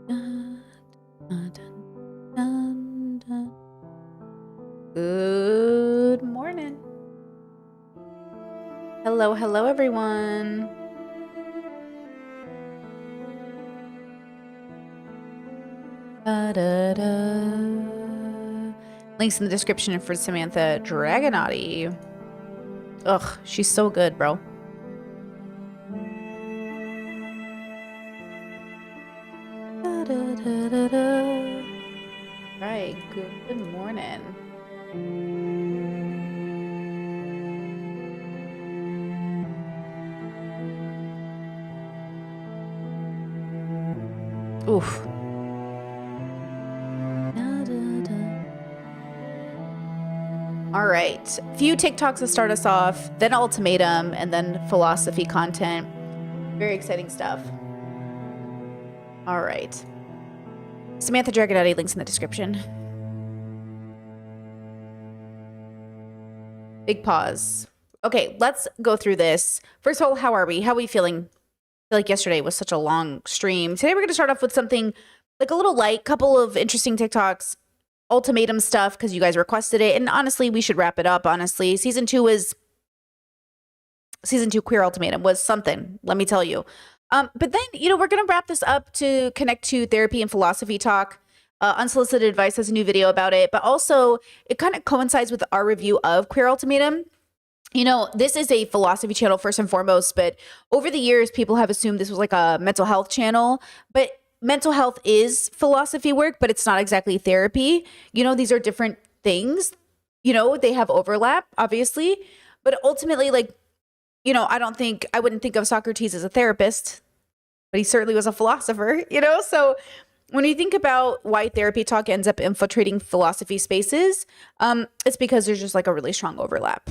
Dun, dun, dun, dun. Good morning. Hello, hello, everyone. Links in the description for Samantha Dragonati. Ugh, she's so good, bro. Right, good morning. Oof. All right, few TikToks to start us off, then ultimatum, and then philosophy content. Very exciting stuff. All right. Samantha Dragonetti, links in the description. Big pause. Okay, let's go through this. First of all, how are we? How are we feeling? I feel like yesterday was such a long stream. Today we're going to start off with something like a little light, couple of interesting TikToks, ultimatum stuff because you guys requested it. And honestly, we should wrap it up, honestly. Season 2 Queer Ultimatum was something, let me tell you. But then, we're going to wrap this up to connect to therapy and philosophy talk. Unsolicited Advice has a new video about it, but also it kind of coincides with our review of Queer Ultimatum. This is a philosophy channel first and foremost, but over the years, people have assumed this was like a mental health channel, but mental health is philosophy work, but it's not exactly therapy. These are different things. They have overlap, obviously, but ultimately, I wouldn't think of Socrates as a therapist, but he certainly was a philosopher, So when you think about why therapy talk ends up infiltrating philosophy spaces, it's because there's just like a really strong overlap,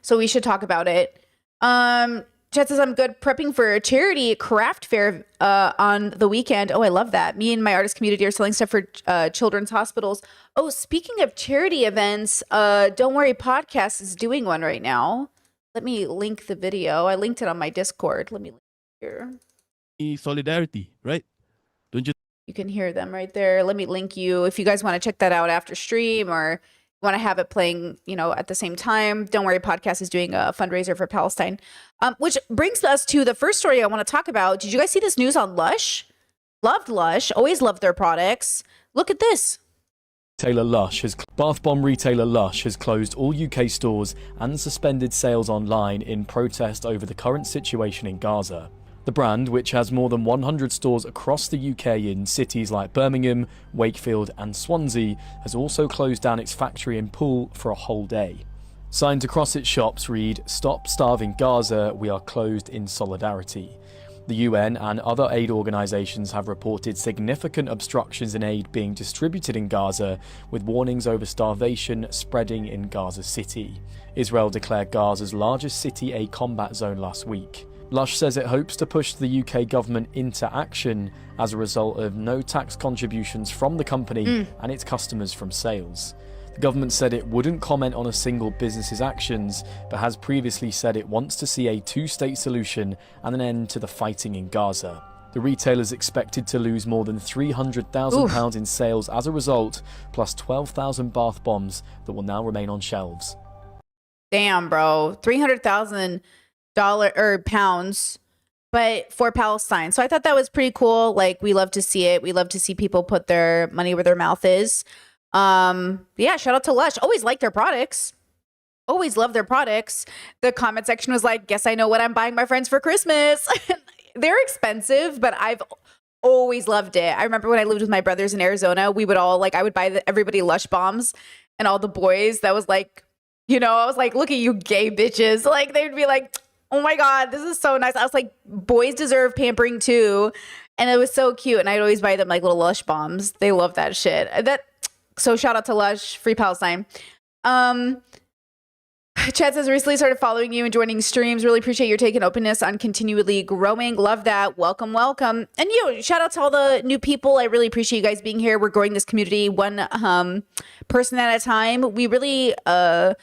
So we should talk about it. Chet says, I'm good prepping for a charity craft fair on the weekend. Oh, I love that. Me and my artist community are selling stuff for children's hospitals. Oh, speaking of charity events, Don't Worry Podcast is doing one right now. Let me link the video. I linked it on my Discord. Let me link it here. Solidarity, right? Don't you? You can hear them right there. Let me link you if you guys want to check that out after stream or want to have it playing, at the same time. Don't Worry Podcast is doing a fundraiser for Palestine, which brings us to the first story I want to talk about. Did you guys see this news on Lush? Loved Lush. Always loved their products. Look at this. Bath bomb retailer Lush has closed all UK stores and suspended sales online in protest over the current situation in Gaza. The brand, which has more than 100 stores across the UK in cities like Birmingham, Wakefield and Swansea, has also closed down its factory in Poole for a whole day. Signs across its shops read, "Stop starving Gaza, we are closed in solidarity." The UN and other aid organisations have reported significant obstructions in aid being distributed in Gaza, with warnings over starvation spreading in Gaza City. Israel declared Gaza's largest city a combat zone last week. Lush says it hopes to push the UK government into action as a result of no tax contributions from the company and its customers from sales. The government said it wouldn't comment on a single business's actions, but has previously said it wants to see a two-state solution and an end to the fighting in Gaza. The retailer is expected to lose more than £300,000 in sales as a result, plus 12,000 bath bombs that will now remain on shelves. Damn, bro. $300,000 or pounds, but for Palestine. So I thought that was pretty cool. Like, we love to see it. We love to see people put their money where their mouth is. Yeah, shout out to Lush. Always like their products. Always love their products. The comment section was like, guess I know what I'm buying my friends for Christmas. They're expensive, but I've always loved it. I remember when I lived with my brothers in Arizona, we would all I would buy everybody Lush bombs, and all the boys that was like, I was like, look at you gay bitches. Like, they'd be like, oh my God, this is so nice. I was like, boys deserve pampering too. And it was so cute. And I'd always buy them like little Lush bombs. They love that shit. So shout out to Lush, free Palestine. Chad says, recently started following you and joining streams. Really appreciate your take and openness on continually growing. Love that. Welcome, welcome. And shout out to all the new people. I really appreciate you guys being here. We're growing this community one person at a time. We really, the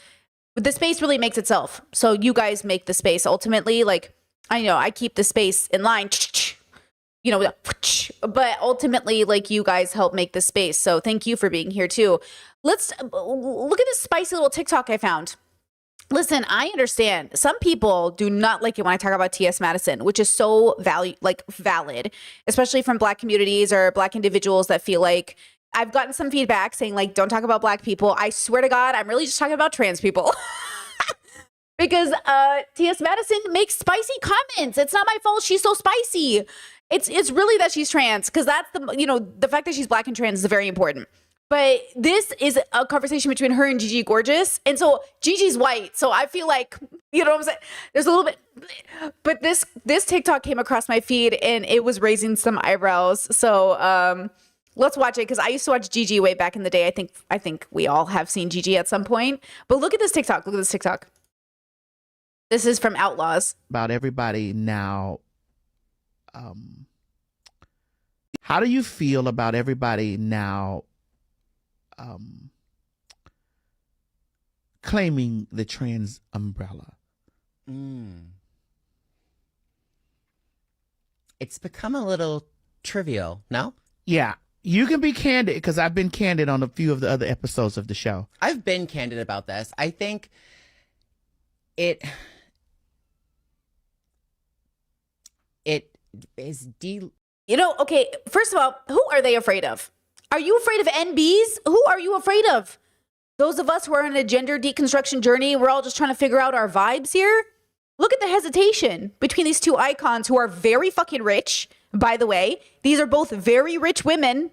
space really makes itself. So you guys make the space ultimately. Like, I know I keep the space in line. you know, but ultimately, like, you guys help make the space. So thank you for being here too. Let's look at this spicy little TikTok I found. Listen, I understand some people do not like it when I talk about T.S. Madison, which is so valid, especially from Black communities or Black individuals that feel like I've gotten some feedback saying, like, don't talk about Black people. I swear to God, I'm really just talking about trans people. Because T.S. Madison makes spicy comments. It's not my fault she's so spicy. It's really that she's trans, because that's the fact that she's Black and trans is very important. But this is a conversation between her and Gigi Gorgeous. And so Gigi's white. So I feel like, you know what I'm saying? There's a little bit, but this TikTok came across my feed and it was raising some eyebrows. So let's watch it, because I used to watch Gigi way back in the day. I think we all have seen Gigi at some point. But look at this TikTok. Look at this TikTok. This is from Outlaws. About everybody now. How do you feel about everybody now claiming the trans umbrella? It's become a little trivial, no? Yeah, you can be candid, because I've been candid on a few of the other episodes of the show. I've been candid about this. I think it is Okay, first of all, who are they afraid of? Are you afraid of NBs? Who are you afraid of? Those of us who are on a gender deconstruction journey, we're all just trying to figure out our vibes here. Look at the hesitation between these two icons who are very fucking rich, by the way. These are both very rich women,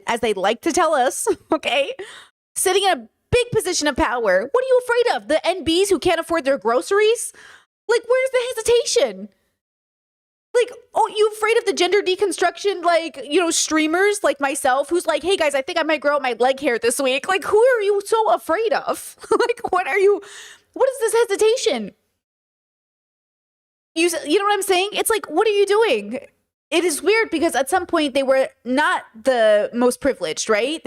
as they like to tell us, okay? Sitting in a big position of power. What are you afraid of? The NBs who can't afford their groceries? Like, where's the hesitation? Like, oh, you afraid of the gender deconstruction, like, streamers like myself, who's like, hey guys, I think I might grow out my leg hair this week. Like, who are you so afraid of? Like, what is this hesitation? You know what I'm saying? It's like, what are you doing? It is weird, because at some point they were not the most privileged, right?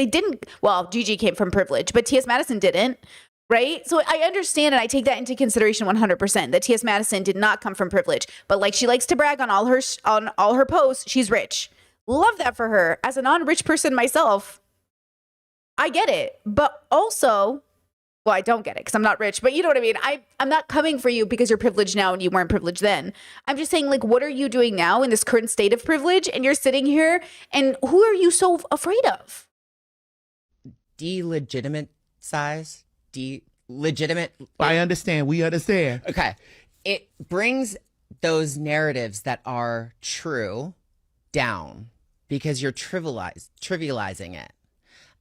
Gigi came from privilege, but T.S. Madison didn't. Right? So I understand, and I take that into consideration 100%, that T.S. Madison did not come from privilege. But like, she likes to brag on all her posts, she's rich. Love that for her. As a non-rich person myself, I get it. But also, well, I don't get it because I'm not rich, but you know what I mean? I'm not coming for you because you're privileged now and you weren't privileged then. I'm just saying, like, what are you doing now in this current state of privilege? And you're sitting here, and who are you so afraid of? Delegitimate. I understand. We understand. Okay. It brings those narratives that are true down because you're trivializing it.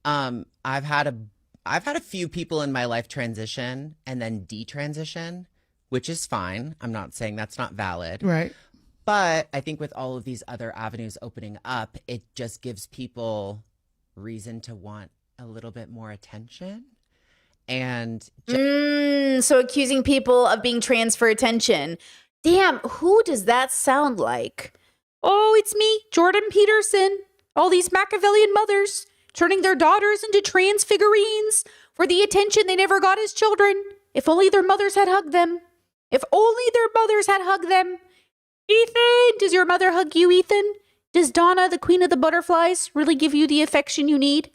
I've had a few people in my life transition and then detransition, which is fine. I'm not saying that's not valid. Right. But I think with all of these other avenues opening up, it just gives people reason to want a little bit more attention. And so accusing people of being trans for attention. Damn, who does that sound like? Oh, it's me, Jordan Peterson. All these Machiavellian mothers turning their daughters into trans figurines for the attention they never got as children. If only their mothers had hugged them. If only their mothers had hugged them. Ethan, does your mother hug you, Ethan? Does Donna, the queen of the butterflies, really give you the affection you need?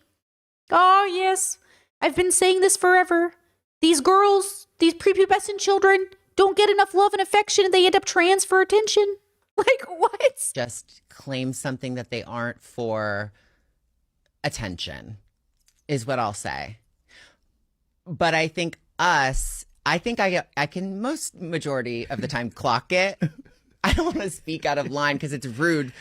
Oh, yes. I've been saying this forever. These girls, these prepubescent children, don't get enough love and affection, and they end up trans for attention. Like, what? Just claim something that they aren't for attention, is what I'll say. But I think I can most majority of the time clock it. I don't want to speak out of line because it's rude,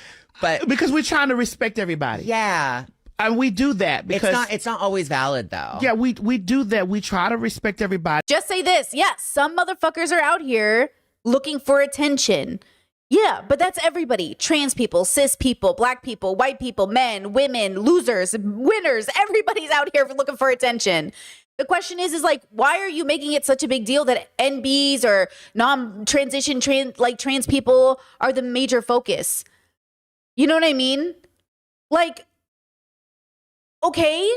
but because we're trying to respect everybody. Yeah. And we do that because it's not always valid though. Yeah, we do that. We try to respect everybody. Just say this. Yes, some motherfuckers are out here looking for attention. Yeah, but that's everybody. Trans people, cis people, Black people, white people, men, women, losers, winners. Everybody's out here looking for attention. The question is like, why are you making it such a big deal that NBs or non-transition trans people are the major focus? You know what I mean? Like, okay,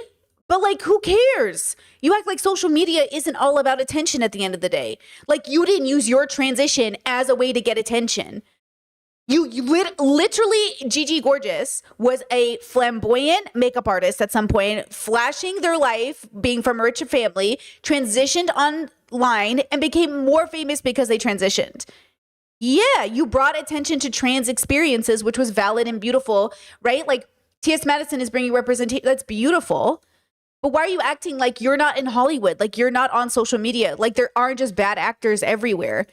but like, who cares? You act like social media isn't all about attention at the end of the day. Like, you didn't use your transition as a way to get attention. Literally, Gigi Gorgeous was a flamboyant makeup artist at some point, flashing their life, being from a rich family, transitioned online, and became more famous because they transitioned. Yeah, you brought attention to trans experiences, which was valid and beautiful, right? Like, T.S. Madison is bringing representation. That's beautiful. But why are you acting like you're not in Hollywood? Like, you're not on social media? Like, there aren't just bad actors everywhere.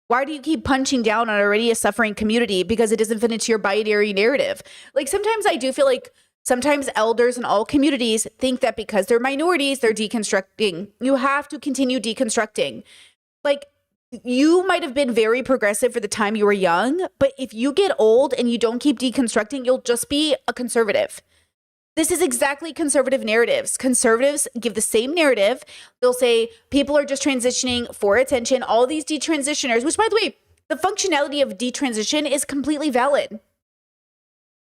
Why do you keep punching down on already a suffering community because it doesn't fit into your binary narrative? Like, sometimes I do feel like sometimes elders in all communities think that because they're minorities, they're deconstructing. You have to continue deconstructing. Like, you might have been very progressive for the time you were young, but if you get old and you don't keep deconstructing, you'll just be a conservative. This is exactly conservative narratives. Conservatives give the same narrative. They'll say people are just transitioning for attention. All these detransitioners, which, by the way, the functionality of detransition is completely valid,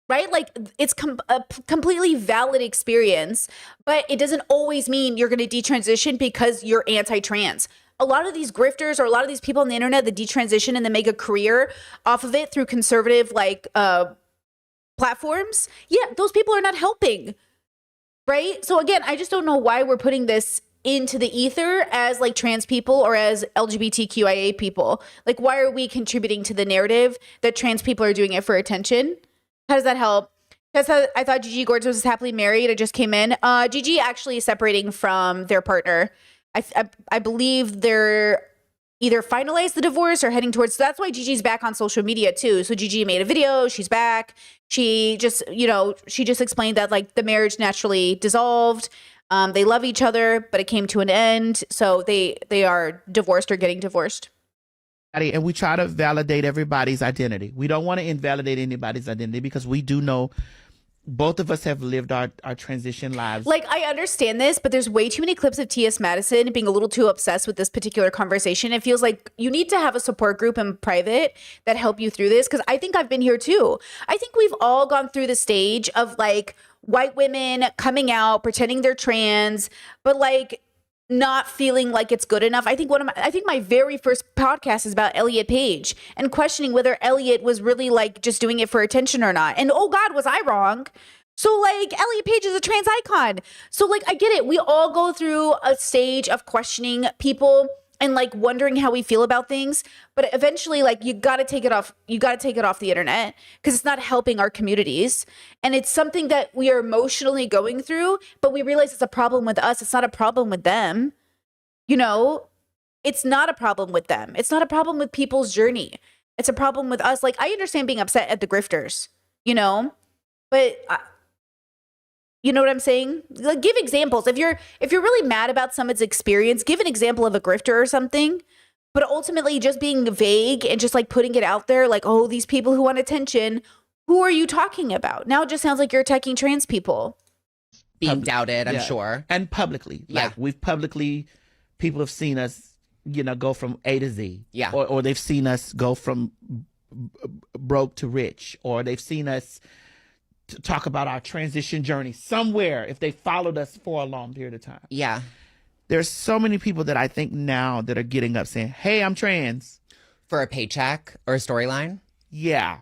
right? Like, it's a completely valid experience, but it doesn't always mean you're going to detransition because you're anti-trans. A lot of these grifters or a lot of these people on the internet that detransition and then make a career off of it through conservative, like, platforms, yeah, those people are not helping, right? So again, I just don't know why we're putting this into the ether as like trans people or as LGBTQIA people. Like, why are we contributing to the narrative that trans people are doing it for attention? How does that help? That's how I thought Gigi Gorgeous was happily married. It just came in. Gigi actually is separating from their partner. I believe they're either finalized the divorce or heading towards. So that's why Gigi's back on social media too. So Gigi made a video. She's back. She just, she just explained that like the marriage naturally dissolved. They love each other, but it came to an end. So they are divorced or getting divorced. And we try to validate everybody's identity. We don't want to invalidate anybody's identity because we do know both of us have lived our transition lives. Like, I understand this, but there's way too many clips of T.S. Madison being a little too obsessed with this particular conversation. It feels like you need to have a support group in private that help you through this. Because I think I've been here too. I think we've all gone through the stage of like white women coming out, pretending they're trans, but like not feeling like it's good enough. I think my very first podcast is about Elliot Page and questioning whether Elliot was really like just doing it for attention or not. And oh God, was I wrong? So like Elliot Page is a trans icon. So like I get it. We all go through a stage of questioning people and like wondering how we feel about things, but eventually like you got to take it off. You got to take it off the internet because it's not helping our communities. And it's something that we are emotionally going through, but we realize it's a problem with us. It's not a problem with them. It's not a problem with them. It's not a problem with people's journey. It's a problem with us. Like, I understand being upset at the grifters, but you know what I'm saying? Like, give examples. If you're really mad about someone's experience, give an example of a grifter or something. But ultimately, just being vague and just like putting it out there, like, oh, these people who want attention, who are you talking about? Now it just sounds like you're attacking trans people. Being doubted, I'm sure. And publicly. Yeah. Like, people have seen us, go from A to Z. Yeah. Or they've seen us go from broke to rich. Or they've seen us to talk about our transition journey somewhere if they followed us for a long period of time. Yeah. There's so many people that I think now that are getting up saying, hey, I'm trans. For a paycheck or a storyline? Yeah.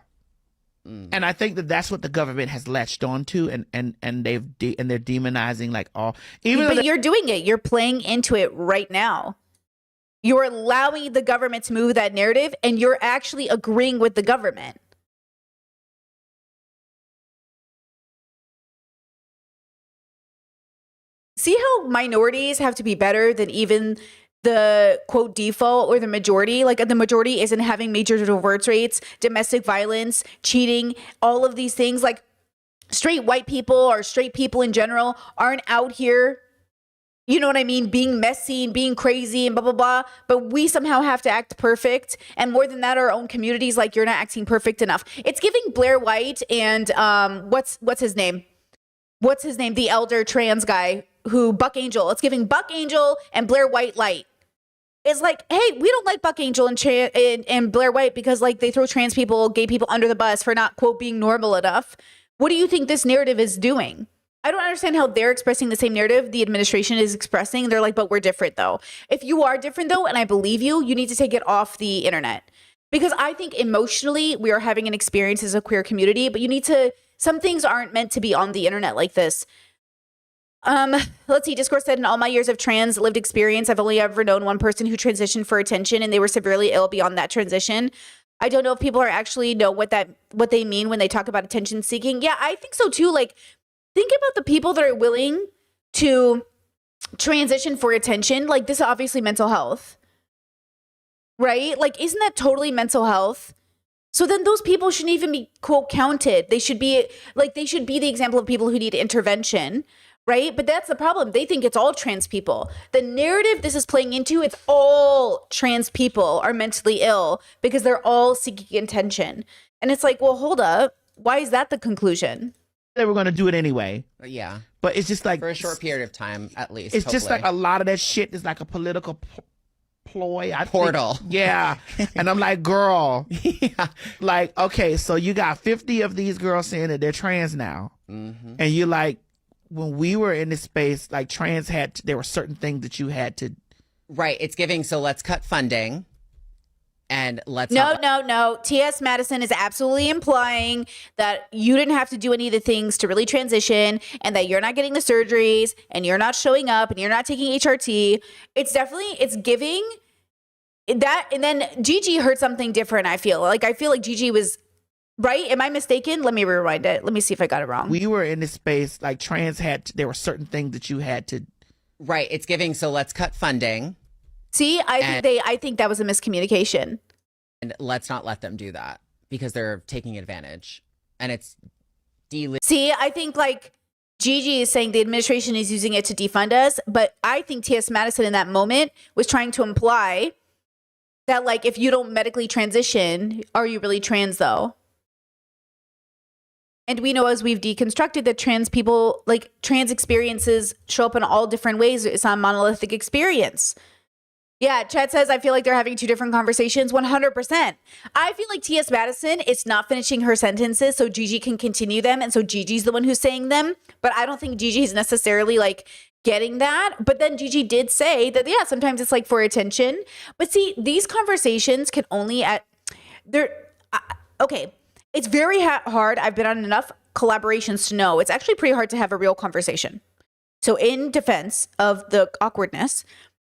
And I think that that's what the government has latched onto, and they're demonizing like all. But you're doing it. You're playing into it right now. You're allowing the government to move that narrative, and you're actually agreeing with the government. See how minorities have to be better than even the quote default or the majority? Like, the majority isn't having major divorce rates, domestic violence, cheating, all of these things. Like, straight white people or straight people in general aren't out here, you know what I mean, being messy and being crazy and blah, blah, blah. But we somehow have to act perfect. And more than that, our own communities, like, you're not acting perfect enough. It's giving Blair White and what's his name? What's his name? The elder trans guy who Buck Angel. It's giving Buck Angel and Blair White light. It's like, hey, we don't like Buck Angel and Blair White because like they throw trans people, gay people under the bus for not quote being normal enough. What do you think this narrative is doing? I don't understand how they're expressing the same narrative the administration is expressing. They're like, but we're different though. If you are different though, and I believe you, you need to take it off the internet. Because I think emotionally we are having an experience as a queer community, but some things aren't meant to be on the internet like this. Let's see. Discourse said, in all my years of trans lived experience, I've only ever known one person who transitioned for attention, and they were severely ill beyond that transition. I don't know if people are actually know what they mean when they talk about attention seeking. Yeah, I think so too. Like, think about the people that are willing to transition for attention. Like, this is obviously mental health, right? Like, isn't that totally mental health? So then those people shouldn't even be, quote, counted. They should be the example of people who need intervention, right? But that's the problem. They think it's all trans people. The narrative this is playing into, it's all trans people are mentally ill because they're all seeking attention. And it's like, well, hold up. Why is that the conclusion? They were going to do it anyway. Yeah. But it's just like, For a short period of time, at least. it's just like hopefully. a lot of that shit is like a political ploy. I think. Portal. Yeah. And I'm like, girl, Yeah. like, okay, so you got 50 of these girls saying that they're trans now. Mm-hmm. And you're like, when we were in this space, like trans there were certain things that you had to. Right. It's giving. So let's cut funding. And let's No. T.S. Madison is absolutely implying that you didn't have to do any of the things to really transition, and that you're not getting the surgeries, and you're not showing up, and you're not taking HRT. It's giving that. And then Gigi heard something different. I feel like Gigi was right. Am I mistaken? Let me rewind it. Let me see if I got it wrong. We were in this space, like trans there were certain things that you had to. Right. It's giving. So let's cut funding. See, I think that was a miscommunication. And let's not let them do that because they're taking advantage. And it's See, I think like Gigi is saying the administration is using it to defund us, but I think T.S. Madison in that moment was trying to imply that, like, if you don't medically transition, are you really trans though? And we know, as we've deconstructed, that trans people, like, trans experiences show up in all different ways. It's not a monolithic experience. Yeah, Chad says, I feel like they're having two different conversations. 100%. I feel like T.S. Madison is not finishing her sentences so Gigi can continue them. And so Gigi's the one who's saying them. But I don't think Gigi's necessarily like getting that. But then Gigi did say that, yeah, sometimes it's like for attention. But see, these conversations can only okay, it's very hard. I've been on enough collaborations to know it's actually pretty hard to have a real conversation. So in defense of the awkwardness,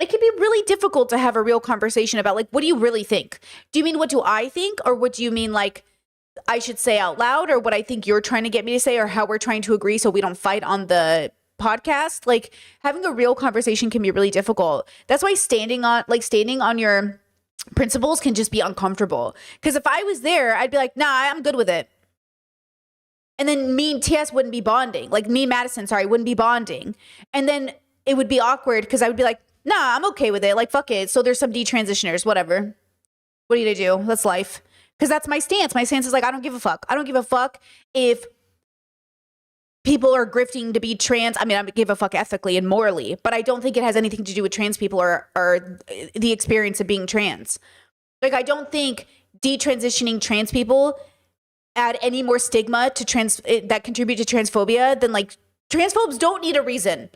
it can be really difficult to have a real conversation about, like, what do you really think? Do you mean what do I think? Or what do you mean, like, I should say out loud, or what I think you're trying to get me to say, or how we're trying to agree so we don't fight on the podcast? Like, having a real conversation can be really difficult. That's why standing on your principles can just be uncomfortable. Because if I was there, I'd be like, nah, I'm good with it. And then me and TS wouldn't be bonding. Like, me and Madison, wouldn't be bonding. And then it would be awkward because I would be like, nah, I'm okay with it. Like, fuck it. So there's some detransitioners, whatever. What are you gonna do? That's life. Because that's my stance. My stance is like, I don't give a fuck. I don't give a fuck if people are grifting to be trans. I mean, I give a fuck ethically and morally, but I don't think it has anything to do with trans people or the experience of being trans. Like, I don't think detransitioning trans people add any more stigma to that contribute to transphobia than, like, transphobes don't need a reason.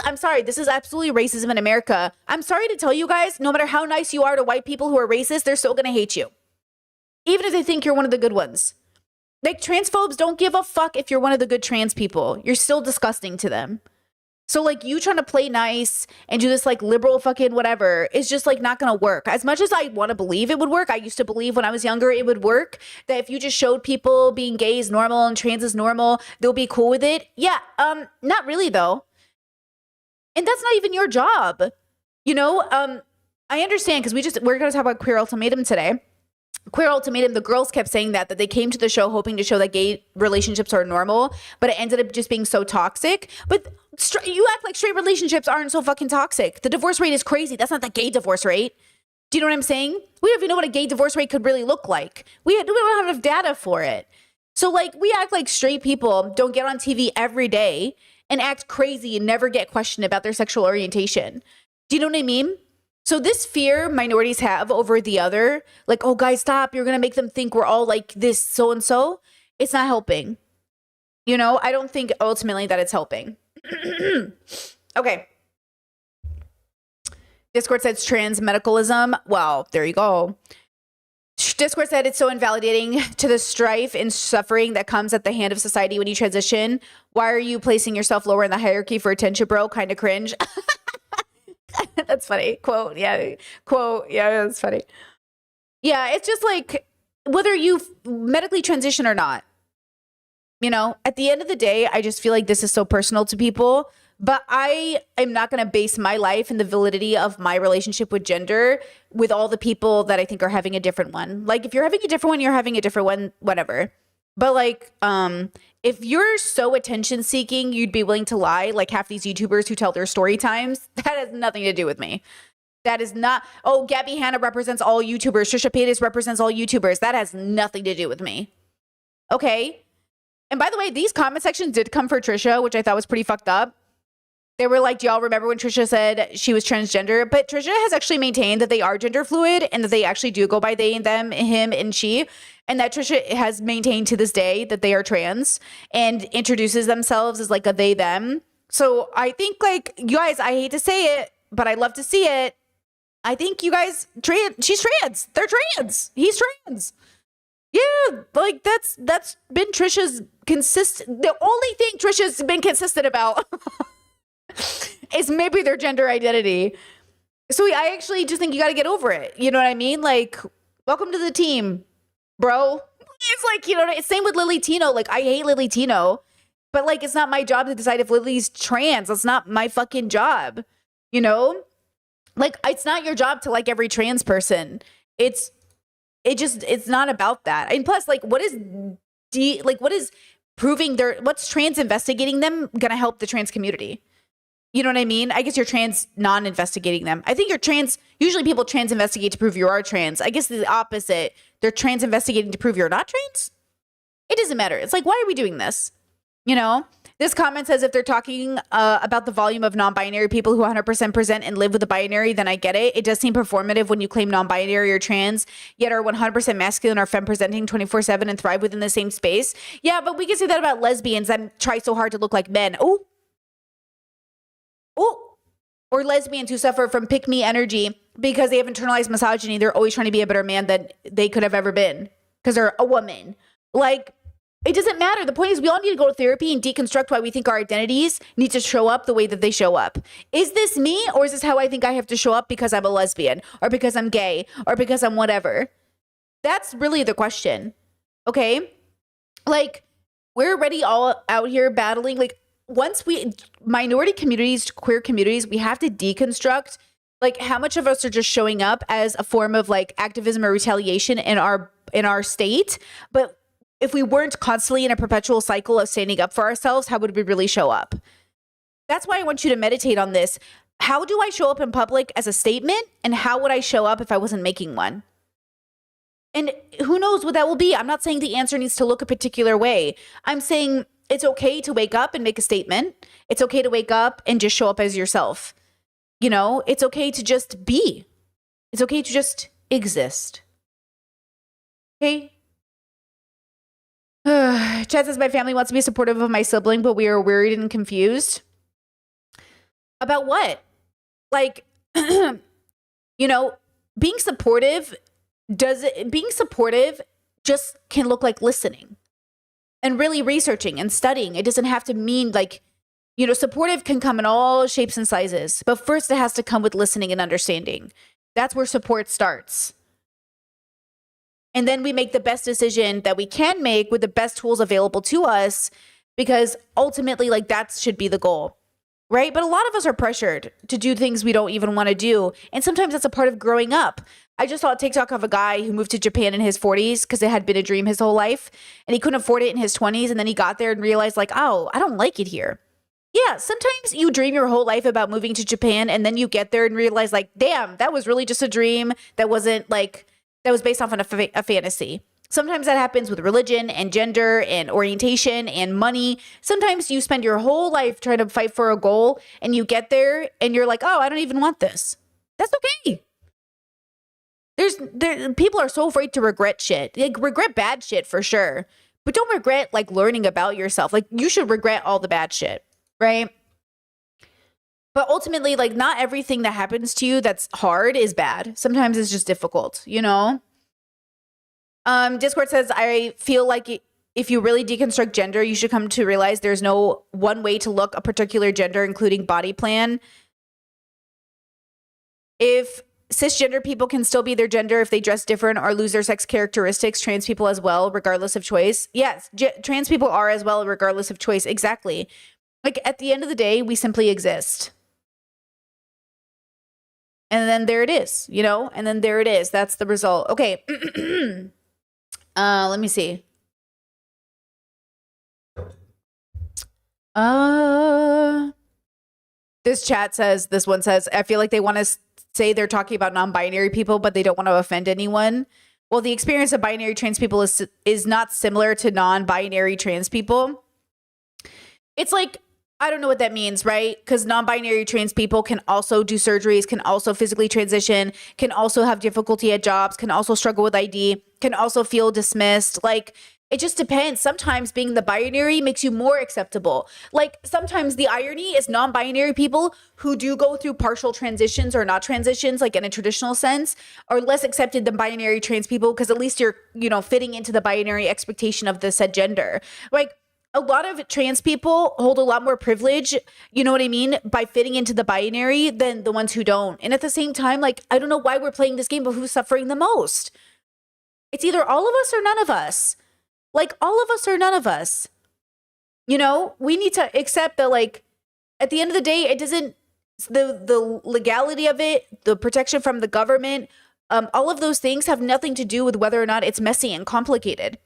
I'm sorry, this is absolutely racism in America. I'm sorry to tell you guys, no matter how nice you are to white people who are racist, they're still gonna hate you. Even if they think you're one of the good ones. Like, transphobes don't give a fuck if you're one of the good trans people. You're still disgusting to them. So, like, you trying to play nice and do this, like, liberal fucking whatever is just, like, not gonna work. As much as I want to believe it would work, I used to believe when I was younger it would work, that if you just showed people being gay is normal and trans is normal, they'll be cool with it. Yeah, not really, though. And that's not even your job. You know, I understand, because we're gonna talk about Queer Ultimatum today. Queer Ultimatum, the girls kept saying that they came to the show hoping to show that gay relationships are normal, but it ended up just being so toxic. But you act like straight relationships aren't so fucking toxic. The divorce rate is crazy. That's not the gay divorce rate. Do you know what I'm saying? We don't even know what a gay divorce rate could really look like. We don't have enough data for it. So, like, we act like straight people don't get on TV every day and act crazy and never get questioned about their sexual orientation. Do you know what I mean? So this fear minorities have over the other, like, oh, guys, stop. You're going to make them think we're all like this so-and-so. It's not helping. You know, I don't think ultimately that it's helping. Okay. Discord says trans medicalism. Well, there you go. Discord said it's so invalidating to the strife and suffering that comes at the hand of society when you transition. Why are you placing yourself lower in the hierarchy for attention, bro? Kind of cringe. That's funny. Quote. Yeah. Quote. Yeah, that's funny. Yeah, it's just like whether you medically transition or not. You know, at the end of the day, I just feel like this is so personal to people. But I am not going to base my life and the validity of my relationship with gender with all the people that I think are having a different one. Like, if you're having a different one, you're having a different one, whatever. But like, if you're so attention seeking, you'd be willing to lie like half these YouTubers who tell their story times. That has nothing to do with me. That is not, oh, Gabby Hanna represents all YouTubers. Trisha Paytas represents all YouTubers. That has nothing to do with me. Okay? And by the way, these comment sections did come for Trisha, which I thought was pretty fucked up. They were like, do y'all remember when Trisha said she was transgender? But Trisha has actually maintained that they are gender fluid and that they actually do go by they and them, him and she. And that Trisha has maintained to this day that they are trans and introduces themselves as like a they, them. So I think like, you guys, I hate to say it, but I love to see it. I think you guys, she's trans. They're trans. He's trans. Yeah, like that's been Trisha's consistent. The only thing Trisha's been consistent about is maybe their gender identity. So I actually just think you got to get over it. You know what I mean? Like, welcome to the team, bro. It's like, you know, it's same with Lily Tino. Like, I hate Lily Tino, but like, it's not my job to decide if Lily's trans. That's not my fucking job. You know, like, it's not your job to like every trans person. It's not about that. And plus, like, what is proving what's trans investigating them gonna help the trans community? You know what I mean? I guess you're trans non-investigating them. I think you're trans. Usually people trans investigate to prove you are trans. I guess the opposite. They're trans investigating to prove you're not trans. It doesn't matter. It's like, why are we doing this? You know? This comment says if they're talking about the volume of non-binary people who 100% present and live with a binary, then I get it. It does seem performative when you claim non-binary or trans, yet are 100% masculine or femme-presenting 24/7 and thrive within the same space. Yeah, but we can say that about lesbians that try so hard to look like men. Oh. Or lesbians who suffer from pick-me energy because they have internalized misogyny. They're always trying to be a better man than they could have ever been because they're a woman. Like, it doesn't matter. The point is we all need to go to therapy and deconstruct why we think our identities need to show up the way that they show up. Is this me, or is this how I think I have to show up because I'm a lesbian or because I'm gay or because I'm whatever? That's really the question. Okay? Like, we're already all out here battling. Like, once minority communities, queer communities, we have to deconstruct like how much of us are just showing up as a form of like activism or retaliation in our state. But if we weren't constantly in a perpetual cycle of standing up for ourselves, how would we really show up? That's why I want you to meditate on this. How do I show up in public as a statement? And how would I show up if I wasn't making one? And who knows what that will be? I'm not saying the answer needs to look a particular way. I'm saying it's okay to wake up and make a statement. It's okay to wake up and just show up as yourself. You know, it's okay to just be. It's okay to just exist. Okay? Chad says, my family wants to be supportive of my sibling, but we are worried and confused. About what? Like, you know, being supportive just can look like listening and really researching and studying. It doesn't have to mean like, you know, supportive can come in all shapes and sizes, but first it has to come with listening and understanding. That's where support starts. And then we make the best decision that we can make with the best tools available to us, because ultimately, like, that should be the goal, right? But a lot of us are pressured to do things we don't even want to do. And sometimes that's a part of growing up. I just saw a TikTok of a guy who moved to Japan in his 40s because it had been a dream his whole life, and he couldn't afford it in his 20s. And then he got there and realized like, oh, I don't like it here. Yeah, sometimes you dream your whole life about moving to Japan, and then you get there and realize like, damn, that was really just a dream that wasn't like, that was based off on a fantasy. Sometimes that happens with religion and gender and orientation and money. Sometimes you spend your whole life trying to fight for a goal, and you get there and you're like, oh, I don't even want this. That's okay. People are so afraid to regret shit. Like, regret bad shit for sure, but don't regret like learning about yourself. Like, you should regret all the bad shit, right? But ultimately, like, not everything that happens to you that's hard is bad. Sometimes it's just difficult, you know? Discord says, I feel like if you really deconstruct gender, you should come to realize there's no one way to look a particular gender, including body plan. If cisgender people can still be their gender if they dress different or lose their sex characteristics, trans people as well, regardless of choice. Yes, trans people are as well, regardless of choice. Exactly. Like, at the end of the day, we simply exist. And then there it is, you know? And then there it is. That's the result. Okay. Let me see. This chat says, this one says, I feel like they want to say they're talking about non-binary people, but they don't want to offend anyone. Well, the experience of binary trans people is not similar to non-binary trans people. It's like, I don't know what that means, right? Because non-binary trans people can also do surgeries, can also physically transition, can also have difficulty at jobs, can also struggle with ID, can also feel dismissed. Like, it just depends. Sometimes being the binary makes you more acceptable. Like, sometimes the irony is non-binary people who do go through partial transitions or not transitions, like in a traditional sense, are less accepted than binary trans people because at least you're, you know, fitting into the binary expectation of the said gender. Like, a lot of trans people hold a lot more privilege, you know what I mean, by fitting into the binary than the ones who don't. And at the same time, like, I don't know why we're playing this game of who's suffering the most. It's either all of us or none of us. Like, all of us or none of us. You know, we need to accept that, like, at the end of the day, it doesn't, the legality of it, the protection from the government, all of those things have nothing to do with whether or not it's messy and complicated.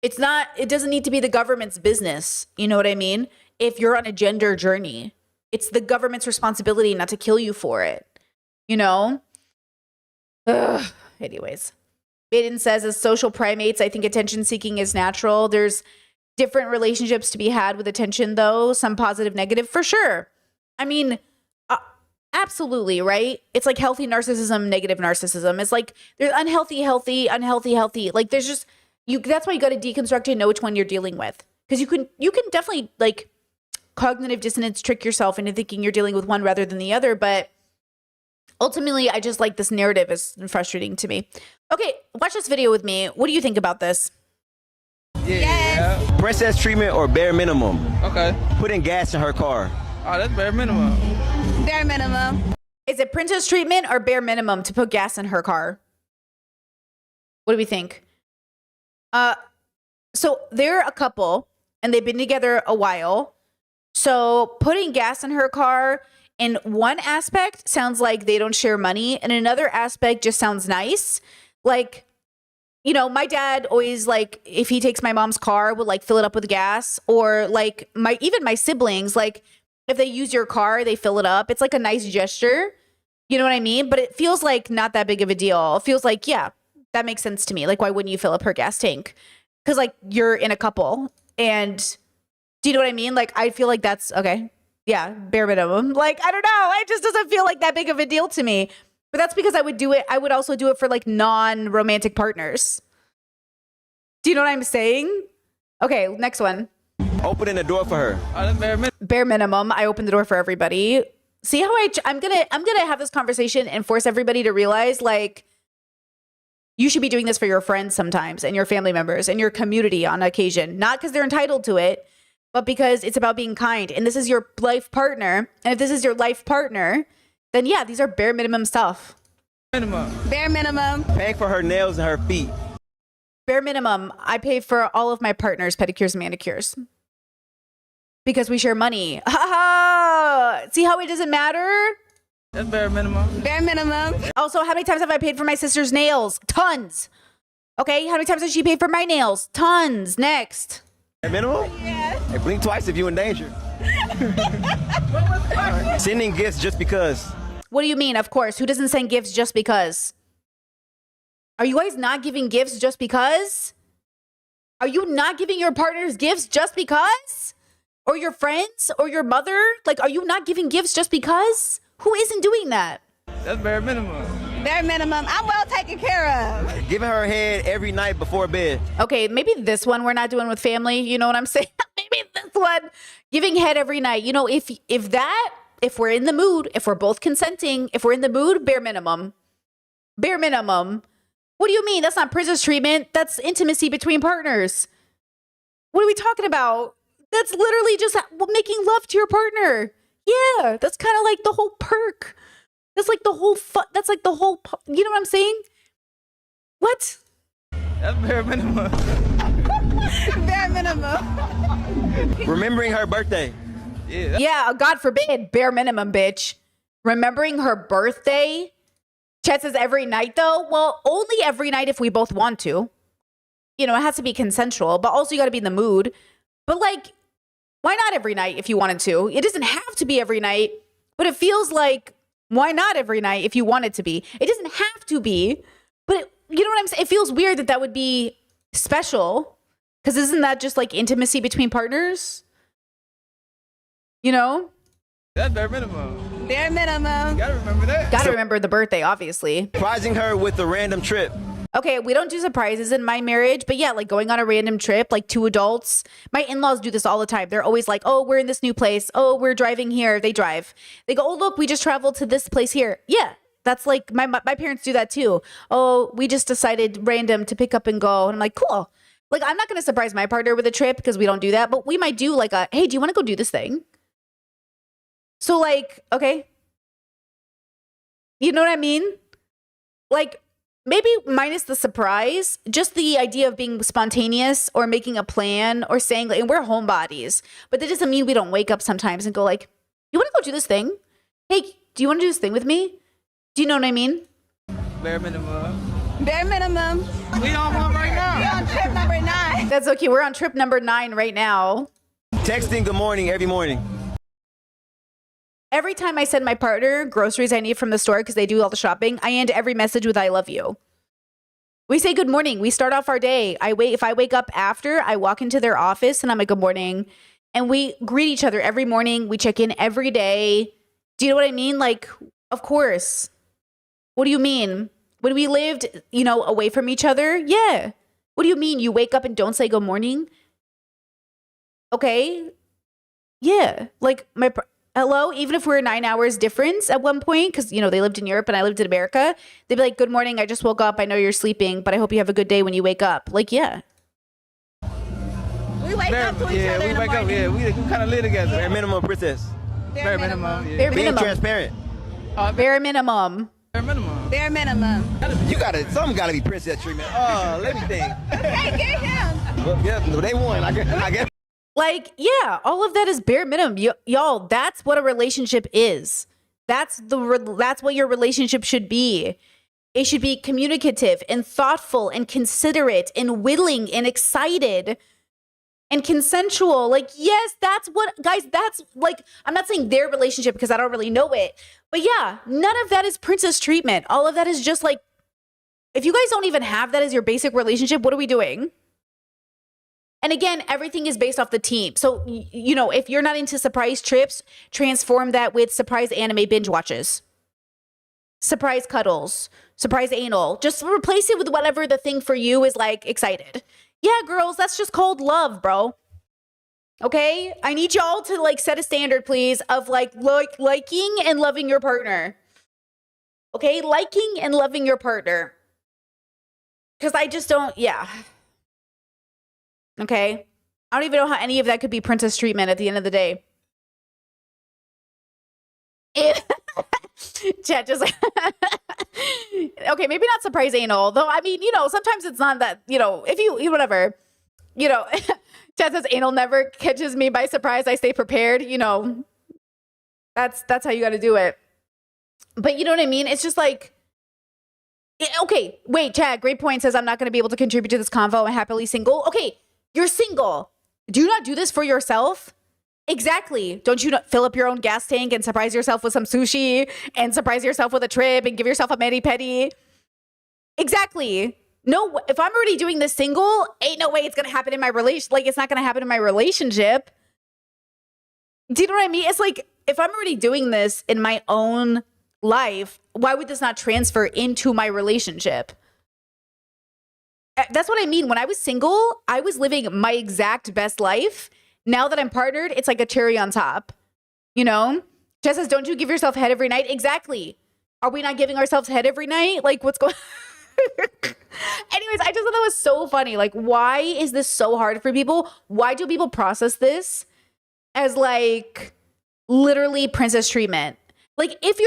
It's not, it doesn't need to be the government's business. You know what I mean? If you're on a gender journey, it's the government's responsibility not to kill you for it. You know? Ugh. Anyways. Baden says, as social primates, I think attention seeking is natural. There's different relationships to be had with attention, though. Some positive, negative, for sure. I mean, absolutely, right? It's like healthy narcissism, negative narcissism. It's like there's unhealthy, healthy, unhealthy, healthy. Like, there's just, that's why you got to deconstruct and know which one you're dealing with. Because you can definitely, like, cognitive dissonance trick yourself into thinking you're dealing with one rather than the other. But ultimately, I just like this narrative is frustrating to me. Okay, watch this video with me. What do you think about this? Yeah. Princess treatment or bare minimum? Okay. Putting gas in her car. Oh, that's bare minimum. Bare minimum. Is it princess treatment or bare minimum to put gas in her car? What do we think? So they're a couple and they've been together a while. So putting gas in her car in one aspect sounds like they don't share money, and another aspect just sounds nice. Like, you know, my dad always, like, if he takes my mom's car, would like fill it up with gas, or like even my siblings, like if they use your car, they fill it up. It's like a nice gesture. You know what I mean? But it feels like not that big of a deal. It feels like, yeah, that makes sense to me. Like, why wouldn't you fill up her gas tank? Because, like, you're in a couple. And do you know what I mean? Like, I feel like that's okay. Yeah, bare minimum. Like, I don't know. It just doesn't feel like that big of a deal to me. But that's because I would do it. I would also do it for, like, non-romantic partners. Do you know what I'm saying? Okay, next one. Opening the door for her. Oh, that's bare minimum. Bare minimum. I open the door for everybody. See how I'm gonna have this conversation and force everybody to realize, like, you should be doing this for your friends sometimes and your family members and your community on occasion. Not because they're entitled to it, but because it's about being kind. And this is your life partner. And if this is your life partner, then yeah, these are bare minimum stuff. Minimum. Bare minimum. Paying for her nails and her feet. Bare minimum. I pay for all of my partner's pedicures and manicures. Because we share money. See how it doesn't matter? That's bare minimum. Bare minimum. Also, how many times have I paid for my sister's nails? Tons. Okay, how many times has she paid for my nails? Tons. Next. Bare minimum? Yes. Hey, blink twice if you're in danger. Sending gifts just because. What do you mean? Of course. Who doesn't send gifts just because? Are you guys not giving gifts just because? Are you not giving your partners gifts just because? Or your friends? Or your mother? Like, are you not giving gifts just because? Who isn't doing that? That's bare minimum. Bare minimum. I'm well taken care of. Giving her head every night before bed. Okay, maybe this one we're not doing with family. You know what I'm saying? Maybe this one. Giving head every night. You know, if we're in the mood, if we're both consenting, if we're in the mood, bare minimum. Bare minimum. What do you mean? That's not princess treatment. That's intimacy between partners. What are we talking about? That's literally just making love to your partner. Yeah, that's kind of like the whole perk. That's like the whole that's like the whole, you know what I'm saying? What? That's bare minimum. Bare minimum. Remembering her birthday. Yeah. Yeah, God forbid, bare minimum, bitch. Remembering her birthday? Chet says every night though? Well, only every night if we both want to. You know, it has to be consensual, but also you got to be in the mood. But like, why not every night if you wanted to? It doesn't have to be every night, but it feels like, why not every night if you want it to be? It doesn't have to be, but you know what I'm saying? It feels weird that that would be special, because isn't that just like intimacy between partners? You know? That's bare minimum. Bare minimum. Gotta remember that. Gotta remember the birthday, obviously. Surprising her with a random trip. Okay, we don't do surprises in my marriage, but yeah, like going on a random trip, like two adults. My in-laws do this all the time. They're always like, oh, we're in this new place. Oh, we're driving here. They drive. They go, oh, look, we just traveled to this place here. Yeah, that's like, my parents do that too. Oh, we just decided random to pick up and go. And I'm like, cool. Like, I'm not going to surprise my partner with a trip because we don't do that, but we might do like a, hey, do you want to go do this thing? So like, okay. You know what I mean? Like, maybe minus the surprise, just the idea of being spontaneous or making a plan or saying, like, and we're homebodies, but that doesn't mean we don't wake up sometimes and go like, you want to go do this thing? Hey, do you want to do this thing with me? Do you know what I mean? Bare minimum. Bare minimum. We on one right We now. on trip number 9. That's okay. We're on trip number 9 right now. Texting good morning every morning. Every time I send my partner groceries I need from the store because they do all the shopping, I end every message with I love you. We say good morning. We start off our day. If I wake up after, I walk into their office and I'm like, good morning. And we greet each other every morning. We check in every day. Do you know what I mean? Like, of course. What do you mean? When we lived, you know, away from each other? Yeah. What do you mean? You wake up and don't say good morning? Okay. Yeah. Like hello, even if we're 9 hours difference at one point, because, you know, they lived in Europe and I lived in America, they'd be like, good morning, I just woke up. I know you're sleeping, but I hope you have a good day when you wake up. Like, yeah. We wake up to each Yeah, other we in the wake up. morning. Yeah, we kind of live together. Bare minimum, princess. Bare minimum. Yeah. Bare Being minimum. transparent. Bare minimum. Bare minimum. Bare minimum. You something gotta be princess treatment. Oh, let me think. Hey, get him. Well, yeah, they won. I guess. Like, yeah, all of that is bare minimum. Y'all, that's what a relationship is. That's what your relationship should be. It should be communicative and thoughtful and considerate and willing and excited and consensual. Like, yes, that's what, guys, that's like, I'm not saying their relationship because I don't really know it. But yeah, none of that is princess treatment. All of that is just like, if you guys don't even have that as your basic relationship, what are we doing? And again, everything is based off the team. So, you know, if you're not into surprise trips, transform that with surprise anime binge watches, surprise cuddles, surprise anal. Just replace it with whatever the thing for you is like excited. Yeah, girls, that's just called love, bro. Okay? I need y'all to like set a standard, please, of liking and loving your partner. Okay? Liking and loving your partner. Because I just don't, yeah. Okay. I don't even know how any of that could be princess treatment at the end of the day. Chat just like, okay, maybe not surprise anal, though. I mean, you know, sometimes it's not that, you know, if you whatever, you know, Chat says anal never catches me by surprise. I stay prepared. You know, that's how you got to do it. But you know what I mean? It's just like, okay, wait, Chad, great point, says I'm not going to be able to contribute to this convo. I'm happily single. Okay. You're single. Do you not do this for yourself? Exactly. Don't you fill up your own gas tank and surprise yourself with some sushi and surprise yourself with a trip and give yourself a mani-pedi? Exactly. No, if I'm already doing this single, ain't no way it's going to happen in my relation. Like, it's not going to happen in my relationship. Do you know what I mean? It's like, if I'm already doing this in my own life, why would this not transfer into my relationship? That's what I mean. When I was single, I was living my exact best life. Now that I'm partnered, it's like a cherry on top. You know? Jess says, don't you give yourself head every night? Exactly. Are we not giving ourselves head every night? Like, what's going Anyways, I just thought that was so funny. Like, why is this so hard for people? Why do people process this as like literally princess treatment? Like, if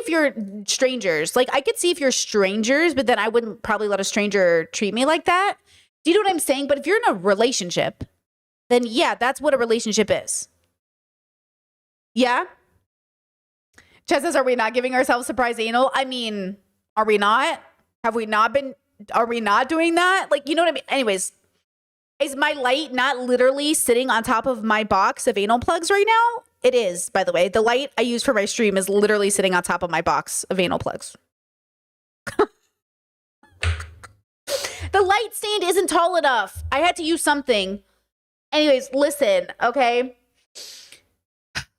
you're strangers, like I could see if you're strangers, but then I wouldn't probably let a stranger treat me like that. Do you know what I'm saying? But if you're in a relationship, then yeah, that's what a relationship is. Yeah? Chad says, are we not giving ourselves surprise anal? I mean, are we not? Are we not doing that? Like, you know what I mean? Anyways, is my light not literally sitting on top of my box of anal plugs right now? It is, by the way. The light I use for my stream is literally sitting on top of my box of anal plugs. The light stand isn't tall enough. I had to use something. Anyways, listen, okay?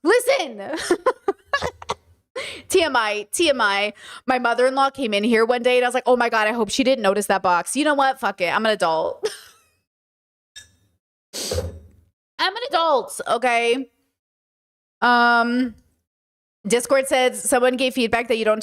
Listen. TMI. My mother-in-law came in here one day and I was like, oh my God, I hope she didn't notice that box. You know what? Fuck it. I'm an adult. I'm an adult, okay? Discord says someone gave feedback that you don't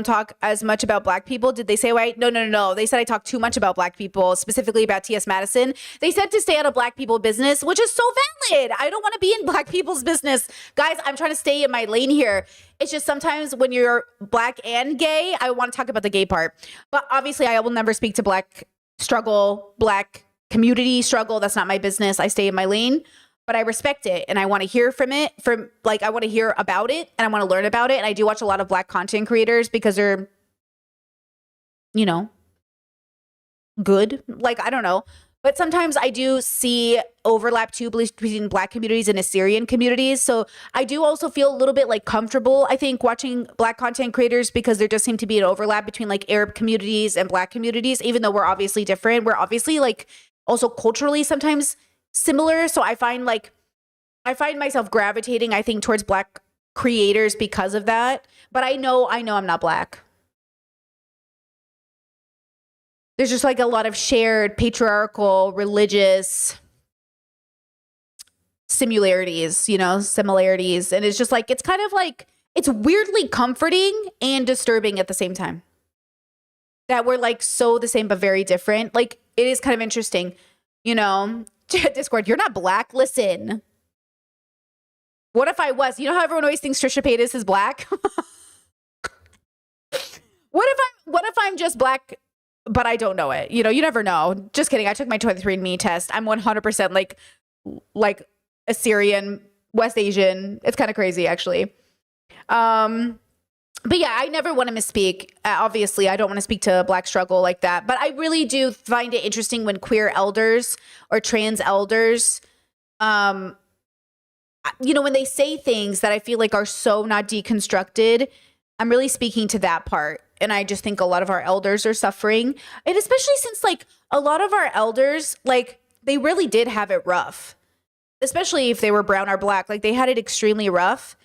talk as much about black people. Did they say why? No. They said I talk too much about black people, specifically about T.S. Madison. They said to stay out of black people business, which is so valid. I don't want to be in black people's business. Guys, I'm trying to stay in my lane here. It's just sometimes when you're black and gay, I want to talk about the gay part. But obviously I will never speak to black struggle, black community struggle. That's not my business. I stay in my lane. But I respect it and I want to hear I want to hear about it and I want to learn about it. And I do watch a lot of black content creators because they're, you know, good. Like, I don't know. But sometimes I do see overlap too between black communities and Assyrian communities. So I do also feel a little bit like comfortable, I think, watching black content creators because there does seem to be an overlap between like Arab communities and black communities, even though we're obviously different. We're obviously like also culturally sometimes similar. So I find myself gravitating, I think, towards black creators because of that. But I know I'm not black. There's just like a lot of shared patriarchal, religious similarities. And it's just like, it's kind of like, it's weirdly comforting and disturbing at the same time. That we're like so the same but very different. Like, it is kind of interesting, Discord, you're not black. Listen. What if I was? You know how everyone always thinks Trisha Paytas is black? What if I'm just black, but I don't know it? You never know. Just kidding. I took my 23andMe test. I'm 100% like Assyrian, West Asian. It's kind of crazy, actually. But yeah, I never want to misspeak. Obviously, I don't want to speak to black struggle like that. But I really do find it interesting when queer elders or trans elders, when they say things that I feel like are so not deconstructed. I'm really speaking to that part. And I just think a lot of our elders are suffering. And especially since like a lot of our elders, like they really did have it rough, especially if they were brown or black. Like they had it extremely rough.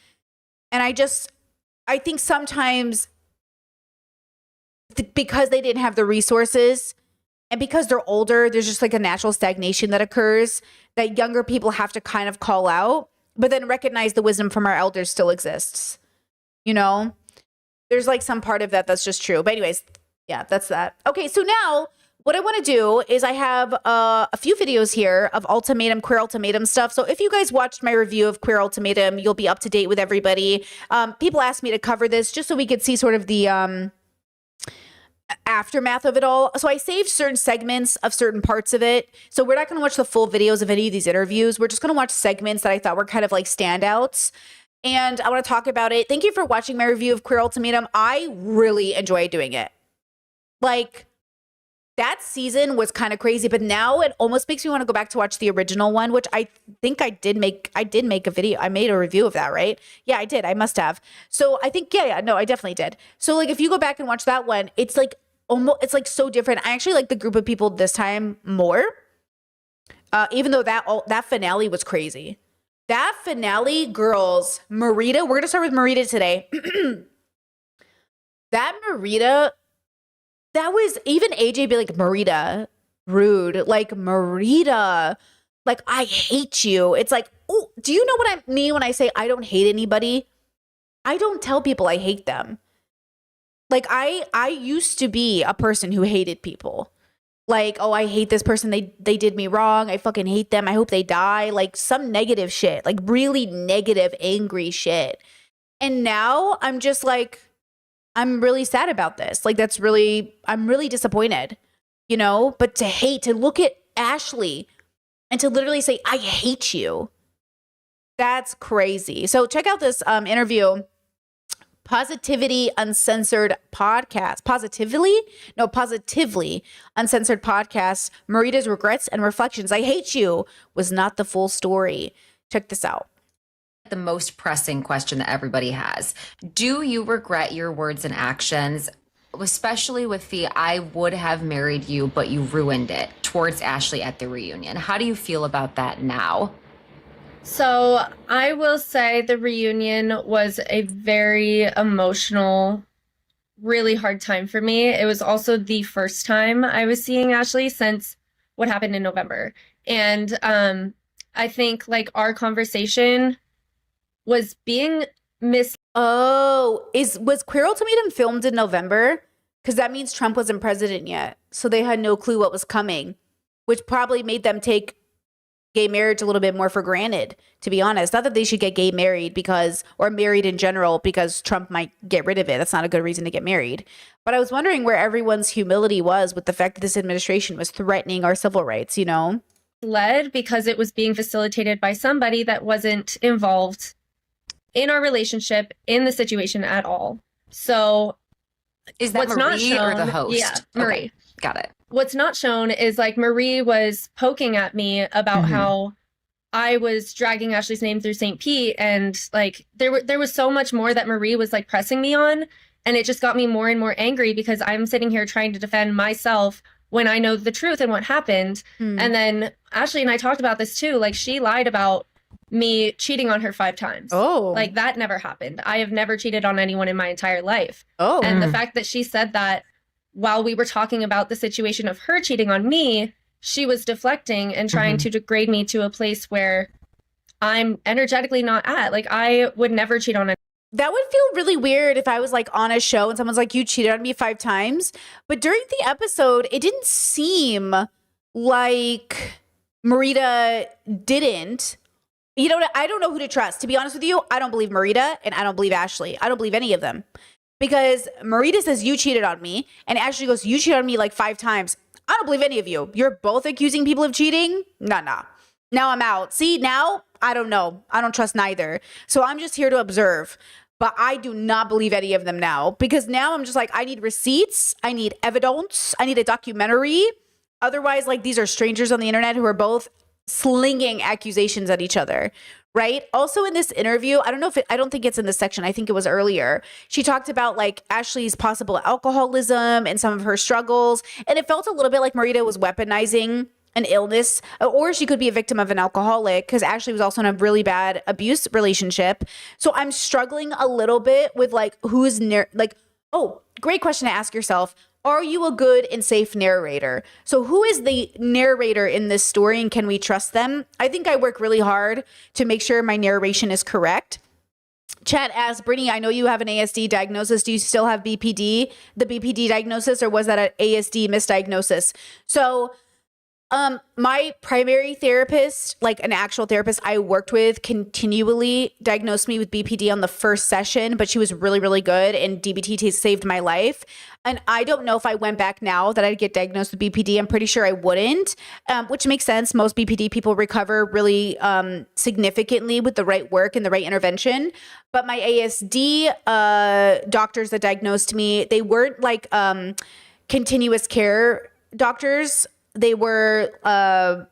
And I think sometimes because they didn't have the resources and because they're older, there's just like a natural stagnation that occurs that younger people have to kind of call out, but then recognize the wisdom from our elders still exists. There's like some part of that that's just true. But anyways, yeah, that's that. Okay, so now what I want to do is I have a few videos here of Queer Ultimatum stuff. So if you guys watched my review of Queer Ultimatum, you'll be up to date with everybody. People asked me to cover this just so we could see sort of the aftermath of it all. So I saved certain segments of certain parts of it. So we're not going to watch the full videos of any of these interviews. We're just going to watch segments that I thought were kind of like standouts. And I want to talk about it. Thank you for watching my review of Queer Ultimatum. I really enjoyed doing it. Like, that season was kind of crazy, but now it almost makes me want to go back to watch the original one, which I think I did make a video. I made a review of that, right? Yeah, I did. I must have. So I think, no, I definitely did. So like, if you go back and watch that one, it's like it's like so different. I actually like the group of people this time more, even though that finale was crazy. That finale, girls, Marita, we're going to start with Marita today. That Marita, that was, even AJ be like, Marita, rude. Like, Marita, like, I hate you. It's like, oh, do you know what I mean when I say I don't hate anybody? I don't tell people I hate them. Like I used to be a person who hated people. Like, oh, I hate this person. They did me wrong. I fucking hate them. I hope they die. Like some negative shit, like really negative, angry shit. And now I'm just like, I'm really sad about this. Like I'm really disappointed, you know? But to look at Ashley and to literally say, I hate you. That's crazy. So check out this interview. Positivity Uncensored podcast. Positively Uncensored podcast. Marita's regrets and reflections. I hate you was not the full story. Check this out. The most pressing question that everybody has. Do you regret your words and actions, especially with the I would have married you, but you ruined it towards Ashley at the reunion? How do you feel about that now? So I will say the reunion was a very emotional, really hard time for me. It was also the first time I was seeing Ashley since what happened in November. And I think like our conversation was being Oh, was Queer Ultimatum filmed in November? Because that means Trump wasn't president yet. So they had no clue what was coming, which probably made them take gay marriage a little bit more for granted, to be honest. Not that they should get gay married or married in general because Trump might get rid of it. That's not a good reason to get married. But I was wondering where everyone's humility was with the fact that this administration was threatening our civil rights, you know? led because it was being facilitated by somebody that wasn't involved in our relationship, in the situation at all. So is that what's Marie not shown, or the host? Yeah, Marie. Okay, got it. What's not shown is like Marie was poking at me about how I was dragging Ashley's name through St. Pete, and like there was so much more that Marie was like pressing me on, and it just got me more and more angry because I'm sitting here trying to defend myself when I know the truth and what happened. And then Ashley and I talked about this too. Like she lied about me cheating on her 5 times. Oh, Like that never happened. I have never cheated on anyone in my entire life. oh, And the fact that she said that while we were talking about the situation of her cheating on me, she was deflecting and trying to degrade me to a place where I'm energetically not at. Like I would never cheat on anyone. that would feel really weird if I was like on a show and someone's like, you cheated on me 5 times. But during the episode, it didn't seem like Marita didn't. You know what? I don't know who to trust. To be honest with you, I don't believe Marita and I don't believe Ashley. I don't believe any of them. Because Marita says you cheated on me and Ashley goes, you cheated on me like 5 times. I don't believe any of you. You're both accusing people of cheating? Nah. Now I'm out. See, now I don't know. I don't trust neither. So I'm just here to observe. But I do not believe any of them now, because now I'm just like, I need receipts. I need evidence. I need a documentary. Otherwise, like, these are strangers on the internet who are both slinging accusations at each other, right? Also in this interview, I don't think it's in this section. I think it was earlier. She talked about like Ashley's possible alcoholism and some of her struggles. And it felt a little bit like Marita was weaponizing an illness, or she could be a victim of an alcoholic, because Ashley was also in a really bad abuse relationship. So I'm struggling a little bit with like, who's great question to ask yourself. Are you a good and safe narrator? So who is the narrator in this story, and can we trust them? I think I work really hard to make sure my narration is correct. Chat asks, Brittany, I know you have an ASD diagnosis. Do you still have BPD, the BPD diagnosis, or was that an ASD misdiagnosis? So my primary therapist, like an actual therapist I worked with, continually diagnosed me with BPD on the first session, but she was really, really good, and DBT saved my life. And I don't know if I went back now that I'd get diagnosed with BPD. I'm pretty sure I wouldn't, which makes sense. Most BPD people recover really significantly with the right work and the right intervention. But my ASD doctors that diagnosed me, they weren't like continuous care doctors. They were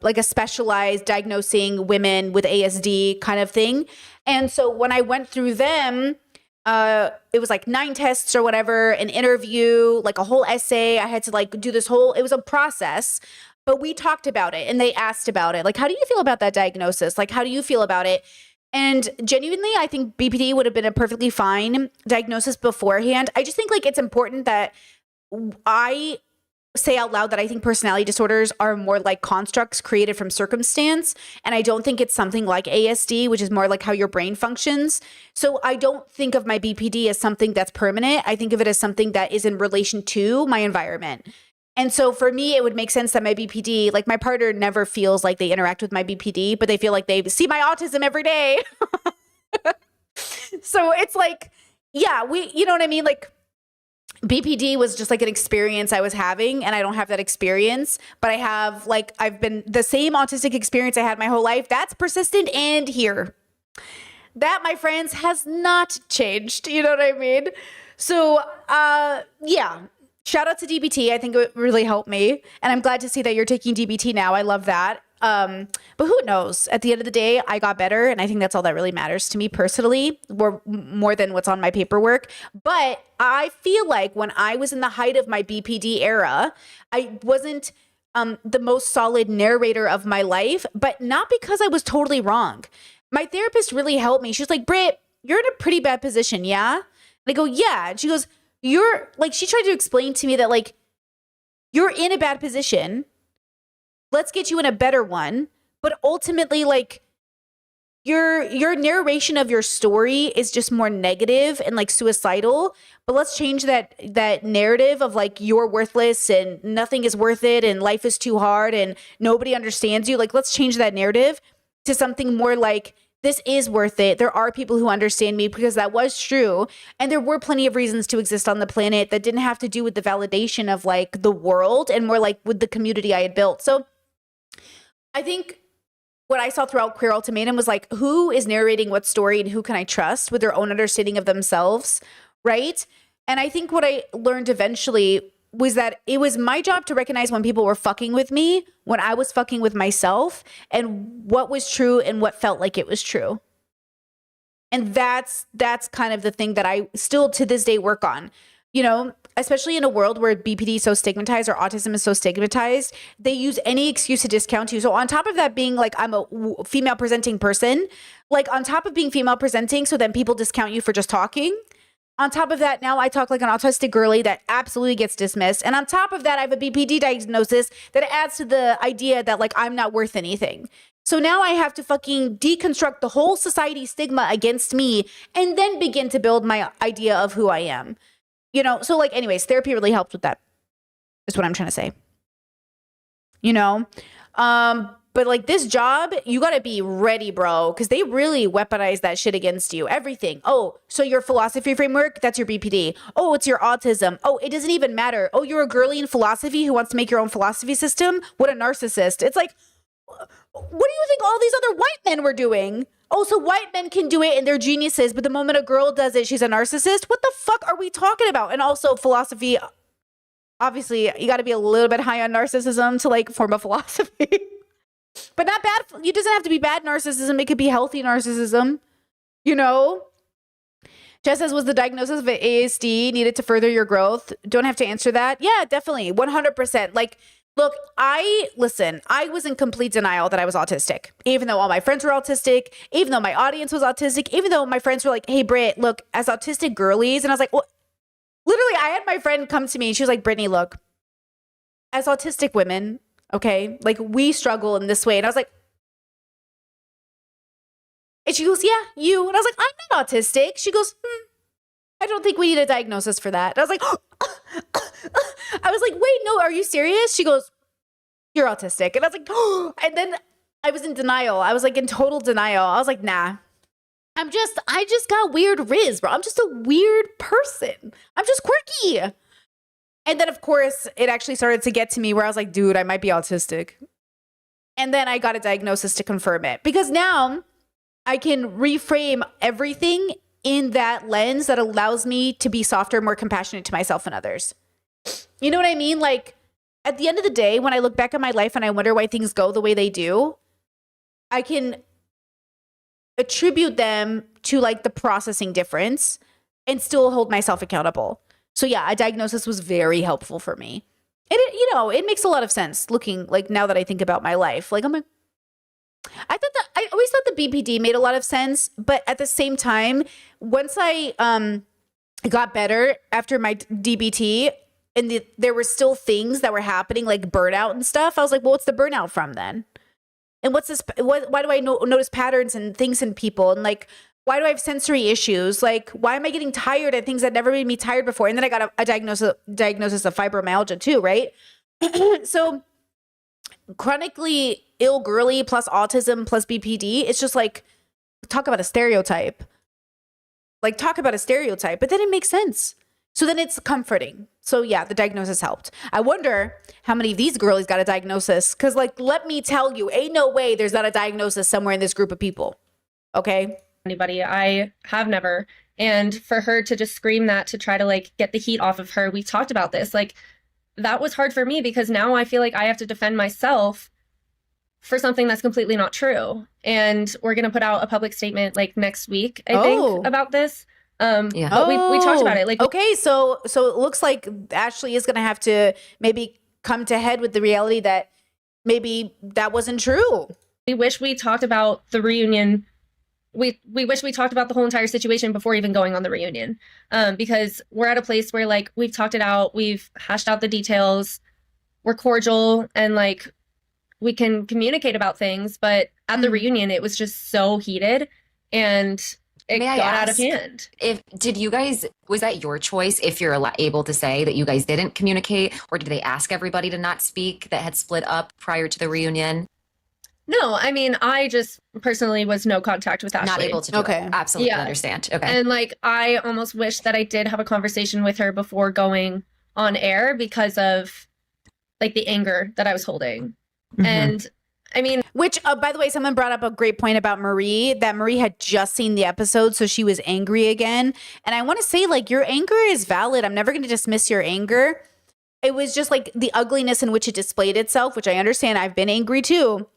like a specialized diagnosing women with ASD kind of thing. And so when I went through them, it was like 9 tests or whatever, an interview, like a whole essay. I had to like do this whole, it was a process, but we talked about it and they asked about it. Like, how do you feel about that diagnosis? Like, how do you feel about it? And genuinely, I think BPD would have been a perfectly fine diagnosis beforehand. I just think like it's important that I say out loud that I think personality disorders are more like constructs created from circumstance. And I don't think it's something like ASD, which is more like how your brain functions. So I don't think of my BPD as something that's permanent. I think of it as something that is in relation to my environment. And so for me, it would make sense that my BPD, like my partner never feels like they interact with my BPD, but they feel like they see my autism every day. So it's like, yeah, you know what I mean? Like, BPD was just like an experience I was having, and I don't have that experience, but I have I've been the same autistic experience I had my whole life. That's persistent and here. That, my friends, has not changed. You know what I mean? So, yeah. Shout out to DBT. I think it really helped me. And I'm glad to see that you're taking DBT now. I love that. But who knows? At the end of the day, I got better. And I think that's all that really matters to me personally, more than what's on my paperwork. But I feel like when I was in the height of my BPD era, I wasn't the most solid narrator of my life, but not because I was totally wrong. My therapist really helped me. She's like, Britt, you're in a pretty bad position, yeah? And I go, yeah. And she goes, she tried to explain to me that you're in a bad position. Let's get you in a better one. But ultimately, your narration of your story is just more negative and suicidal. But let's change that narrative of you're worthless and nothing is worth it and life is too hard and nobody understands you. Let's change that narrative to something more this is worth it. There are people who understand me, because that was true. And there were plenty of reasons to exist on the planet that didn't have to do with the validation of the world, and more with the community I had built. So I think what I saw throughout Queer Ultimatum was who is narrating what story and who can I trust with their own understanding of themselves, right? And I think what I learned eventually was that it was my job to recognize when people were fucking with me, when I was fucking with myself, and what was true and what felt like it was true. And that's kind of the thing that I still to this day work on. Especially in a world where BPD is so stigmatized or autism is so stigmatized, they use any excuse to discount you. So on top of that being I'm a female presenting person, on top of being female presenting, so then people discount you for just talking. On top of that, now I talk like an autistic girly that absolutely gets dismissed. And on top of that, I have a BPD diagnosis that adds to the idea that I'm not worth anything. So now I have to fucking deconstruct the whole society stigma against me and then begin to build my idea of who I am. So anyways, therapy really helped with that. Is what I'm trying to say. But this job, you got to be ready, bro, because they really weaponize that shit against you. Everything. Oh, so your philosophy framework, that's your BPD. Oh, it's your autism. Oh, it doesn't even matter. Oh, you're a girly in philosophy who wants to make your own philosophy system? What a narcissist. It's what do you think all these other white men were doing? Oh, so white men can do it and they're geniuses, but the moment a girl does it, she's a narcissist? What the fuck are we talking about? And also philosophy, obviously, you got to be a little bit high on narcissism to form a philosophy. But not bad. It doesn't have to be bad narcissism. It could be healthy narcissism. Jess says, was the diagnosis of ASD needed to further your growth? Don't have to answer that. Yeah, definitely. 100%. Look, I was in complete denial that I was autistic, even though all my friends were autistic, even though my audience was autistic, even though my friends were like, hey, Britt, look, as autistic girlies. And I was like, well, literally, I had my friend come to me and she was like, Brittany, look, as autistic women, okay, we struggle in this way. And I was like, and she goes, yeah, you. And I was like, I'm not autistic. She goes, I don't think we need a diagnosis for that. And I was like, I was like, wait, no, are you serious? She goes, you're autistic. And I was like, and then I was in denial. I was in total denial. I was like, nah, I just got weird riz, bro. I'm just a weird person. I'm just quirky. And then, of course, it actually started to get to me where I was like, dude, I might be autistic. And then I got a diagnosis to confirm it, because now I can reframe everything in that lens that allows me to be softer, more compassionate to myself and others. You know what I mean? At the end of the day, when I look back at my life and I wonder why things go the way they do, I can attribute them to the processing difference and still hold myself accountable. So yeah, a diagnosis was very helpful for me. And it makes a lot of sense looking now that I think about my life. I always thought the BPD made a lot of sense, but at the same time, once I got better after my DBT, and there were still things that were happening, like burnout and stuff. I was like, well, what's the burnout from then? And what's this? Why do I notice patterns and things in people? And like, why do I have sensory issues? Like, why am I getting tired at things that never made me tired before? And then I got a diagnosis of fibromyalgia too, right? So chronically ill girly plus autism plus BPD, it's just like, talk about a stereotype. Like, talk about a stereotype, but then it makes sense. So then it's comforting. So yeah, the diagnosis helped. I wonder how many of these girlies got a diagnosis. Cause like, let me tell you, ain't no way there's not a diagnosis somewhere in this group of people. Okay. Anybody, I have never. And for her to just scream that to try to like get the heat off of her, we talked about this. Like, that was hard for me because now I feel like I have to defend myself for something that's completely not true. And we're going to put out a public statement like next week, I think, about this. But we talked about it. Like, okay, so it looks like Ashley is going to have to maybe come to head with the reality that maybe that wasn't true. We wish we talked about the reunion. We wish we talked about the whole entire situation before even going on the reunion, because we're at a place where like we've talked it out, we've hashed out the details, we're cordial, and like we can communicate about things. But at the reunion, it was just so heated, and it got out of hand. Was that your choice if you're able to say that you guys didn't communicate, or did they ask everybody to not speak that had split up prior to the reunion? No, I mean, I just personally was no contact with Ashley. Not able to do it. Absolutely understand. Okay. And like, I almost wish that I did have a conversation with her before going on air because of like the anger that I was holding. And I mean, which, by the way, someone brought up a great point about Marie, that Marie had just seen the episode, so she was angry again. And I want to say, like, your anger is valid. I'm never going to dismiss your anger. It was just like the ugliness in which it displayed itself, which I understand. I've been angry too.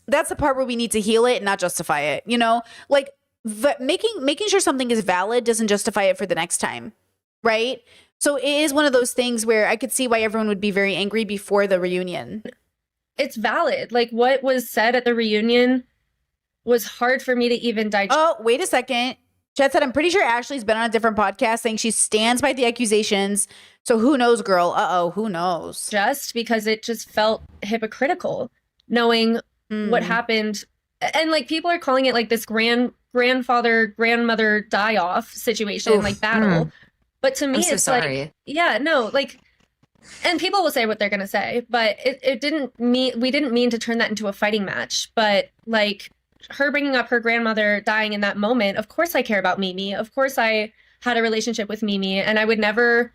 That's the part where we need to heal it and not justify it. You know, like making sure something is valid doesn't justify it for the next time, right? So it is one of those things where I could see why everyone would be very angry before the reunion. It's valid. Like, what was said at the reunion was hard for me to even digest. Oh, wait a second. Chad said, I'm pretty sure Ashley's been on a different podcast saying she stands by the accusations. So who knows, girl? Uh-oh, who knows? Just because it just felt hypocritical, knowing what happened. And like, people are calling it like this grandfather, grandmother die-off situation, like battle. But to me, I'm so it's sorry. like, yeah, no, like, and people will say what they're going to say, but it didn't mean, we didn't mean to turn that into a fighting match. But like, her bringing up her grandmother dying in that moment, of course I care about Mimi. Of course I had a relationship with Mimi, and I would never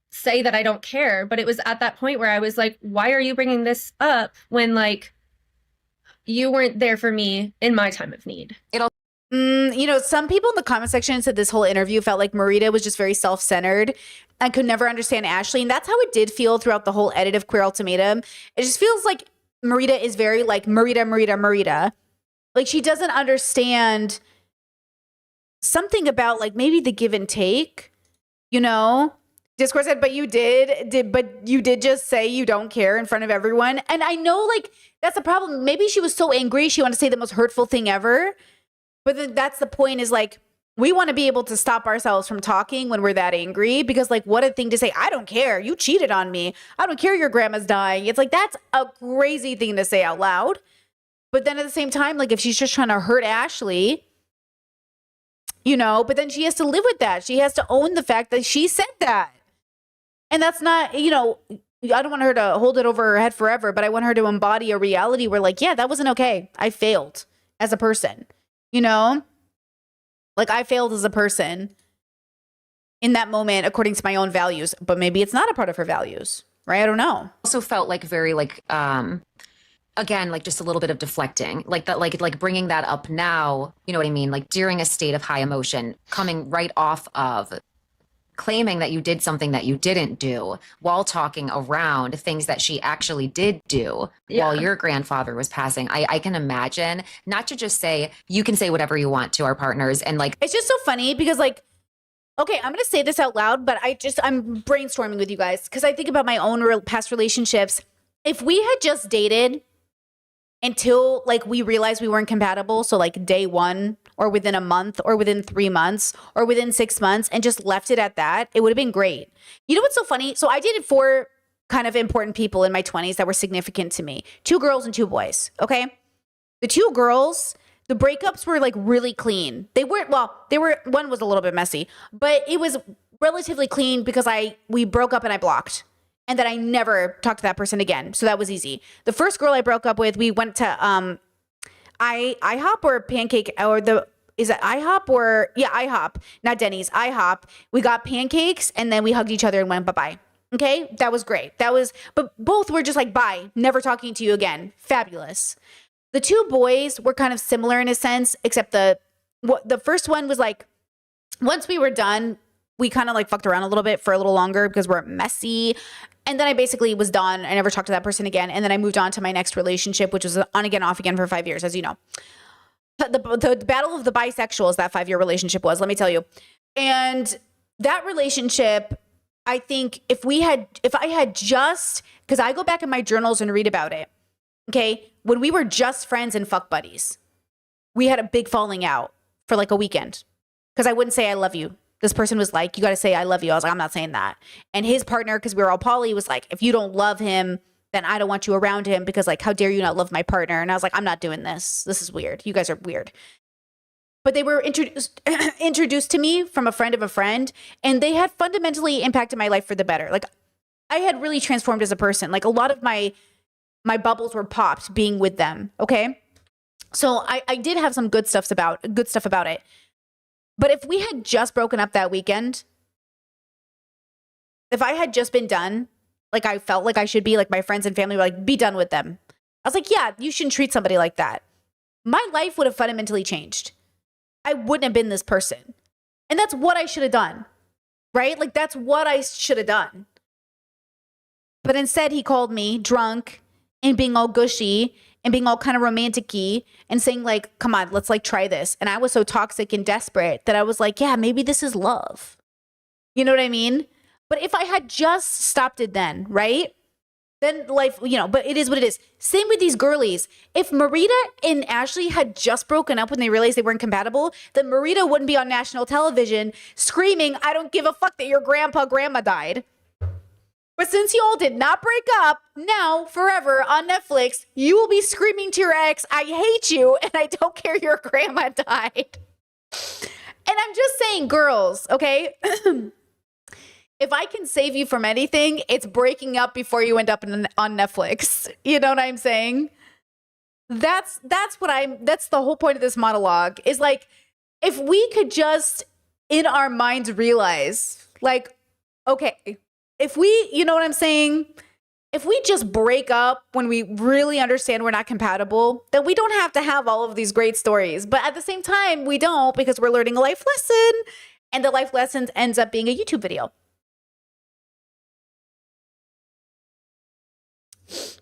say that I don't care. But it was at that point where I was like, why are you bringing this up when like you weren't there for me in my time of need? You know, some people in the comment section said this whole interview felt like Marita was just very self-centered and could never understand Ashley. And that's how it did feel throughout the whole edit of Queer Ultimatum. It just feels like Marita is very like Marita. Like, she doesn't understand something about like maybe the give and take, you know? Discourse said, but you did just say you don't care in front of everyone. And I know, like, that's the problem. Maybe she was so angry she wanted to say the most hurtful thing ever. But then that's the point, is like, we want to be able to stop ourselves from talking when we're that angry, because like, what a thing to say. I don't care. You cheated on me. I don't care your grandma's dying. It's like, that's a crazy thing to say out loud. But then at the same time, like, if she's just trying to hurt Ashley, you know, but then she has to live with that. She has to own the fact that she said that. And that's not, you know, I don't want her to hold it over her head forever, but I want her to embody a reality where like, yeah, that wasn't okay. I failed as a person, you know? Like, I failed as a person in that moment according to my own values, but maybe it's not a part of her values, right? I don't know. Also felt like very like, again, like just a little bit of deflecting, like that, like bringing that up now, you know what I mean? Like during a state of high emotion, coming right off of claiming that you did something that you didn't do while talking around things that she actually did do while your grandfather was passing. I can imagine, not to just say, you can say whatever you want to our partners. And like, it's just so funny because like, okay, I'm going to say this out loud, but I'm brainstorming with you guys because I think about my own past relationships. If we had just dated until like we realized we weren't compatible, so like day one or within a month or within 3 months or within 6 months and just left it at that, it would have been great. You know what's so funny? So I dated 4 kind of important people in my 20s that were significant to me. 2 girls and 2 boys, okay? The 2 girls, the breakups were like really clean. They weren't, well, they were, one was a little bit messy, but it was relatively clean because we broke up and I blocked. And then I never talked to that person again. So that was easy. The first girl I broke up with, we went to IHOP or Pancake, or is it IHOP or, yeah, IHOP, not Denny's, IHOP. We got pancakes and then we hugged each other and went bye-bye. Okay, that was great. But both were just like, bye, never talking to you again. Fabulous. The 2 boys were kind of similar in a sense, except the first one was like, once we were done, we kind of like fucked around a little bit for a little longer because we're messy. And then I basically was done. I never talked to that person again. And then I moved on to my next relationship, which was on again, off again for 5 years, as you know. The battle of the bisexuals, that 5-year relationship was, let me tell you. And that relationship, I think if I had just, because I go back in my journals and read about it, okay? When we were just friends and fuck buddies, we had a big falling out for like a weekend because I wouldn't say I love you. This person was like, you got to say I love you. I was like, I'm not saying that. And his partner, because we were all poly, was like, if you don't love him, then I don't want you around him because like, how dare you not love my partner? And I was like, I'm not doing this. This is weird. You guys are weird. But they were introduced to me from a friend of a friend, and they had fundamentally impacted my life for the better. Like I had really transformed as a person. Like a lot of my bubbles were popped being with them. Okay. So I did have some good stuff about it. But if we had just broken up that weekend, if I had just been done, like I felt like I should be, like my friends and family were like, be done with them. I was like, yeah, you shouldn't treat somebody like that. My life would have fundamentally changed. I wouldn't have been this person. And that's what I should have done, right? Like that's what I should have done. But instead he called me drunk and being all gushy and being all kind of romantic-y and saying like, come on, let's like try this. And I was so toxic and desperate that I was like, yeah, maybe this is love. You know what I mean? But if I had just stopped it then, right? Then life, you know, but it is what it is. Same with these girlies. If Marita and Ashley had just broken up when they realized they weren't compatible, then Marita wouldn't be on national television screaming, I don't give a fuck that your grandma died. But since you all did not break up, now, forever, on Netflix, you will be screaming to your ex, I hate you, and I don't care your grandma died. And I'm just saying, girls, okay? If I can save you from anything, it's breaking up before you end up on Netflix. You know what I'm saying? That's the whole point of this monologue, is like, if we could just, in our minds, realize, like, okay, if we, you know what I'm saying? If we just break up when we really understand we're not compatible, then we don't have to have all of these great stories. But at the same time, we don't, because we're learning a life lesson, and the life lesson ends up being a YouTube video.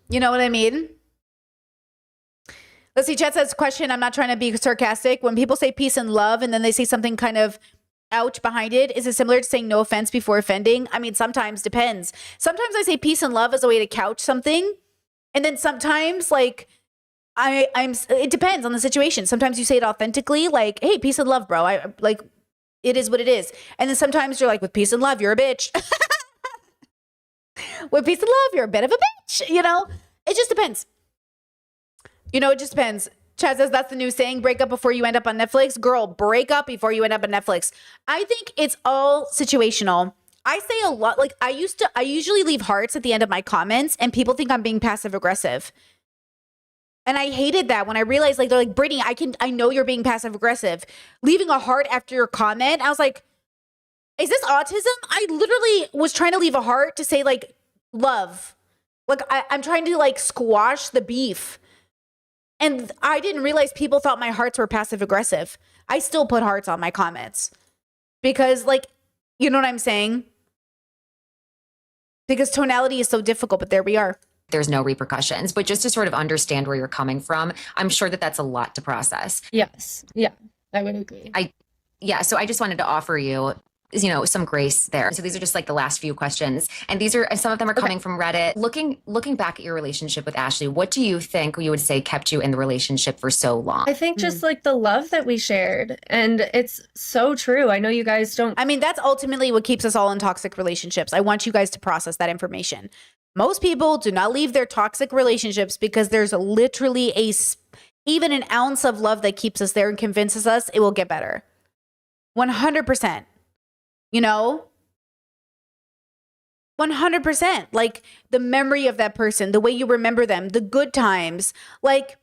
You know what I mean? Let's see, chat says, question, I'm not trying to be sarcastic. When people say peace and love and then they say something kind of ouch behind it, is it similar to saying no offense before offending? I mean, sometimes, depends. Sometimes I say peace and love as a way to couch something. And then sometimes, like, it depends on the situation. Sometimes you say it authentically, like, hey, peace and love, bro. I like, it is what it is. And then sometimes you're like, with peace and love, you're a bitch. With peace and love, you're a bit of a bitch. You know, it just depends. You know, it just depends. Chad says that's the new saying, break up before you end up on Netflix. Girl, break up before you end up on Netflix. I think it's all situational. I say a lot, like I usually leave hearts at the end of my comments and people think I'm being passive aggressive. And I hated that when I realized, like, they're like, Brittany, I know you're being passive aggressive. Leaving a heart after your comment, I was like, is this autism? I literally was trying to leave a heart to say, like, love. Like, I'm trying to, like, squash the beef. And I didn't realize people thought my hearts were passive aggressive. I still put hearts on my comments. Because, like, you know what I'm saying? Because tonality is so difficult, but there we are. There's no repercussions, but just to sort of understand where you're coming from, I'm sure that that's a lot to process. Yes. Yeah, I would agree. So I just wanted to offer you you know, some grace there. So these are just like the last few questions. And these are, and some of them are coming from Reddit. Looking back at your relationship with Ashley, what do you think you would say kept you in the relationship for so long? I think just like the love that we shared. And it's so true. I know you guys don't. I mean, that's ultimately what keeps us all in toxic relationships. I want you guys to process that information. Most people do not leave their toxic relationships because there's literally even an ounce of love that keeps us there and convinces us it will get better. 100%. You know? 100%. Like the memory of that person, the way you remember them, the good times. Like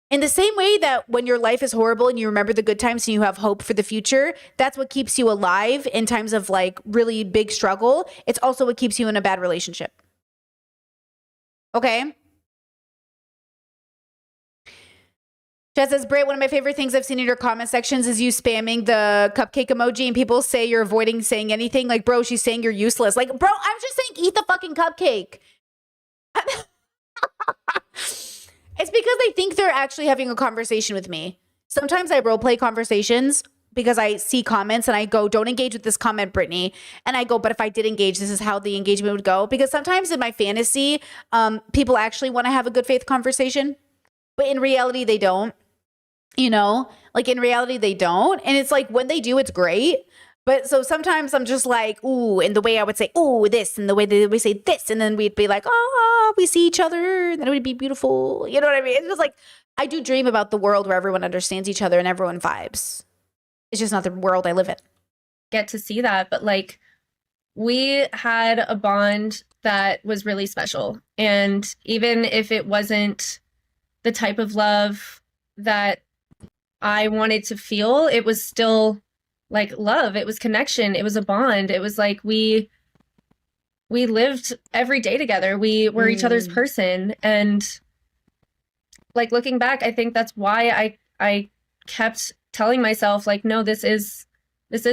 in the same way that when your life is horrible and you remember the good times and you have hope for the future, that's what keeps you alive in times of like really big struggle. It's also what keeps you in a bad relationship. Okay? Jess says, Britt, one of my favorite things I've seen in your comment sections is you spamming the cupcake emoji and people say you're avoiding saying anything. Like, bro, she's saying you're useless. Like, bro, I'm just saying eat the fucking cupcake. It's because they think they're actually having a conversation with me. Sometimes I roleplay conversations because I see comments and I go, don't engage with this comment, Brittany. And I go, but if I did engage, this is how the engagement would go. Because sometimes in my fantasy, people actually want to have a good faith conversation. But in reality, they don't. You know, like in reality, they don't. And it's like when they do, it's great. But so sometimes I'm just like, ooh, and the way I would say, ooh, this, and the way they would say this, and then we'd be like, oh, we see each other, and then it would be beautiful. You know what I mean? It's just like, I do dream about the world where everyone understands each other and everyone vibes. It's just not the world I live in. Get to see that, but like we had a bond that was really special. And even if it wasn't the type of love that I wanted to feel, it was still like love. It was connection. It was a bond. It was like we lived every day together. We were each other's person. And like looking back, I think that's why I kept telling myself like, no, this is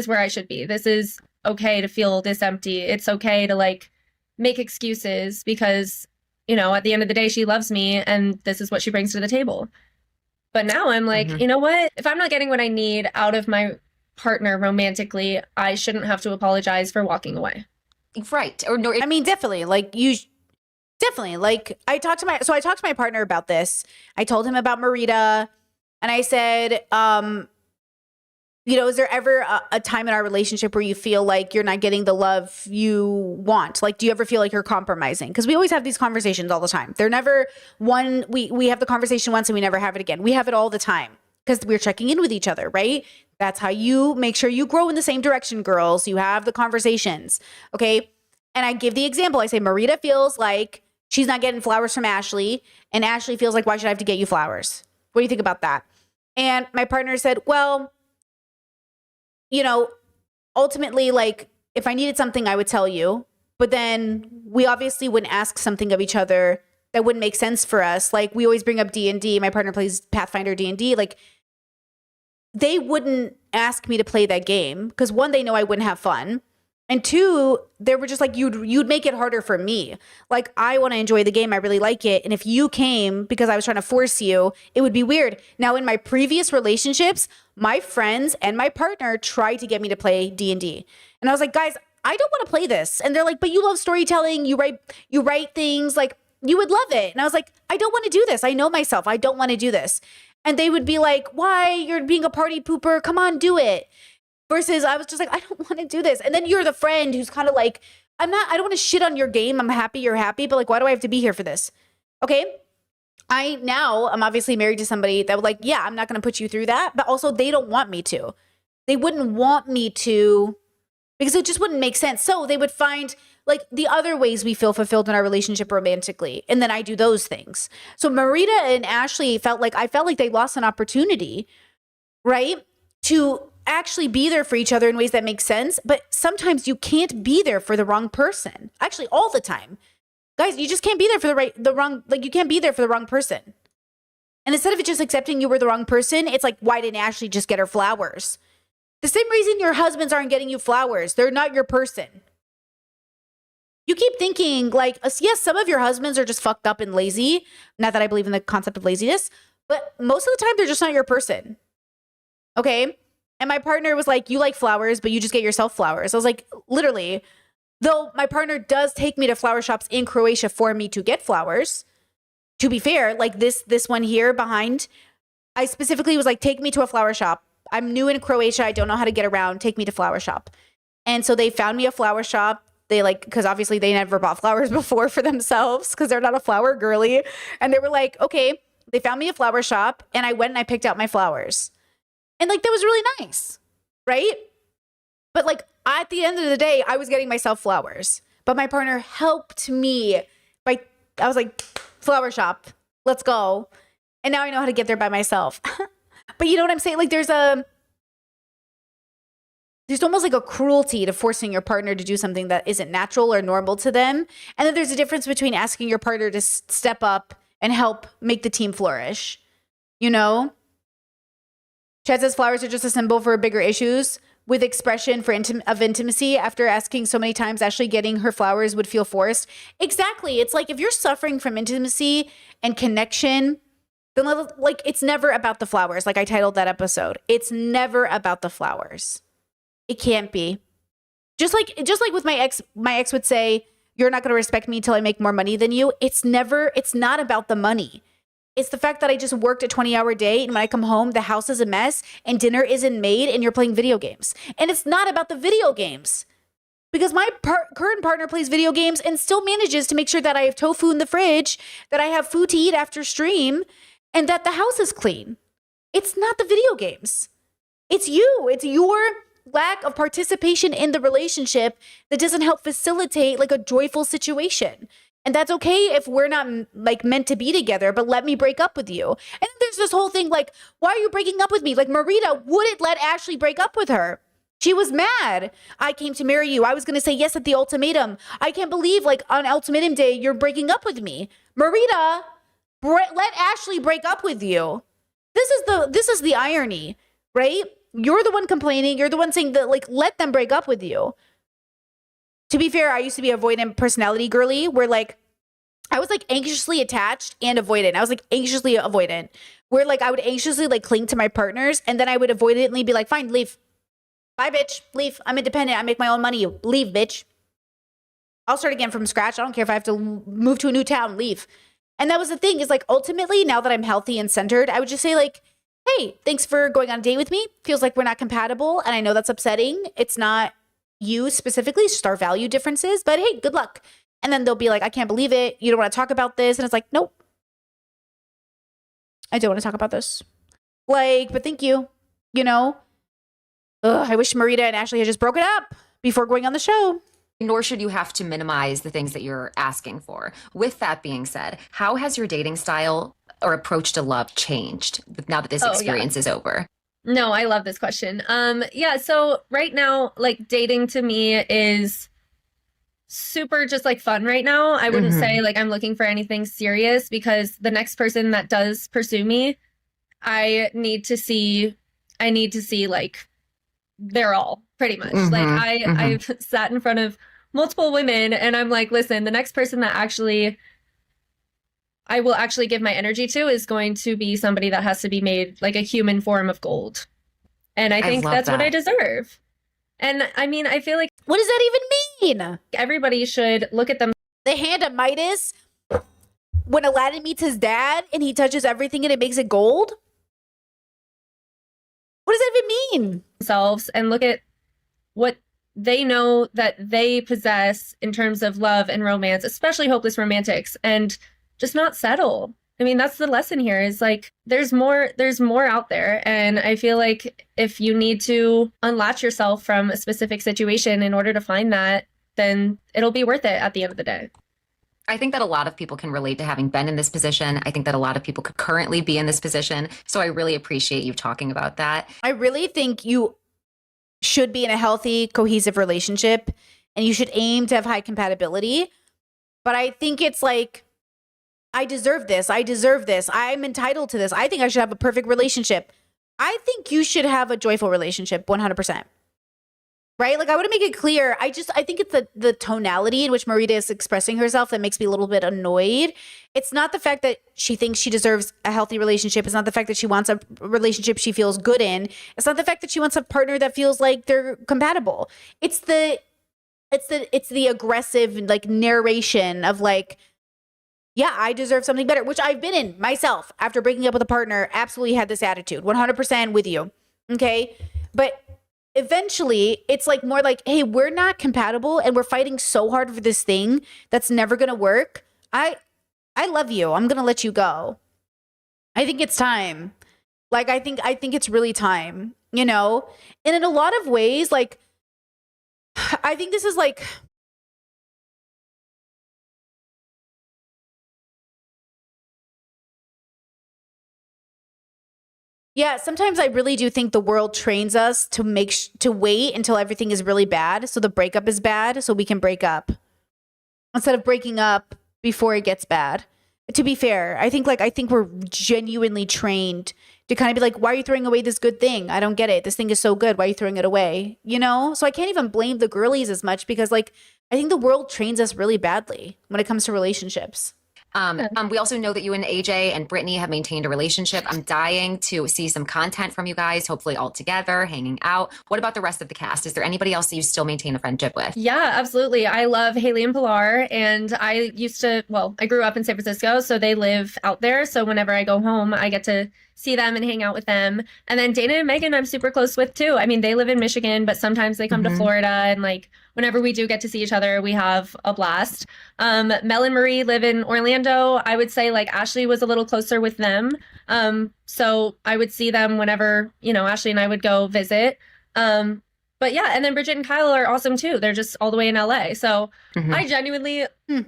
where I should be. This is okay to feel this empty. It's okay to like make excuses because, you know, at the end of the day, she loves me and this is what she brings to the table. But now I'm like, you know what? If I'm not getting what I need out of my partner romantically, I shouldn't have to apologize for walking away. Right. Or no, I mean, definitely. Like definitely. Like I talked to my partner about this. I told him about Marita, and I said, you know, is there ever a time in our relationship where you feel like you're not getting the love you want? Like, do you ever feel like you're compromising? Because we always have these conversations all the time. They're never one, we have the conversation once and we never have it again. We have it all the time because we're checking in with each other, right? That's how you make sure you grow in the same direction, girls. You have the conversations, okay? And I give the example. I say, Marita feels like she's not getting flowers from Ashley, and Ashley feels like, why should I have to get you flowers? What do you think about that? And my partner said, well, you know, ultimately, like, if I needed something, I would tell you. But then we obviously wouldn't ask something of each other that wouldn't make sense for us. Like, we always bring up D&D. My partner plays Pathfinder D&D. Like, they wouldn't ask me to play that game because, one, they know I wouldn't have fun. And two, they were just like, you'd make it harder for me. Like, I want to enjoy the game. I really like it. And if you came because I was trying to force you, it would be weird. Now, in my previous relationships, my friends and my partner tried to get me to play D&D. And I was like, guys, I don't want to play this. And they're like, but you love storytelling. You write things. Like, you would love it. And I was like, I don't want to do this. I know myself. I don't want to do this. And they would be like, why? You're being a party pooper. Come on, do it. Versus I was just like, I don't want to do this. And then you're the friend who's kind of like, I don't want to shit on your game. I'm happy you're happy. But like, why do I have to be here for this? Okay. I'm obviously married to somebody that would like, yeah, I'm not going to put you through that. But also they don't want me to. They wouldn't want me to because it just wouldn't make sense. So they would find like the other ways we feel fulfilled in our relationship romantically. And then I do those things. So Marita and Ashley felt like they lost an opportunity, right? To actually be there for each other in ways that make sense. But sometimes you can't be there for the wrong person. Actually, all the time. Guys, you just can't be there for you can't be there for the wrong person. And instead of it just accepting you were the wrong person, it's like, why didn't Ashley just get her flowers? The same reason your husbands aren't getting you flowers. They're not your person. You keep thinking like, yes, some of your husbands are just fucked up and lazy. Not that I believe in the concept of laziness, but most of the time they're just not your person. Okay? And my partner was like, you like flowers, but you just get yourself flowers. I was like, literally, though my partner does take me to flower shops in Croatia for me to get flowers. To be fair, like this one here behind, I specifically was like, take me to a flower shop. I'm new in Croatia. I don't know how to get around. Take me to flower shop. And so they found me a flower shop. They like, because obviously they never bought flowers before for themselves because they're not a flower girly. And they were like, okay, they found me a flower shop and I went and I picked out my flowers. And like, that was really nice, right? But like at the end of the day, I was getting myself flowers. But my partner helped me. I was like, flower shop, let's go. And now I know how to get there by myself. But you know what I'm saying? Like there's almost like a cruelty to forcing your partner to do something that isn't natural or normal to them. And then there's a difference between asking your partner to step up and help make the team flourish. You know? Chad says flowers are just a symbol for bigger issues with expression for intimacy. After asking so many times, Ashley getting her flowers would feel forced. Exactly. It's like if you're suffering from intimacy and connection, then like it's never about the flowers. Like I titled that episode. It's never about the flowers. It can't be. Just like with my ex would say, you're not going to respect me until I make more money than you. It's not about the money. It's the fact that I just worked a 20-hour day and when I come home, the house is a mess and dinner isn't made and you're playing video games. And it's not about the video games because my current partner plays video games and still manages to make sure that I have tofu in the fridge, that I have food to eat after stream, and that the house is clean. It's not the video games. It's you. It's your lack of participation in the relationship that doesn't help facilitate like a joyful situation. And that's okay if we're not like meant to be together, but let me break up with you. And then there's this whole thing like, why are you breaking up with me? Like Marita wouldn't let Ashley break up with her. She was mad. I came to marry you. I was going to say yes at the ultimatum. I can't believe like on ultimatum day, you're breaking up with me. Marita, let Ashley break up with you. This is the irony, right? You're the one complaining. You're the one saying that like, let them break up with you. To be fair, I used to be avoidant personality girly where like I was like anxiously attached and avoidant. I was like anxiously avoidant where like I would anxiously like cling to my partners and then I would avoidantly be like, fine, leave. Bye, bitch. Leave. I'm independent. I make my own money. Leave, bitch. I'll start again from scratch. I don't care if I have to move to a new town. Leave. And that was the thing is like ultimately now that I'm healthy and centered, I would just say like, hey, thanks for going on a date with me. Feels like we're not compatible. And I know that's upsetting. It's not you specifically, it's just our value differences, but hey, good luck. And then they'll be like, I can't believe it. You don't want to talk about this. And it's like, nope. I don't want to talk about this. Like, but thank you. You know? I wish Marita and Ashley had just broken up before going on the show. Nor should you have to minimize the things that you're asking for. With that being said, how has your dating style or approach to love changed now that this experience is over? No, I love this question. Yeah, so right now, like dating to me is super just like fun right now. I wouldn't say like I'm looking for anything serious because the next person that does pursue me, I need to see like they're all pretty much. Like I've sat in front of multiple women and I'm like, listen, the next person that I will actually give my energy to is going to be somebody that has to be made like a human form of gold. And I think that's what I deserve. And I mean, I feel like, what does that even mean? Everybody should look at them. The hand of Midas, when Aladdin meets his dad and he touches everything and it makes it gold? What does that even mean? Themselves and look at what they know that they possess in terms of love and romance, especially hopeless romantics, and just not settle. I mean, that's the lesson here is like, there's more out there. And I feel like if you need to unlatch yourself from a specific situation in order to find that, then it'll be worth it at the end of the day. I think that a lot of people can relate to having been in this position. I think that a lot of people could currently be in this position. So I really appreciate you talking about that. I really think you should be in a healthy, cohesive relationship and you should aim to have high compatibility. But I think it's like, I deserve this. I deserve this. I'm entitled to this. I think I should have a perfect relationship. I think you should have a joyful relationship 100%. right? Like I want to make it clear. I think it's the tonality in which Marita is expressing herself that makes me a little bit annoyed. It's not the fact that she thinks she deserves a healthy relationship. It's not the fact that she wants a relationship she feels good in. It's not the fact that she wants a partner that feels like they're compatible. It's the aggressive like narration of like, yeah, I deserve something better, which I've been in myself after breaking up with a partner. Absolutely had this attitude, 100% with you. Okay. But eventually it's like more like, hey, we're not compatible and we're fighting so hard for this thing that's never going to work. I love you. I'm going to let you go. I think it's time. Like, I think it's really time, you know? And in a lot of ways, like, I think this is like, yeah, sometimes I really do think the world trains us to to wait until everything is really bad. So the breakup is bad so we can break up instead of breaking up before it gets bad. To be fair, I think we're genuinely trained to kind of be like, why are you throwing away this good thing? I don't get it. This thing is so good. Why are you throwing it away? You know? So I can't even blame the girlies as much because like, I think the world trains us really badly when it comes to relationships. We also know that you and AJ and Brittany have maintained a relationship. I'm dying to see some content from you guys, hopefully all together, hanging out. What about the rest of the cast? Is there anybody else that you still maintain a friendship with? Yeah, absolutely. I love Haley and Pilar, and I grew up in San Francisco, so they live out there. So whenever I go home, I get to see them and hang out with them. And then Dana and Megan, I'm super close with too. I mean, they live in Michigan, but sometimes they come to Florida, and like whenever we do get to see each other, we have a blast. Mel and Marie live in Orlando. I would say like Ashley was a little closer with them. So I would see them whenever, Ashley and I would go visit. But yeah, and then Bridget and Kyle are awesome too. They're just all the way in LA. So I genuinely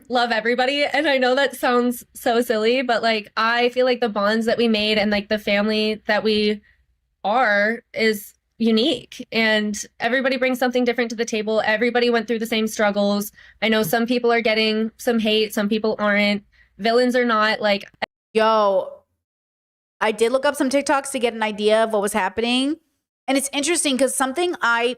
love everybody. And I know that sounds so silly, but like I feel like the bonds that we made and like the family that we are is unique. And everybody brings something different to the table. Everybody went through the same struggles. I know some people are getting some hate, some people aren't. Villains or not, like. Yo, I did look up some TikToks to get an idea of what was happening. And it's interesting because something I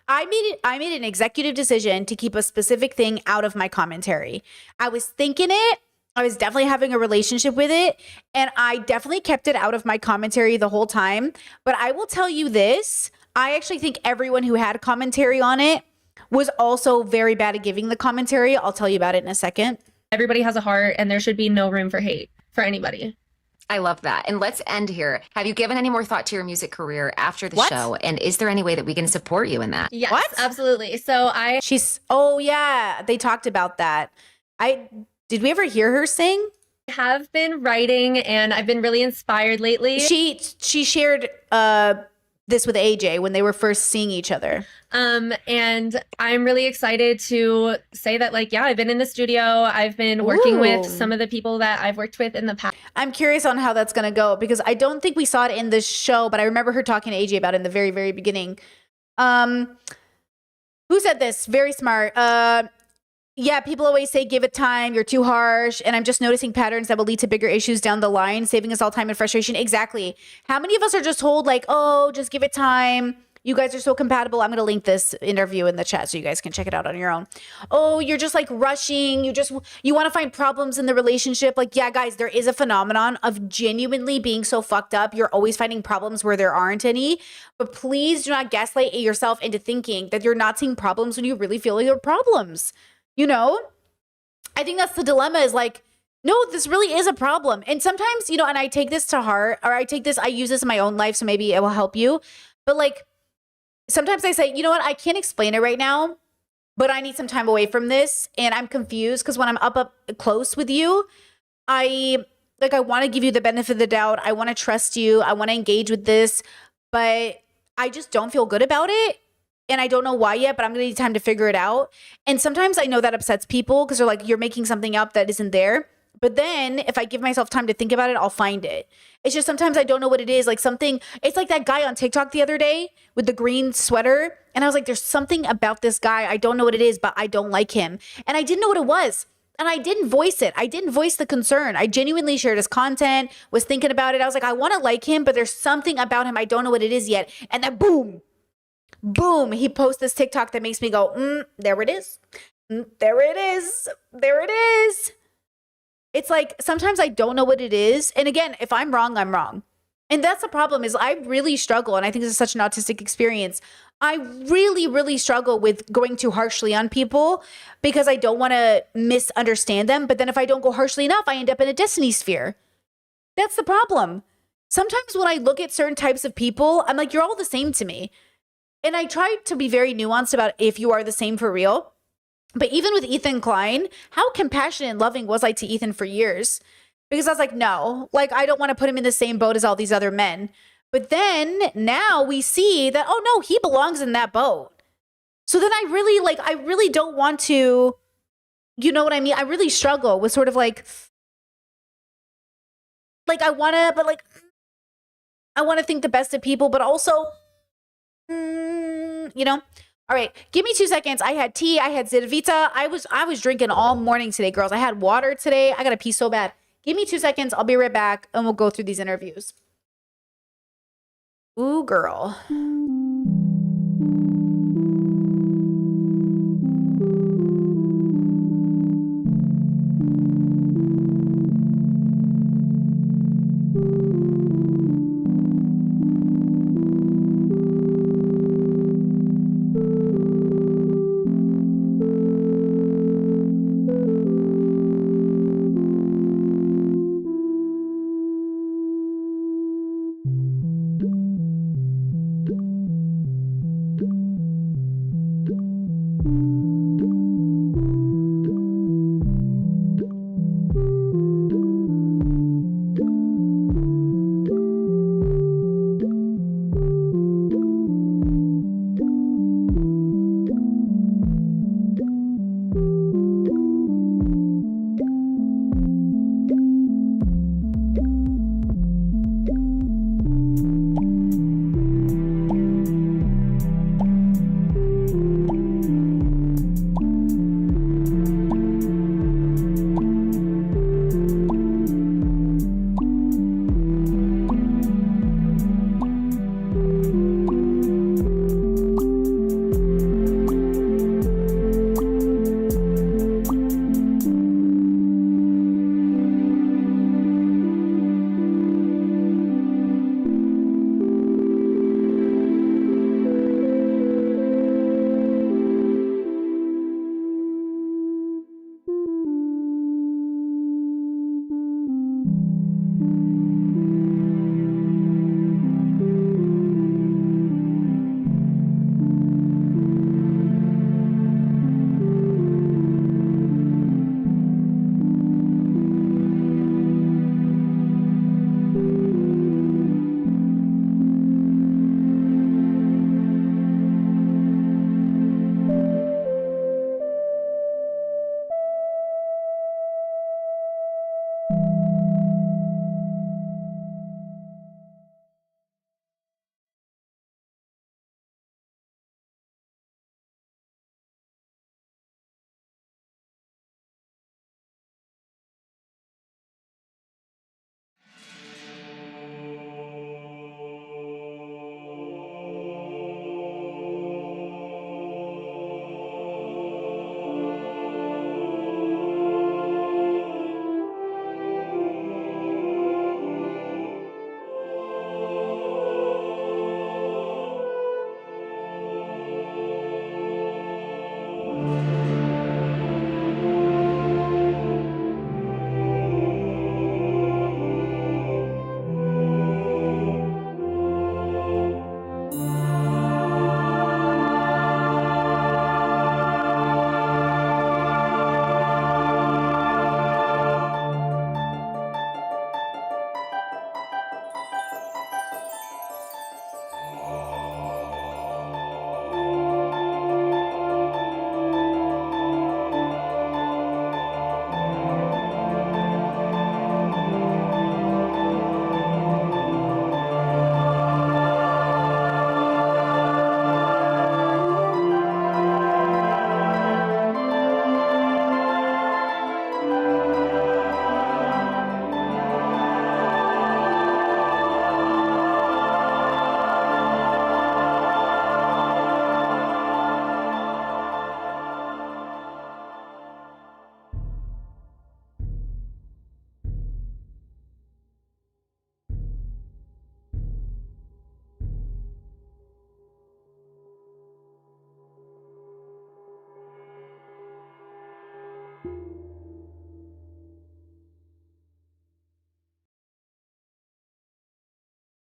made an executive decision to keep a specific thing out of my commentary. I was thinking it. I was definitely having a relationship with it. And I definitely kept it out of my commentary the whole time. But I will tell you this. I actually think everyone who had commentary on it was also very bad at giving the commentary. I'll tell you about it in a second. Everybody has a heart and there should be no room for hate for anybody. I love that. And let's end here. Have you given any more thought to your music career after the show? And is there any way that we can support you in that? Yes, absolutely. So oh yeah, they talked about that. Did we ever hear her sing? I have been writing and I've been really inspired lately. She shared this with AJ when they were first seeing each other. And I'm really excited to say that, like, yeah, I've been in the studio. I've been working with some of the people that I've worked with in the past. I'm curious on how that's going to go because I don't think we saw it in this show, but I remember her talking to AJ about it in the very, very beginning. Who said this? Very smart. Yeah, people always say, give it time. You're too harsh. And I'm just noticing patterns that will lead to bigger issues down the line, saving us all time and frustration. Exactly. How many of us are just told like, oh, just give it time. You guys are so compatible. I'm going to link this interview in the chat so you guys can check it out on your own. Oh, you're just like rushing. You want to find problems in the relationship. Like, yeah, guys, there is a phenomenon of genuinely being so fucked up. You're always finding problems where there aren't any. But please do not gaslight yourself into thinking that you're not seeing problems when you really feel like there are problems. You know, I think that's the dilemma is like, no, this really is a problem. And sometimes, and I take this to heart or I use this in my own life. So maybe it will help you. But like, sometimes I say, you know what? I can't explain it right now, but I need some time away from this. And I'm confused because when I'm up close with you, I want to give you the benefit of the doubt. I want to trust you. I want to engage with this, but I just don't feel good about it. And I don't know why yet, but I'm going to need time to figure it out. And sometimes I know that upsets people because they're like, you're making something up that isn't there. But then if I give myself time to think about it, I'll find it. It's just sometimes I don't know what it is. Like it's like that guy on TikTok the other day with the green sweater. And I was like, there's something about this guy. I don't know what it is, but I don't like him. And I didn't know what it was. And I didn't voice it. I didn't voice the concern. I genuinely shared his content, was thinking about it. I was like, I want to like him, but there's something about him. I don't know what it is yet. And then boom. boom, he posts this TikTok that makes me go, there it is. There it is. There it is. It's like sometimes I don't know what it is. And again, if I'm wrong, I'm wrong. And that's the problem is I really struggle. And I think this is such an autistic experience. I really, really struggle with going too harshly on people because I don't want to misunderstand them. But then if I don't go harshly enough, I end up in a destiny sphere. That's the problem. Sometimes when I look at certain types of people, I'm like, you're all the same to me. And I try to be very nuanced about if you are the same for real. But even with Ethan Klein, how compassionate and loving was I to Ethan for years? Because I was like, no, like, I don't want to put him in the same boat as all these other men. But then now we see that, oh no, he belongs in that boat. So then I really don't want to, you know what I mean? I really struggle with sort of like I want to, but like, I want to think the best of people, but also, you know? All right, give me 2 seconds. I had tea, I had Zitavita. I was drinking all morning today, girls. I had water today. I got to pee so bad. Give me 2 seconds. I'll be right back and we'll go through these interviews. Ooh, girl.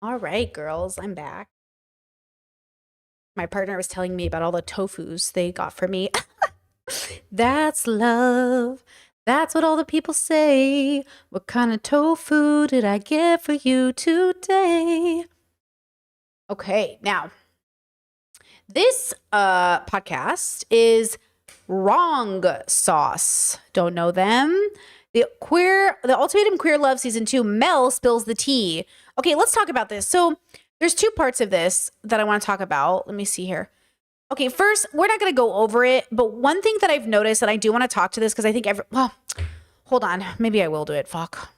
All right, girls, I'm back. My partner was telling me about all the tofus they got for me. That's love. That's what all the people say. What kind of tofu did I get for you today? Okay, now this podcast is Wrong Sauce. Don't know them. The Ultimatum Queer Love Season 2, Mel spills the tea. Okay, let's talk about this. So there's two parts of this that I want to talk about. Let me see here. Okay, first, we're not going to go over it, but one thing that I've noticed, and I do want to talk to this because I think hold on. Maybe I will do it. Fuck.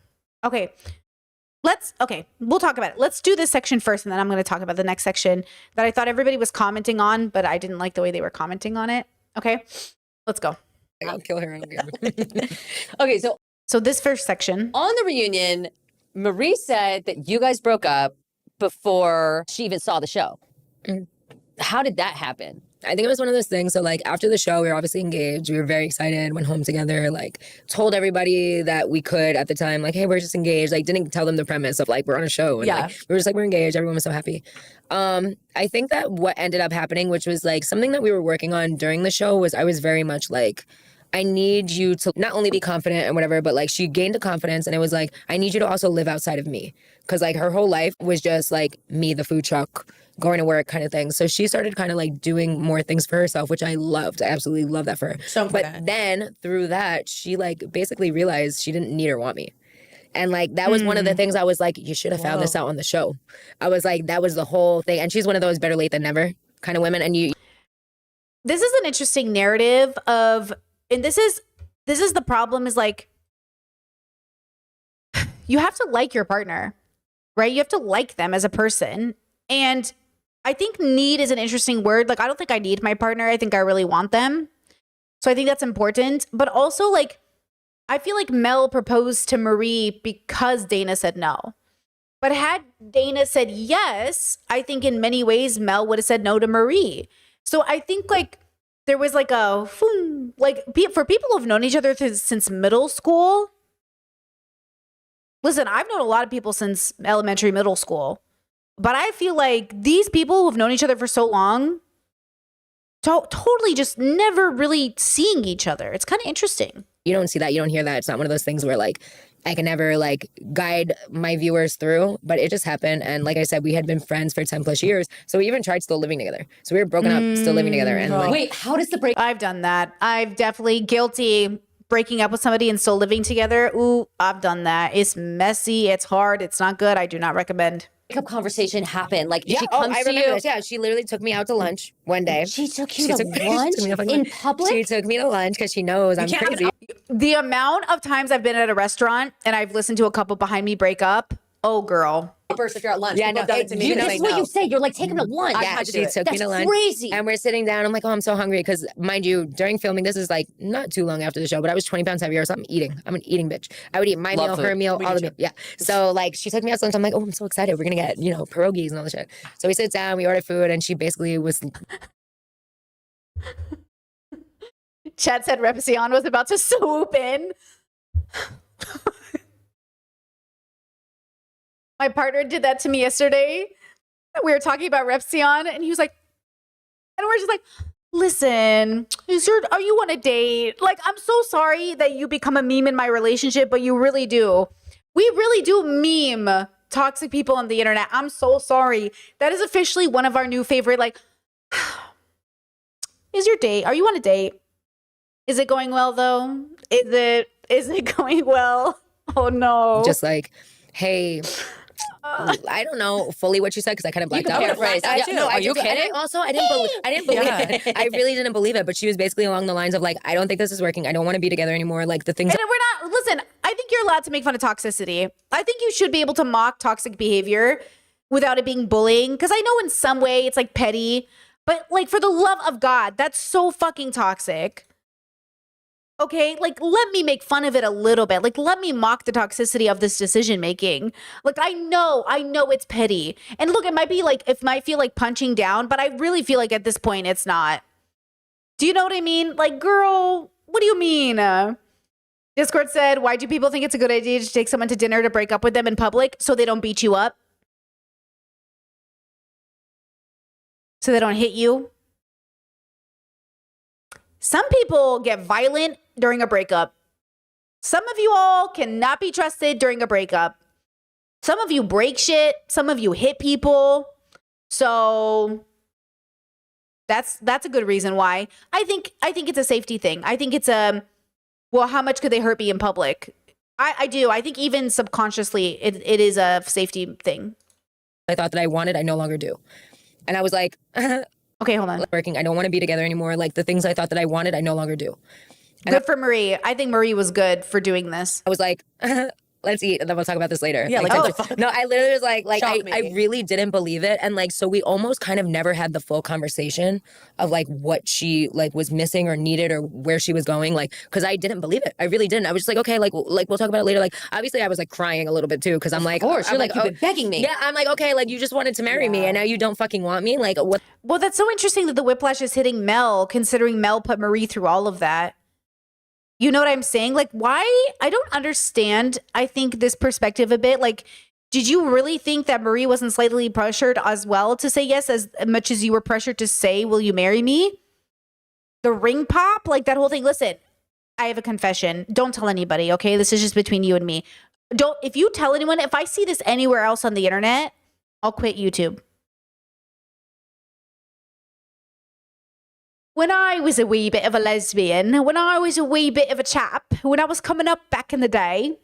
Okay. We'll talk about it. Let's do this section first, and then I'm going to talk about the next section that I thought everybody was commenting on, but I didn't like the way they were commenting on it. Okay, let's go. I'll kill her. I don't care. Okay, So this first section. on the reunion, Marie said that you guys broke up before she even saw the show. How did that happen? I think it was one of those things. So like after the show, we were obviously engaged. We were very excited, went home together, like told everybody that we could at the time, like, hey, we're just engaged. Like didn't tell them the premise of like, we're on a show. And like, we were just like, we're engaged. Everyone was so happy. I think that what ended up happening, which was like something that we were working on during the show, was I was very much like, I need you to not only be confident and whatever, but like she gained a confidence and it was like, I need you to also live outside of me. Cause like her whole life was just like me, the food truck, going to work kind of thing. So she started kind of like doing more things for herself, which I loved. I absolutely love that for her. But then through that, she like basically realized she didn't need or want me. And like, that was one of the things I was like, you should have found this out on the show. I was like, that was the whole thing. And she's one of those better late than never kind of women. And This is an interesting narrative of, and this is the problem is like, you have to like your partner, right? You have to like them as a person. And I think need is an interesting word. Like, I don't think I need my partner. I think I really want them. So I think that's important. But also like, I feel like Mel proposed to Marie because Dana said no. But had Dana said yes, I think in many ways Mel would have said no to Marie. So I think like there was like a like for people who've known each other since middle school. Listen, I've known a lot of people since elementary, middle school, but I feel like these people who've known each other for so long, totally just never really seeing each other. It's kind of interesting. You don't see that. You don't hear that. It's not one of those things where like I can never like guide my viewers through, but it just happened. And like I said, we had been friends for 10 plus years. So we even tried still living together. So we were broken up, still living together. And like, Wait, how does the break? I've done that. I've definitely guilty breaking up with somebody and still living together. Ooh, I've done that. It's messy. It's hard. It's not good. I do not recommend. Breakup conversation happen? Like she I comes to remember you. this. Yeah, she literally took me out to lunch one day. She took you She to took me lunch to in public? She took me to lunch because she knows I'm crazy. The amount of times I've been at a restaurant and I've listened to a couple behind me break up. Oh, girl. First, if you're at lunch, Yeah, people no, have done it to me. you- This is what you say. You're like, take him to lunch. Yeah, she took me to lunch. Crazy. And we're sitting down. I'm like, oh, I'm so hungry. Because mind you, during filming, this is like not too long after the show, but I was 20 pounds heavier. So I'm eating. I'm an eating bitch. I would eat my meal, her meal, all the meal. Yeah. So like she took me out to lunch. I'm like, oh, I'm so excited. We're going to get, pierogies and all the shit. So we sit down, we order food. And she basically was... Chad said Repsion was about to swoop in. My partner did that to me yesterday. We were talking about Repsion, and he was like, and we're just like, listen, are you on a date? Like, I'm so sorry that you become a meme in my relationship, but you really do. We really do meme toxic people on the internet. I'm so sorry. That is officially one of our new favorite, like, are you on a date? Is it going well though? Is it going well? Oh no. Just like, hey... I don't know fully what she said because I kind of blacked out. Paraphrase. I do. No, are you kidding? kidding? I didn't believe it. I really didn't believe it. But she was basically along the lines of like, I don't think this is working. I don't want to be together anymore. Like the things. And we're not. Listen, I think you're allowed to make fun of toxicity. I think you should be able to mock toxic behavior without it being bullying. Because I know in some way it's like petty, but like for the love of God, that's so fucking toxic. Okay, like let me make fun of it a little bit. Like let me mock the toxicity of this decision making. Like I know it's petty. And look, it might feel like punching down, but I really feel like at this point it's not. Do you know what I mean? Like, girl, what do you mean? Discord said, why do people think it's a good idea to take someone to dinner to break up with them in public so they don't beat you up? so they don't hit you. Some people get violent during a breakup. Some of you all cannot be trusted during a breakup. Some of you break shit. Some of you hit people. So that's a good reason why. I think it's a safety thing. I think it's well, how much could they hurt me in public? I do. I think even subconsciously it is a safety thing. I thought that I wanted, I no longer do. And I was like, okay, hold on. Working, I don't want to be together anymore. Like the things I thought that I wanted, I no longer do. And Good for Marie. I think Marie was good for doing this. I was like, let's eat, and then we'll talk about this later. Yeah, like no, I literally was like I really didn't believe it, and like so we almost kind of never had the full conversation of like what she like was missing or needed or where she was going, like because I didn't believe it. I really didn't. I was just like, okay, like we'll talk about it later. Like obviously I was like crying a little bit too because I'm like, of course, you're like you've oh, been begging me. Yeah, I'm like, okay, like you just wanted to marry me, and now you don't fucking want me. Like what? Well, that's so interesting that the whiplash is hitting Mel, considering Mel put Marie through all of that. You know what I'm saying? Like, why? I don't understand, I think, this perspective a bit. Like, did you really think that Marie wasn't slightly pressured as well to say yes as much as you were pressured to say, will you marry me? The ring pop, like that whole thing. Listen, I have a confession. Don't tell anybody, okay? This is just between you and me. If you tell anyone, if I see this anywhere else on the internet, I'll quit YouTube. When I was a wee bit of a lesbian, when I was a wee bit of a chap, when I was coming up back in the day,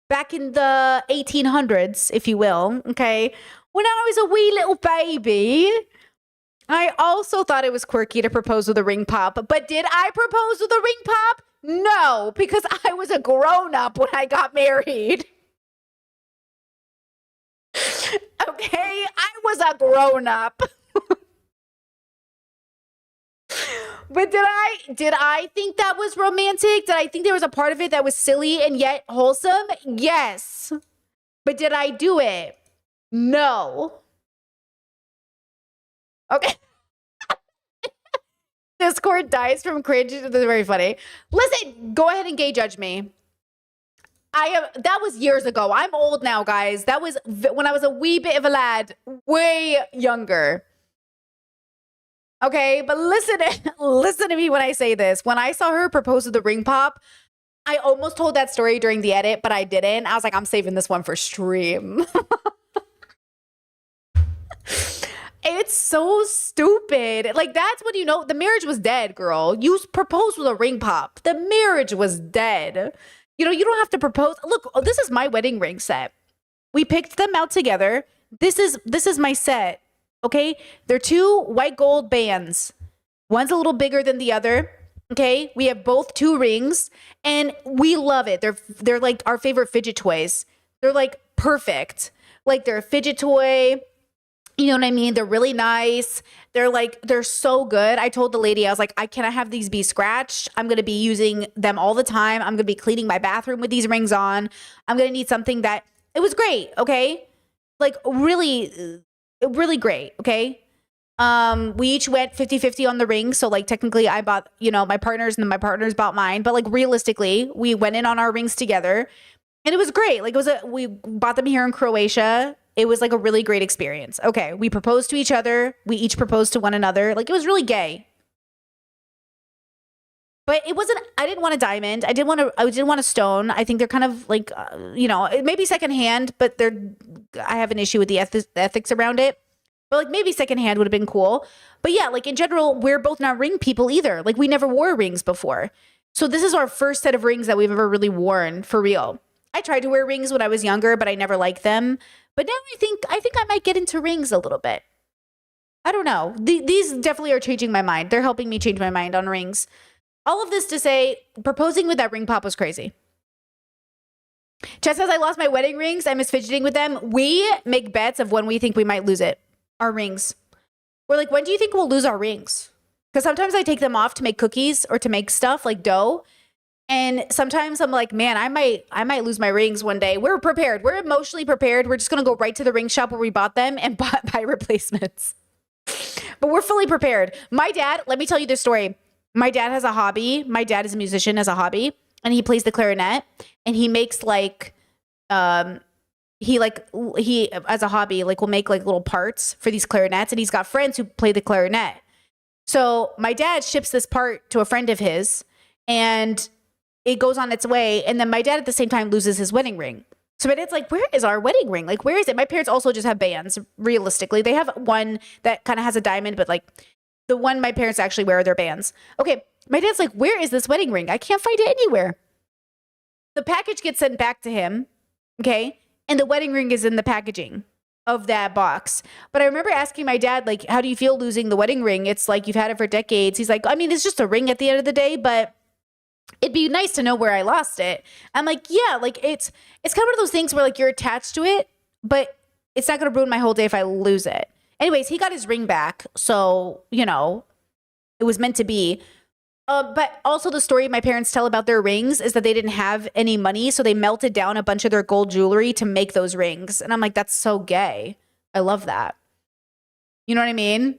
back in the 1800s, if you will, okay, when I was a wee little baby, I also thought it was quirky to propose with a ring pop. But did I propose with a ring pop? No, because I was a grown-up when I got married. Okay, I was a grown-up. But did I think that was romantic? Did I think there was a part of it that was silly and yet wholesome? Yes. But did I do it? No. Okay. Discord dies from cringe. This is very funny. Listen, go ahead and gay judge me. That was years ago. I'm old now, guys. That was when I was a wee bit of a lad, way younger. Okay, but listen to me when I say this. When I saw her propose with the ring pop, I almost told that story during the edit, but I didn't. I was like, I'm saving this one for stream. It's so stupid. Like, that's when you know the marriage was dead, girl. You proposed with a ring pop. The marriage was dead. You know, you don't have to propose. Look, this is my wedding ring set. We picked them out together. This is my set. Okay, they're two white gold bands. One's a little bigger than the other. Okay, we have both 2 rings, and we love it. They're like our favorite fidget toys. They're like perfect. Like they're a fidget toy. You know what I mean? They're really nice. They're so good. I told the lady, I was like, can I have these be scratched? I'm going to be using them all the time. I'm going to be cleaning my bathroom with these rings on. I'm going to need something that, it was great. Okay. Like really great. Okay. We each went 50-50 on the ring. So like technically I bought, my partner's and then my partner's bought mine. But like realistically, we went in on our rings together and it was great. Like we bought them here in Croatia. It was like a really great experience. Okay. We proposed to each other. We each proposed to one another. Like it was really gay. But it wasn't, I didn't want a diamond. I didn't want a stone. I think they're kind of like, it may be secondhand, but I have an issue with the ethics around it. But like maybe secondhand would have been cool. But yeah, like in general, we're both not ring people either. Like we never wore rings before. So this is our first set of rings that we've ever really worn for real. I tried to wear rings when I was younger, but I never liked them. But now I think I might get into rings a little bit. I don't know. These definitely are changing my mind. They're helping me change my mind on rings. All of this to say, proposing with that ring pop was crazy. Chess says, I lost my wedding rings. I miss fidgeting with them. We make bets of when we think we might lose it. Our rings. We're like, when do you think we'll lose our rings? Because sometimes I take them off to make cookies or to make stuff like dough. And sometimes I'm like, man, I might lose my rings one day. We're prepared. We're emotionally prepared. We're just going to go right to the ring shop where we bought them and buy replacements. But we're fully prepared. My dad, let me tell you this story. My dad has a hobby. My dad is a musician, has a hobby, and he plays the clarinet, and he makes like he as a hobby like will make like little parts for these clarinets, and he's got friends who play the clarinet. So my dad ships this part to a friend of his, and it goes on its way. And then my dad at the same time loses his wedding ring. So my dad's like, where is our wedding ring? Like, where is it? My parents also just have bands. Realistically, they have one that kind of has a diamond, but like the one my parents actually wear are their bands. Okay, my dad's like, where is this wedding ring? I can't find it anywhere. The package gets sent back to him, okay? And the wedding ring is in the packaging of that box. But I remember asking my dad, like, how do you feel losing the wedding ring? It's like you've had it for decades. He's like, I mean, it's just a ring at the end of the day, but it'd be nice to know where I lost it. I'm like, yeah, like it's kind of one of those things where like you're attached to it, but it's not going to ruin my whole day if I lose it. Anyways, he got his ring back. So, you know, it was meant to be. But also the story my parents tell about their rings is that they didn't have any money. So they melted down a bunch of their gold jewelry to make those rings. And I'm like, that's so gay. I love that. You know what I mean?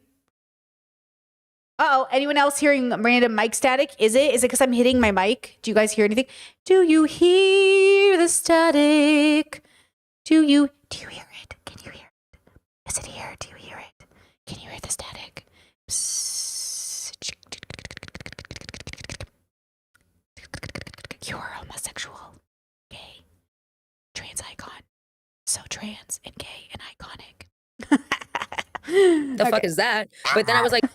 Uh-oh, anyone else hearing random mic static? Is it because I'm hitting my mic? Do you guys hear anything? Do you hear the static? Do you hear it? Can you hear it? Is it here? Do you hear it? Can you hear the static? Psst. You're homosexual, gay, trans icon. So trans and gay and iconic. The fuck is that? But then I was like,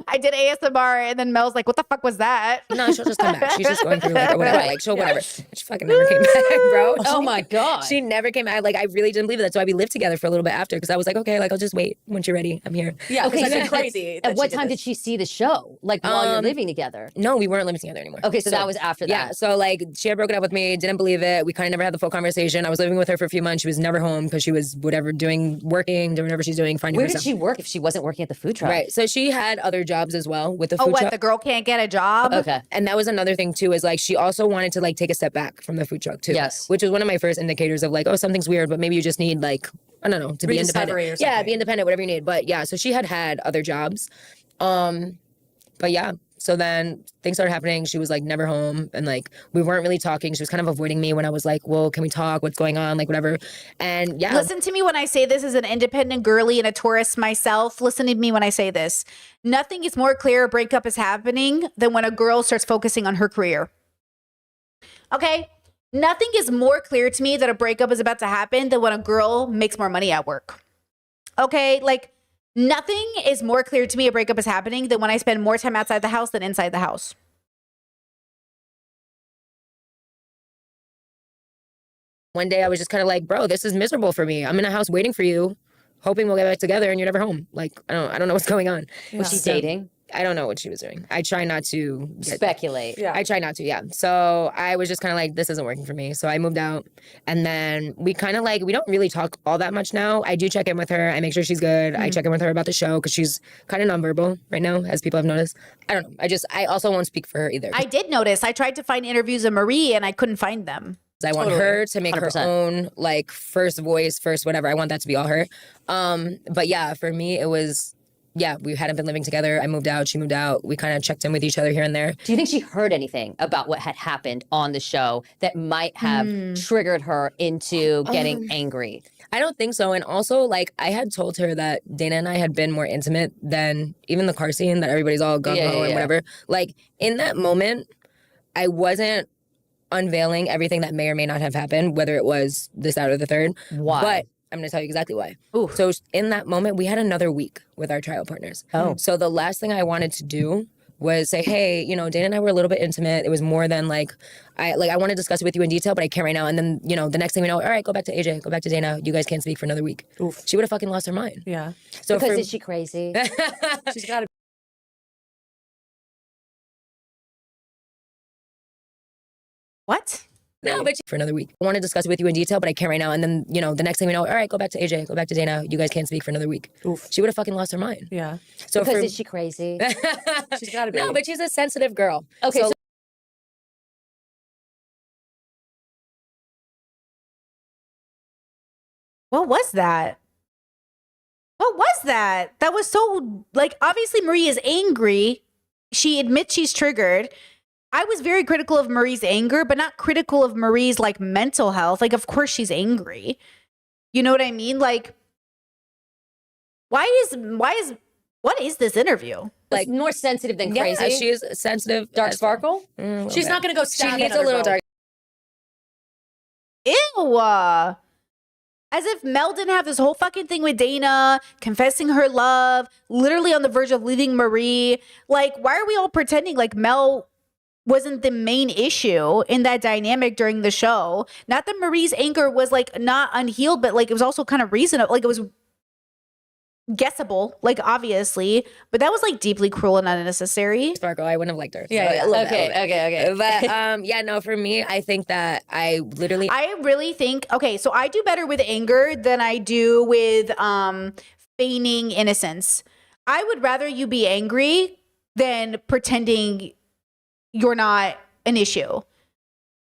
I did ASMR, and then Mel's like, what the fuck was that? no, she'll just come back. She's just going through like or whatever. Like she'll whatever. She fucking never came back, bro. Oh my God. She never came back. Like I really didn't believe it. That's why we lived together for a little bit after, because I was like, okay, like I'll just wait. Once you're ready, I'm here. Yeah, Okay, okay, so crazy. At what time did she see the show? Like while you're living together? No, we weren't living together anymore. Okay, so that was after that. Yeah, so like she had broken up with me, didn't believe it. We kind of never had the full conversation. I was living with her for a few months. She was never home because she was whatever doing whatever she's doing, finding Where herself. did she work if she wasn't working at the food truck? Right. So she had other jobs as well with the Oh, food what? truck. The girl can't get a job? Okay. And that was another thing too, is like she also wanted to like take a step back from the food truck too. Yes. Which was one of my first indicators of like, oh, something's weird, but maybe you just need like, I don't know, to be independent. Rediscovery or Yeah, something. be independent, whatever you need. But yeah, so she had other jobs. But yeah. So then things started happening. She was like never home, and like we weren't really talking. She was kind of avoiding me when I was like, well, can we talk? What's going on? Like whatever. And yeah. Listen to me when I say this as an independent girly and a tourist myself. Listen to me when I say this. Nothing is more clear a breakup is happening than when a girl starts focusing on her career. Okay? Nothing is more clear to me that a breakup is about to happen than when a girl makes more money at work. Okay? Like, nothing is more clear to me a breakup is happening than when I spend more time outside the house than inside the house. One day I was just kind of like, bro, this is miserable for me. I'm in a house waiting for you, hoping we'll get back together, and you're never home. Like, I don't know what's going on. Was she So, dating? I don't know what she was doing. I try not to Speculate. Yeah. I try not to, yeah. So I was just kind of like, this isn't working for me. So I moved out, and then we kind of like, we don't really talk all that much now. I do check in with her. I make sure she's good. I check in with her about the show because she's kind of nonverbal right now, as people have noticed. I don't know. I also won't speak for her either. I did notice. I tried to find interviews of Marie and I couldn't find them. I want her to make 100%. her own like first voice, first whatever. I want that to be all her. But yeah, for me it was, yeah, we hadn't been living together. I moved out, she moved out. We kind of checked in with each other here and there. Do you think she heard anything about what had happened on the show that might have triggered her into getting angry? I don't think so. And also, like, I had told her that Dana and I had been more intimate than even the car scene, that everybody's all gung-ho and whatever. Like, in that moment, I wasn't unveiling everything that may or may not have happened, whether it was this, that, or the third. Why? But I'm going to tell you exactly why. So in that moment, we had another week with our trial partners. Oh. So the last thing I wanted to do was say, hey, you know, Dana and I were a little bit intimate. It was more than I want to discuss it with you in detail, but I can't right now. And then, you know, the next thing we know, all right, go back to AJ, go back to Dana. You guys can't speak for another week. Oof. She would have fucking lost her mind. Yeah. So Because for, is she crazy? She's got to What? no, but for another week. I want to discuss it with you in detail, but I can't right now. And then, you know, the next thing we know, all right, go back to AJ, go back to Dana. You guys can't speak for another week. Oof. She would have fucking lost her mind. Yeah. So Because for, is she crazy? She's got to be. no, but she's a sensitive girl. Okay, so What was that? What was that? That was so, like, obviously Marie is angry. She admits she's triggered. I was very critical of Marie's anger, but not critical of Marie's like mental health. Like, of course she's angry. You know what I mean? Like, what is this interview? Like more sensitive than Yeah, crazy. she is sensitive. Dark as well. sparkle. She's not gonna go She stab needs a little dark. Ew. As if Mel didn't have this whole fucking thing with Dana, confessing her love, literally on the verge of leaving Marie. Like, why are we all pretending like Mel wasn't the main issue in that dynamic during the show? Not that Marie's anger was like not unhealed, but like it was also kind of reasonable. Like it was guessable, like obviously, but that was like deeply cruel and unnecessary. Sparkle, I wouldn't have liked her. Yeah, yeah. A little bit, Okay, a little bit. okay, okay. But yeah, no, for me, I think that I really think, okay, so I do better with anger than I do with feigning innocence. I would rather you be angry than pretending you're not an issue.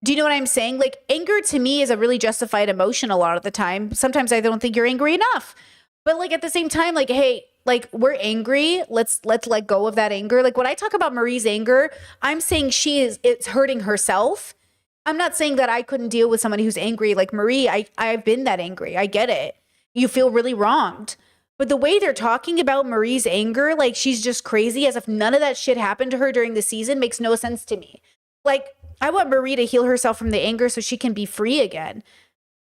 Do you know what I'm saying? Like, anger to me is a really justified emotion a lot of the time. Sometimes I don't think you're angry enough. But like at the same time, like, hey, like we're angry. Let's let go of that anger. Like when I talk about Marie's anger, I'm saying it's hurting herself. I'm not saying that I couldn't deal with somebody who's angry like Marie. I've been that angry. I get it. You feel really wronged. But the way they're talking about Marie's anger, like she's just crazy, as if none of that shit happened to her during the season, makes no sense to me. Like, I want Marie to heal herself from the anger so she can be free again.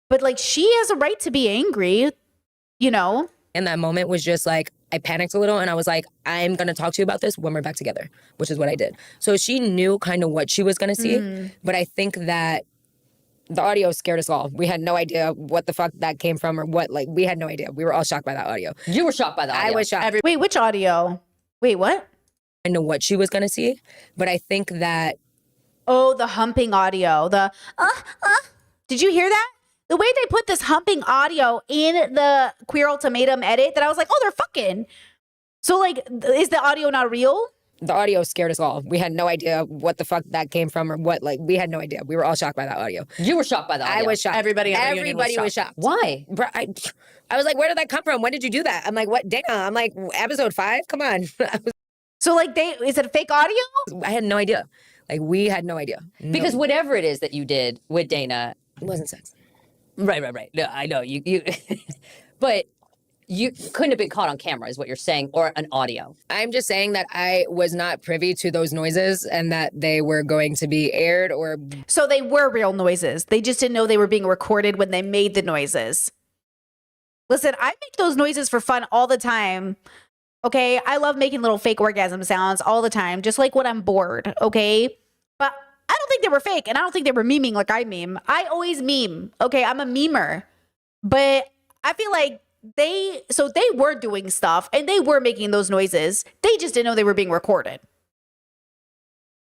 But like, she has a right to be angry, you know? in that moment was just like, I panicked a little and I was like, I'm going to talk to you about this when we're back together, which is what I did. So she knew kind of what she was going to see. But I think that the audio scared us all. We had no idea what the fuck that came from or what, like, we had no idea. We were all shocked by that audio. You were shocked by the audio. I was shocked. Wait, which audio? Wait, what? I know what she was going to see, but I think that. Oh, the humping audio. The, did you hear that? The way they put this humping audio in the Queer Ultimatum edit, that I was like, oh, they're fucking. So, like, is the audio not real? The audio scared us all. We had no idea what the fuck that came from or what, like, we had no idea. We were all shocked by that audio. You were shocked by the audio. I was shocked. Everybody was shocked. Why? I was like, where did that come from? When did you do that? I'm like, what? Dana. I'm like, episode 5? Come on. So, like, is it a fake audio? I had no idea. Like, we had no idea. No. Because whatever it is that you did with Dana. It wasn't sex. Right. No, I know. You but you couldn't have been caught on camera is what you're saying, or an audio. I'm just saying that I was not privy to those noises and that they were going to be aired or... So they were real noises. They just didn't know they were being recorded when they made the noises. Listen, I make those noises for fun all the time. Okay? I love making little fake orgasm sounds all the time, just like when I'm bored. Okay? But I don't think they were fake, and I don't think they were memeing like I meme. I always meme. Okay? I'm a memer. But I feel like they were doing stuff and they were making those noises. They just didn't know they were being recorded.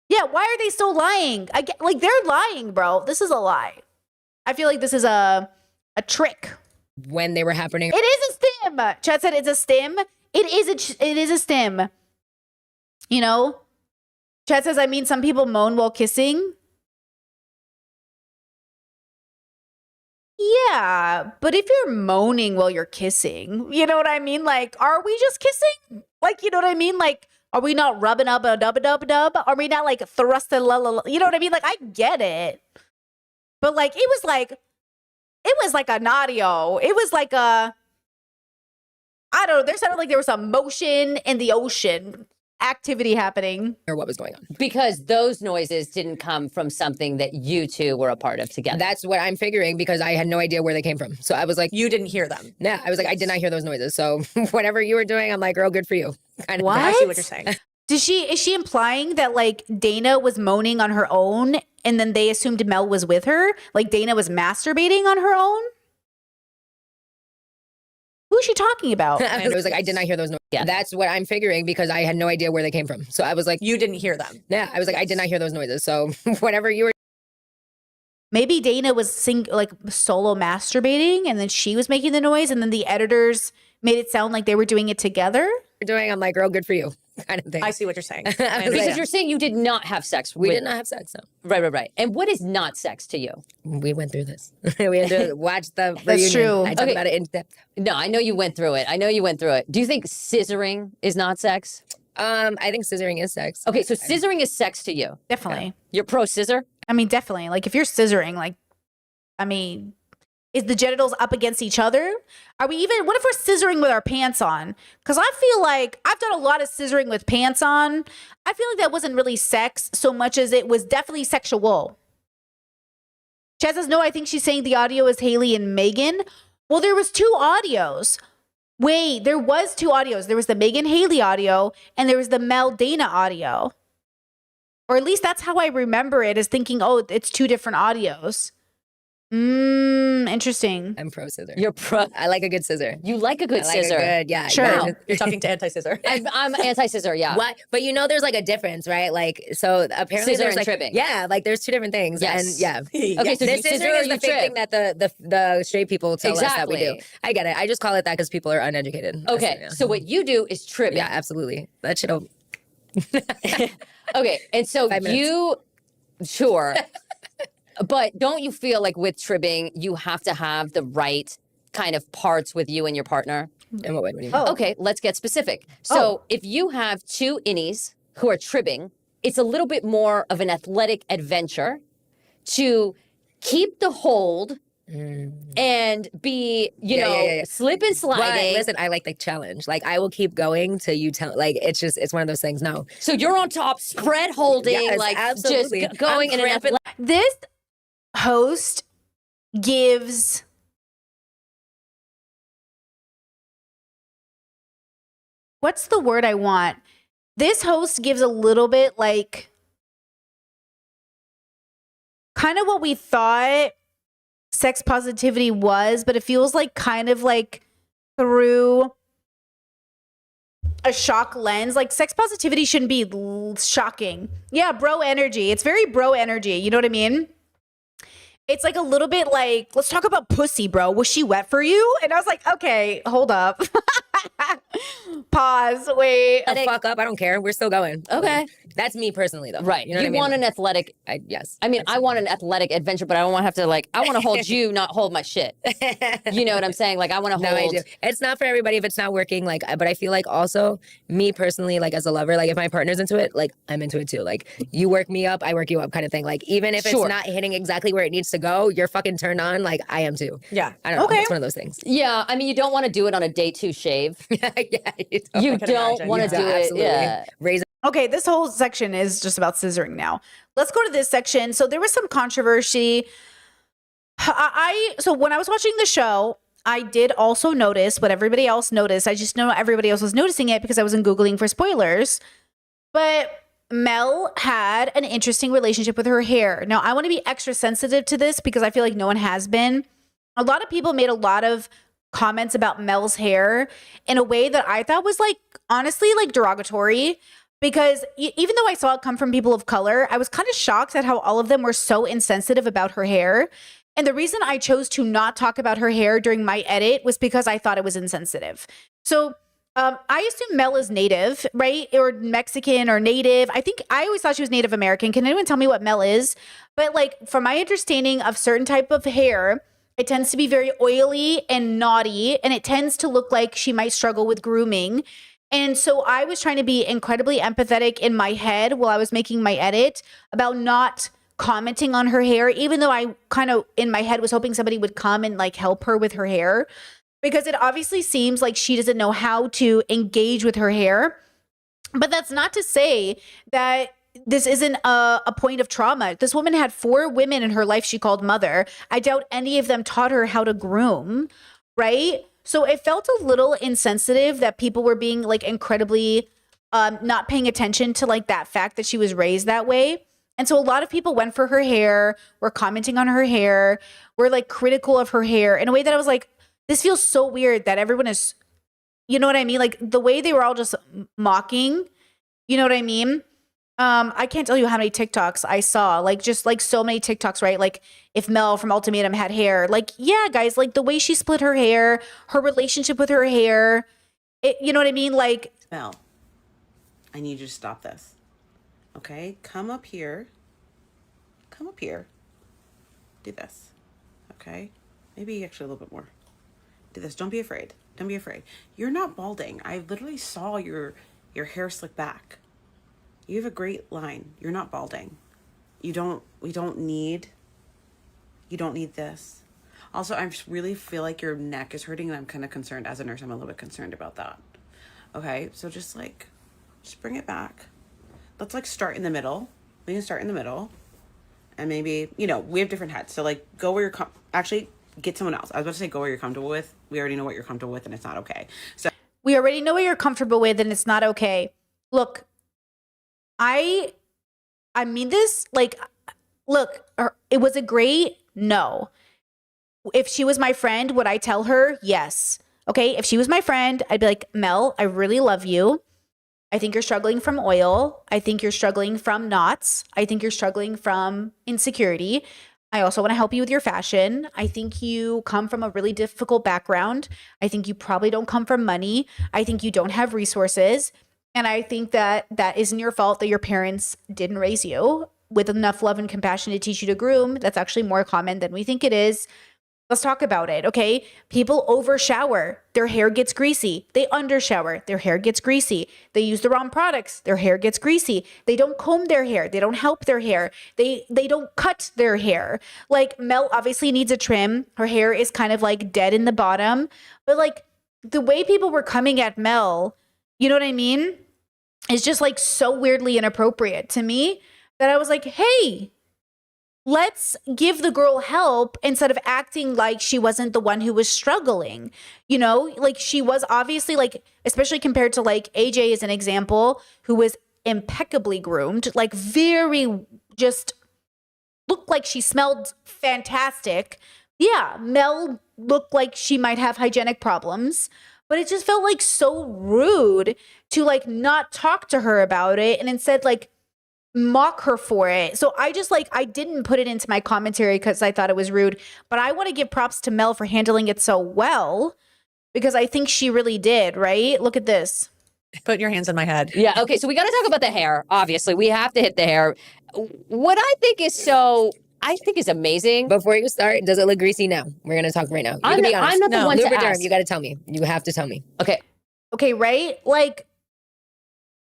Yeah, why are they still lying? Like, they're lying, bro. This is a lie. I feel like this is a trick. When they were happening. It is a stim. Chad said it's a stim. It is a stim. You know? Chad says, I mean, some people moan while kissing. Yeah, but if you're moaning while you're kissing, you know what I mean? Like, are we just kissing? Like, you know what I mean? Like, are we not rubbing up a dub? Are we not like thrusting la la la? You know what I mean? Like, I get it. But like, it was like an audio. It was like I don't know. There sounded like there was some motion in the ocean. Activity happening. Or what was going on. Because those noises didn't come from something that you two were a part of together. That's what I'm figuring because I had no idea where they came from. So I was like... You didn't hear them. Yeah, I was like, I did not hear those noises. So whatever you were doing, I'm like, girl, good for you. Kind What? I see what you're saying. Is she implying that like Dana was moaning on her own and then they assumed Mel was with her? Like Dana was masturbating on her own? Who is she talking about? It was like, I did not hear those noises. Yeah. That's what I'm figuring because I had no idea where they came from. So I was like... You didn't hear them. Yeah, I was like, I did not hear those noises. So whatever you were... Maybe Dana was solo masturbating and then she was making the noise and then the editors made it sound like they were doing it together? I'm like, girl, good for you. Kind of thing. I see what you're saying. Because you're saying you did not have sex. We did not have sex, no. Right. And what is not sex to you? We went through this. We had to watch the reunion. That's true. I talked about it in depth. No, I know you went through it. Do you think scissoring is not sex? I think scissoring is sex. Okay, so scissoring is sex to you. Definitely. You're pro scissor? I mean, definitely. Like if you're scissoring, like, I mean, is the genitals up against each other? Are we even, what if we're scissoring with our pants on? Because I feel like I've done a lot of scissoring with pants on. I feel like that wasn't really sex so much as it was definitely sexual. Chad says, no, I think she's saying the audio is Haley and Megan. Well, there was 2 audios. Wait, there was 2 audios. There was the Megan Haley audio and there was the Mel Dana audio. Or at least that's how I remember it, is thinking, oh, it's 2 different audios. Interesting. I'm pro scissor. You're pro. I like a good scissor. You like a good I like a scissor. good, yeah. Sure. yeah. You're talking to anti-scissor. I'm anti-scissor, yeah. What? But you know, there's like a difference, right? Like, so apparently Scissor there's and like, tripping. yeah, like there's 2 different things. Yes. And yeah. Okay, so the you scissor scissor or is you the fake thing trip? that the straight people tell us that we do. Exactly. I get it. I just call it that because people are uneducated. Okay, Yeah. so what you do is tripping. Yeah, absolutely. That shit'll. Okay, and so 5 minutes. you, sure. But don't you feel like with tribbing, you have to have the right kind of parts with you and your partner? In what way? What do you mean? Oh. Okay, let's get specific. So if you have 2 innies who are tribbing, it's a little bit more of an athletic adventure to keep the hold and be, you know, slip and sliding. But listen, I like the challenge. Like, I will keep going till you tell. Like, it's one of those things. No. So you're on top, spread holding, Yes, like absolutely. just going I'm in an cramping. athletic. This host gives what's the word I want? This host gives a little bit like kind of what we thought sex positivity was, but it feels like kind of like through a shock lens. Like sex positivity shouldn't be shocking. Yeah, bro energy. It's very bro energy. You know what I mean? It's like a little bit like, let's talk about pussy, bro. Was she wet for you? And I was like, okay, hold up. Pause. Wait. The fuck up. I don't care. We're still going. Okay. That's me personally, though. Right. You know what I mean? want an athletic. Yes. I mean, I want an athletic adventure, but I don't want to have to like, I want to hold you, not hold my shit. You know what I'm saying? Like, I want to No, I hold. do. It's not for everybody if it's not working. Like, but I feel like also me personally, like as a lover, like if my partner's into it, like I'm into it too. Like you work me up, I work you up, kind of thing. Like even if Sure. it's not hitting exactly where it needs to go, you're fucking turned on. Like I am too. Yeah. I don't know. Okay. It's one of those things. Yeah. I mean, you don't want to do it on a day 2 shave. Yeah, You can don't imagine. want to Yeah. do it. Absolutely. Yeah. Raise Okay, this whole section is just about scissoring now. Let's go to this section. So there was some controversy. So when I was watching the show, I did also notice what everybody else noticed. I just know everybody else was noticing it because I wasn't Googling for spoilers. But Mel had an interesting relationship with her hair. Now, I want to be extra sensitive to this because I feel like no one has been. A lot of people made a lot of comments about Mel's hair in a way that I thought was like, honestly, like derogatory. Because even though I saw it come from people of color, I was kind of shocked at how all of them were so insensitive about her hair. And the reason I chose to not talk about her hair during my edit was because I thought it was insensitive. So I assume Mel is native, right? Or Mexican or native. I always thought she was Native American. Can anyone tell me what Mel is? But like from my understanding of certain type of hair, it tends to be very oily and knotty, and it tends to look like she might struggle with grooming. And so I was trying to be incredibly empathetic in my head while I was making my edit about not commenting on her hair, even though I kind of in my head was hoping somebody would come and like help her with her hair, because it obviously seems like she doesn't know how to engage with her hair. But that's not to say that this isn't a point of trauma. This woman had 4 women in her life she called mother. I doubt any of them taught her how to groom, right? So it felt a little insensitive that people were being like incredibly not paying attention to like that fact that she was raised that way. And so a lot of people went for her hair, were commenting on her hair, were like critical of her hair in a way that I was like, this feels so weird that everyone is, you know what I mean? Like the way they were all just mocking, you know what I mean? I can't tell you how many TikToks I saw, like just like so many TikToks, right? Like if Mel from Ultimatum had hair, like, yeah, guys, like the way she split her hair, her relationship with her hair, you know what I mean? Like, Mel, I need you to stop this. Okay? Come up here. Come up here. Do this. Okay? Maybe actually a little bit more. Do this. Don't be afraid. Don't be afraid. You're not balding. I literally saw your your hair slicked back. You have a great line. You're not balding. You don't need this. Also, I just really feel like your neck is hurting and I'm kind of concerned. As a nurse, I'm a little bit concerned about that. Okay, so just bring it back. Let's start in the middle. We can start in the middle. And maybe, we have different heads. So go where you're actually get someone else. I was about to say go where you're comfortable with. We already know what you're comfortable with and it's not okay. So we already know what you're comfortable with and it's not okay. Look, I mean this, look, was it great? No. If she was my friend, would I tell her? Yes. Okay. If she was my friend, I'd be like, Mel, I really love you. I think you're struggling from oil. I think you're struggling from knots. I think you're struggling from insecurity. I also want to help you with your fashion. I think you come from a really difficult background. I think you probably don't come from money. I think you don't have resources. And I think that isn't your fault that your parents didn't raise you with enough love and compassion to teach you to groom. That's actually more common than we think it is. Let's talk about it, okay? People overshower. Their hair gets greasy. They undershower. Their hair gets greasy. They use the wrong products. Their hair gets greasy. They don't comb their hair. They don't help their hair. They don't cut their hair. Mel obviously needs a trim. Her hair is kind of dead in the bottom. But the way people were coming at Mel, you know what I mean? Is just so weirdly inappropriate to me that I was like, hey, let's give the girl help instead of acting like she wasn't the one who was struggling. She was obviously especially compared to AJ as an example, who was impeccably groomed, very just looked like she smelled fantastic. Yeah, Mel looked like she might have hygienic problems, but it just felt so rude to not talk to her about it and instead mock her for it. So I just I didn't put it into my commentary because I thought it was rude, but I want to give props to Mel for handling it so well because I think she really did, right? Look at this. Put your hands on my head. Yeah. Okay. So we got to talk about the hair. Obviously, we have to hit the hair. What I think is amazing. Before you start, does it look greasy now? We're going to talk right now. You can be honest. I'm not the one to ask. You got to tell me. You have to tell me. Okay, right?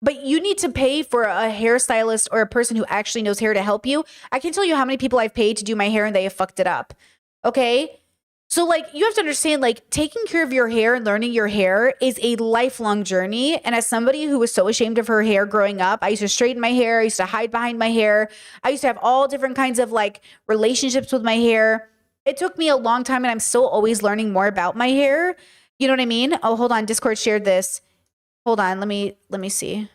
But you need to pay for a hairstylist or a person who actually knows hair to help you. I can tell you how many people I've paid to do my hair and they have fucked it up. Okay? So you have to understand taking care of your hair and learning your hair is a lifelong journey. And as somebody who was so ashamed of her hair growing up, I used to straighten my hair. I used to hide behind my hair. I used to have all different kinds of relationships with my hair. It took me a long time and I'm still always learning more about my hair. You know what I mean? Oh, hold on. Discord shared this. Hold on, let me see.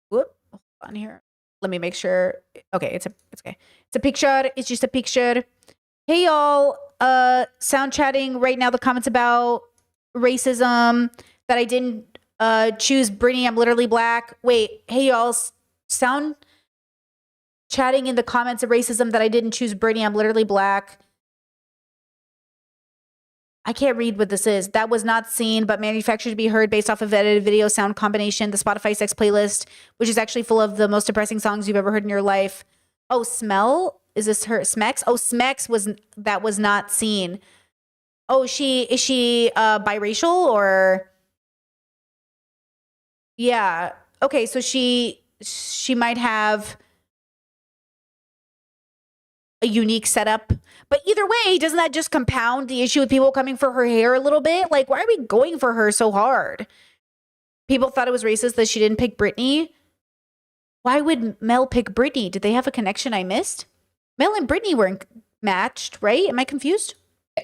Whoop, hold on here. Let me make sure. Okay, it's okay. It's a picture. It's just a picture. Hey y'all, sound chatting right now. The comments about racism that I didn't choose Brittany. I'm literally black. Wait, hey y'all, sound chatting in the comments of racism that I didn't choose Brittany. I'm literally black. I can't read what this is. That was not seen, but manufactured to be heard based off of edited video sound combination. The Spotify Sex playlist, which is actually full of the most depressing songs you've ever heard in your life. Oh, Smell? Is this her? Smex? Oh, Smex was not seen. Oh, is she biracial or? Yeah. Okay, so she might have a unique setup. But either way, doesn't that just compound the issue with people coming for her hair a little bit? Why are we going for her so hard? People thought it was racist that she didn't pick Brittany. Why would Mel pick Brittany? Did they have a connection I missed? Mel and Brittany weren't matched, right? Am I confused?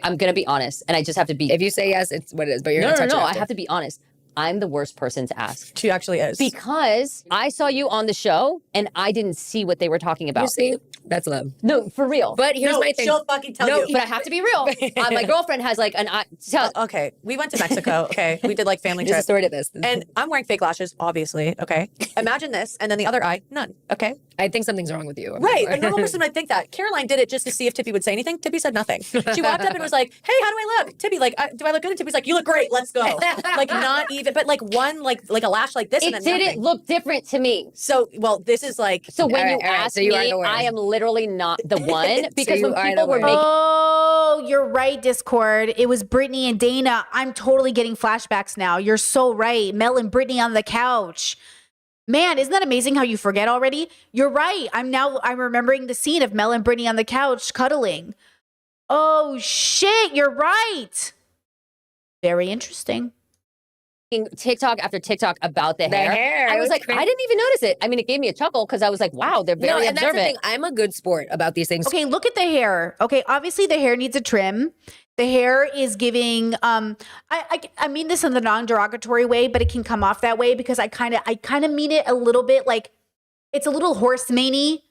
I'm going to be honest, and I just have to be. If you say yes, it's what it is, but you're No, going to touch it I after. have to be honest. I'm the worst person to ask. She actually is. Because I saw you on the show and I didn't see what they were talking about. You see? That's love. No, for real. But here's my thing. She'll fucking tell you. But I have to be real. My girlfriend has an eye. Okay, we went to Mexico. Okay, we did family There's a trip. story to this. And I'm wearing fake lashes, obviously. Okay, imagine this, and then the other eye, none. Okay, I think something's wrong with you. right. A normal person might think that. Caroline did it just to see if Tippy would say anything. Tippy said nothing. She walked up and was like, "Hey, how do I look?" Tippy, do I look good? And Tippy's like, "You look great. Let's go." Not even. even, but like one, like a lash like this, and It then didn't nothing. look different to me. So, well, this is like. So when All you right, all right, ask so you are me, the worst. I am literally not the one because you when are people the were worst. making Oh, you're right, Discord. It was Brittany and Dana. I'm totally getting flashbacks now. You're so right. Mel and Brittany on the couch. Man, isn't that amazing how you forget already? You're right. I'm remembering the scene of Mel and Brittany on the couch cuddling. Oh shit, you're right. Very interesting. TikTok after TikTok about the The hair, I it was was like, crazy. I didn't even notice it. I mean, it gave me a chuckle because I was like, wow, they're No, very and that's the thing. observant. I'm a good sport about these things. Okay, look at the hair. Okay, obviously the hair needs a trim. The hair is giving I mean this in the non-derogatory way, but it can come off that way because I kind of mean it a little bit like it's a little horse maney.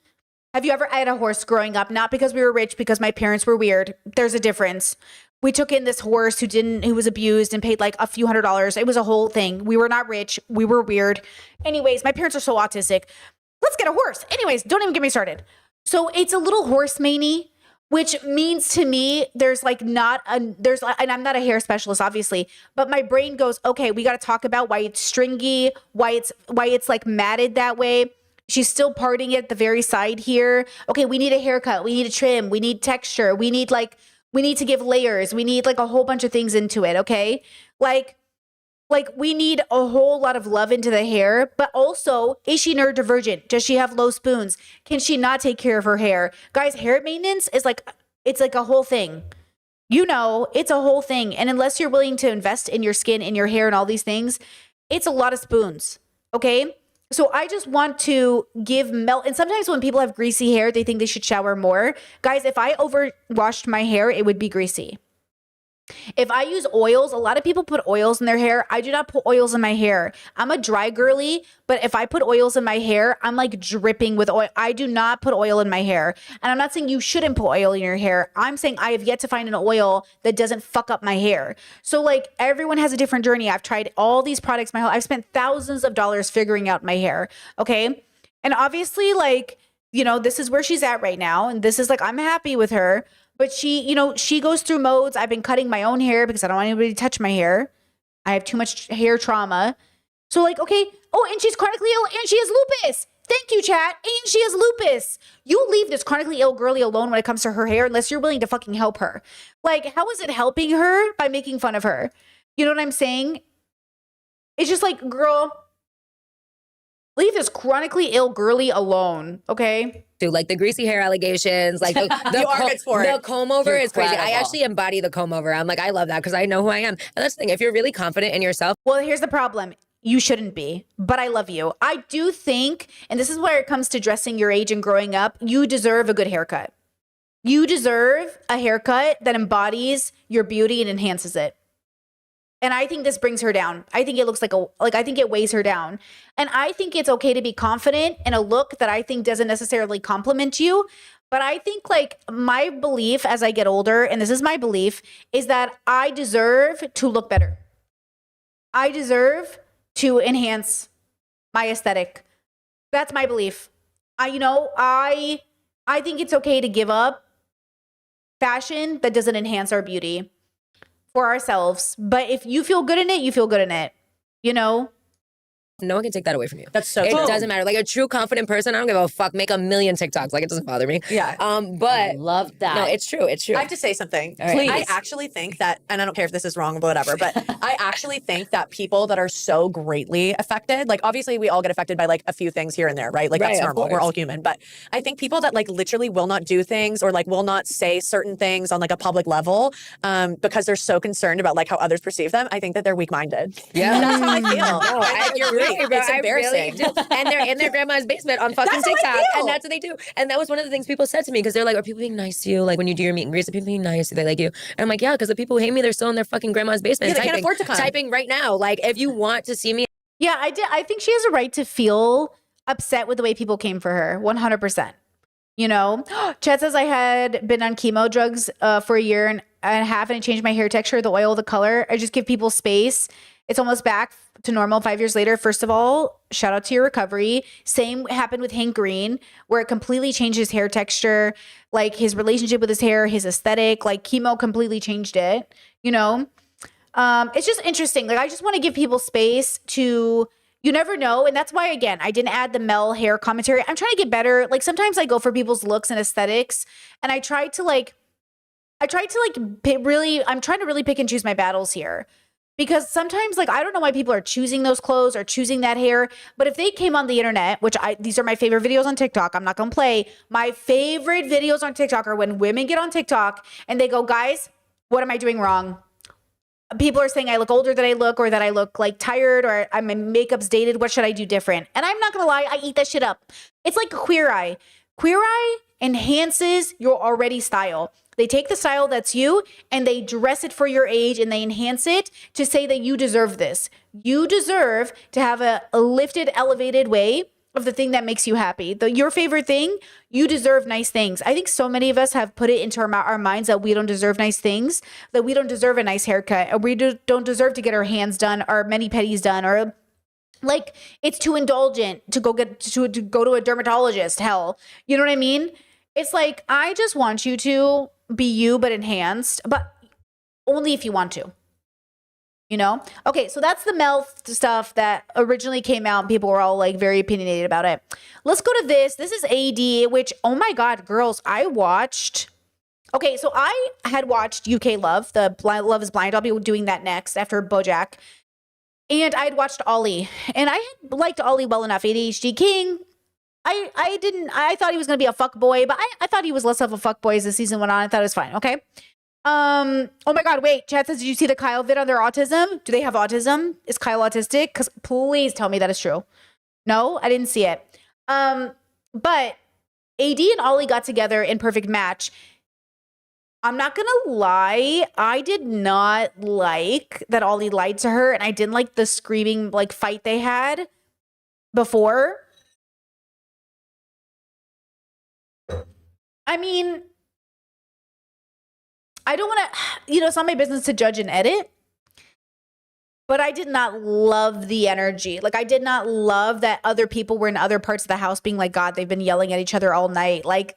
Have you ever I had a horse growing up, not because we were rich, because my parents were weird. There's a difference. We took in this horse who was abused and paid like a few $100s. It was a whole thing. We were not rich. We were weird. Anyways, my parents are so autistic. Let's get a horse. Anyways, don't even get me started. So it's a little horse maney, which means to me and I'm not a hair specialist, obviously, but my brain goes, okay, we got to talk about why it's stringy, why it's like matted that way. She's still parting it at the very side here. Okay, we need a haircut. We need a trim. We need texture. We need to give layers. We need like a whole bunch of things into it. Okay. Like we need a whole lot of love into the hair, but also, is she neurodivergent? Does she have low spoons? Can she not take care of her hair? Guys, hair maintenance is it's like a whole thing. You know, it's a whole thing. And unless you're willing to invest in your skin, in your hair and all these things, it's a lot of spoons. Okay. So I just want to give and sometimes when people have greasy hair, they think they should shower more. Guys, if I overwashed my hair, it would be greasy. If I use oils, a lot of people put oils in their hair. I do not put oils in my hair. I'm a dry girly, but if I put oils in my hair, I'm like dripping with oil. I do not put oil in my hair. And I'm not saying you shouldn't put oil in your hair. I'm saying I have yet to find an oil that doesn't fuck up my hair. So like everyone has a different journey. I've tried all these products my whole I've spent thousands of dollars figuring out my hair. Okay. And obviously, like, this is where she's at right now. And this is like, I'm happy with her. But she goes through modes. I've been cutting my own hair because I don't want anybody to touch my hair. I have too much hair trauma. So like, okay. Oh, and she's chronically ill and she has lupus. Thank you, chat. And she has lupus. You leave this chronically ill girly alone when it comes to her hair unless you're willing to fucking help her. Like, how is it helping her by making fun of her? You know what I'm saying? It's just like, girl, leave this chronically ill girly alone, okay? Like the greasy hair allegations, like the comb over You're is crazy. I incredible. actually embody the comb over. I'm like, I love that because I know who I am. And that's the thing. If you're really confident in yourself, well, here's the problem. You shouldn't be, but I love you. I do think, and this is where it comes to dressing your age and growing up, you deserve a good haircut. You deserve a haircut that embodies your beauty and enhances it. And I think this brings her down. I think it looks I think it weighs her down. And I think it's okay to be confident in a look that I think doesn't necessarily compliment you. But I think like my belief as I get older, and this is my belief, is that I deserve to look better. I deserve to enhance my aesthetic. That's my belief. I think it's okay to give up fashion that doesn't enhance our beauty for ourselves. But if you feel good in it, you feel good in it. no one can take that away from you. That's so It true. doesn't matter. Like a true confident person, I don't give a fuck. Make a million TikToks. Like it doesn't bother me. Yeah. But I love that. no, it's true. It's true. I have to say something. All right. Please. I actually think that, and I don't care if this is wrong or whatever, but I actually think that people that are so greatly affected, like obviously we all get affected by like a few things here and there, right? Like Right, that's of normal. We're course. all human. But I think people that like literally will not do things or like will not say certain things on like a public level because they're so concerned about like how others perceive them, I think that they're weak-minded. Yeah. And that's how I feel. No, You're right. bro. It's embarrassing. I really do. And they're in their grandma's basement on fucking That's how I TikTok. feel. And that's what they do. And that was one of the things people said to me because they're like, are people being nice to you? Like when you do your meet and greets, are people being nice? Do they like you? And I'm like, yeah, because the people who hate me, they're still in their fucking grandma's basement. Yeah, they can't typing, afford to come. Typing right now. Like if you want to see me. Yeah, I think she has a right to feel upset with the way people came for her. 100%. You know, Chet says I had been on chemo drugs for a year and a half and it changed my hair texture, the oil, the color. I just give people space. It's almost back to normal 5 years later. First of all, shout out to your recovery. Same happened with Hank Green, where it completely changed his hair texture, like his relationship with his hair, his aesthetic, like chemo completely changed it, you know? It's just interesting. Like, I just want to give people space to, you never know. And that's why, again, I didn't add the Mel hair commentary. I'm trying to get better. Like, sometimes I go for people's looks and aesthetics, and I'm trying to really pick and choose my battles here. Because sometimes, like, I don't know why people are choosing those clothes or choosing that hair. But if they came on the internet, these are my favorite videos on TikTok. I'm not going to play. My favorite videos on TikTok are when women get on TikTok and they go, guys, what am I doing wrong? People are saying I look older than I look, or that I look like tired, or my makeup's dated. What should I do different? And I'm not going to lie, I eat that shit up. It's like Queer Eye. Queer Eye enhances your already style. They take the style that's you and they dress it for your age, and they enhance it to say that you deserve this. You deserve to have a lifted, elevated way of the thing that makes you happy. Your favorite thing, you deserve nice things. I think so many of us have put it into our minds that we don't deserve nice things, that we don't deserve a nice haircut, or we don't deserve to get our hands done, or mani-pedis done, or like it's too indulgent to go to a dermatologist. Hell, you know what I mean? It's like, I just want you to be you, but enhanced, but only if you want to, you know? Okay, so that's the Mel stuff that originally came out, and people were all like very opinionated about it. Let's go to this. This is AD, which, oh my God, girls, I watched. Okay, so I had watched UK Love, Love is Blind. I'll be doing that next after BoJack. And I had watched Ollie, and I had liked Ollie well enough. ADHD King. I thought he was going to be a fuck boy, but I thought he was less of a fuck boy as the season went on. I thought it was fine. Okay. Oh my God. Wait, chat says, did you see the Kyle vid on their autism? Do they have autism? Is Kyle autistic? Because please tell me that is true. No, I didn't see it. But AD and Ollie got together in perfect match. I'm not going to lie. I did not like that Ollie lied to her, and I didn't like the screaming like fight they had before. I mean, I don't want to, it's not my business to judge and edit, but I did not love the energy. Like, I did not love that other people were in other parts of the house being like, God, they've been yelling at each other all night. Like,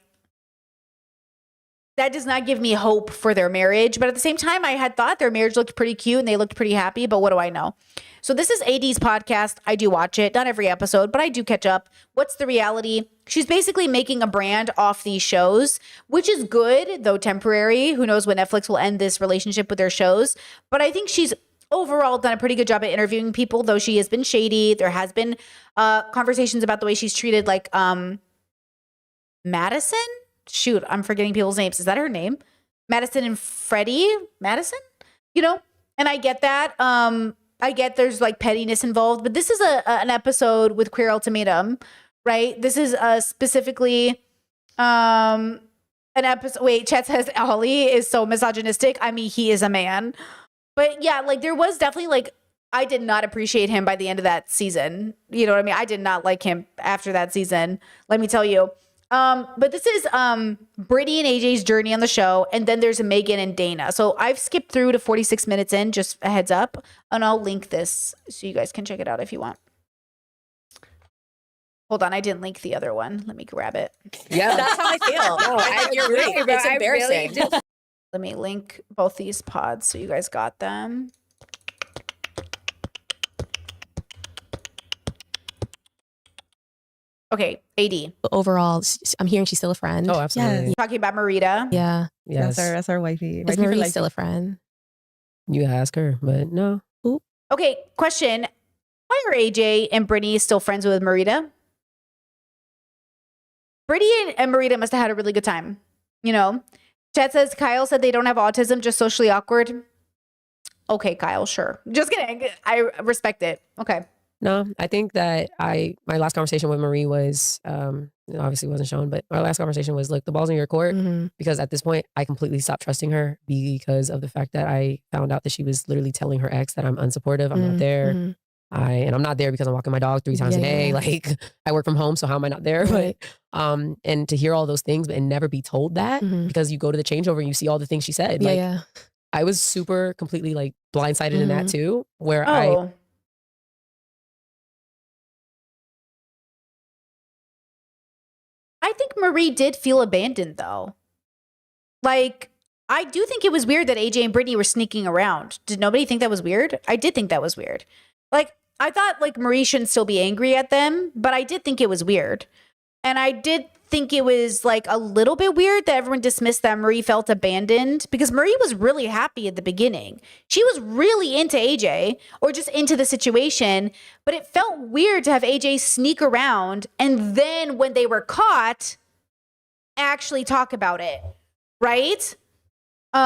that does not give me hope for their marriage. But at the same time, I had thought their marriage looked pretty cute and they looked pretty happy, but what do I know? So this is AD's podcast. I do watch it, not every episode, but I do catch up. What's the reality? She's basically making a brand off these shows, which is good, though temporary. Who knows when Netflix will end this relationship with their shows. But I think she's overall done a pretty good job at interviewing people, though she has been shady. There has been conversations about the way she's treated, like Madison? Shoot, I'm forgetting people's names. Is that her name? Madison and Freddie? Madison? And I get that. I get there's like pettiness involved, but this is an episode with Queer Ultimatum, right? This is specifically an episode. Wait, chat says Ollie is so misogynistic. I mean, he is a man. But yeah, like there was definitely like, I did not appreciate him by the end of that season. You know what I mean? I did not like him after that season. Let me tell you. But this is Brittany and AJ's journey on the show, and then there's Megan and Dana. So I've skipped through to 46 minutes in, just a heads up, and I'll link this so you guys can check it out if you want. Hold on, I didn't link the other one. Let me grab it. Yeah, That's how I feel. You're right. It's embarrassing. Let me link both these pods so you guys got them. Okay, AD. Overall, I'm hearing she's still a friend. Oh, absolutely. Yeah. Talking about Marita. Yeah. Yes. That's our wifey. Is Marie still a friend? You ask her, but no. Ooh. Okay, question. Why are AJ and Brittany still friends with Marita? Brittany and Marita must have had a really good time. Chat says Kyle said they don't have autism, just socially awkward. Okay, Kyle, sure. Just kidding. I respect it. Okay. No, I think that my last conversation with Marie was, obviously wasn't shown, but my last conversation was, look, the ball's in your court, because at this point I completely stopped trusting her because of the fact that I found out that she was literally telling her ex that I'm unsupportive. I'm not there. And I'm not there because I'm walking my dog 3 times a day. Like, I work from home, so how am I not there? Right. But, and to hear all those things and never be told that, because you go to the changeover and you see all the things she said. Yeah, I was super completely like blindsided in that too, where I think Marie did feel abandoned though. Like, I do think it was weird that AJ and Brittany were sneaking around. Did nobody think that was weird? I did think that was weird. Like, I thought like Marie shouldn't still be angry at them, but I did think it was weird. And I did think it was like a little bit weird that everyone dismissed that Marie felt abandoned, because Marie was really happy at the beginning. She was really into AJ, or just into the situation, but it felt weird to have AJ sneak around and then when they were caught, actually talk about it, right? You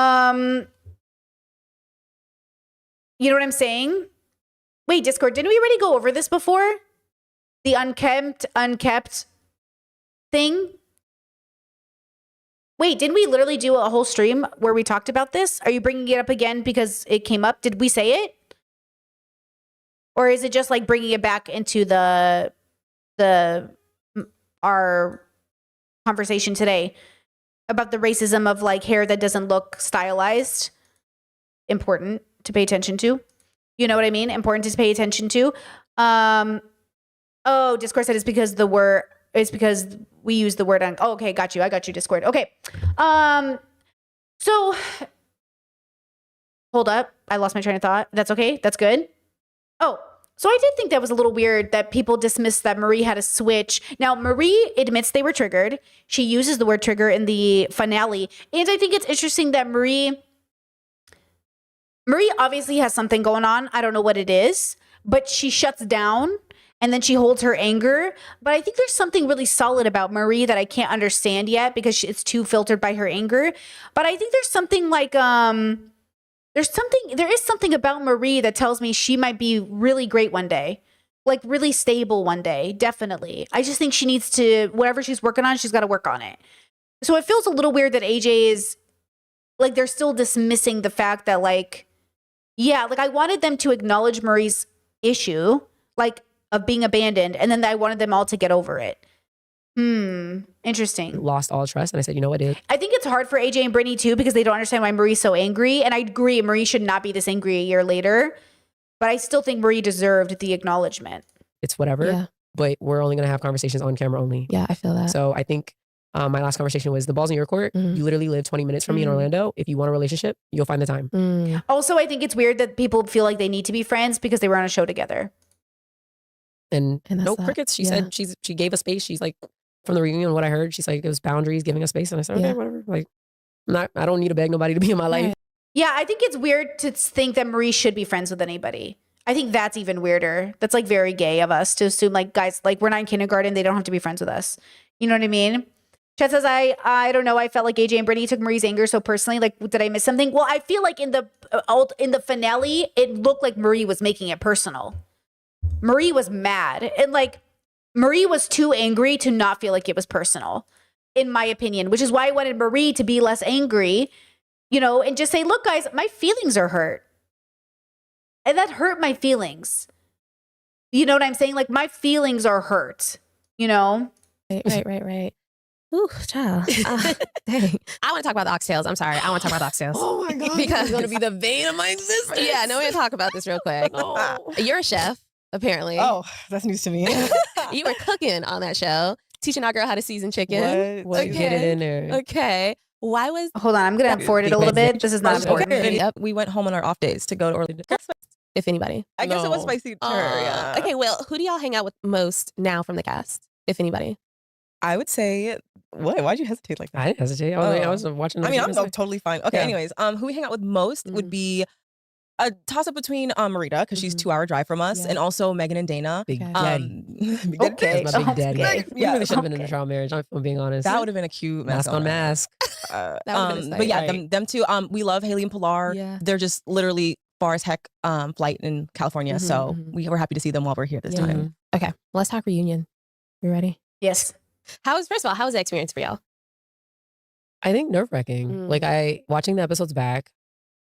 know what I'm saying? Wait, Discord, didn't we already go over this before? The unkept thing? Wait, didn't we literally do a whole stream where we talked about this? Are you bringing it up again because it came up? Did we say it? Or is it just like bringing it back into our conversation today about the racism of like hair that doesn't look stylized? Important to pay attention to. You know what I mean? Important to pay attention to. Oh, Discord said it's because we use the word on. Oh, okay, got you. I got you, Discord. Okay. So hold up. I lost my train of thought. That's okay. That's good. Oh, so I did think that was a little weird that people dismissed that Marie had a switch. Now, Marie admits they were triggered. She uses the word trigger in the finale. And I think it's interesting that Marie obviously has something going on. I don't know what it is, but she shuts down and then she holds her anger. But I think there's something really solid about Marie that I can't understand yet because it's too filtered by her anger. But I think there's something like, there is something about Marie that tells me she might be really great one day, like really stable one day. Definitely. I just think she needs to, whatever she's working on, she's got to work on it. So it feels a little weird that AJ is like, they're still dismissing the fact that like, yeah, like I wanted them to acknowledge Marie's issue, like of being abandoned. And then I wanted them all to get over it. Interesting. Lost all trust. And I said, you know what, dude? I think it's hard for AJ and Brittany too, because they don't understand why Marie's so angry. And I agree, Marie should not be this angry a year later. But I still think Marie deserved the acknowledgement. It's whatever. Yeah. But we're only going to have conversations on camera only. Yeah, I feel that. So I think my last conversation was the ball's in your court. You literally live 20 minutes from me in Orlando. If you want a relationship, you'll find the time. Also, I think it's weird that people feel like they need to be friends because they were on a show together. And that's no that. crickets. She Yeah. said she gave us space. She's like, from the reunion, what I heard, she's like, it was boundaries, giving us space. And I said, okay, Yeah. whatever. Like, I don't need to beg nobody to be in my life. Right. Yeah, I think it's weird to think that Marie should be friends with anybody. I think that's even weirder. That's like very gay of us to assume like guys, like we're not in kindergarten, they don't have to be friends with us. You know what I mean? Chet says, I don't know. I felt like AJ and Brittany took Marie's anger so personally. Like, did I miss something? Well, I feel like in the finale, it looked like Marie was making it personal. Marie was mad. And like, Marie was too angry to not feel like it was personal, in my opinion, which is why I wanted Marie to be less angry, you know, and just say, look, guys, my feelings are hurt. And that hurt my feelings. You know what I'm saying? Like, my feelings are hurt, you know? Right. Ooh, child. Dang. I want to talk about the oxtails. I'm sorry. I want to talk about the oxtails. Oh my God. Because It's going to be the vein of my existence. Yeah, no, we're going to talk about this real quick. You're a chef, apparently. Oh, that's news to me. You were cooking on that show, teaching our girl how to season chicken. What? Get it in there. Okay. Why was... Hold on, I'm going to forward it a little bit. This is not important. Okay. Yep. We went home on our off days to go to Orlando. If anybody. I guess it was spicy to her, yeah. Okay, well, who do y'all hang out with most now from the cast, if anybody? I would say, what? Why'd you hesitate like that? I didn't hesitate. I was watching. I mean, I'm totally fine. Okay, Yeah. anyways, who we hang out with most would be a toss up between Marita, because she's 2-hour drive from us, and also Megan and Dana. Big Daddy. Big Daddy. Okay. That's my big daddy. Okay. We really should have been in a trial marriage, if I'm being honest. That would have been a cute mask on mask. That would've been But yeah, exciting. them two. We love Haley and Pilar. Yeah. They're just literally far as heck flight in California. So we were happy to see them while we're here this time. Okay, well, let's talk reunion. You ready? Yes. First of all, how was the experience for y'all? I think nerve-wracking. Like watching the episodes back,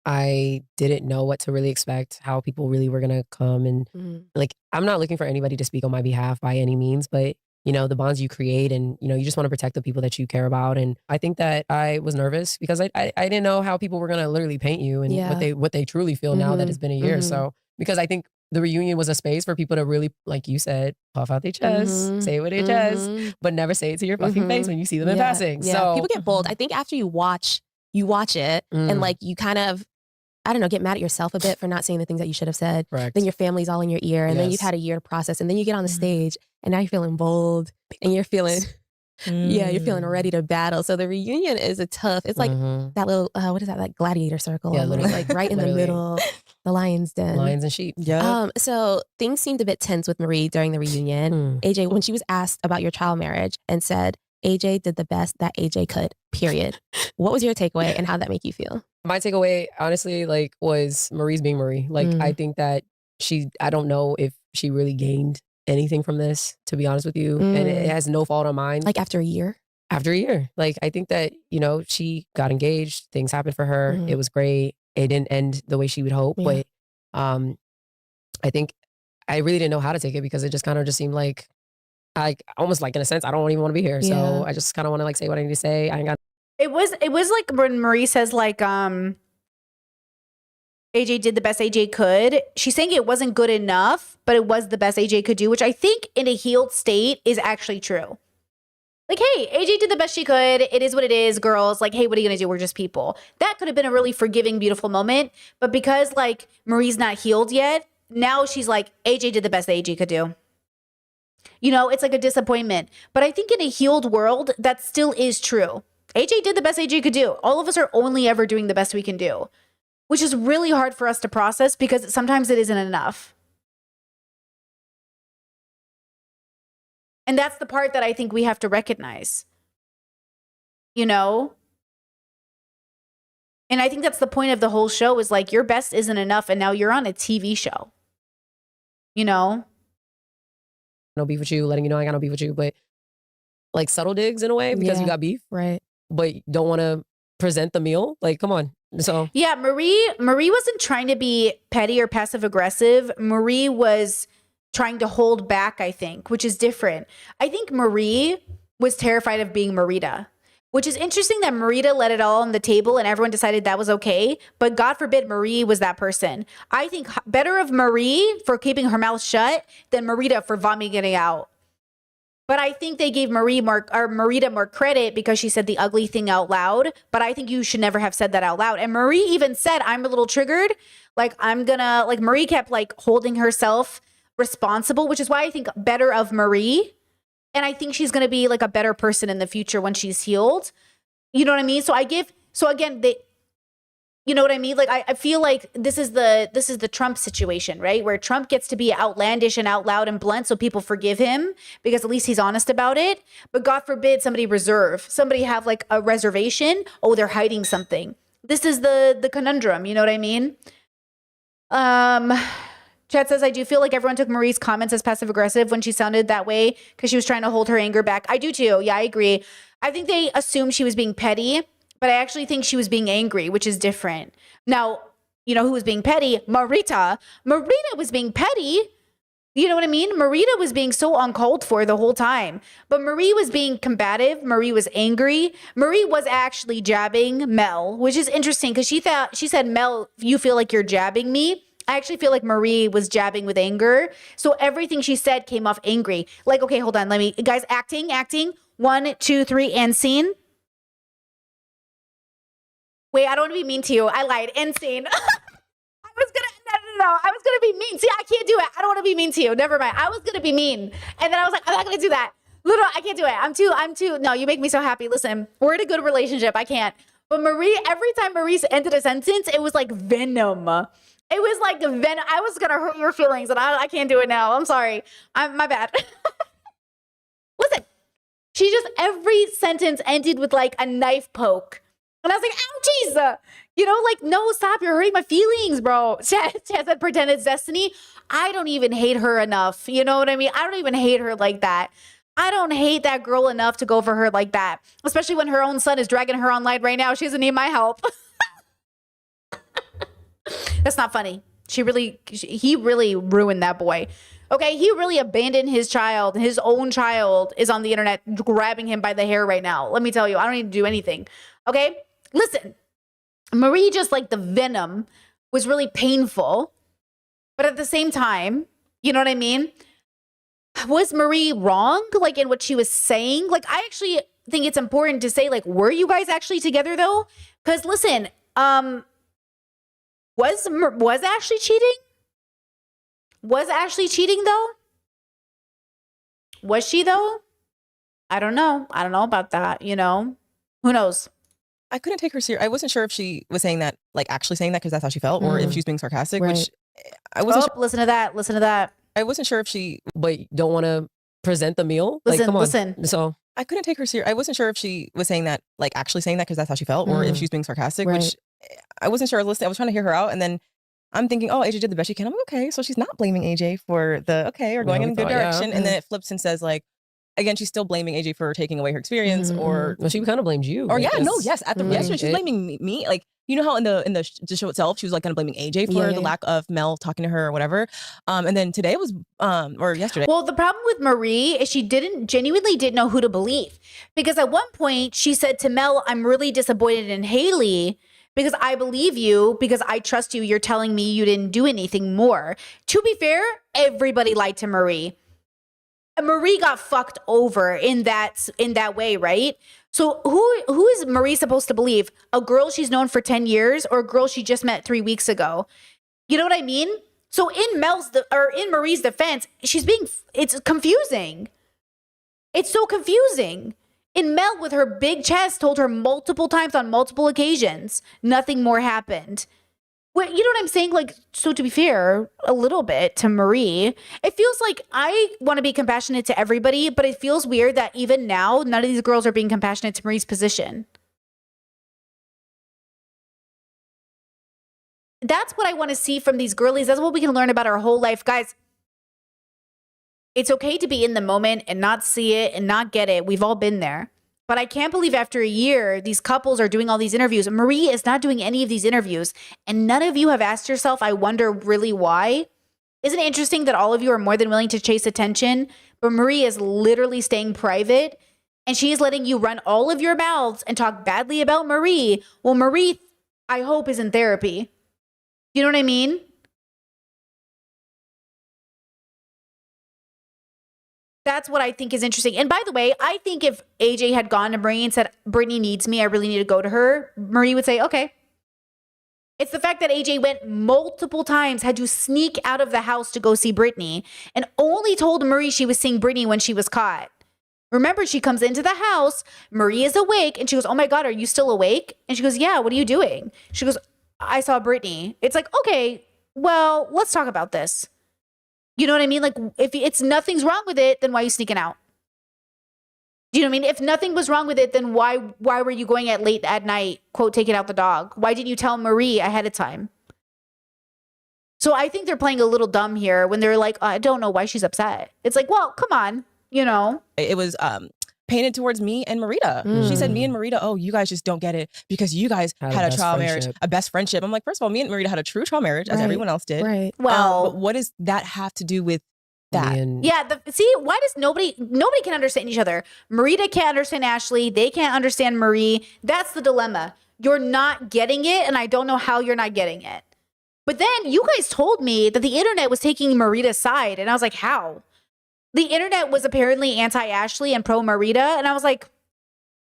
I didn't know what to really expect, how people really were gonna come, and like I'm not looking for anybody to speak on my behalf by any means, but you know, the bonds you create, and you know, you just want to protect the people that you care about. And I think that I was nervous because I didn't know how people were gonna literally paint you and what they truly feel now that it's been a year. So because I think the reunion was a space for people to really, like you said, puff out their chest, say it with their chest, but never say it to your fucking face when you see them in passing. Yeah. So People get bold. I think after you watch you watch it and Mm. like you kind of, I don't know, get mad at yourself a bit for not saying the things that you should have said. Correct. Then your family's all in your ear, and then you've Yes. had a year to process, and then you get on the stage, and now you're feeling bold, and you're feeling, yeah, you're feeling ready to battle. So the reunion is a tough. It's like Mhm. that little, what is that, like gladiator circle? Yeah, when it's literally. like right in the Literally. middle, the lion's den. Lions and sheep. So things seemed a bit tense with Marie during the reunion. AJ, when she was asked about your child marriage and said AJ did the best that AJ could, period. What was your takeaway and how'd that make you feel? My takeaway, honestly, like, was Marie's being Marie. Like, I think that I don't know if she really gained anything from this, to be honest with you. And it has no fault on mine. Like after a year? After a year. Like, I think that, she got engaged. Things happened for her. It was great. It didn't end the way she would hope. Yeah. But I think I really didn't know how to take it because it just kind of just seemed like, almost like, in a sense, I don't even want to be here. Yeah. So I just kind of want to like say what I need to say. I ain't got. It was like when Marie says like AJ did the best AJ could. She's saying it wasn't good enough, but it was the best AJ could do, which I think in a healed state is actually true. Like, hey, AJ did the best she could. It is what it is, girls. Like, hey, what are you going to do? We're just people. That could have been a really forgiving, beautiful moment. But because like Marie's not healed yet, now she's like, AJ did the best that AJ could do. It's like a disappointment. But I think in a healed world, that still is true. AJ did the best AJ could do. All of us are only ever doing the best we can do, which is really hard for us to process because sometimes it isn't enough. And that's the part that I think we have to recognize. And I think that's the point of the whole show is like your best isn't enough and now you're on a TV show. No beef with you, letting you know I got no beef with you, but like subtle digs in a way because you got beef. Right. But you don't want to present the meal. Like, come on. So yeah, Marie wasn't trying to be petty or passive aggressive. Marie was trying to hold back, I think, which is different. I think Marie was terrified of being Marita, which is interesting that Marita let it all on the table and everyone decided that was okay. But God forbid Marie was that person. I think better of Marie for keeping her mouth shut than Marita for vomiting it out. But I think they gave Marita more credit because she said the ugly thing out loud. But I think you should never have said that out loud. And Marie even said, I'm a little triggered. Like, Marie kept like holding herself responsible, which is why I think better of Marie. And I think she's going to be like a better person in the future when she's healed. You know what I mean? You know what I mean? Like, I feel like this is the Trump situation, right? Where Trump gets to be outlandish and out loud and blunt so people forgive him because at least he's honest about it. But God forbid somebody have like a reservation. Oh, they're hiding something. This is the conundrum. You know what I mean? Chad says, I do feel like everyone took Marie's comments as passive aggressive when she sounded that way because she was trying to hold her anger back. I do too. Yeah, I agree. I think they assumed she was being petty, but I actually think she was being angry, which is different. Now, who was being petty? Marita. Marita was being petty. You know what I mean? Marita was being so uncalled for the whole time. But Marie was being combative. Marie was angry. Marie was actually jabbing Mel, which is interesting because she said, Mel, you feel like you're jabbing me. I actually feel like Marie was jabbing with anger. So everything she said came off angry. Like, okay, hold on. Guys, acting. 1, 2, 3, and scene. Wait, I don't want to be mean to you. I lied. End scene. No. I was going to be mean. See, I can't do it. I don't want to be mean to you. Never mind. I was going to be mean. And then I was like, I'm not going to do that. Literally, I can't do it. I'm too, no, you make me so happy. Listen, we're in a good relationship. I can't. But Marie, every time Marie ended a sentence, it was like venom. It was like venom. I was going to hurt your feelings and I can't do it now. I'm sorry. My bad. Listen, every sentence ended with like a knife poke. And I was like, ouchies. No, stop. You're hurting my feelings, bro. Chad said, pretend it's destiny. I don't even hate her enough. You know what I mean? I don't even hate her like that. I don't hate that girl enough to go for her like that. Especially when her own son is dragging her online right now. She doesn't need my help. That's not funny. He really ruined that boy. Okay, he really abandoned his child. His own child is on the internet grabbing him by the hair right now. Let me tell you, I don't need to do anything. Okay, listen, Marie, just like the venom, was really painful. But at the same time, you know what I mean? Was Marie wrong, like in what she was saying? Like, I actually think it's important to say, like, were you guys actually together though? Because listen, was Ashley cheating? Was Ashley cheating though? Was she though? I don't know. I don't know about that. You know, who knows? I couldn't take her serious. I wasn't sure if she was saying that, like actually saying that because that's how she felt, or if she was being sarcastic, which I wasn't. Listen to that. Listen to that. I wasn't sure if she. But don't want to present the meal. Listen, like, come on. listen. So I couldn't take her serious. I wasn't sure if she was saying that, like actually saying that because that's how she felt, or if she was being sarcastic, which I wasn't sure. Listening, I was trying to hear her out, and then I'm thinking, oh, AJ did the best she can. I'm like, okay, so she's not blaming AJ for the or going in a good direction, and then it flips and says like. Again, she's still blaming AJ for taking away her experience, or well, she kind of blamed you. Or yesterday she's blaming me. Like you know how in the show itself she was like kind of blaming AJ for the lack of Mel talking to her or whatever. And then today was or yesterday. Well, the problem with Marie is she genuinely didn't know who to believe, because at one point she said to Mel, "I'm really disappointed in Haley." Because I believe you, because I trust you. You're telling me you didn't do anything more. To be fair, everybody lied to Marie. Marie got fucked over in that way, right? So who is Marie supposed to believe? A girl she's known for 10 years or a girl she just met 3 weeks ago? You know what I mean? So in Marie's defense, it's confusing. It's so confusing. And Mel, with her big chest, told her multiple times on multiple occasions, nothing more happened. Well, you know what I'm saying? Like, so to be fair, a little bit to Marie, it feels like I want to be compassionate to everybody, but it feels weird that even now, none of these girls are being compassionate to Marie's position. That's what I want to see from these girlies. That's what we can learn about our whole life. Guys, it's okay to be in the moment and not see it and not get it. We've all been there. But I can't believe after a year, these couples are doing all these interviews. Marie is not doing any of these interviews. And none of you have asked yourself, I wonder really why. Isn't it interesting that all of you are more than willing to chase attention, but Marie is literally staying private and she is letting you run all of your mouths and talk badly about Marie. Well, Marie, I hope, is in therapy. You know what I mean? That's what I think is interesting. And by the way, I think if AJ had gone to Marie and said, Brittany needs me, I really need to go to her, Marie would say, okay. It's the fact that AJ went multiple times, had to sneak out of the house to go see Brittany, and only told Marie she was seeing Brittany when she was caught. Remember, she comes into the house, Marie is awake, and she goes, oh my God, are you still awake? And she goes, yeah, what are you doing? She goes, I saw Brittany. It's like, okay, well, let's talk about this. You know what I mean? Like, if it's nothing's wrong with it, then why are you sneaking out? Do you know what I mean? If nothing was wrong with it, then why were you going at late at night, quote, taking out the dog? Why didn't you tell Marie ahead of time? So I think they're playing a little dumb here when they're like, I don't know why she's upset. It's like, well, come on, you know? It was painted towards me and Marita. She said, me and Marita, oh, you guys just don't get it because you guys had a trial marriage, a best friendship. I'm like, first of all, me and Marita had a true trial marriage, as everyone else did. Right. Well, but what does that have to do with that? Yeah. See, why does nobody can understand each other? Marita can't understand Ashley. They can't understand Marie. That's the dilemma. You're not getting it, and I don't know how you're not getting it. But then you guys told me that the internet was taking Marita's side, and I was like, how? The internet was apparently anti-Ashley and pro-Marita, and I was like,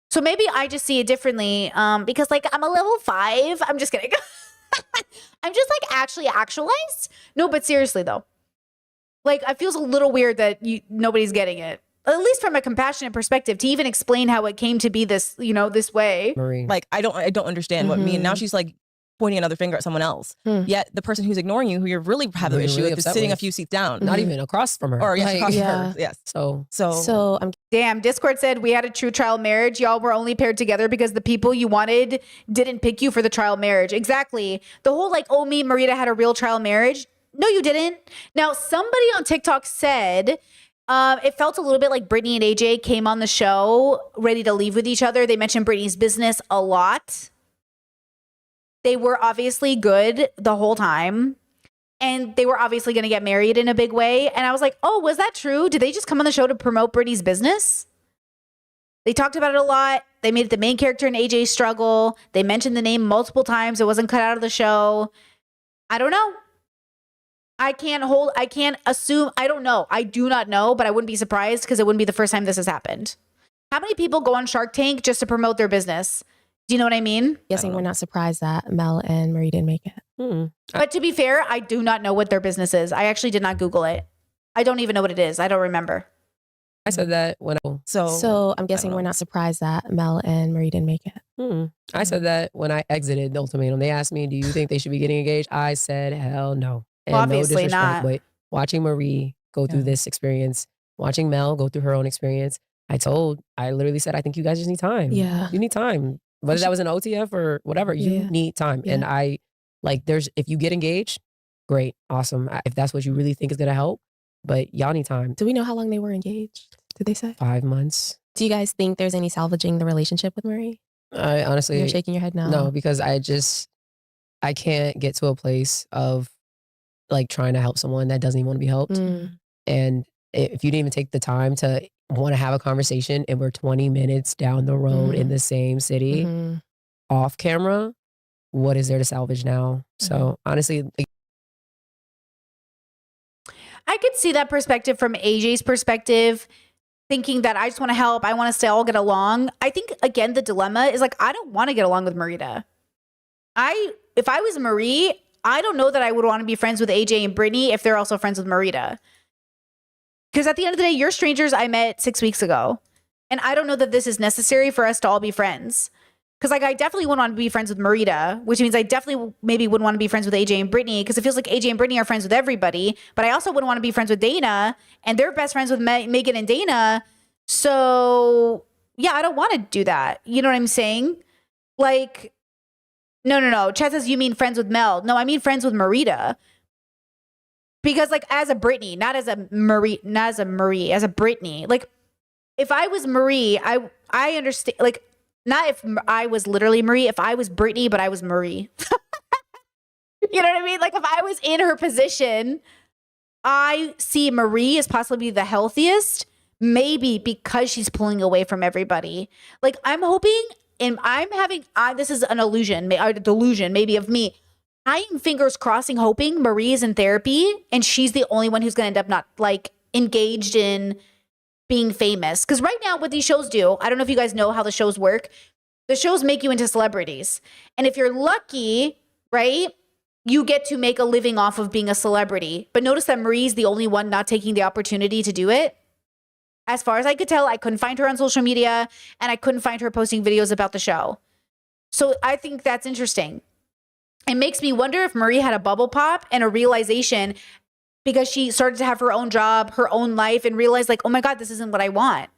so maybe I just see it differently because, like, I'm a level 5. I'm just kidding. I'm just, like, actually actualized. No, but seriously, though. Like, it feels a little weird that nobody's getting it. At least from a compassionate perspective, to even explain how it came to be this, you know, this way. Marie. Like, I don't understand what me, and now she's, like, pointing another finger at someone else. Yet the person who's ignoring you, who you're really having an issue with, is sitting a few seats down. Not even across from her. Or yes, Like, across from her. Yes. So I'm Damn, Discord said we had a true trial marriage. Y'all were only paired together because the people you wanted didn't pick you for the trial marriage. Exactly. The whole like, oh, me and Marita had a real trial marriage. No, you didn't. Now, somebody on TikTok said it felt a little bit like Brittany and AJ came on the show ready to leave with each other. They mentioned Brittany's business a lot. They were obviously good the whole time. And they were obviously going to get married in a big way. And I was like, oh, was that true? Did they just come on the show to promote Brittany's business? They talked about it a lot. They made it the main character in AJ's struggle. They mentioned the name multiple times. It wasn't cut out of the show. I don't know. I can't assume. I don't know. I do not know, but I wouldn't be surprised because it wouldn't be the first time this has happened. How many people go on Shark Tank just to promote their business? Do you know what I mean? Guessing we're not surprised that Mel and Marie didn't make it. But to be fair, I do not know what their business is. I actually did not Google it. I don't even know what it is. I don't remember. I said that when So I'm guessing we're not surprised that Mel and Marie didn't make it. I said that when I exited the ultimatum. They asked me, "Do you think they should be getting engaged?" I said, "Hell no." And Well, obviously disrespect, not. But watching Marie go through this experience, watching Mel go through her own experience, I literally said, "I think you guys just need time. Yeah. You need time. Whether that was an OTF or whatever, you need time." Yeah. And if you get engaged, great, awesome. If that's what you really think is gonna help, but y'all need time. Do we know how long they were engaged? Did they say? 5 months. Do you guys think there's any salvaging the relationship with Marie? I honestly, You're shaking your head no. No, because I can't get to a place of like trying to help someone that doesn't even want to be helped. And if you didn't even take the time to want to have a conversation and we're 20 minutes down the road in the same city off camera, what is there to salvage now? So honestly, I could see that perspective from AJ's perspective, thinking that I just want to help. I want us to all get along. I think, again, the dilemma is like, I don't want to get along with Marita. If I was Marie, I don't know that I would want to be friends with AJ and Brittany if they're also friends with Marita. Because at the end of the day, you're strangers I met 6 weeks ago. And I don't know that this is necessary for us to all be friends. Because like I definitely wouldn't want to be friends with Marita, which means I definitely maybe wouldn't want to be friends with AJ and Brittany because it feels like AJ and Brittany are friends with everybody. But I also wouldn't want to be friends with Dana, and they're best friends with Megan and Dana. So yeah, I don't want to do that. You know what I'm saying? Like, no. Chad says you mean friends with Mel. No, I mean friends with Marita. Because like as a Brittany, not as a Marie, as a Brittany. Like if I was Marie, I understand. Like. Not if I was literally Marie, if I was Brittany, but I was Marie. You know what I mean? Like if I was in her position, I see Marie as possibly the healthiest, maybe because she's pulling away from everybody. Like I'm hoping, and I'm having, this is an illusion, a delusion maybe of me. I am fingers crossing, hoping Marie is in therapy and she's the only one who's going to end up not like engaged in being famous. Because right now what these shows do, I don't know if you guys know how the shows work. The shows make you into celebrities. And if you're lucky, right, you get to make a living off of being a celebrity. But notice that Marie's the only one not taking the opportunity to do it. As far as I could tell, I couldn't find her on social media and I couldn't find her posting videos about the show. So I think that's interesting. It makes me wonder if Marie had a bubble pop and a realization because she started to have her own job, her own life, and realized like, oh my God, this isn't what I want.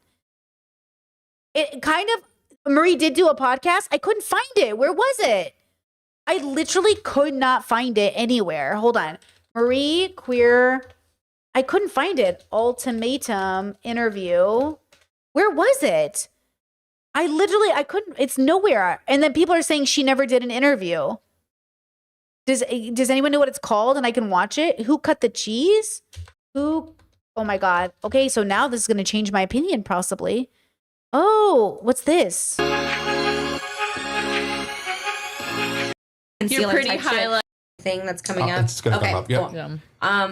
It kind of, Marie did do a podcast. I couldn't find it. Where was it? I literally could not find it anywhere. Hold on. Marie Queer. I couldn't find it. Ultimatum interview. Where was it? I couldn't, it's nowhere. And then people are saying she never did an interview. Does anyone know what it's called and I can watch it? Who cut the cheese? Oh my God. Okay, so now this is going to change my opinion possibly. Oh, what's this? Your pretty highlight thing that's coming up. It's gonna come up, yeah. Cool.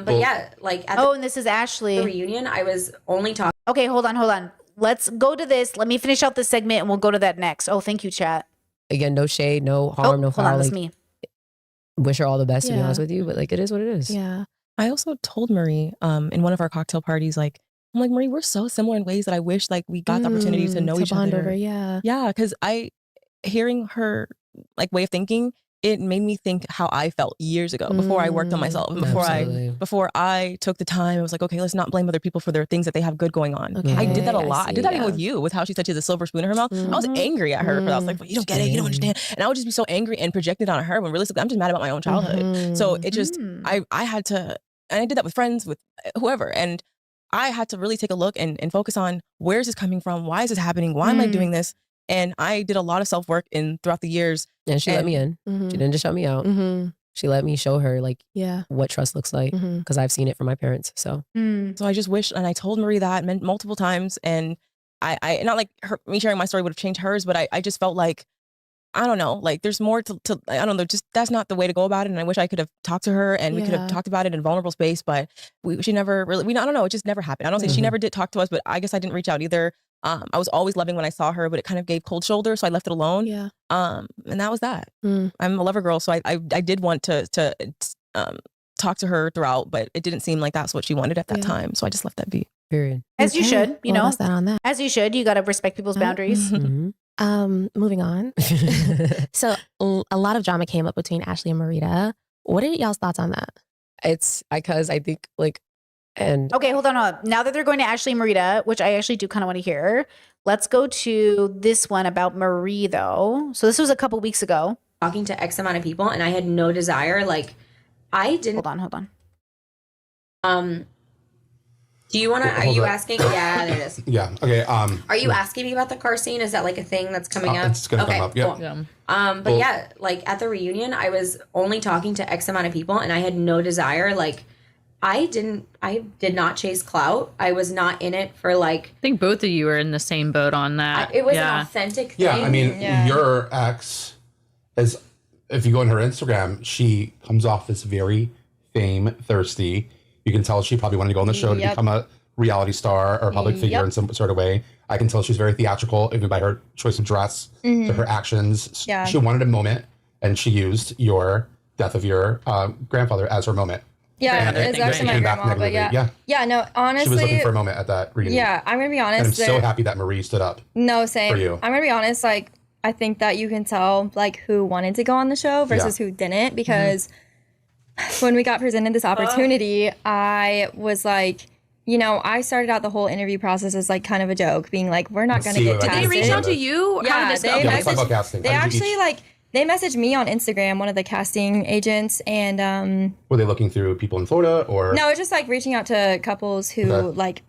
But yeah, like at and this is Ashley. the reunion, I was only talking. Okay, hold on. Let's go to this. Let me finish out this segment and we'll go to that next. Oh, thank you, chat. again, no shade, no harm, no foul. Hold on, that's like, me. wish her all the best, to be Yeah. honest with you, but like it is what it is. Yeah. I also told Marie in one of our cocktail parties, like, I'm like, Marie, we're so similar in ways that I wish like we got the opportunity to know to each bond other. over, yeah. Yeah, because hearing her like way of thinking, it made me think how I felt years ago before I worked on myself, Absolutely. before I took the time. I was like, okay, let's not blame other people for their things that they have good going on. Okay, I did that a I lot. I see, did that even yeah. with you, with how she said she has a silver spoon in her mouth. I was angry at her. I was like, well, you don't get it, you don't understand. And I would just be so angry and project it on her when realistically, I'm just mad about my own childhood. So it just, I had to, and I did that with friends, with whoever. And I had to really take a look and focus on where is this coming from? Why is this happening? Why am I doing this? And I did a lot of self-work throughout the years. And she let me in. She didn't just shut me out. She let me show her like what trust looks like because I've seen it from my parents. So So I just wish, and I told Marie that multiple times, and I not like me sharing my story would have changed hers, but I just felt like, I don't know, like there's more to I don't know, just that's not the way to go about it. And I wish I could have talked to her and we could have talked about it in a vulnerable space, but she never really, I don't know, it just never happened. I don't say she never did talk to us, but I guess I didn't reach out either. I was always loving when I saw her, but it kind of gave cold shoulder, so I left it alone. Yeah. And that was that. I'm a lover girl, so I did want to talk to her throughout, but it didn't seem like that's what she wanted at that time, so I just left that be. Period. As you should, you know. That's that on that. As you should. You got to respect people's boundaries. Moving on. So a lot of drama came up between Ashley and Marita. What are y'all's thoughts on that? It's because I think like, and Okay, hold on. Now that they're going to Ashley and Marita, which I actually do kind of want to hear, let's go to this one about Marie, though. So this was a couple weeks ago. Talking to X amount of people, and I had no desire. Like, I didn't. Hold on. Do you want to? Are you asking? Yeah, there it is. Yeah. Okay. Are you asking me about the car scene? Is that like a thing that's coming up? It's gonna come up. Yeah. Cool. But yeah, like at the reunion, I was only talking to X amount of people, and I had no desire. Like, I did not chase clout. I was not in it for like. I think both of you are in the same boat on that. It was an authentic thing. Yeah. I mean, your ex is. If you go on her Instagram, she comes off as very fame thirsty. You can tell she probably wanted to go on the show to become a reality star or a public figure in some sort of way. I can tell she's very theatrical, even by her choice of dress, to her actions. Yeah. She wanted a moment, and she used your death of your grandfather as her moment. Yeah, And it's it actually my came back grandma, but negatively. yeah. No, honestly, She was looking for a moment at that reunion. Yeah, I'm gonna be honest. And I'm so that- happy that Marie stood up. No, same. For you. I'm gonna be honest. Like, I think that you can tell like who wanted to go on the show versus who didn't, because when we got presented this opportunity, I was like, you know, I started out the whole interview process as like kind of a joke, being like, we're not gonna get Did casted. they reach out to you? How Yeah, did this they go? Yeah, let's talk about casting. They How did you actually each- like they messaged me on Instagram, one of the casting agents, and Were they looking through people in Florida or? no, it's just like reaching out to couples who Okay. like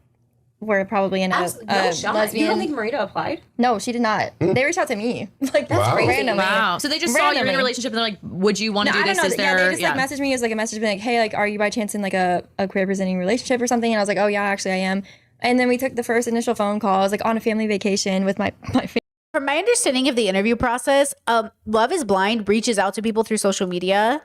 were probably in a, No shot. lesbian. You don't think Marita applied? No, she did not. They reached out to me. Like that's Wow. crazy. Randomly. Wow. So they just saw you in a Randomly. relationship and they're like, would you want to No, do I this? don't know. Is Yeah, there, they just like messaged me as like a message being like, hey, like, are you by chance in like a queer presenting relationship or something? And I was like, oh yeah, actually I am. And then we took the first initial phone call. I was like on a family vacation with my family. From my understanding of the interview process, Love is Blind reaches out to people through social media,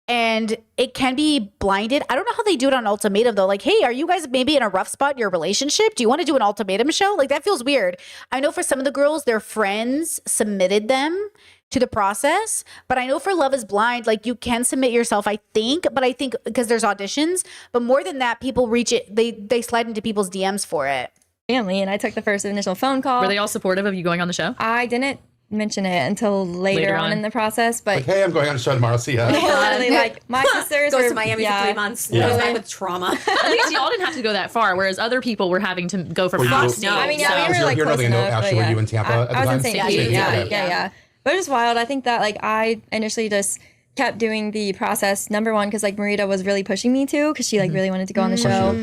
and it can be blinded. I don't know how they do it on Ultimatum though. Like, hey, are you guys maybe in a rough spot in your relationship? Do you want to do an Ultimatum show? Like, that feels weird. I know for some of the girls, their friends submitted them to the process, but I know for Love is Blind, like you can submit yourself, I think, but I think because there's auditions, but more than that, people reach it, they slide into people's DMs for it. Family, and I took the first initial phone call. Were they all supportive of you going on the show? I didn't mention it until later, Later on on. in the process, but Like, hey, I'm going on a show tomorrow. See ya. literally, like my sisters Goes were, to Miami for 3 months. Yeah. Goes back with trauma. At least y'all didn't have to go that far, whereas other people were having to go for Were you- far No. I mean, yeah, so. we were like You're close really know, enough. Ashley, but were you in Tampa at the I was time? in St. Yeah, Pete. yeah, Yeah. But it was wild. I think that like I initially just kept doing the process. Number one, because like Marita was really pushing me to, because she like really wanted to go on the show.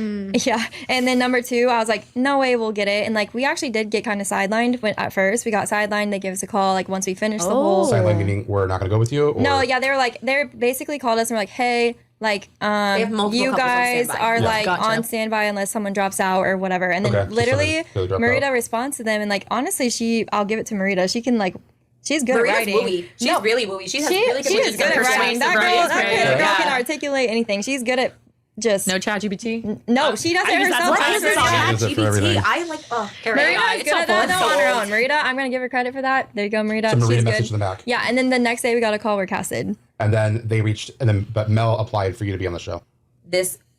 Yeah. And then number two, I was like, no way we'll get it. And like we actually did get kind of sidelined at first. We got sidelined. They gave us a call like once we finished the whole. Sideline meaning we're not going to go with you? Or? No, yeah, they basically called us and were like, hey, like have multiple you couples on guys standby. are Yeah. like Gotcha. on standby unless someone drops out or whatever. And then Okay, so literally someone really dropped Marita out. responds to them and like honestly I'll give it to Marita. She can like she's good Marita's at writing. wooey. She's really wooey. She has really good she is good at persuasive writing. That right? girl, It's that great. girl Yeah. can articulate anything. She's good at just No chat GPT? no, she does I it use that herself. sometimes. She's It's good all- at She does it for everything. I like, oh, Marita's it's good at helpful. that though on her Sold. own. Marita, I'm gonna give her credit for that. There you go, Marita. So Marita She's messaged good. them back. Yeah, and then the next day we got a call, we're casted. And then they reached, but Mel applied for you to be on the show.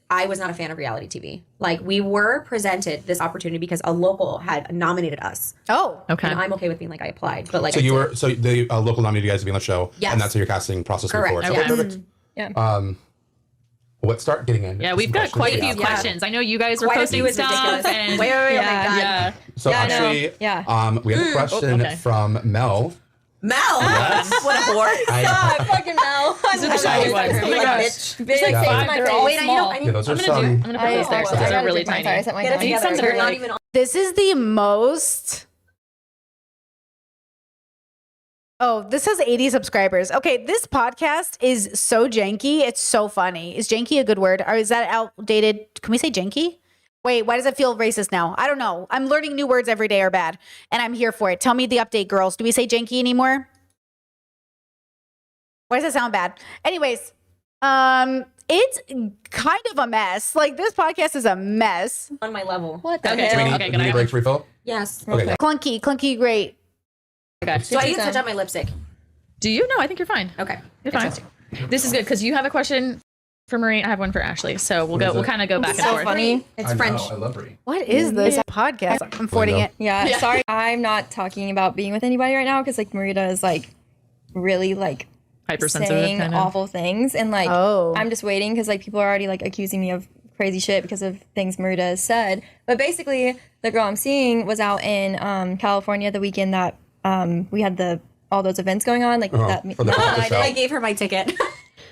I was not a fan of reality TV. Like we were presented this opportunity because a local had nominated us. Oh, Okay. And I'm okay with being like I applied, but like So I you did- were, so the local nominated you guys to be on the show. Yes. And that's how your casting process moved Correct. forward. Okay, Yes. perfect. Yeah. Let's start getting in. Yeah, we've got quite a few Yeah. questions. I know you guys were Quite a posting few is stuff. ridiculous. And Wait, oh my Yeah. god. yeah. So Yeah, I know. actually, Yeah. we have a question okay. from Mel. Mel, what a whore. Stop, fucking Mel. These are the shiny ones. Oh my gosh. Bitch. There's like Yeah. five. my They're face. all Wait, I small. need Yeah, those are I'm some. gonna put those there I because those are really tiny. Sorry, I set my Get it phone. together. some that are You're not like- even on. this is the most. Oh, this has 80 subscribers. Okay, this podcast is so janky. It's so funny. Is janky a good word? Or is that outdated? Can we say janky? Wait, why does it feel racist now? I don't know. I'm learning new words every day are bad, and I'm here for it. Tell me the update, girls. Do we say janky anymore? Why does it sound bad? Anyways, it's kind of a mess. Like this podcast is a mess. On my level. What the Okay. hell? Do we need, do we need a break to refill? Yes. Okay. Clunky, great. Okay. Do I need to touch up my lipstick? Do you? No, I think you're fine. Okay. You're fine. This is good because you have a question for Marie. I have one for Ashley. So we'll What is it? kind of go back and So forth. funny. It's I French. know, I love Brie. What is this podcast? I'm forwarding it. Yeah, sorry. I'm not talking about being with anybody right now because like Marita is like really like Hypersensitive saying kind of. awful things, and like I'm just waiting because like people are already like accusing me of crazy shit because of things Marita has said. But basically, the girl I'm seeing was out in California the weekend that we had all those events going on. Like that. For the show. I gave her my ticket.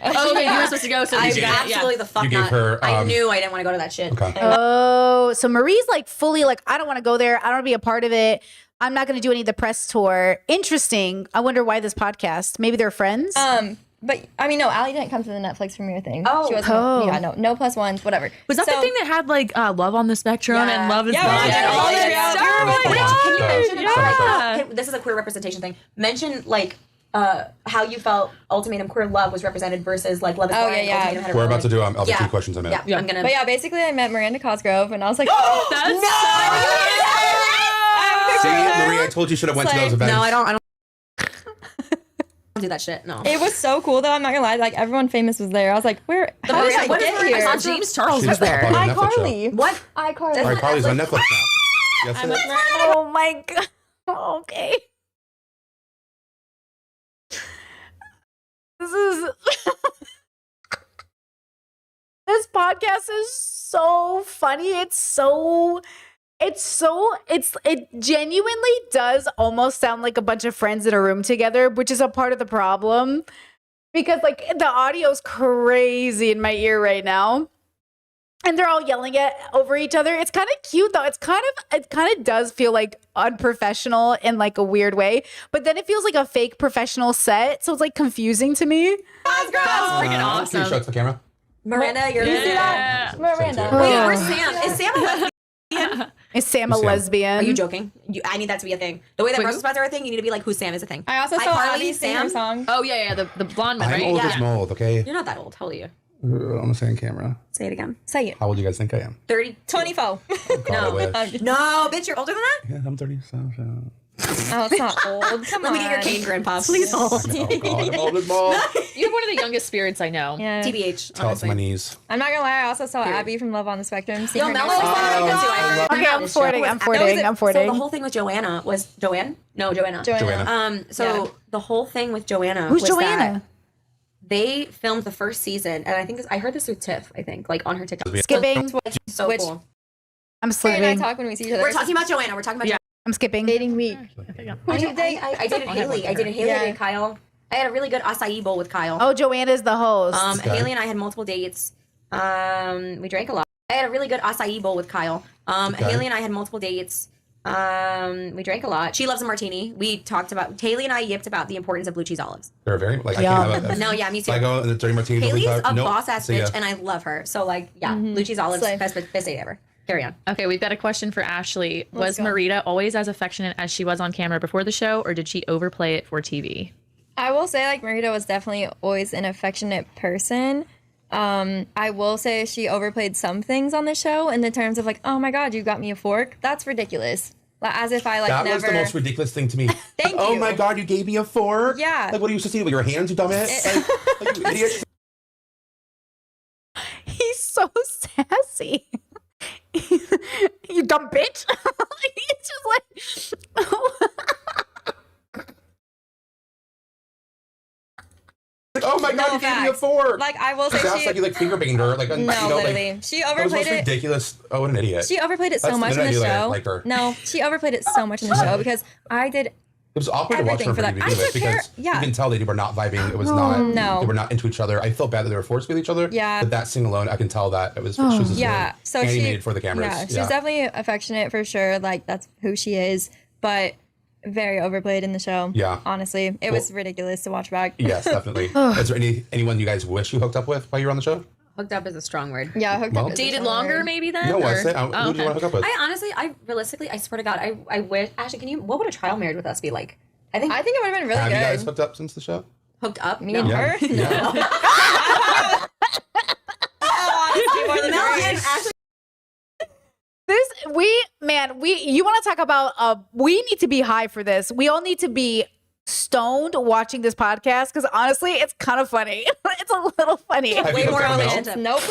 Oh, okay. You were supposed to go. So I you got it. absolutely the fuck You gave not. her, I knew I didn't want to go to that shit. Okay. Oh, so Marie's like fully like, I don't want to go there. I don't want to be a part of it. I'm not going to do any of the press tour. Interesting. I wonder why this podcast. Maybe they're friends. But I mean, no, Allie didn't come to the Netflix premiere thing. Oh. She wasn't. Oh. Yeah, no plus ones, whatever. Was that the thing that had like Love on the Spectrum and Love is Yeah, Blind yeah, and all yeah, that yeah, stuff? yeah. Oh my Can you God. mention Yeah. this is a queer representation thing. Mention like how you felt Ultimatum Queer Love was represented versus like Love is Blind. yeah. Ultimatum Hetero We're about Love. to do LBT Yeah. questions in a minute. Yeah, I'm gonna. But yeah, basically, I met Miranda Cosgrove, and I was like, That's See, Marie, I told you should have went to those events. No, I don't do that shit. No. it was so cool though. I'm not gonna lie, like everyone famous was there. I was like, where? How did I what is get her- here? I saw James Charles She's was there. on the Netflix show. iCarly. What? iCarly. All right, Carly's on Netflix now. Yes, it is. Oh my God. Okay. This podcast is so funny. It genuinely does almost sound like a bunch of friends in a room together, which is a part of the problem because like the audio's crazy in my ear right now. And they're all yelling over each other. It's kind of cute though. It kind of does feel like unprofessional in like a weird way, but then it feels like a fake professional set. So it's like confusing to me. That's freaking Can you awesome. show it to the camera? Miranda, you're Yeah. Miranda. Wait, Oh. where's Sam? Is Sam a lesbian? Is Sam a Sam? lesbian? Are you joking? I need that to be a thing. The way that Wait, Brussels sprouts are a thing, you need to be like, who Sam is a thing. I also saw Abby sing her song. Oh yeah, the blonde man, I'm right? old Yeah. as mold, okay? You're not that old. How old are you? I'm gonna say on camera. Say it again. Say it. How old do you guys think I am? 30. 24. God, I wish. No, bitch, you're older than that? Yeah, I'm 30. Oh, it's not old. Come Let on. me get your cane, Grandpa. Please hold. Oh, God, I'm old as mold. You have one of the youngest spirits I know. Yeah. TBH. Tell it to my knees. I'm not gonna lie. I also saw Abby from Love on the Spectrum. sing Yo, her Mel new was song. on it too. I heard. Okay, I'm forwarding. I'm forwarding. I'm So the forwarding. whole thing with Joanna was Joanne? No, Joanna. Joanna. So the whole thing with Joanna Who's was Joanna? that they filmed the first season, and I think I heard this with Tiff. I think like on her TikTok. Skipping. So Which- cool. I'm Sarah and I slipping. talk when we see each other. We're talking about Joanna. We're talking about. Yeah. I'm skipping. dating week. Who'd you date? I dated Haley. I dated Haley. Yeah. I dated Kyle. I had a really good acai bowl with Kyle. Oh, Joanna's the host. Okay. Haley and I had multiple dates. We drank a lot. I had a really good acai bowl with Kyle. Okay. Haley and I had multiple dates. We drank a lot. She loves a martini. We talked about Haley and I yipped about the importance of blue cheese olives. They're very like I Yeah. can't have a No, yeah, me too. If I go in the dirty martini. Haley's building, a nope, boss ass see ya. bitch, and I love her. So like, yeah, blue cheese olives, Slay. best date ever. Carry on. Okay, we've got a question for Ashley. Let's Was go. Marita always as affectionate as she was on camera before the show, or did she overplay it for TV? I will say, like, Marita was definitely always an affectionate person. I will say she overplayed some things on the show in the terms of like, oh my God, you got me a fork. That's ridiculous. Like, as if I like That never. was the most ridiculous thing to me. Thank Oh you. my God, you gave me a fork? Yeah. Like, what are you supposed to do with your hands, you dumbass? Like, you idiot. He's so sassy. You dumb bitch. He's just like, Like, oh my God, No you gave me a facts. fork. Like, I will say It sounds she. like you like finger banged her. Like, No, you know, literally. Like, She that was the overplayed most it. ridiculous. Oh, what an idiot. She overplayed it so That's much in then I the knew I show. like her. No, she overplayed it so much in the show because I did. It was awkward to watch her everything for from that. the beginning I of it took care- because yeah. you can tell they were not vibing. It was Oh, not. no. They were not into each other. I felt bad that they were forced with each other. Yeah. But that scene alone, I can tell that it was. She was just Yeah, really so animated for the cameras. Yeah, she's definitely affectionate for sure. Like that's who she is, but very overplayed in the show. Yeah. honestly, it was ridiculous to watch back. Yes, definitely. Is there anyone you guys wish you hooked up with while you were on the show? Hooked up is a strong word. Yeah, hooked Well- up. is a Dated strong longer, word. maybe then? No, or? I said, who do you want to hook up with? I honestly, realistically, I swear to God, I wish. Ashley, what would a trial marriage with us be like? I think it would have been really Have good. you guys hooked up since the show? hooked up. Me No. and her. Yeah. you want to talk about we need to be high for this. We all need to be stoned watching this podcast because honestly, it's kind of funny. It's a little funny. Way more relationship. Nope.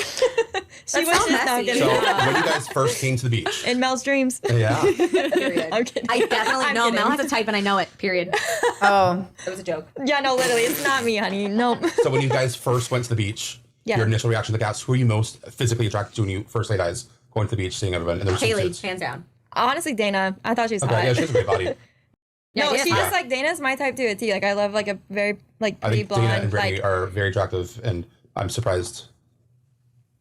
She was just not getting So it. when you guys first came to the beach, In Mel's dreams. yeah, Period. I'm kidding. I definitely I'm know. kidding. Mel has a type, and I know it. Period. Oh, It was a joke. Yeah, no, literally, it's not me, honey. Nope. so when you guys first went to the beach, Yeah. your initial reaction to the cats, who were you most physically attracted to when you first laid eyes going to the beach, seeing everyone? And there were some Haley, kids. hands down. Honestly, Dana. I thought she was Okay, hot. yeah, she has a great body. Yeah, No, Dana's she hot. just like Dana's my type too. A T. Like I love like a very like I pretty think Dana and blonde. Brittany Like are very attractive, and I'm surprised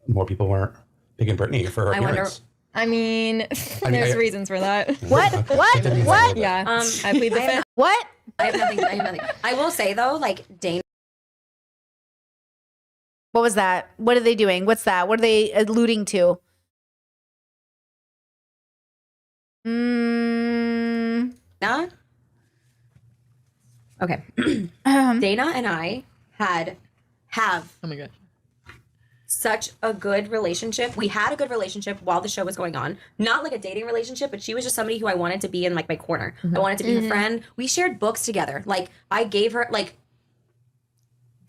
more people weren't picking Brittany for her I wonder- appearance. I mean, I mean, there's I- reasons for that. what? What? What? Yeah, I plead the fifth. What? I have nothing. I have nothing. I will say though, like Dana. What was that? What are they doing? What's that? What are they alluding to? Nah. Okay. Dana and I have Oh my god. such a good relationship. We had a good relationship while the show was going on. Not like a dating relationship, but she was just somebody who I wanted to be in like my corner. I wanted to be her friend. We shared books together. Like I gave her like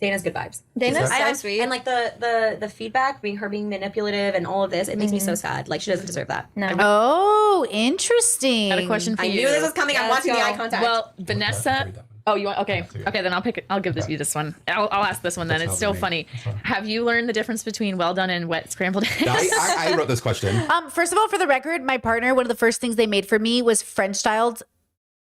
Dana's good vibes. Dana's I- so sweet. And like the feedback, being her being manipulative and all of this, it makes me so sad. Like she doesn't deserve that. No. Oh, interesting. I had a question for I you. knew this was coming. I'm Let's watching the go. eye contact. Well, Vanessa. Oh, you want? Okay. Okay, then I'll give you this one. I'll ask this one then. It's so funny. Have you learned the difference between well done and wet scrambled eggs? I wrote this question. First of all, for the record, my partner, one of the first things they made for me was French styled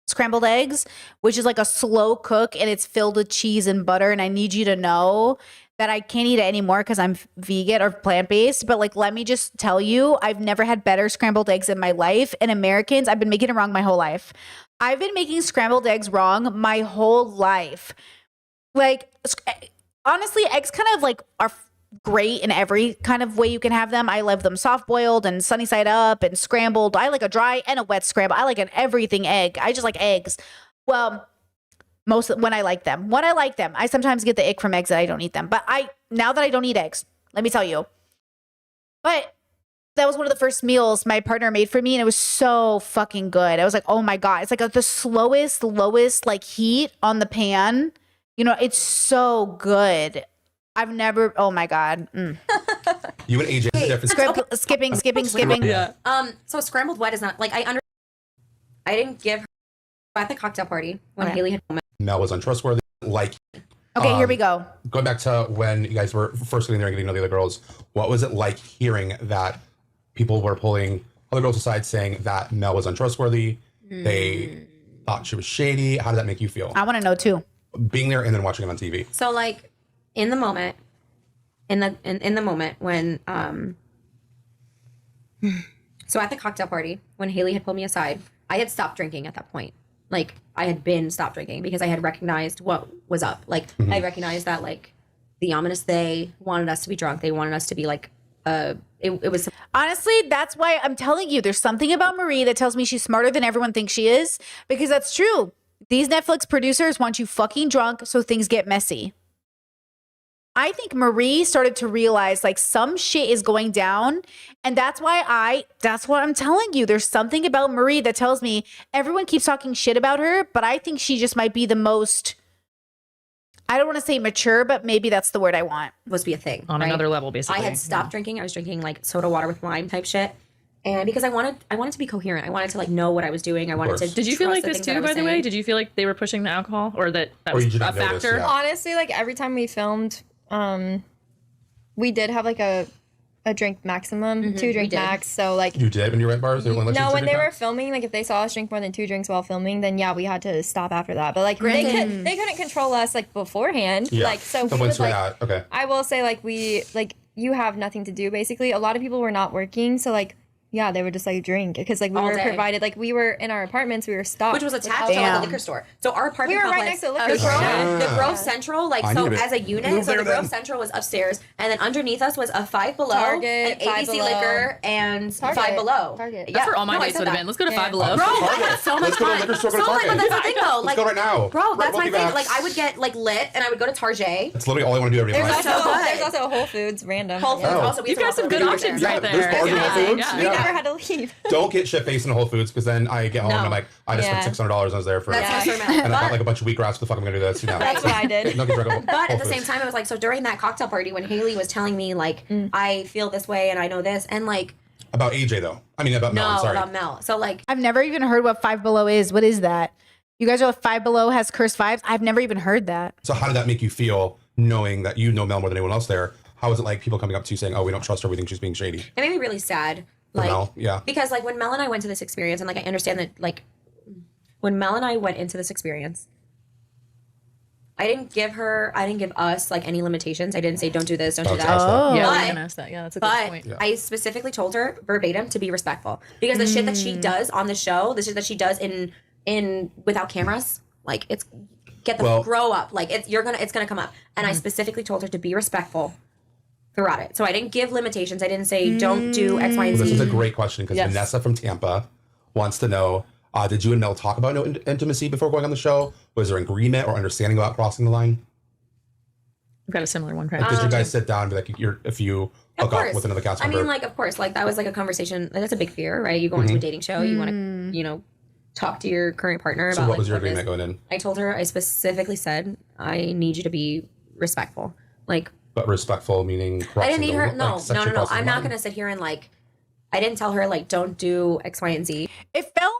scrambled eggs, which is like a slow cook and it's filled with cheese and butter. And I need you to know that I can't eat it anymore because I'm vegan or plant-based. But like, let me just tell you, I've never had better scrambled eggs in my life. And Americans, I've been making it wrong my whole life. I've been making scrambled eggs wrong my whole life. Like, honestly, eggs kind of like are great in every kind of way you can have them. I love them soft boiled and sunny side up and scrambled. I like a dry and a wet scramble. I like an everything egg. I just like eggs. Well, when I like them. When I like them, I sometimes get the ick from eggs that I don't eat them. But now that I don't eat eggs, let me tell you. But that was one of the first meals my partner made for me, and it was so fucking good. I was like, oh my God. It's like the lowest like heat on the pan. You know, it's so good. I've never, oh my God. You and AJ, the difference. Skipping. Yeah. So scrambled wet is not like I didn't give her at the cocktail party when Okay. Haley had Mel was untrustworthy. Like, Okay, here we go. going back to when you guys were first getting there and getting to know the other girls, what was it like hearing that people were pulling other girls aside saying that Mel was untrustworthy? They thought she was shady. How did that make you feel? I want to know too. Being there and then watching it on TV. So like in the moment, in the moment when so at the cocktail party when Haley had pulled me aside, I had stopped drinking at that point. Like I had been stopped drinking because I had recognized what was up. Like I recognized that like the ominous they wanted us to be drunk. They wanted us to be like it was Honestly, that's why I'm telling you, there's something about Marie that tells me she's smarter than everyone thinks she is, because that's true. These Netflix producers want you fucking drunk so things get messy. I think Marie started to realize like some shit is going down. And that's why that's what I'm telling you. There's something about Marie that tells me everyone keeps talking shit about her, but I think she just might be the most, I don't want to say mature, but maybe that's the word I want. supposed to be a thing On right? another level, basically. I had stopped drinking. I was drinking like soda water with lime type shit. And because I wanted to be coherent. I wanted to like know what I was doing. I wanted to Did you feel trust like the this things that I too, was by the way? saying. Did you feel like they were pushing the alcohol or that Or was you did a not notice, factor? yeah. Honestly, like every time we filmed, we did have like a drink maximum, 2 drink did. max. So like You did when you were at bars? They wouldn't let you no, when drink they that? were filming, like if they saw us drink more than 2 drinks while filming, then yeah, we had to stop after that. But like they couldn't control us like beforehand. Yeah. Like so But we once would, you're like, out, okay. I will say like you have nothing to do basically. A lot of people were not working, so like yeah, they would just like drink because like we All were day. provided like we were in our apartments, we were stopped, Which was with attached to like alcohol. a liquor store. So our apartment We were right complex, next to the liquor store. The Grove Central, like I so need it. as a unit, Move so the there Grove then. Central was upstairs, and then underneath us was a Five Below, Target, an Five ABC Below. Liquor, and Target. Five Below. Target. That's where all my no, I dates said would have that. been. Let's go to Yeah. Five Below. Bro, I had so much Let's go to fun. the liquor store, go to So like, but Target. that's the thing though. Let's go right now. Bro, that's my thing. Multi-vax. Like I would get like lit, and I would go to Target. That's literally all I want to do every day. There's of my also, life. so good. there's also Whole Foods random. Whole Foods Oh. also. we You used to got some walk good over options there. right there. There's bars in Whole Foods. Yeah. We Yeah. never had to leave. Don't get shit faced in Whole Foods because then I get home and I'm like, I just spent $600 and I was there for That's what I and I got like a bunch of wheatgrass. What the fuck am I gonna do this? You know. That's what I did. Don't get drunk at But Whole at the same Foods. time, it was like, so during that cocktail party when Haley was telling me like, I feel this way and I know this, and like, About AJ though. I mean about Mel. I'm sorry. about Mel. So like, I've never even heard what Five Below is. What is that? You guys are like Five Below has cursed vibes? I've never even heard that. So how did that make you feel, knowing that you know Mel more than anyone else there? How was it like people coming up to you saying, "Oh, we don't trust her. We think she's being shady"? it made me really sad. For Like, Mel, yeah. because like when Mel and I went to this experience, and like I understand that like when Mel and I went into this experience, I didn't give us like any limitations. I didn't say don't do this, don't do that. Oh, yeah, But- we're gonna ask that. Yeah, that's a good But point. I specifically told her verbatim to be respectful because the shit that she does on the show, the shit that she does in without cameras, like it's grow up. Like it's gonna come up. And I specifically told her to be respectful throughout it. So I didn't give limitations. I didn't say don't do X, Y, and Well, Z. this is a great question because Yes. Vanessa from Tampa wants to know: did you and Mel talk about no intimacy before going on the show? Was there agreement or understanding about crossing the line? I've got a similar one. Like, did you guys sit down and be like, if you hook up with another cast I member? mean, like, of course, like that was like a conversation. Like, that's a big fear, right? You go into a Mhm. dating show, you want to, talk to your current partner about. So what like, was your it is. agreement going in? I told her, I specifically said, I need you to be respectful. Like, But respectful meaning I crossing didn't need the- her. like, No. sexually crossing I'm the not line? gonna sit here and like. I didn't tell her like don't do X, Y, and Z. It felt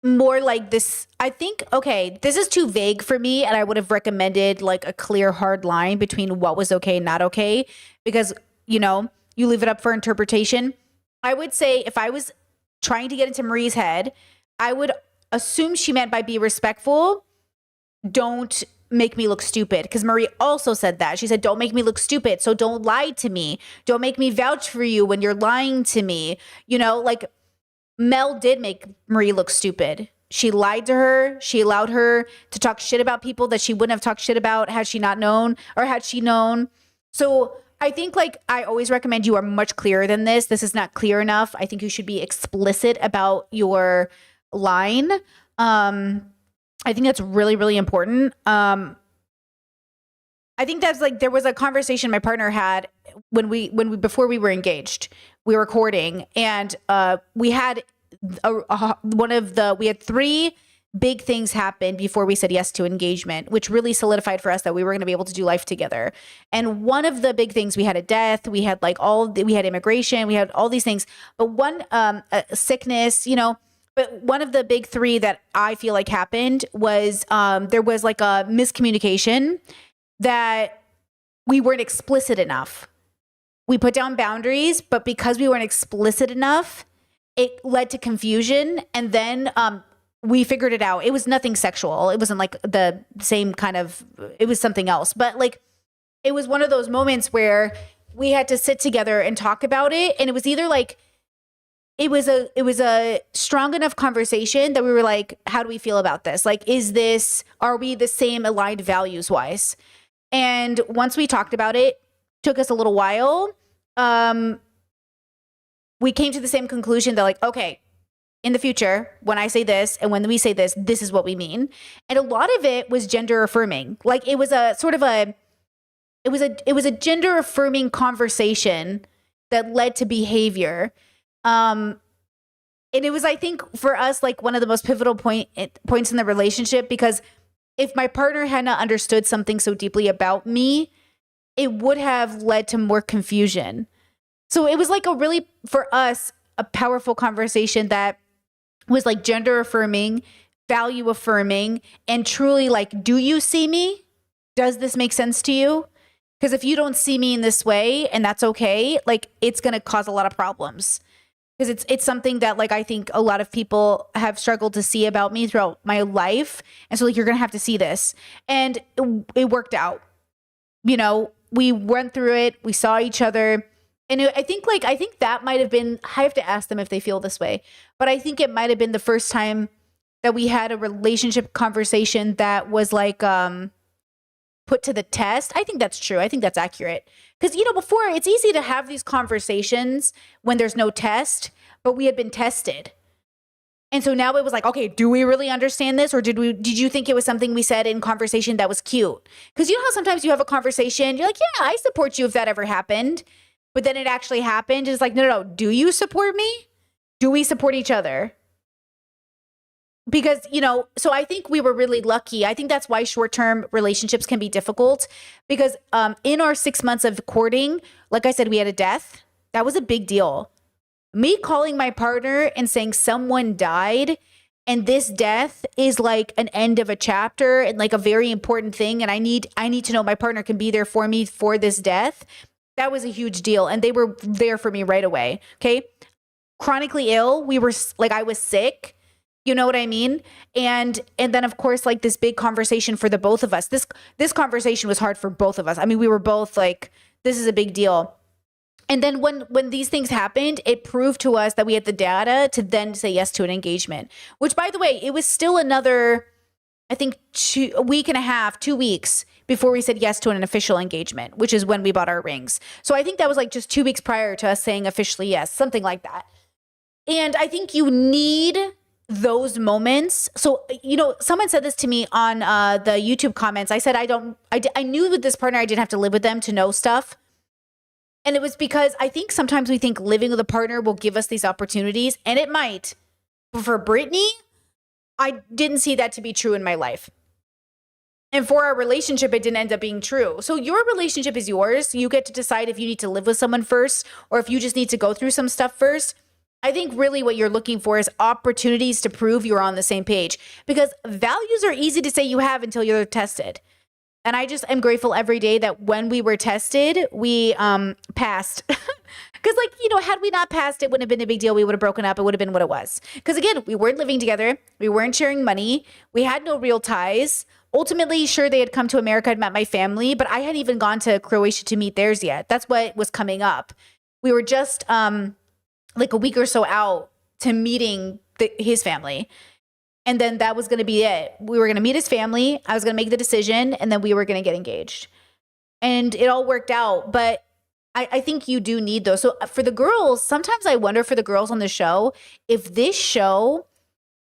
more like this. I think, okay, this is too vague for me, and I would have recommended like a clear, hard line between what was okay and not okay, because, you leave it up for interpretation. I would say if I was trying to get into Marie's head, I would assume she meant by be respectful, don't make me look stupid. Because Marie also said that. She said, don't make me look stupid. So don't lie to me. Don't make me vouch for you when you're lying to me. Like Mel did make Marie look stupid. She lied to her. She allowed her to talk shit about people that she wouldn't have talked shit about had she not known or had she known. So I think like I always recommend you are much clearer than this. This is not clear enough. I think you should be explicit about your line. I think that's really, really important. I think that's like there was a conversation my partner had when we before we were engaged. We were courting, and we had we had 3 big things happen before we said yes to engagement, which really solidified for us that we were going to be able to do life together. And one of the big things, we had a death, we had we had immigration, we had all these things, but one sickness, But one of the big 3 that I feel like happened was there was like a miscommunication that we weren't explicit enough. We put down boundaries, but because we weren't explicit enough, it led to confusion. And then we figured it out. It was nothing sexual. It wasn't like the same kind of, it was something else. But like, it was one of those moments where we had to sit together and talk about it. And it was either like, it was a strong enough conversation that we were like, how do we feel about this? Like, are we the same aligned values wise? And once we talked about it, took us a little while. We came to the same conclusion that like, okay, in the future, when I say this and when we say this, this is what we mean. And a lot of it was gender affirming. Like it was a sort of it was a gender affirming conversation that led to behavior. And it was, I think, for us, like one of the most pivotal points in the relationship, because if my partner had not understood something so deeply about me, it would have led to more confusion. So it was like for us, a powerful conversation that was like gender affirming, value affirming, and truly like, do you see me? Does this make sense to you? Because if you don't see me in this way, and that's okay, like it's going to cause a lot of problems. Because it's something that like I think a lot of people have struggled to see about me throughout my life. And so like you're going to have to see this. And it worked out. We went through it. We saw each other. And I think that might have been, I have to ask them if they feel this way, but I think it might have been the first time that we had a relationship conversation that was like put to the test. I think that's true. I think that's accurate. Because, before it's easy to have these conversations when there's no test, but we had been tested. And so now it was like, okay, do we really understand this? Or did you think it was something we said in conversation that was cute? Because you know how sometimes you have a conversation, you're like, yeah, I support you if that ever happened. But then it actually happened. It's like, no, do you support me? Do we support each other? Because, so I think we were really lucky. I think that's why short-term relationships can be difficult, because in our 6 months of courting, like I said, we had a death. That was a big deal. Me calling my partner and saying someone died, and this death is like an end of a chapter and like a very important thing, and I need to know my partner can be there for me for this death. That was a huge deal, and they were there for me right away. Okay. Chronically ill. I was sick. You know what I mean? And then of course, like this big conversation for the both of us. This conversation was hard for both of us. I mean, we were both like, this is a big deal. And then when these things happened, it proved to us that we had the data to then say yes to an engagement, which, by the way, it was still another, I think, a week and a half, 2 weeks before we said yes to an official engagement, which is when we bought our rings. So I think that was like just 2 weeks prior to us saying officially yes, something like that. And I think you need those moments. So, someone said this to me on the YouTube comments. I said, I knew with this partner, I didn't have to live with them to know stuff. And it was because I think sometimes we think living with a partner will give us these opportunities, and it might. But for Brittany, I didn't see that to be true in my life. And for our relationship, it didn't end up being true. So your relationship is yours. You get to decide if you need to live with someone first, or if you just need to go through some stuff first. I think really what you're looking for is opportunities to prove you're on the same page, because values are easy to say you have until you're tested. And I just am grateful every day that when we were tested, we passed. Because had we not passed, it wouldn't have been a big deal. We would have broken up. It would have been what it was. Because again, we weren't living together. We weren't sharing money. We had no real ties. Ultimately, sure, they had come to America and met my family, but I hadn't even gone to Croatia to meet theirs yet. That's what was coming up. We were just like a week or so out to meeting his family. And then that was going to be it. We were going to meet his family. I was going to make the decision, and then we were going to get engaged. And it all worked out. But I think you do need those. So for the girls, sometimes I wonder for the girls on the show, if this show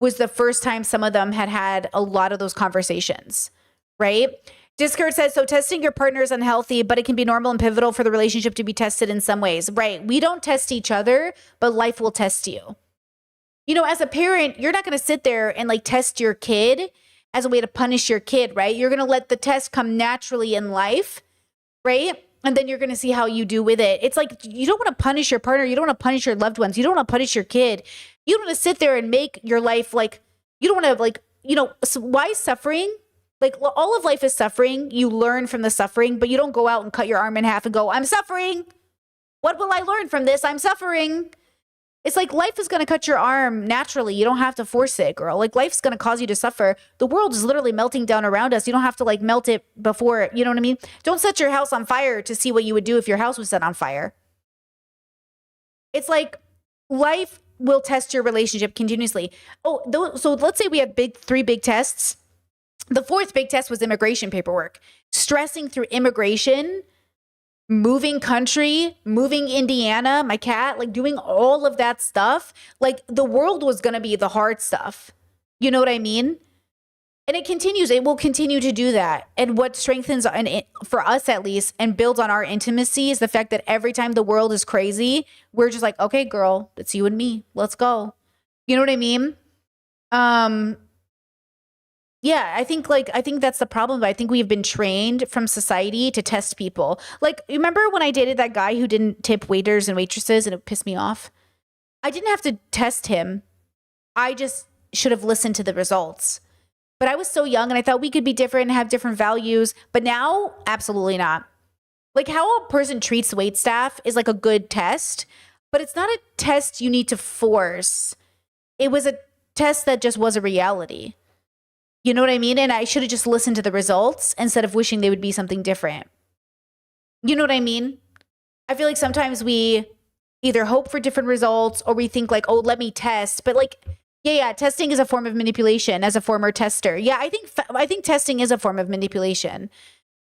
was the first time some of them had a lot of those conversations, right? Discord says, so testing your partner is unhealthy, but it can be normal and pivotal for the relationship to be tested in some ways, right? We don't test each other, but life will test you. As a parent, you're not going to sit there and like test your kid as a way to punish your kid, right? You're going to let the test come naturally in life, right? And then you're going to see how you do with it. It's like, you don't want to punish your partner. You don't want to punish your loved ones. You don't want to punish your kid. You don't want to sit there and make your life like, you don't want to like, so why suffering? Like all of life is suffering. You learn from the suffering, but you don't go out and cut your arm in half and go, I'm suffering. What will I learn from this? I'm suffering. It's like life is going to cut your arm naturally. You don't have to force it, girl. Like life's going to cause you to suffer. The world is literally melting down around us. You don't have to like melt it before, you know what I mean? Don't set your house on fire to see what you would do if your house was set on fire. It's like life will test your relationship continuously. So let's say we had three big tests. The fourth big test was immigration paperwork. Stressing through immigration, moving country, moving Indiana, my cat, like doing all of that stuff. Like the world was going to be the hard stuff. You know what I mean? And it continues. It will continue to do that. And what strengthens, for us at least, and builds on our intimacy is the fact that every time the world is crazy, we're just like, okay, girl, it's you and me. Let's go. You know what I mean? Yeah, I think that's the problem. But I think we've been trained from society to test people. Like, you remember when I dated that guy who didn't tip waiters and waitresses and it pissed me off? I didn't have to test him. I just should have listened to the results. But I was so young and I thought we could be different and have different values. But now, absolutely not. Like how a person treats wait staff is like a good test, but it's not a test you need to force. It was a test that just was a reality. You know what I mean? And I should have just listened to the results instead of wishing they would be something different. You know what I mean? I feel like sometimes we either hope for different results or we think like, oh, let me test. But like, yeah, testing is a form of manipulation as a former tester. Yeah, I think testing is a form of manipulation.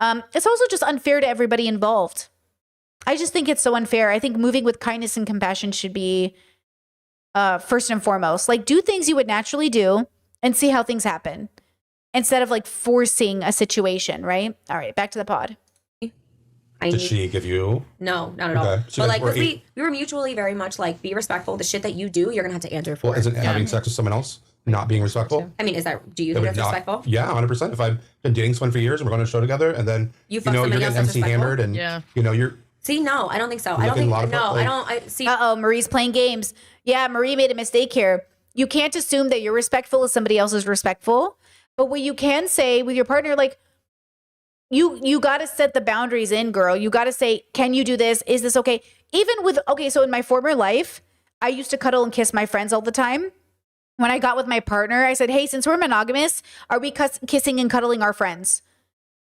It's also just unfair to everybody involved. I just think it's so unfair. I think moving with kindness and compassion should be first and foremost. Like do things you would naturally do and see how things happen instead of like forcing a situation, right? All right, back to the pod. Did she give you? No, not at all. Okay. So But you like, guys 'cause we were mutually very much like, be respectful. The shit that you do, you're gonna have to answer for. Well, isn't having sex with someone else not being respectful? I mean, do you It think would that's not- respectful? Yeah, 100%. If I've been dating someone for years and we're going to a show together, and then You fuck you're somebody getting else that's MC respectful? hammered, and Yeah. you're See, no, I don't think so. I don't Looking think a lot of- no, like- I don't. I see. Uh-oh, Marie's playing games. Yeah, Marie made a mistake here. You can't assume that you're respectful if somebody else is respectful. But what you can say with your partner, like, you got to set the boundaries in, girl. You got to say, can you do this? Is this okay? Even with, okay, so in my former life, I used to cuddle and kiss my friends all the time. When I got with my partner, I said, hey, since we're monogamous, are we kissing and cuddling our friends?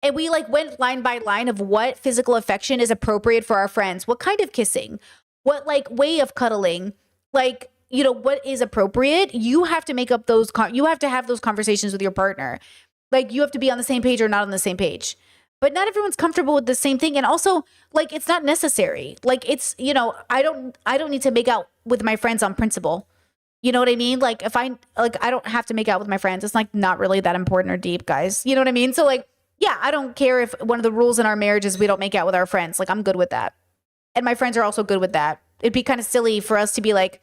And we like went line by line of what physical affection is appropriate for our friends. What kind of kissing? What like way of cuddling? Like, you know, what is appropriate? You have to make up those, you have to have those conversations with your partner. Like you have to be on the same page or not on the same page. But not everyone's comfortable with the same thing. And also, like, it's not necessary. Like it's, you know, I don't need to make out with my friends on principle. You know what I mean? Like if I don't have to make out with my friends. It's like not really that important or deep, guys. You know what I mean? So like, yeah, I don't care if one of the rules in our marriage is we don't make out with our friends. Like I'm good with that. And my friends are also good with that. It'd be kind of silly for us to be like,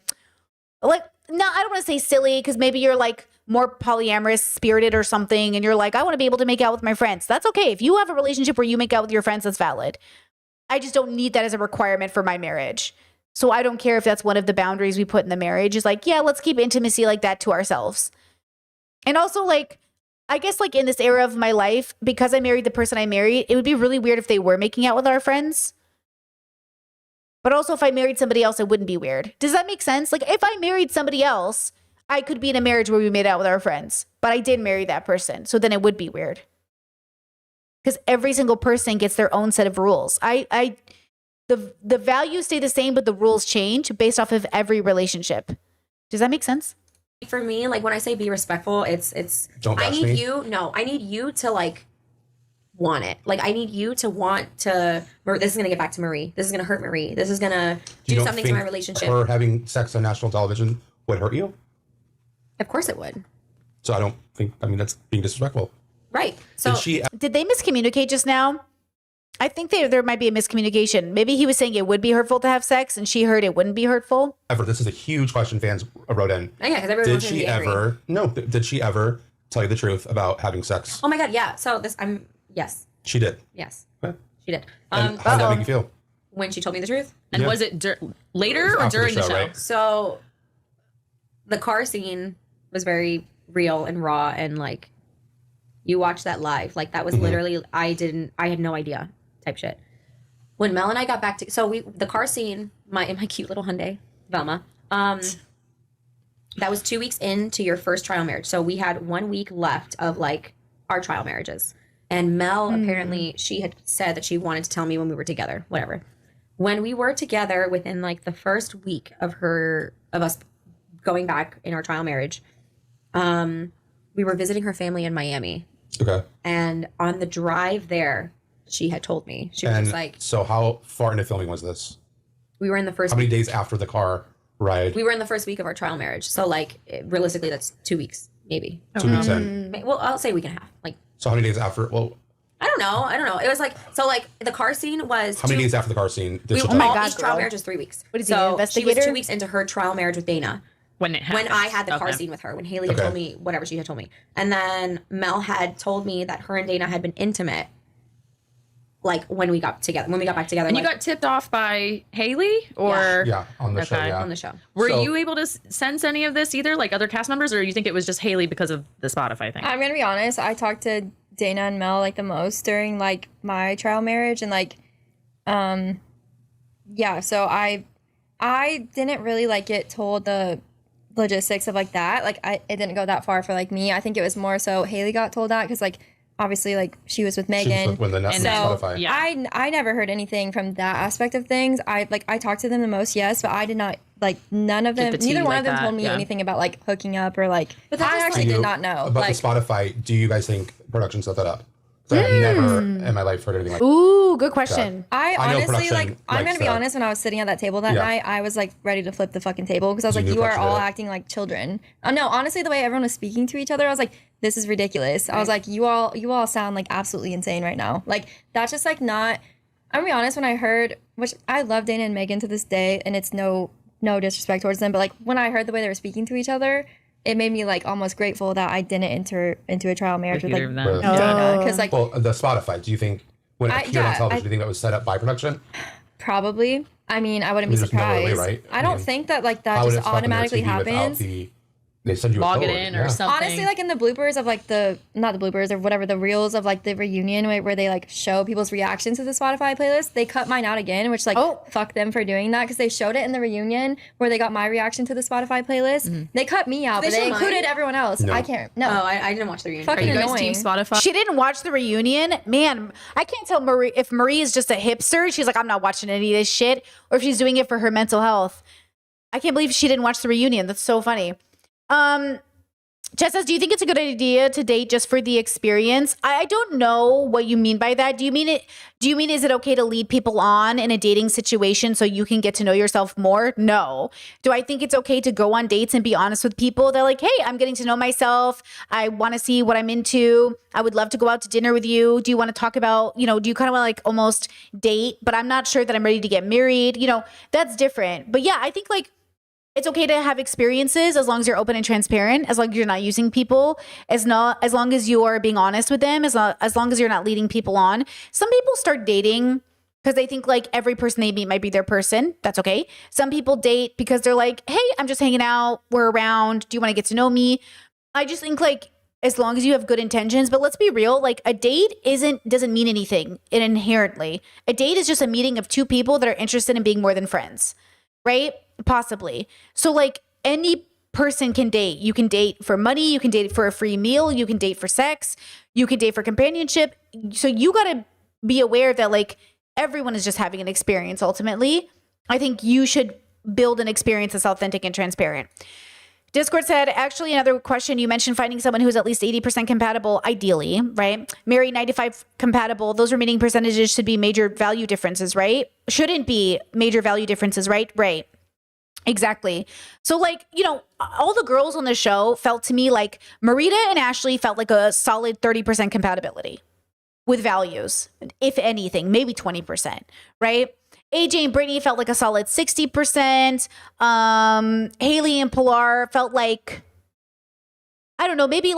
no, I don't want to say silly because maybe you're like more polyamorous spirited or something. And you're like, I want to be able to make out with my friends. That's okay. If you have a relationship where you make out with your friends, that's valid. I just don't need that as a requirement for my marriage. So I don't care if that's one of the boundaries we put in the marriage is like, yeah, let's keep intimacy like that to ourselves. And also like, I guess like in this era of my life, because I married the person I married, it would be really weird if they were making out with our friends. But also if I married somebody else, it wouldn't be weird. Does that make sense? Like if I married somebody else, I could be in a marriage where we made out with our friends, but I did marry that person. So then it would be weird. Because every single person gets their own set of rules. The values stay the same, but the rules change based off of every relationship. Does that make sense? For me, like when I say be respectful, it's Don't I bash need me. I need you to like want it. Like I need you to want to this is gonna get back to Marie. This is gonna hurt Marie. This is gonna You do don't something to think my relationship. her having sex on national television would hurt you? Of course it would. So I don't think. I mean, that's being disrespectful. Right. So Did they miscommunicate just now? I think there might be a miscommunication. Maybe he was saying it would be hurtful to have sex and she heard it wouldn't be hurtful. Ever. This is a huge question fans wrote in. Oh, yeah, because everyone Did wants to she be angry. ever? No. Did she ever tell you the truth about having sex? Oh my god, yeah. So yes. She did. Yes. Okay. She did. And how did that make you feel? When she told me the truth. And Yeah. was it later or After the during the show, show? right? So the car scene was very real and raw, and like you watch that live. Like that was literally I had no idea type shit. When Mel and I got back to the car scene, in my cute little Hyundai, Velma, that was 2 weeks into your first trial marriage. So we had 1 week left of like our trial marriages. And Mel apparently she had said that she wanted to tell me when we were together, whatever. When we were together within like the first week of us going back in our trial marriage, we were visiting her family in Miami. Okay. And on the drive there, she had told me. She was And just like, so how far into filming was this? we were in the first How many days after the car ride? we were in the first week of our trial marriage. So like realistically that's 2 weeks, maybe. 2 weeks in. Well, I'll say a week and a half. Like So how many days after? Well, I don't know. It was like so like the car scene was how many days after the car scene did she we, tell you? all, each trial marriage is 3 weeks. What is he, an so she investigator? was 2 weeks into her trial marriage with Dana. When I had the car scene with her, when Haley had Okay. told me whatever she had told me. And then Mel had told me that her and Dana had been intimate like when we got back together. And like, you got tipped off by Haley or Yeah, on the show, yeah. on the show. Were So- you able to sense any of this either, like other cast members, or you think it was just Haley because of the Spotify thing? I'm gonna be honest. I talked to Dana and Mel like the most during like my trial marriage, and like, yeah. So I didn't really like get told the logistics of like that. Like it didn't go that far for like me. I think it was more so Haley got told that because like obviously like she was with Megan. with the so Spotify. Yeah. I never heard anything from that aspect of things. I talked to them the most, yes, but I did not like none of Get them. the tea Neither one like of them that, told me yeah. anything about like hooking up or like. But that's I just, actually Do did you- not know. About Like the Spotify, do you guys think production set that up? 'Cause I've never in my life heard anything like Ooh, good question. I I know honestly production like. I'm likes gonna be that. honest. When I was sitting at that table that Yeah. night, I was like ready to flip the fucking table because I was You like, knew "You are production all did it. acting like children." No, honestly, the way everyone was speaking to each other, I was like, "This is ridiculous." I was like, "You all sound like absolutely insane right now." Like that's just like not I'm gonna be honest, when I heard, which I love Dana and Megan to this day, and it's no disrespect towards them, but like when I heard the way they were speaking to each other, it made me like almost grateful that I didn't enter into a trial marriage with like Dana. Because like, well, the Spotify, do you think when it appeared on television, do you think that was set up by production? Probably. I mean, I wouldn't be There's no other way, surprised. right? I don't think that like that How would just it stuck in their automatically TV without happens. They send you Log a it code. in or something. Honestly, like in the bloopers of like not the bloopers or whatever, the reels of like the reunion where they like show people's reactions to the Spotify playlist, they cut mine out again, which like fuck them for doing that, because they showed it in the reunion where they got my reaction to the Spotify playlist. They cut me out, They but they show mine? included everyone else. No. I can't. No, I didn't watch the reunion. Fucking annoying. She didn't watch the reunion. Man, I can't tell Marie if Marie is just a hipster. She's like, I'm not watching any of this shit, or if she's doing it for her mental health. I can't believe she didn't watch the reunion. That's so funny. Jess says, do you think it's a good idea to date just for the experience? I don't know what you mean by that. Do you mean is it okay to lead people on in a dating situation so you can get to know yourself more? No. Do I think it's okay to go on dates and be honest with people? They're like, hey, I'm getting to know myself. I want to see what I'm into. I would love to go out to dinner with you. Do you want to talk about, do you kind of want to like almost date, but I'm not sure that I'm ready to get married. That's different. But yeah, I think like, it's okay to have experiences as long as you're open and transparent, as long as you're not using people, as long as you are being honest with them, as long as you're not leading people on. Some people start dating because they think like every person they meet might be their person. That's okay. Some people date because they're like, hey, I'm just hanging out. We're around. Do you want to get to know me? I just think like as long as you have good intentions, but let's be real, like a date doesn't mean anything inherently. A date is just a meeting of two people that are interested in being more than friends, right? Possibly. So like any person can date. You can date for money. You can date for a free meal. You can date for sex. You can date for companionship. So you got to be aware that like everyone is just having an experience ultimately. I think you should build an experience that's authentic and transparent. Discord said, actually, another question. You mentioned finding someone who's at least 80% compatible, ideally, right? Married 95 compatible. Those remaining percentages should be major value differences, right? Shouldn't be major value differences, right? Right. Exactly. So like, all the girls on the show felt to me like Marita and Ashley felt like a solid 30% compatibility with values, if anything, maybe 20%, right? AJ and Brittany felt like a solid 60%. Haley and Pilar felt like, I don't know, maybe a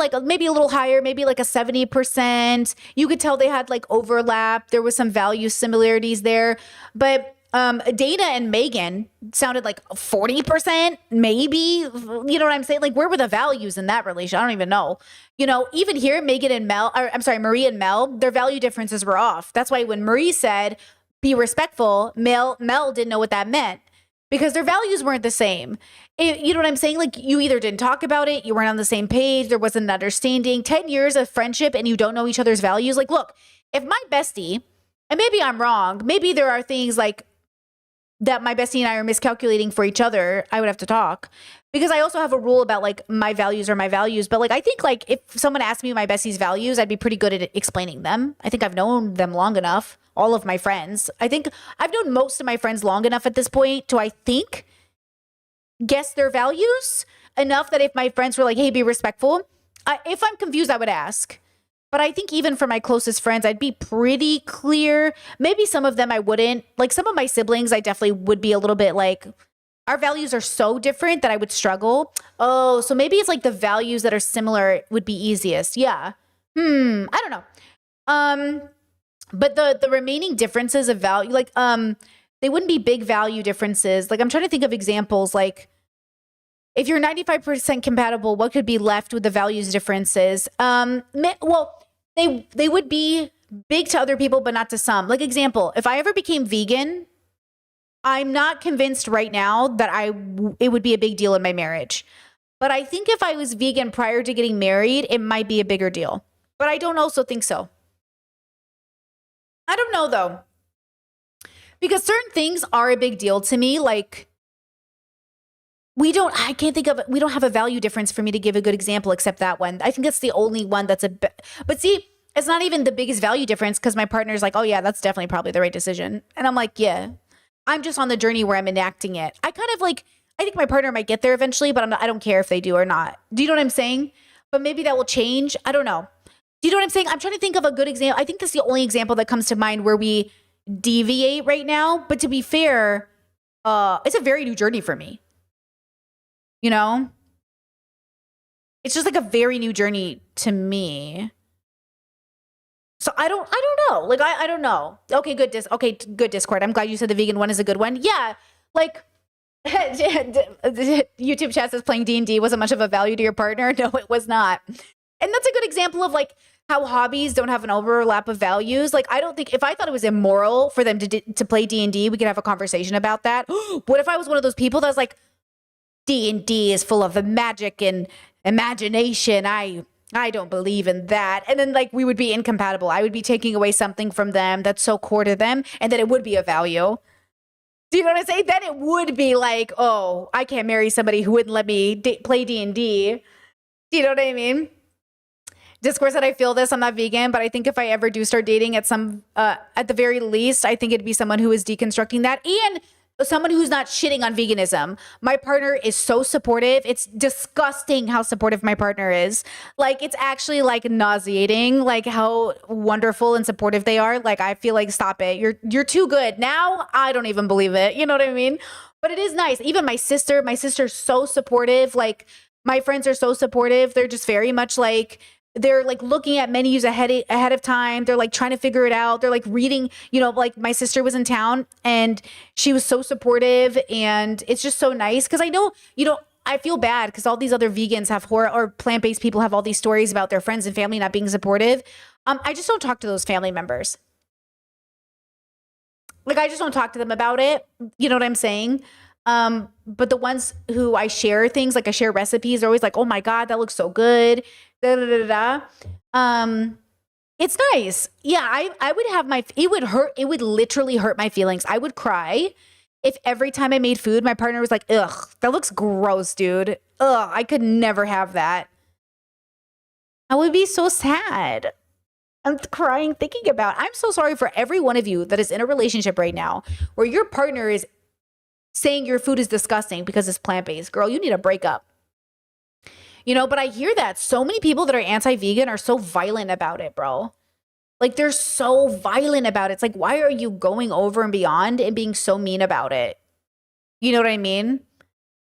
little higher, maybe like a 70%. You could tell they had like overlap. There was some value similarities there, but Dana and Megan sounded like 40%, maybe. You know what I'm saying? Like, where were the values in that relation? I don't even know. Even here, Marie and Mel, their value differences were off. That's why when Marie said, be respectful, Mel didn't know what that meant because their values weren't the same. You know what I'm saying? Like, you either didn't talk about it, you weren't on the same page, there wasn't an understanding. 10 years of friendship and you don't know each other's values. Like, look, if my bestie, and maybe I'm wrong, maybe there are things like that my bestie and I are miscalculating for each other, I would have to talk. Because I also have a rule about like my values are my values. But like, I think like if someone asked me my bestie's values, I'd be pretty good at explaining them. I think I've known them long enough, all of my friends. I think I've known most of my friends long enough at this point to, I think, guess their values enough that if my friends were like, hey, be respectful, if I'm confused, I would ask. But I think even for my closest friends, I'd be pretty clear. Maybe some of them I wouldn't. Like some of my siblings, I definitely would be a little bit like, our values are so different that I would struggle. Oh, so maybe it's like the values that are similar would be easiest. Yeah. I don't know. But the remaining differences of value, like they wouldn't be big value differences. Like I'm trying to think of examples like, if you're 95% compatible, what could be left with the values differences? Well, they would be big to other people, but not to some. Like example, if I ever became vegan, I'm not convinced right now that it would be a big deal in my marriage. But I think if I was vegan prior to getting married, it might be a bigger deal. But I don't also think so. I don't know though. Because certain things are a big deal to me, like we don't have a value difference for me to give a good example except that one. I think that's the only one that's but see, it's not even the biggest value difference because my partner's like, oh yeah, that's definitely probably the right decision. And I'm like, yeah, I'm just on the journey where I'm enacting it. I think my partner might get there eventually, but I don't care if they do or not. Do you know what I'm saying? But maybe that will change. I don't know. Do you know what I'm saying? I'm trying to think of a good example. I think that's the only example that comes to mind where we deviate right now. But to be fair, it's a very new journey for me. You know? It's just like a very new journey to me. So I don't know. Like I don't know. Okay, good good Discord. I'm glad you said the vegan one is a good one. Yeah, like YouTube chat says playing D&D wasn't much of a value to your partner. No, it was not. And that's a good example of like how hobbies don't have an overlap of values. Like I don't think if I thought it was immoral for them to play D&D, we could have a conversation about that. What if I was one of those people that was like, D&D is full of magic and imagination. I don't believe in that. And then like we would be incompatible. I would be taking away something from them that's so core to them, and then it would be a value. Do you know what I'm saying? Then it would be like, oh, I can't marry somebody who wouldn't let me play D&D. Do you know what I mean? Discourse said I feel this. I'm not vegan, but I think if I ever do start dating at the very least, I think it'd be someone who is deconstructing that and someone who's not shitting on veganism. My partner is so supportive. It's disgusting how supportive my partner is. Like, it's actually like nauseating, like how wonderful and supportive they are. Like, I feel like, stop it. You're too good. Now, I don't even believe it. You know what I mean? But it is nice. Even my sister's so supportive. Like, my friends are so supportive. They're just very much like, they're like looking at menus ahead of time. They're like trying to figure it out. They're like reading, you know, like my sister was in town and she was so supportive, and it's just so nice. Cause I know, you know, I feel bad because all these other vegans have or plant-based people have all these stories about their friends and family not being supportive. I just don't talk to those family members. Like, I just don't talk to them about it. You know what I'm saying? But the ones who I share things, like I share recipes, are always like, oh my God, that looks so good. Da, da, da, da. It's nice. Yeah, I would have it would literally hurt my feelings. I would cry if every time I made food, my partner was like, ugh, that looks gross, dude. Ugh, I could never have that. I would be so sad. I'm crying thinking about it. I'm so sorry for every one of you that is in a relationship right now where your partner is saying your food is disgusting because it's plant-based. Girl, you need a breakup. You know, but I hear that so many people that are anti-vegan are so violent about it, bro. Like, they're so violent about it. It's like, why are you going over and beyond and being so mean about it? You know what I mean?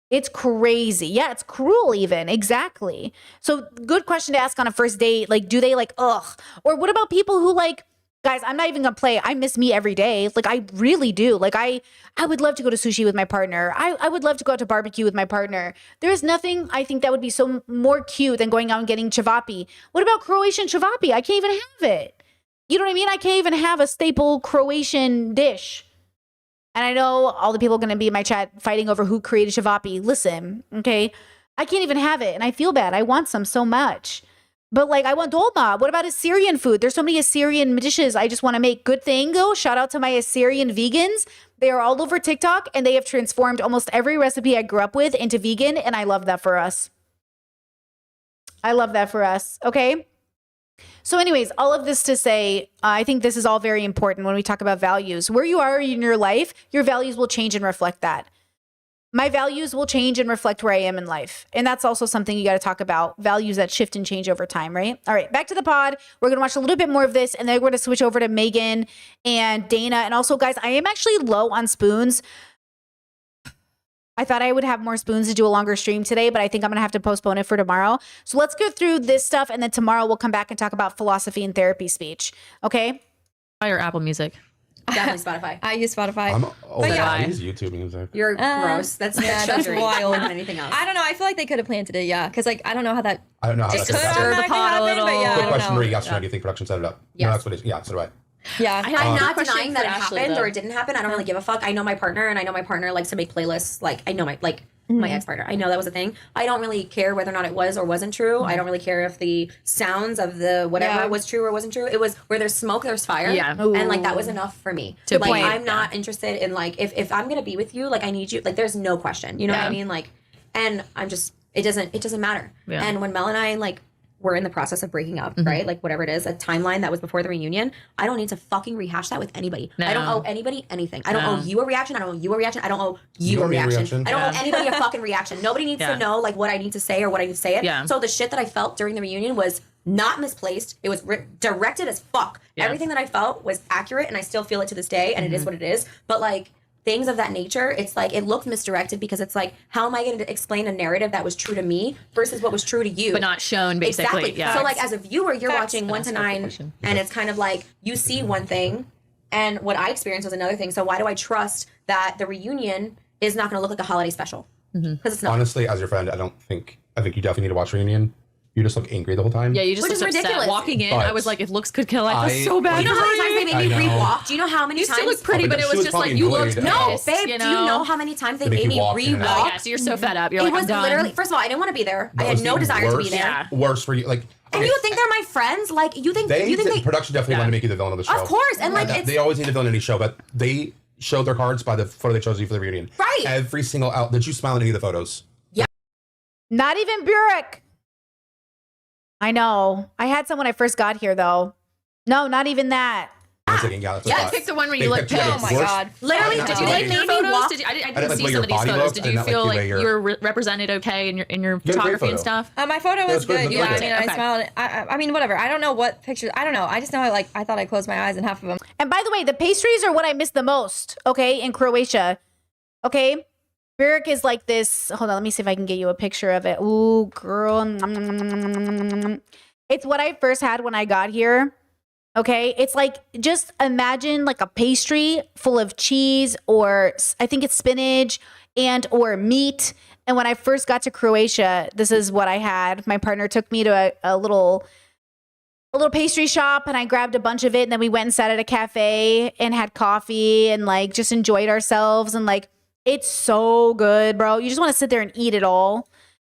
It's crazy. Yeah, it's cruel even. Exactly. So good question to ask on a first date. Like, do they like, ugh? Or what about people who like, guys, I'm not even gonna play. I miss me every day. Like, I really do. Like, I would love to go to sushi with my partner. I would love to go out to barbecue with my partner. There's nothing I think that would be so more cute than going out and getting cevapi. What about Croatian cevapi? I can't even have it. You know what I mean? I can't even have a staple Croatian dish. And I know all the people are going to be in my chat fighting over who created cevapi. Listen, okay? I can't even have it, and I feel bad. I want some so much. But like, I want dolma. What about Assyrian food? There's so many Assyrian dishes I just want to make. Good thing, though. Shout out to my Assyrian vegans. They are all over TikTok, and they have transformed almost every recipe I grew up with into vegan, and I love that for us. I love that for us, okay? So anyways, all of this to say, I think this is all very important when we talk about values. Where you are in your life, your values will change and reflect that. My values will change and reflect where I am in life. And that's also something you got to talk about, values that shift and change over time, right? All right, back to the pod. We're going to watch a little bit more of this, and then we're going to switch over to Megan and Dana. And also, guys, I am actually low on spoons. I thought I would have more spoons to do a longer stream today, but I think I'm going to have to postpone it for tomorrow. So let's go through this stuff, and then tomorrow we'll come back and talk about philosophy and therapy speech. Okay? Or Apple Music. Definitely Spotify. I use Spotify. I use YouTube music. You're gross. That's wild. More than anything else. I don't know. I feel like they could have planted it. Yeah, because like I don't know how that. I don't know how just that stir the pot a little. But yeah, Good I question, don't know. Marie. Yes or no? Do you think production set it up? Yes. No, that's what it is. Yeah, so do I. Yeah, I'm not denying that it Ashley, happened though. or it didn't happen. I don't really give a fuck. I know my partner, and I know my partner likes to make playlists. Like, I know my ex-partner. I know that was a thing. I don't really care whether or not it was or wasn't true. I don't really care if the sounds of the whatever was true or wasn't true. It was where there's smoke, there's fire. Yeah. And like that was enough for me. To like point. I'm not interested in like if I'm gonna be with you, like I need you. Like there's no question. You know what I mean? Like, and I'm just it doesn't matter. Yeah. And when Mel and I like we're in the process of breaking up, right? Like whatever it is, a timeline that was before the reunion. I don't need to fucking rehash that with anybody. No. I don't owe anybody anything. I don't owe you a reaction. I don't owe you a reaction. I don't owe you a reaction. I don't owe anybody a fucking reaction. Nobody needs to know like what I need to say or what I need to say it. Yeah. So the shit that I felt during the reunion was not misplaced. It was directed as fuck. Yeah. Everything that I felt was accurate, and I still feel it to this day, and it is what it is. But like things of that nature, it's like it looked misdirected because it's like, how am I going to explain a narrative that was true to me versus what was true to you, but not shown, basically. Exactly. Yeah. So like as a viewer, you're Facts. watching 1 to 9, and it's kind of like you see one thing, and what I experienced was another thing. So why do I trust that the reunion is not going to look like a holiday special? Because it's not. Honestly, as your friend, I think you definitely need to watch Reunion. You just look angry the whole time. Yeah, you just Which looked is upset. ridiculous. Walking in, But I was like, if looks could kill, I feel I- so bad. You know how many times they made me I know. rewalk? Do you know how many You times? still look pretty, Oh, but but it she was was just like probably you looked annoyed. No, pissed, babe. you Do you know how many times they They make made you me walk in and out. Oh, rewalk? yeah, so you're so fed up. You're It like, was I'm done. literally. First of all, I didn't want to be there. I That had was no the desire to be worst- there. Worse for you. Like, And you think they're my friends? Like you think the production definitely wanted to make you the villain of the show. Of course, and like it's they always need a villain in any show, but they showed their cards by the photo they chose you for the reunion. Right. Every single out. Did you smile in any of the photos? Not even Burek. I know. I had some when I first got here, though. No, not even that. I was thinking, yeah, that's what I Yeah, thought. pick the one where They you look picked one of pissed. the worst- Literally, I did didn't you like make Your me photos? walk? Did you, I didn't like see the way some your of these body photos. looked. Did I you didn't like feel the way like your- you were represented okay in your You had a great photography and photo. stuff? My photo It was was good. good. It Yeah, looked I mean, good. I smiled. I mean, whatever. I don't know what pictures. I don't know. I just know I thought I closed my eyes in half of them. And by the way, the pastries are what I miss the most, okay, in Croatia. Okay? Burek is like this. Hold on, let me see if I can get you a picture of it. Ooh, girl. It's what I first had when I got here. Okay? It's like, just imagine like a pastry full of cheese, or I think it's spinach and or meat. And when I first got to Croatia, this is what I had. My partner took me to a little pastry shop, and I grabbed a bunch of it, and then we went and sat at a cafe and had coffee and like just enjoyed ourselves, and like it's so good, bro. You just want to sit there and eat it all.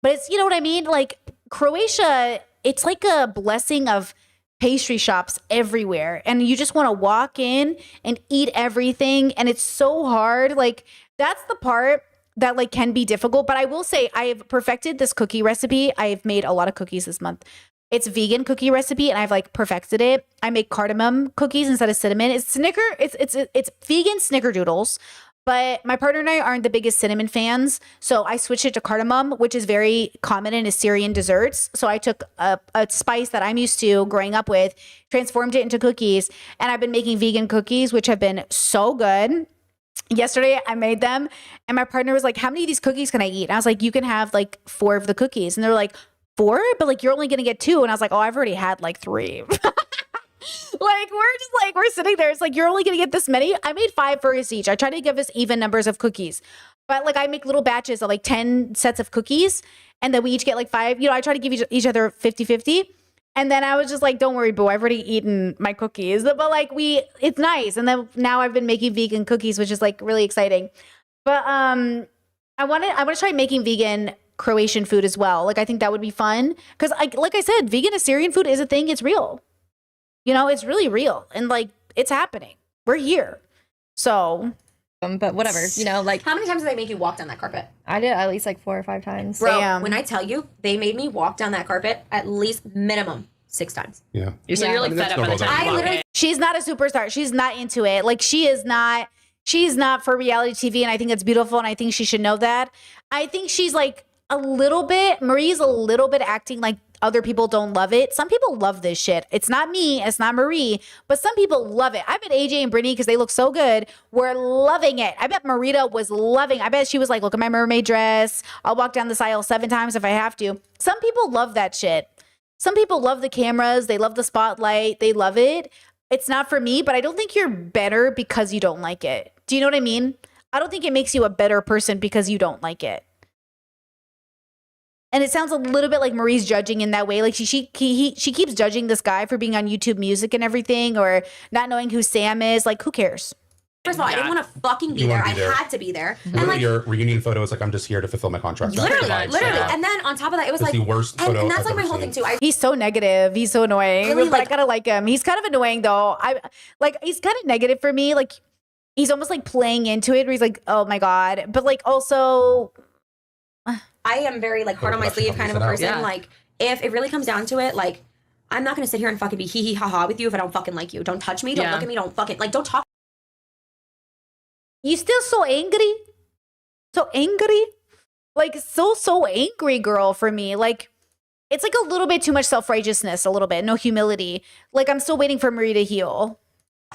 But it's, you know what I mean? Like Croatia, it's like a blessing of pastry shops everywhere, and you just want to walk in and eat everything, and it's so hard. Like that's the part that like can be difficult, but I will say I've perfected this cookie recipe. I've made a lot of cookies this month. It's vegan cookie recipe, and I've like perfected it. I make cardamom cookies instead of cinnamon. It's vegan snickerdoodles, but my partner and I aren't the biggest cinnamon fans, so I switched it to cardamom, which is very common in Assyrian desserts. So I took a spice that I'm used to growing up with, transformed it into cookies, and I've been making vegan cookies, which have been so good. Yesterday I made them, and my partner was like, how many of these cookies can I eat? And I was like, you can have like 4 of the cookies. And they're like, 4? But like, you're only gonna get 2. And I was like, oh, I've already had like 3. Like we're sitting there. It's like, you're only gonna get this many. I made 5 for us each. I try to give us even numbers of cookies, but like I make little batches of like 10 sets of cookies, and then we each get like 5. You know, I try to give each other 50-50. And then I was just like, don't worry, boo, I've already eaten my cookies. But like it's nice. And then now I've been making vegan cookies, which is like really exciting. But I want to try making vegan Croatian food as well. Like I think that would be fun, because like I said, vegan Assyrian food is a thing. It's real. You know, it's really real, and like it's happening. We're here. So But whatever, you know, like how many times did they make you walk down that carpet? I did at least like 4 or 5 times. Bro, when I tell you, they made me walk down that carpet at least minimum 6 times. Yeah. You're like fed up by the time you walk in. She's not a superstar. She's not into it. Like she's not for reality TV, and I think it's beautiful, and I think she should know that. I think she's like Marie's a little bit acting like other people don't love it. Some people love this shit. It's not me, it's not Marie, but some people love it. I bet AJ and Brittany, because they look so good, were loving it. I bet Marita was loving. I bet she was like, look at my mermaid dress. I'll walk down this aisle 7 times if I have to. Some people love that shit. Some people love the cameras. They love the spotlight. They love it. It's not for me, but I don't think you're better because you don't like it. Do you know what I mean? I don't think it makes you a better person because you don't like it. And it sounds a little bit like Marie's judging in that way. Like she keeps judging this guy for being on YouTube Music and everything, or not knowing who Sam is. Like, who cares? First of all, I didn't want to fucking be You there. wanna I be there. had to be there. Look And at like your reunion photo. It's like, I'm just here to fulfill my contract. That's literally. the vibes. And then on top of that, it was That's like the worst photo and that's I've like my ever whole seen. thing too. He's so negative. He's so annoying. Really, but I gotta like him. He's kind of annoying though. He's kind of negative for me. Like he's almost like playing into it, where he's like, oh my God. But like also, I am very like hard on my sleeve kind of a person. Yeah. Like if it really comes down to it, like I'm not gonna sit here and fucking be hee hee ha ha with you if I don't fucking like you. Don't touch me. Don't Yeah. look at me. Don't fucking like. Don't talk. you still so angry? So angry? Like so angry girl for me. Like it's like a little bit too much self-righteousness, a little bit, no humility. Like I'm still waiting for Marie to heal.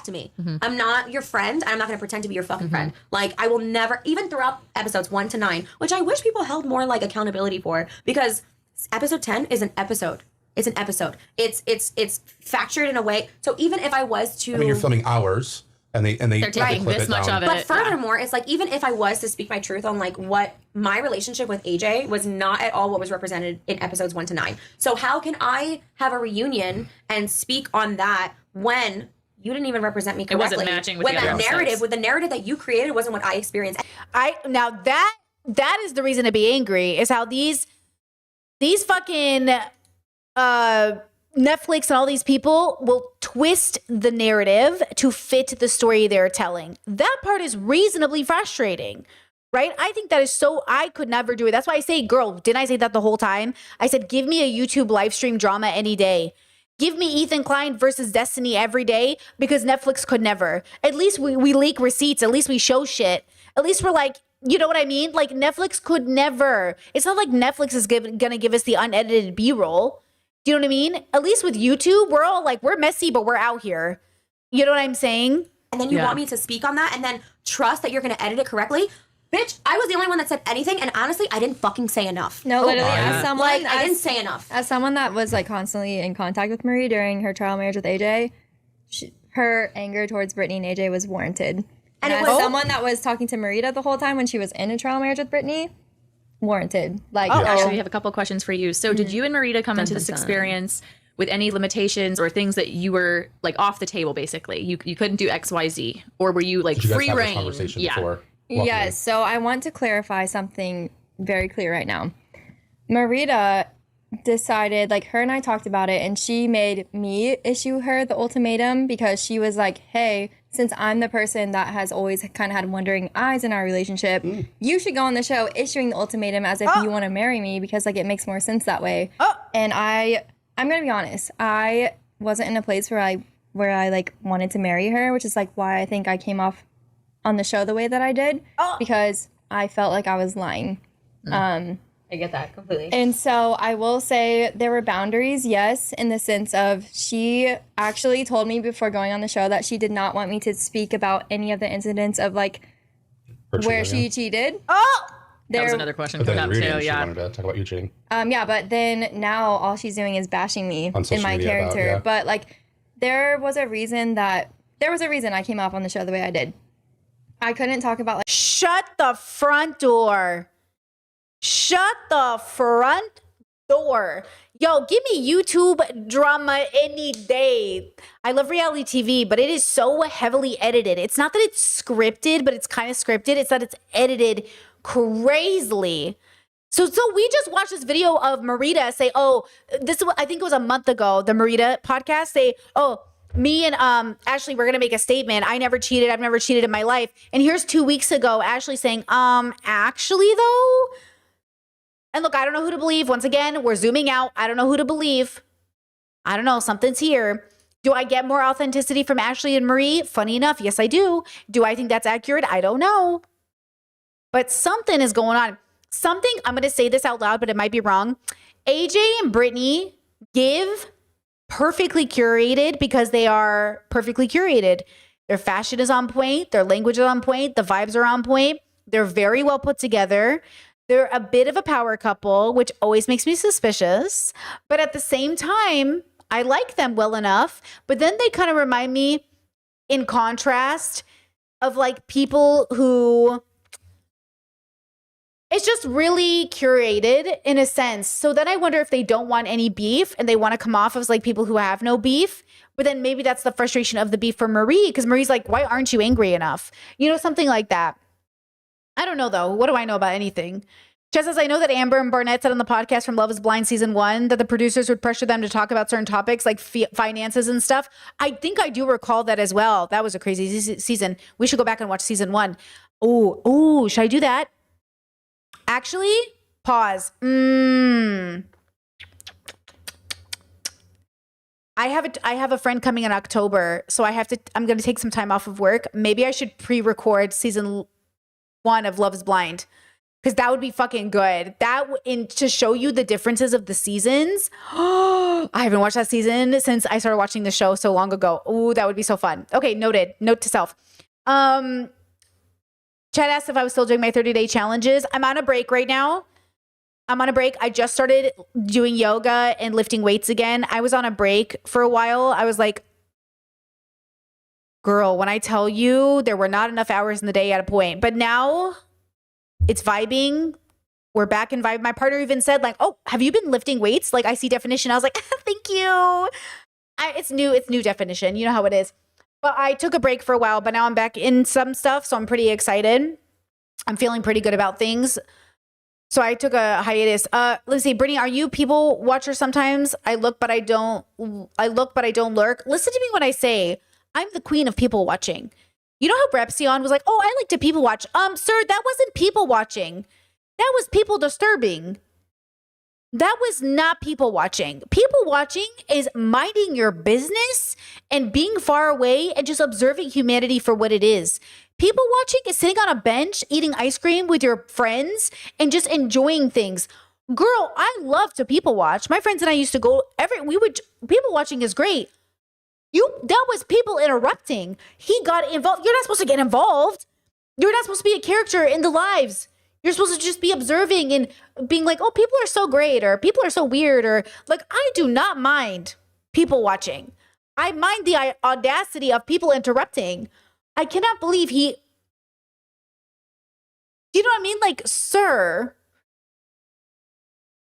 To me. I'm not your friend, and I'm not going to pretend to be your fucking friend. Like, I will never, even throughout episodes 1 to 9, which I wish people held more like accountability for, because episode 10 is an episode. It's an episode. It's factored in a way. So even if I was to, I mean, you're filming hours, and they They're taking clip this it much down. of it. but furthermore, it's like, even if I was to speak my truth on like what my relationship with AJ was not at all what was represented in episodes 1 to 9. So how can I have a reunion and speak on that when you didn't even represent me correctly? It wasn't matching with when the that other narrative, episodes. with the narrative that you created wasn't what I experienced. Now that is the reason to be angry, is how these fucking Netflix and all these people will twist the narrative to fit the story they're telling. That part is reasonably frustrating, right? I think that is so, I could never do it. That's why I say, girl, didn't I say that the whole time? I said, give me a YouTube live stream drama any day. Give me Ethan Klein versus Destiny every day, because Netflix could never. At least we leak receipts. At least we show shit. At least we're like, you know what I mean? Like Netflix could never. It's not like Netflix is gonna give us the unedited B-roll. Do you know what I mean? At least with YouTube, we're all like, we're messy, but we're out here. You know what I'm saying? And then you want me to speak on that and then trust that you're going to edit it correctly? Bitch, I was the only one that said anything, and honestly, I didn't fucking say enough. No, literally, as someone, like, I didn't say enough. As someone that was like constantly in contact with Marie during her trial marriage with AJ, her anger towards Brittany and AJ was warranted. And as someone that was talking to Marita the whole time when she was in a trial marriage with Brittany, warranted. Like, Actually, we have a couple questions for you. So did you and Marita come into this experience with any limitations or things that you were like off the table, basically? You couldn't do XYZ, or were you like Did you guys free have this reign? conversation before? Yes, so I want to clarify something very clear right now. Marita decided, like, her and I talked about it, and she made me issue her the ultimatum because she was like, hey, since I'm the person that has always kind of had wondering eyes in our relationship, you should go on the show issuing the ultimatum as if you want to marry me, because like it makes more sense that way. And I'm gonna be honest, I wasn't in a place where I like wanted to marry her, which is like why I think I came off on the show the way that I did, because I felt like I was lying. I get that completely. And so I will say there were boundaries, yes, in the sense of she actually told me before going on the show that she did not want me to speak about any of the incidents of like where she cheated. That was another question But then coming up Rudy, too. she Yeah. wanted to talk about you cheating. Yeah, but then now all she's doing is bashing me On in social my media about- character. yeah. But like there was a reason I came off on the show the way I did. I couldn't talk about like Shut the front door. Shut the front door. Yo, give me YouTube drama any day. I love reality TV, but it is so heavily edited. It's not that it's scripted, but it's kind of scripted. It's that it's edited crazily. So we just watched this video of Marita say, I think it was a month ago, the Marita podcast, say, me and Ashley, we're gonna make a statement. I never cheated. I've never cheated in my life. And here's 2 weeks ago, Ashley saying, actually though. And look, I don't know who to believe. Once again, we're zooming out. I don't know who to believe. I don't know. Something's here. Do I get more authenticity from Ashley and Marie? Funny enough, yes, I do. Do I think that's accurate? I don't know. But something is going on. Something, I'm going to say this out loud, but it might be wrong. AJ and Brittany give perfectly curated because they are perfectly curated. Their fashion is on point. Their language is on point. The vibes are on point. They're very well put together. They're a bit of a power couple, which always makes me suspicious. But at the same time, I like them well enough. But then they kind of remind me, in contrast, of like people who... It's just really curated in a sense. So then I wonder if they don't want any beef and they want to come off as like people who have no beef. But then maybe that's the frustration of the beef for Marie, because Marie's like, why aren't you angry enough? You know, something like that. I don't know, though. What do I know about anything? Chess says, I know that Amber and Barnett said on the podcast from Love is Blind season 1 that the producers would pressure them to talk about certain topics like finances and stuff. I think I do recall that as well. That was a crazy season. We should go back and watch season 1. Oh, should I do that? Actually, pause. I have a friend coming in October, so I'm going to take some time off of work. Maybe I should pre-record season 1 of Love is Blind, because that would be fucking good. To show you the differences of the seasons. I haven't watched that season since I started watching the show so long ago. Ooh, that would be so fun. Okay, noted. Note to self. Chad asked if I was still doing my 30-day challenges. I'm on a break right now. I just started doing yoga and lifting weights again. I was on a break for a while. I was like, girl, when I tell you there were not enough hours in the day at a point, but now it's vibing. We're back in vibe. My partner even said like, oh, have you been lifting weights? Like I see definition. I was like, thank you. It's new definition. You know how it is. But I took a break for a while, but now I'm back in some stuff. So I'm pretty excited. I'm feeling pretty good about things. So I took a hiatus. Let's see, Brittany, are you people watcher sometimes? I look, but I don't lurk. Listen to me when I say I'm the queen of people watching. You know how Brepsion was like, oh, I like to people watch. Sir, that wasn't people watching. That was people disturbing. That was not people watching. People watching is minding your business and being far away and just observing humanity for what it is. People watching is sitting on a bench, eating ice cream with your friends and just enjoying things. Girl, I love to people watch. My friends and I used to go people watching is great. That was people interrupting. He got involved. You're not supposed to get involved. You're not supposed to be a character in the lives. You're supposed to just be observing and being like, oh, people are so great or people are so weird or like, I do not mind people watching. I mind the audacity of people interrupting. I cannot believe you know what I mean? Like, sir,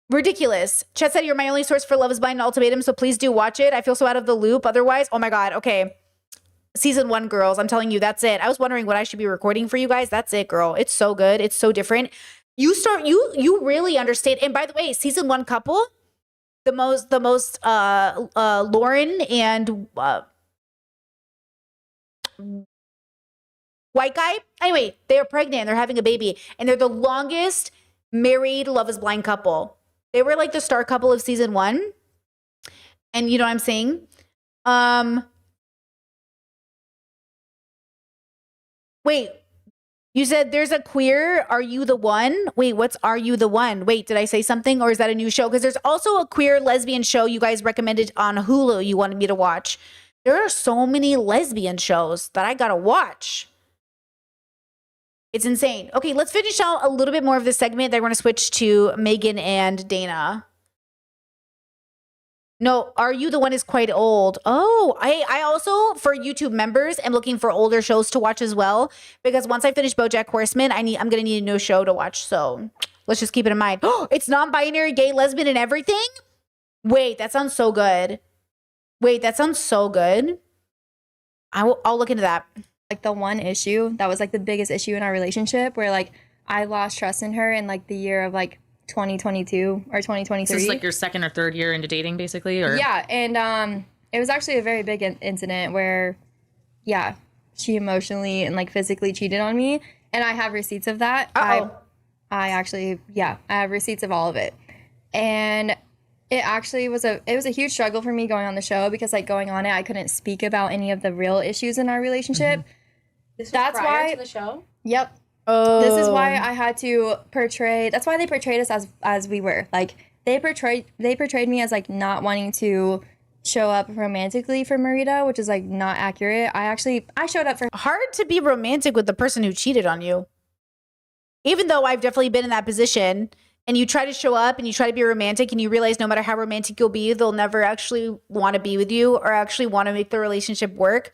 ridiculous. Chet said you're my only source for Love is Blind and Ultimatum, so please do watch it. I feel so out of the loop otherwise. Oh my God. Okay. Season 1, girls. I'm telling you, that's it. I was wondering what I should be recording for you guys. That's it, girl. It's so good. It's so different. You really understand. And by the way, season 1 couple, the most Lauren and white guy. Anyway, they're pregnant. They're having a baby. And they're the longest married Love is Blind couple. They were like the star couple of season 1. And you know what I'm saying? Wait, you said there's a queer Are You the One? Wait, what's Are You the One? Wait, did I say something or is that a new show? Because there's also a queer lesbian show you guys recommended on Hulu you wanted me to watch. There are so many lesbian shows that I gotta watch. It's insane. Okay, let's finish out a little bit more of this segment. Then we're gonna switch to Megan and Dana. No, Are You the One is quite old. Oh, I also, for YouTube members, am looking for older shows to watch as well. Because once I finish BoJack Horseman, I'm gonna need a new show to watch. So let's just keep it in mind. Oh, it's non-binary, gay, lesbian, and everything? Wait, that sounds so good. I'll look into that. Like the one issue that was like the biggest issue in our relationship where like I lost trust in her in like the year of like 2022 or 2023. So this is like your second or third year into dating basically? Or yeah, and it was actually a very big incident where she emotionally and like physically cheated on me, and I have receipts of that. I actually I have receipts of all of it. And it actually was a huge struggle for me going on the show because like going on it I couldn't speak about any of the real issues in our relationship. That's why to the show? Yep. Oh. This is why I had to portray. That's why they portrayed us as we were. Like they portrayed me as like not wanting to show up romantically for Marita, which is like not accurate. I showed up for. Hard to be romantic with the person who cheated on you. Even though I've definitely been in that position, and you try to show up and you try to be romantic, and you realize no matter how romantic you'll be, they'll never actually want to be with you or actually want to make the relationship work.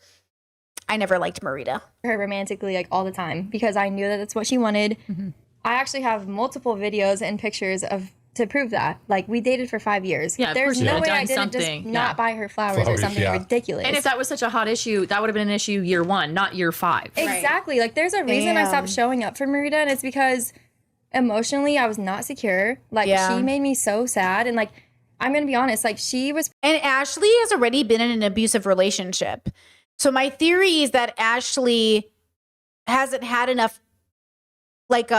I never liked Marita. Her romantically like all the time because I knew that that's what she wanted. Mm-hmm. I actually have multiple videos and pictures to prove that. Like we dated for 5 years. Yeah, there's no way I didn't just not buy her flowers or something ridiculous. And if that was such a hot issue, that would have been an issue year 1, not year 5. Exactly. Like there's a reason I stopped showing up for Marita, and it's because emotionally I was not secure. Like she made me so sad, and like I'm gonna be honest, like she was. And Ashley has already been in an abusive relationship. So my theory is that Ashley hasn't had enough, like,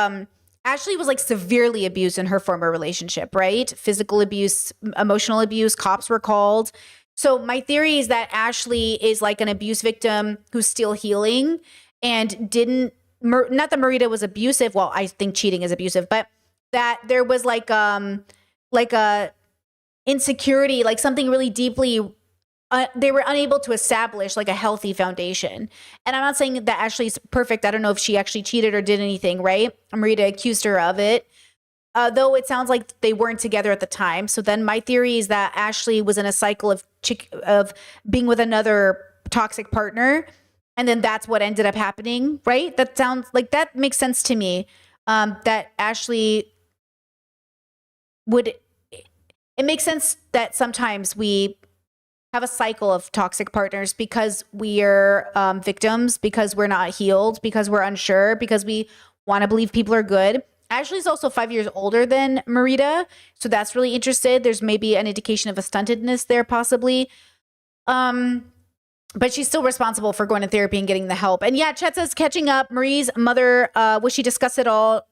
Ashley was like severely abused in her former relationship, right? Physical abuse, emotional abuse, cops were called. So my theory is that Ashley is like an abuse victim who's still healing and didn't not that Marita was abusive. Well, I think cheating is abusive, but that there was like a insecurity, like something really deeply. They were unable to establish like a healthy foundation. And I'm not saying that Ashley's perfect. I don't know if she actually cheated or did anything, right? Marita accused her of it. Though it sounds like they weren't together at the time. So then my theory is that Ashley was in a cycle of being with another toxic partner. And then that's what ended up happening, right? That sounds like that makes sense to me. That Ashley it makes sense that sometimes we have a cycle of toxic partners because we're victims, because we're not healed, because we're unsure, because we want to believe people are good. Ashley's also 5 years older than Marita, so that's really interesting. There's maybe an indication of a stuntedness there, possibly. But she's still responsible for going to therapy and getting the help. And yeah, Chet says catching up. Marie's mother, was she discussed it all?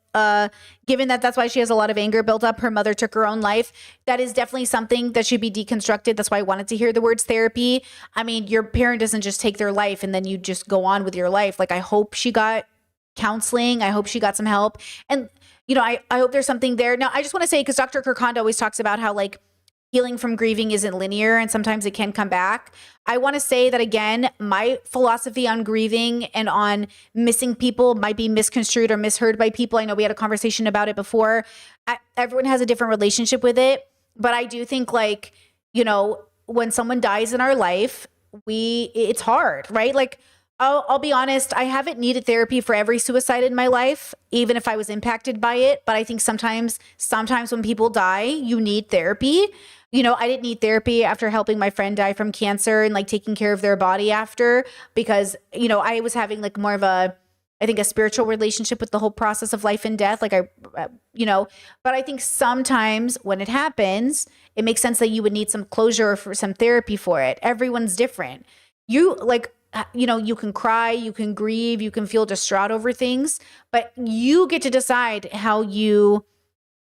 Given that that's why she has a lot of anger built up, her mother took her own life. That is definitely something that should be deconstructed. That's why I wanted to hear the words therapy. I mean, your parent doesn't just take their life and then you just go on with your life. Like, I hope she got counseling. I hope she got some help. And, you know, I hope there's something there. Now, I just want to say, because Dr. Kirkanda always talks about how, like, healing from grieving isn't linear and sometimes it can come back. I want to say that, again, my philosophy on grieving and on missing people might be misconstrued or misheard by people. I know we had a conversation about it before. Everyone has a different relationship with it. But I do think, like, you know, when someone dies in our life, it's hard, right? Like, I'll be honest, I haven't needed therapy for every suicide in my life, even if I was impacted by it. But I think sometimes when people die, you need therapy. You know, I didn't need therapy after helping my friend die from cancer and like taking care of their body after, because, you know, I was having like more of a spiritual relationship with the whole process of life and death. Like but I think sometimes when it happens, it makes sense that you would need some closure or for some therapy for it. Everyone's different. You can cry, you can grieve, you can feel distraught over things, but you get to decide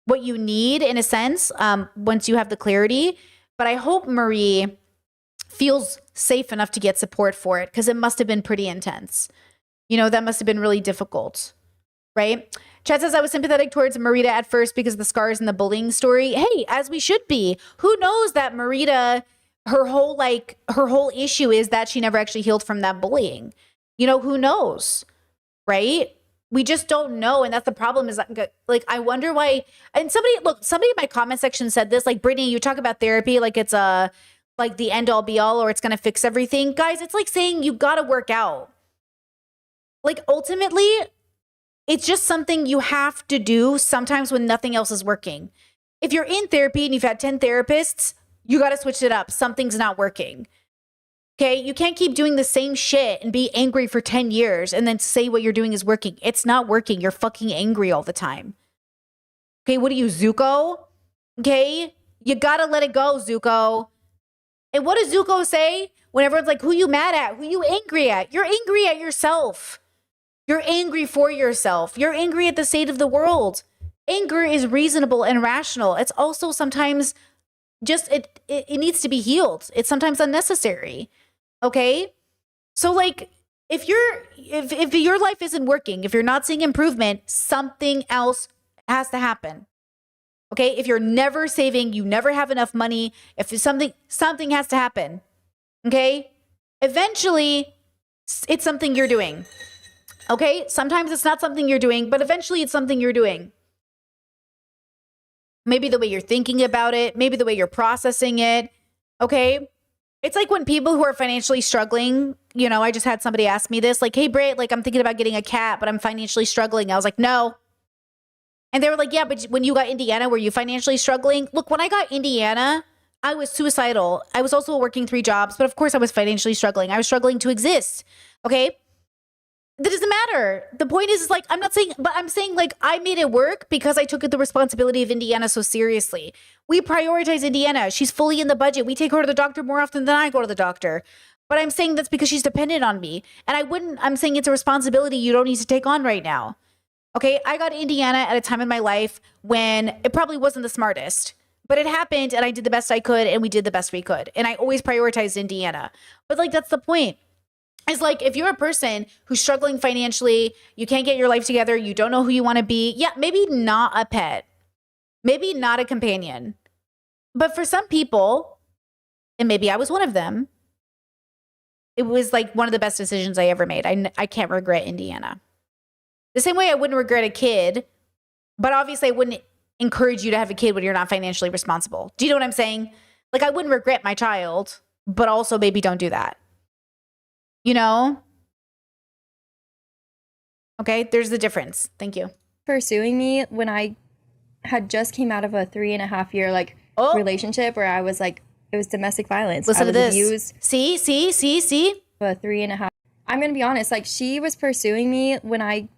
what you need in a sense, once you have the clarity. But I hope Marie feels safe enough to get support for it, because it must have been pretty intense. You know, that must have been really difficult, right? Chad says, I was sympathetic towards Marita at first because of the scars and the bullying story. Hey, as we should be. Who knows that Marita, her whole issue is that she never actually healed from that bullying. You know, who knows, right? We just don't know. And that's the problem, is like, I wonder why. And somebody in my comment section said this, like, Brittany, you talk about therapy like it's like the end all be all, or it's going to fix everything. Guys, it's like saying you got to work out. Like, ultimately, it's just something you have to do sometimes when nothing else is working. If you're in therapy and you've had 10 therapists, you got to switch it up. Something's not working. Okay? You can't keep doing the same shit and be angry for 10 years and then say what you're doing is working. It's not working. You're fucking angry all the time. Okay? What are you, Zuko? Okay? You got to let it go, Zuko. And what does Zuko say when everyone's like, who you mad at? Who you angry at? You're angry at yourself. You're angry for yourself. You're angry at the state of the world. Anger is reasonable and rational. It's also sometimes just, it needs to be healed. It's sometimes unnecessary. Okay? So, like, if your life isn't working, if you're not seeing improvement, something else has to happen. Okay? If you're never saving, you never have enough money, if something has to happen. Okay? Eventually, it's something you're doing. Okay? Sometimes it's not something you're doing, but eventually it's something you're doing. Maybe the way you're thinking about it, maybe the way you're processing it. Okay? It's like when people who are financially struggling, you know, I just had somebody ask me this, like, hey, Britt, like, I'm thinking about getting a cat, but I'm financially struggling. I was like, no. And they were like, yeah, but when you got Indiana, were you financially struggling? Look, when I got Indiana, I was suicidal. I was also working 3 jobs, but of course I was financially struggling. I was struggling to exist. Okay? That doesn't matter. The point is like, I'm saying like, I made it work because I took the responsibility of Indiana so seriously. We prioritize Indiana. She's fully in the budget. We take her to the doctor more often than I go to the doctor. But I'm saying that's because she's dependent on me. And I'm saying it's a responsibility you don't need to take on right now. Okay? I got Indiana at a time in my life when it probably wasn't the smartest. But it happened and I did the best I could and we did the best we could. And I always prioritized Indiana. But like, that's the point. Is like, if you're a person who's struggling financially, you can't get your life together, you don't know who you want to be. Yeah, maybe not a pet, maybe not a companion. But for some people, and maybe I was one of them, it was like one of the best decisions I ever made. I can't regret Indiana. The same way I wouldn't regret a kid, but obviously I wouldn't encourage you to have a kid when you're not financially responsible. Do you know what I'm saying? Like, I wouldn't regret my child, but also maybe don't do that. You know? Okay, there's the difference. Thank you. Pursuing me when I had just came out of a 3.5 year like relationship where I was like, it was domestic violence. Listen I was to this. abused. See? A 3.5. I'm gonna be honest. Like, she was pursuing me when I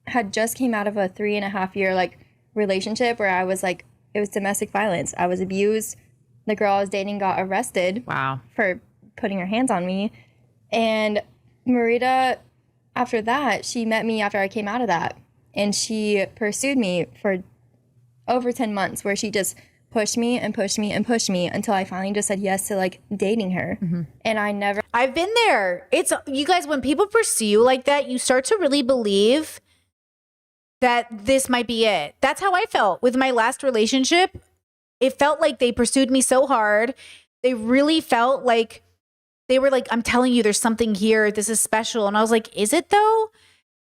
had just came out of a 3.5 year like relationship where I was like, it was domestic violence. I was abused. The girl I was dating got arrested. Wow. For putting her hands on me. And Marita, after that, she met me after I came out of that. And she pursued me for over 10 months where she just pushed me and pushed me and pushed me until I finally just said yes to like dating her. And I've been there. It's, you guys, when people pursue you like that, you start to really believe that this might be it. That's how I felt with my last relationship. It felt like they pursued me so hard. They really felt like they were like, I'm telling you, there's something here. This is special. And I was like, is it though?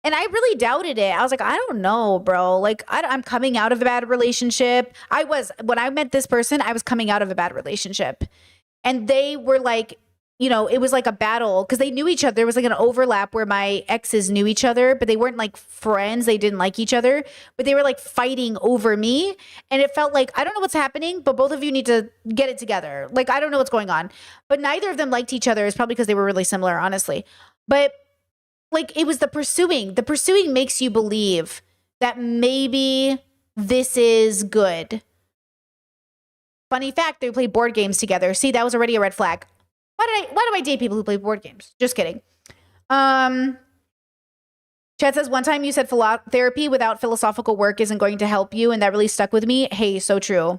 And I really doubted it. I was like, I don't know, bro. Like, I'm coming out of a bad relationship. When I met this person, I was coming out of a bad relationship. And they were like, you know, it was like a battle because they knew each other. There was like an overlap where my exes knew each other, but they weren't like friends. They didn't like each other, but they were like fighting over me. And it felt like, I don't know what's happening, but both of you need to get it together. Like, I don't know what's going on, but neither of them liked each other. It's probably because they were really similar, honestly. But like, it was the pursuing. The pursuing makes you believe that maybe this is good. Funny fact, they played board games together. See, that was already a red flag. Why do I date people who play board games? Just kidding. Chad says, one time you said therapy without philosophical work isn't going to help you, and that really stuck with me. Hey, so true.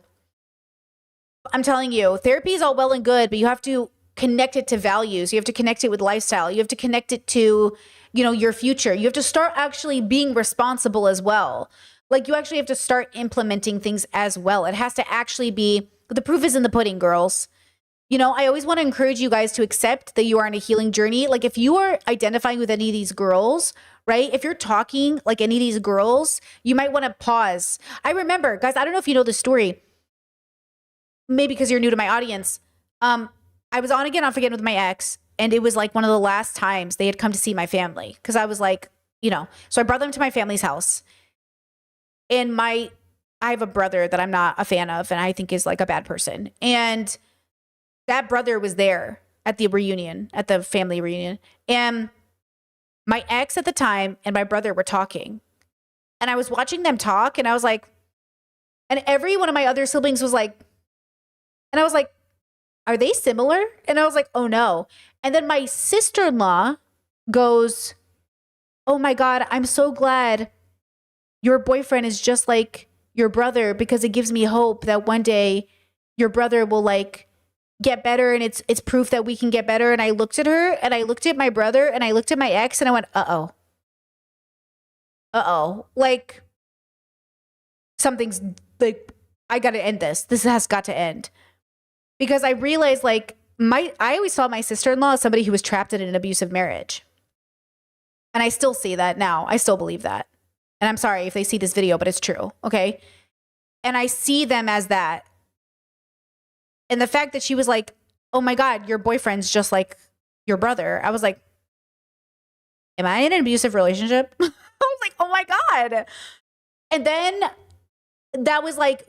I'm telling you, therapy is all well and good, but you have to connect it to values. You have to connect it with lifestyle. You have to connect it to, you know, your future. You have to start actually being responsible as well. Like, you actually have to start implementing things as well. It has to actually be, the proof is in the pudding, girls. You know, I always want to encourage you guys to accept that you are on a healing journey. Like, if you are identifying with any of these girls, right? If you're talking like any of these girls, you might want to pause. I remember, guys, I don't know if you know this story, maybe because you're new to my audience. I was on again, off again with my ex, and it was like one of the last times they had come to see my family. Cause I was like, you know, so I brought them to my family's house. And I have a brother that I'm not a fan of and I think is like a bad person. And that brother was there at the reunion, at the family reunion. And my ex at the time and my brother were talking. And I was watching them talk and I was like, and every one of my other siblings was like, and I was like, are they similar? And I was like, oh no. And then my sister-in-law goes, oh my God, I'm so glad your boyfriend is just like your brother because it gives me hope that one day your brother will like get better and it's proof that we can get better. And I looked at her and I looked at my brother and I looked at my ex and I went, uh-oh. Like, something's like, I got to end this. This has got to end. Because I realized like I always saw my sister-in-law as somebody who was trapped in an abusive marriage. And I still see that now. I still believe that. And I'm sorry if they see this video, but it's true. Okay. And I see them as that. And the fact that she was like, oh my God, your boyfriend's just like your brother. I was like, am I in an abusive relationship? I was like, oh my God. And then that was like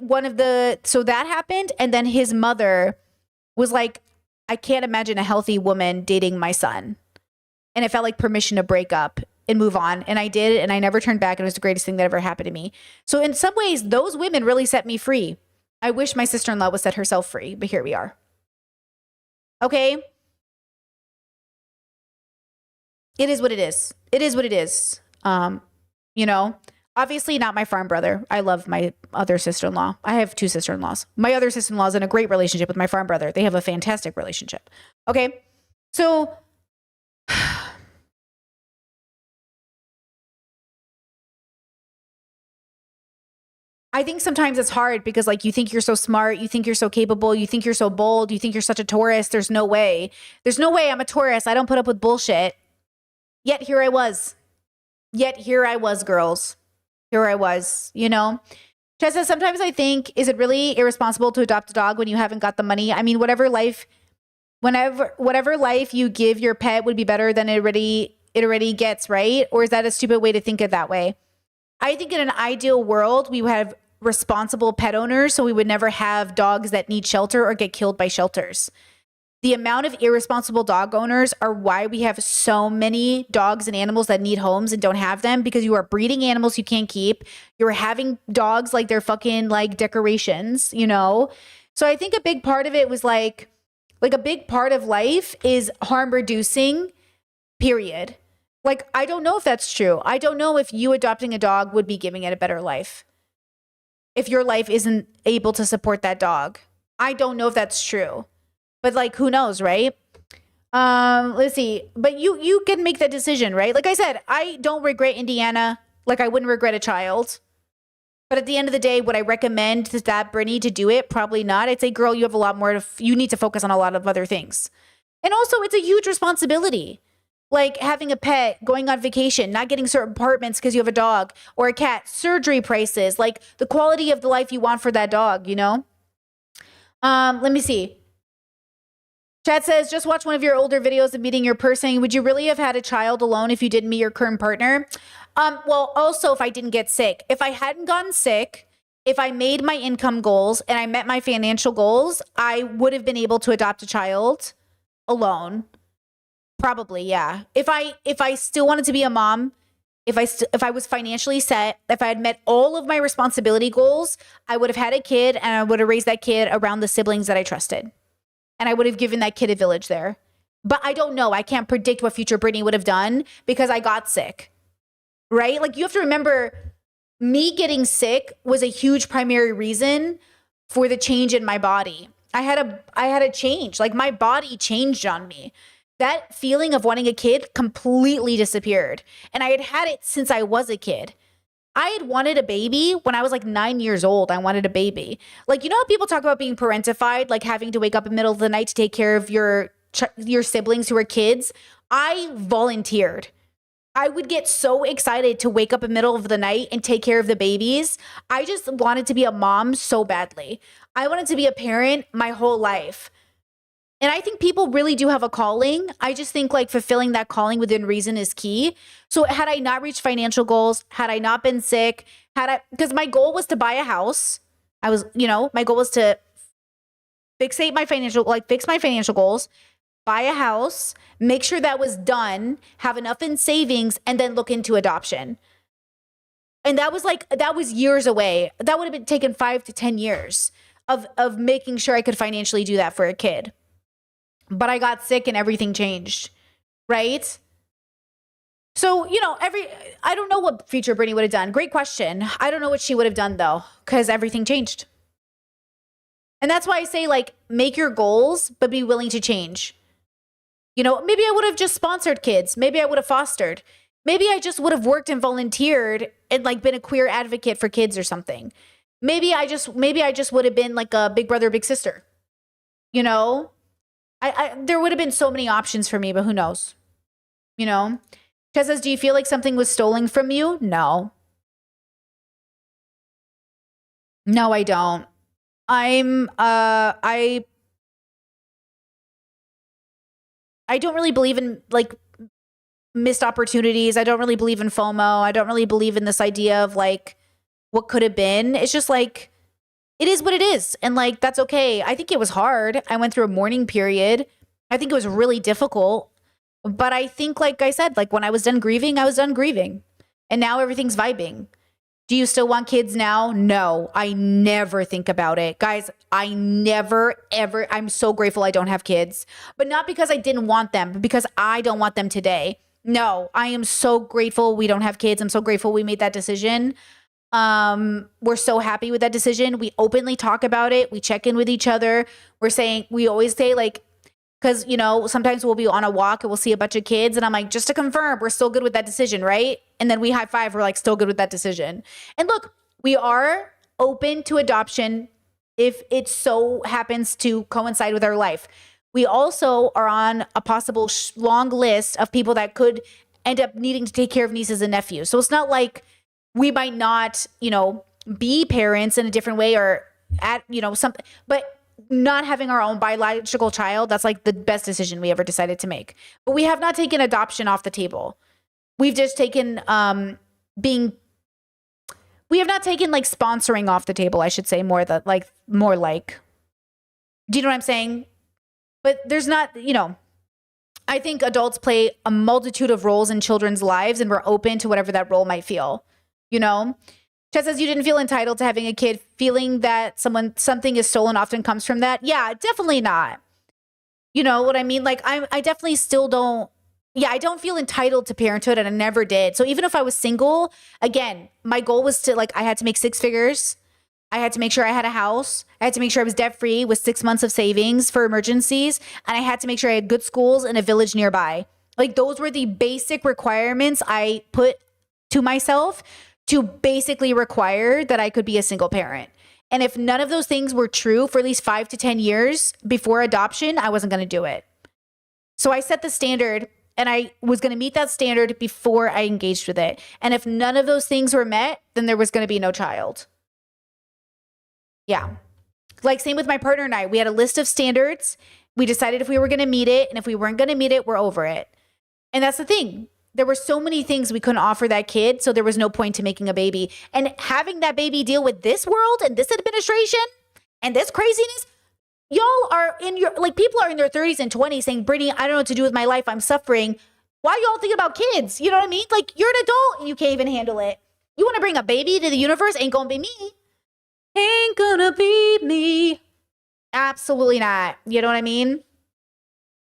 so that happened. And then his mother was like, I can't imagine a healthy woman dating my son. And it felt like permission to break up and move on. And I did. And I never turned back. And it was the greatest thing that ever happened to me. So in some ways, those women really set me free. I wish my sister-in-law would set herself free, but here we are. Okay. It is what it is. It is what it is. You know, obviously not my farm brother. I love my other sister-in-law. I have two sister-in-laws. My other sister-in-law is in a great relationship with my farm brother. They have a fantastic relationship. Okay. So I think sometimes it's hard because like you think you're so smart, you think you're so capable, you think you're so bold, you think you're such a Taurus. There's no way. There's no way I'm a Taurus. I don't put up with bullshit. Yet here I was. Girls. Here I was, you know? Chad says, sometimes I think, is it really irresponsible to adopt a dog when you haven't got the money? I mean, whatever life you give your pet would be better than it already gets, right? Or is that a stupid way to think it that way? I think in an ideal world, we would have responsible pet owners, so we would never have dogs that need shelter or get killed by shelters. The amount of irresponsible dog owners are why we have so many dogs and animals that need homes and don't have them, because you are breeding animals you can't keep. You're having dogs like they're fucking like decorations, you know? So I think a big part of it was like a big part of life is harm reducing, period. Like, I don't know if that's true. I don't know if you adopting a dog would be giving it a better life if your life isn't able to support that dog. I don't know if that's true. But like, who knows, right? Let's see. But you can make that decision, right? Like I said, I don't regret Indiana like I wouldn't regret a child. But at the end of the day, would I recommend that Brittany to do it? Probably not. I'd say, girl, you have a lot more you need to focus on a lot of other things. And also, it's a huge responsibility. Like having a pet, going on vacation, not getting certain apartments because you have a dog or a cat, surgery prices, like the quality of the life you want for that dog, you know? Let me see. Chad says, just watch one of your older videos of meeting your person. Would you really have had a child alone if you didn't meet your current partner? Well, also if I didn't get sick. If I hadn't gotten sick, if I made my income goals and I met my financial goals, I would have been able to adopt a child alone. Probably, yeah. If I still wanted to be a mom, if I was financially set, if I had met all of my responsibility goals, I would have had a kid and I would have raised that kid around the siblings that I trusted. And I would have given that kid a village there. But I don't know. I can't predict what future Brittany would have done because I got sick, right? Like you have to remember, me getting sick was a huge primary reason for the change in my body. I had a change. Like my body changed on me. That feeling of wanting a kid completely disappeared. And I had had it since I was a kid. I had wanted a baby when I was like 9 years old. I wanted a baby. Like, you know how people talk about being parentified, like having to wake up in the middle of the night to take care of your siblings who are kids? I volunteered. I would get so excited to wake up in the middle of the night and take care of the babies. I just wanted to be a mom so badly. I wanted to be a parent my whole life. And I think people really do have a calling. I just think like fulfilling that calling within reason is key. So had I not reached financial goals, had I not been sick, because my goal was to buy a house. My goal was to fix my financial goals, buy a house, make sure that was done, have enough in savings, and then look into adoption. And that was years away. That would have been taken 5 to 10 years of making sure I could financially do that for a kid. But I got sick and everything changed, right? So, I don't know what future Brittany would have done. Great question. I don't know what she would have done though, because everything changed. And that's why I say like, make your goals, but be willing to change. Maybe I would have just sponsored kids. Maybe I would have fostered. Maybe I just would have worked and volunteered and like been a queer advocate for kids or something. Maybe I just would have been like a big brother, big sister, there would have been so many options for me, but who knows? Chaz says, do you feel like something was stolen from you? No. No, I don't. I don't really believe in like missed opportunities. I don't really believe in FOMO. I don't really believe in this idea of like what could have been. It's just like, it is what it is. And like, that's okay. I think it was hard. I went through a mourning period. I think it was really difficult. But I think, like I said, like when I was done grieving, I was done grieving. And now everything's vibing. Do you still want kids now? No, I never think about it. Guys, I never, ever, I'm so grateful I don't have kids. But not because I didn't want them, but because I don't want them today. No, I am so grateful we don't have kids. I'm so grateful we made that decision. We're so happy with that decision. We openly talk about it. We check in with each other. We always say like, because, sometimes we'll be on a walk and we'll see a bunch of kids and I'm like, just to confirm, we're still good with that decision, right? And then we high five. We're like, still good with that decision. And look, we are open to adoption if it so happens to coincide with our life. We also are on a possible long list of people that could end up needing to take care of nieces and nephews. So it's not like we might not, be parents in a different way or something, but not having our own biological child, that's like the best decision we ever decided to make. But we have not taken adoption off the table. We've just taken we have not taken like sponsoring off the table, I should say, more like. Do you know what I'm saying? But there's not, I think adults play a multitude of roles in children's lives, and we're open to whatever that role might feel, Chet says you didn't feel entitled to having a kid. Feeling that something is stolen often comes from that. Yeah, definitely not. You know what I mean? Like I definitely still don't. Yeah, I don't feel entitled to parenthood, and I never did. So even if I was single, again, my goal was to I had to make 6 figures. I had to make sure I had a house. I had to make sure I was debt free with 6 months of savings for emergencies. And I had to make sure I had good schools and a village nearby. Like those were the basic requirements I put to myself to basically require that I could be a single parent. And if none of those things were true for at least 5 to 10 years before adoption, I wasn't going to do it. So I set the standard, and I was going to meet that standard before I engaged with it. And if none of those things were met, then there was going to be no child. Yeah. Like same with my partner and I. We had a list of standards. We decided if we were going to meet it, and if we weren't going to meet it, we're over it. And that's the thing. There were so many things we couldn't offer that kid, so there was no point to making a baby. And having that baby deal with this world and this administration and this craziness, y'all are people are in their 30s and 20s saying, Brittany, I don't know what to do with my life. I'm suffering. Why y'all think about kids? You know what I mean? Like, you're an adult and you can't even handle it. You want to bring a baby to the universe? Ain't gonna be me. Ain't gonna be me. Absolutely not. You know what I mean?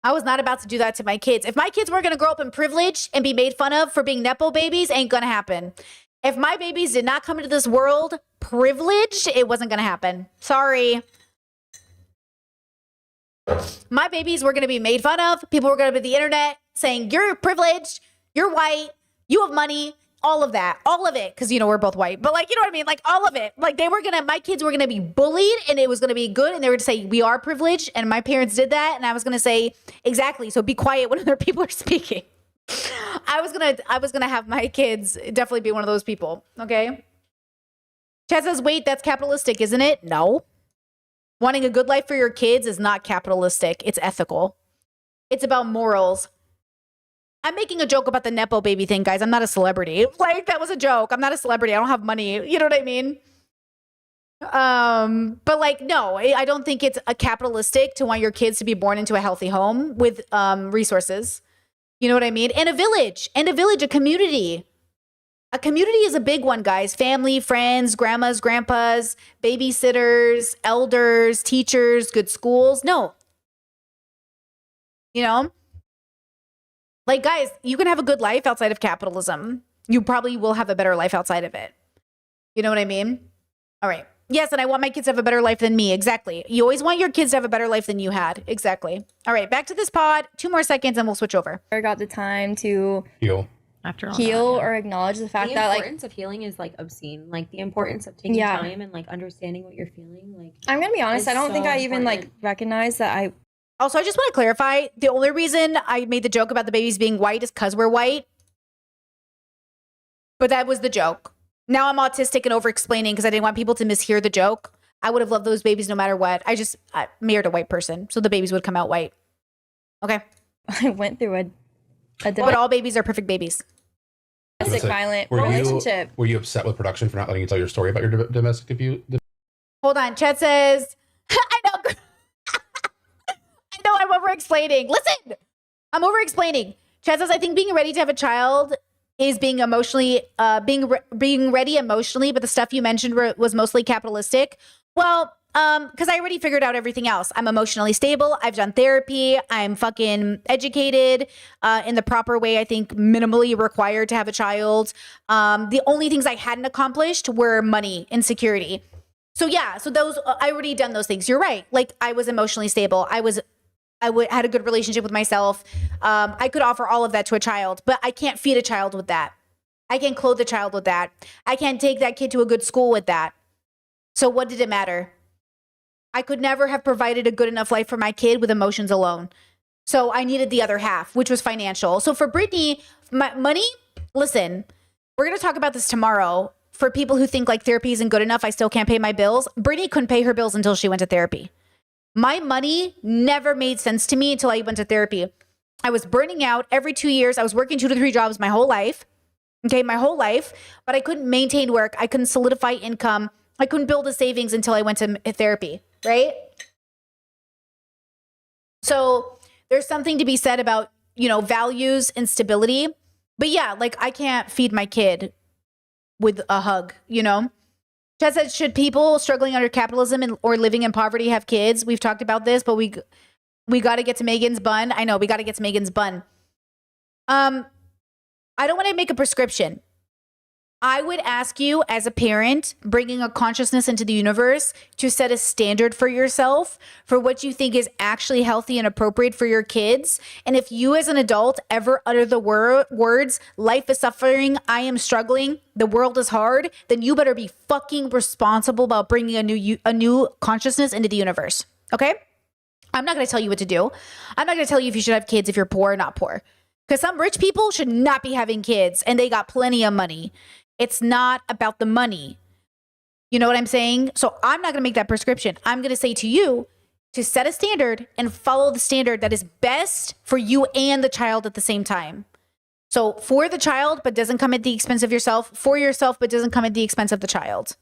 I was not about to do that to my kids. If my kids were going to grow up in privilege and be made fun of for being Nepo babies, ain't going to happen. If my babies did not come into this world privileged, it wasn't going to happen. Sorry. My babies were going to be made fun of. People were going to be on the internet saying, you're privileged, you're white, you have money, all of that, all of it. Cause we're both white, but you know what I mean? Like all of it. Like my kids were going to be bullied, and it was going to be good. And they were to say, we are privileged. And my parents did that. And I was going to say, exactly. So be quiet when other people are speaking. I was going to have my kids definitely be one of those people. Okay. Chad says, wait, that's capitalistic, isn't it? No. Wanting a good life for your kids is not capitalistic. It's ethical. It's about morals. I'm making a joke about the Nepo baby thing, guys. I'm not a celebrity. That was a joke. I'm not a celebrity. I don't have money. You know what I mean? But no, I don't think it's a capitalistic to want your kids to be born into a healthy home with resources. You know what I mean? And a village, a community. A community is a big one, guys. Family, friends, grandmas, grandpas, babysitters, elders, teachers, good schools. No. Guys, you can have a good life outside of capitalism. You probably will have a better life outside of it. You know what I mean? All right. Yes, and I want my kids to have a better life than me. Exactly. You always want your kids to have a better life than you had. Exactly. All right, back to this pod. 2 more seconds and we'll switch over. I got the time to heal or acknowledge the fact that the importance of healing is obscene. The importance of taking time and understanding what you're feeling. I'm gonna be honest. I don't think I even recognize that I. Also, I just want to clarify, the only reason I made the joke about the babies being white is because we're white. But that was the joke. Now I'm autistic and over-explaining because I didn't want people to mishear the joke. I would have loved those babies no matter what. I married a white person, so the babies would come out white. Okay? I went through a but all babies are perfect babies. Domestic violent relationship. Were you upset with production for not letting you tell your story about your domestic abuse? Hold on. Chet says, I know I'm over-explaining. Listen, I'm over-explaining. Chad says, I think being ready to have a child is being emotionally, being ready emotionally, but the stuff you mentioned was mostly capitalistic. Well, because I already figured out everything else. I'm emotionally stable. I've done therapy. I'm fucking educated in the proper way, I think minimally required to have a child. The only things I hadn't accomplished were money and security. So yeah, so those, I already done those things. You're right. I was emotionally stable. I had a good relationship with myself. I could offer all of that to a child, but I can't feed a child with that. I can't clothe a child with that. I can't take that kid to a good school with that. So what did it matter? I could never have provided a good enough life for my kid with emotions alone. So I needed the other half, which was financial. So for Brittany, my money, listen, we're going to talk about this tomorrow. For people who think like therapy isn't good enough, I still can't pay my bills. Brittany couldn't pay her bills until she went to therapy. My money never made sense to me until I went to therapy. I was burning out every 2 years. I was working 2 to 3 jobs my whole life. Okay, my whole life. But I couldn't maintain work. I couldn't solidify income. I couldn't build a savings until I went to therapy, right? So there's something to be said about, values and stability. But yeah, like I can't feed my kid with a hug, Chad said, should people struggling under capitalism or living in poverty have kids? We've talked about this, but we got to get to Megan's bun. I know we got to get to Megan's bun. I don't want to make a prescription. I would ask you as a parent, bringing a consciousness into the universe, to set a standard for yourself for what you think is actually healthy and appropriate for your kids. And if you as an adult ever utter the words, life is suffering, I am struggling, the world is hard, then you better be fucking responsible about bringing a new consciousness into the universe. Okay? I'm not going to tell you what to do. I'm not going to tell you if you should have kids if you're poor or not poor. Because some rich people should not be having kids and they got plenty of money. It's not about the money. You know what I'm saying? So I'm not going to make that prescription. I'm going to say to you to set a standard and follow the standard that is best for you and the child at the same time. So for the child, but doesn't come at the expense of yourself. For yourself, but doesn't come at the expense of the child.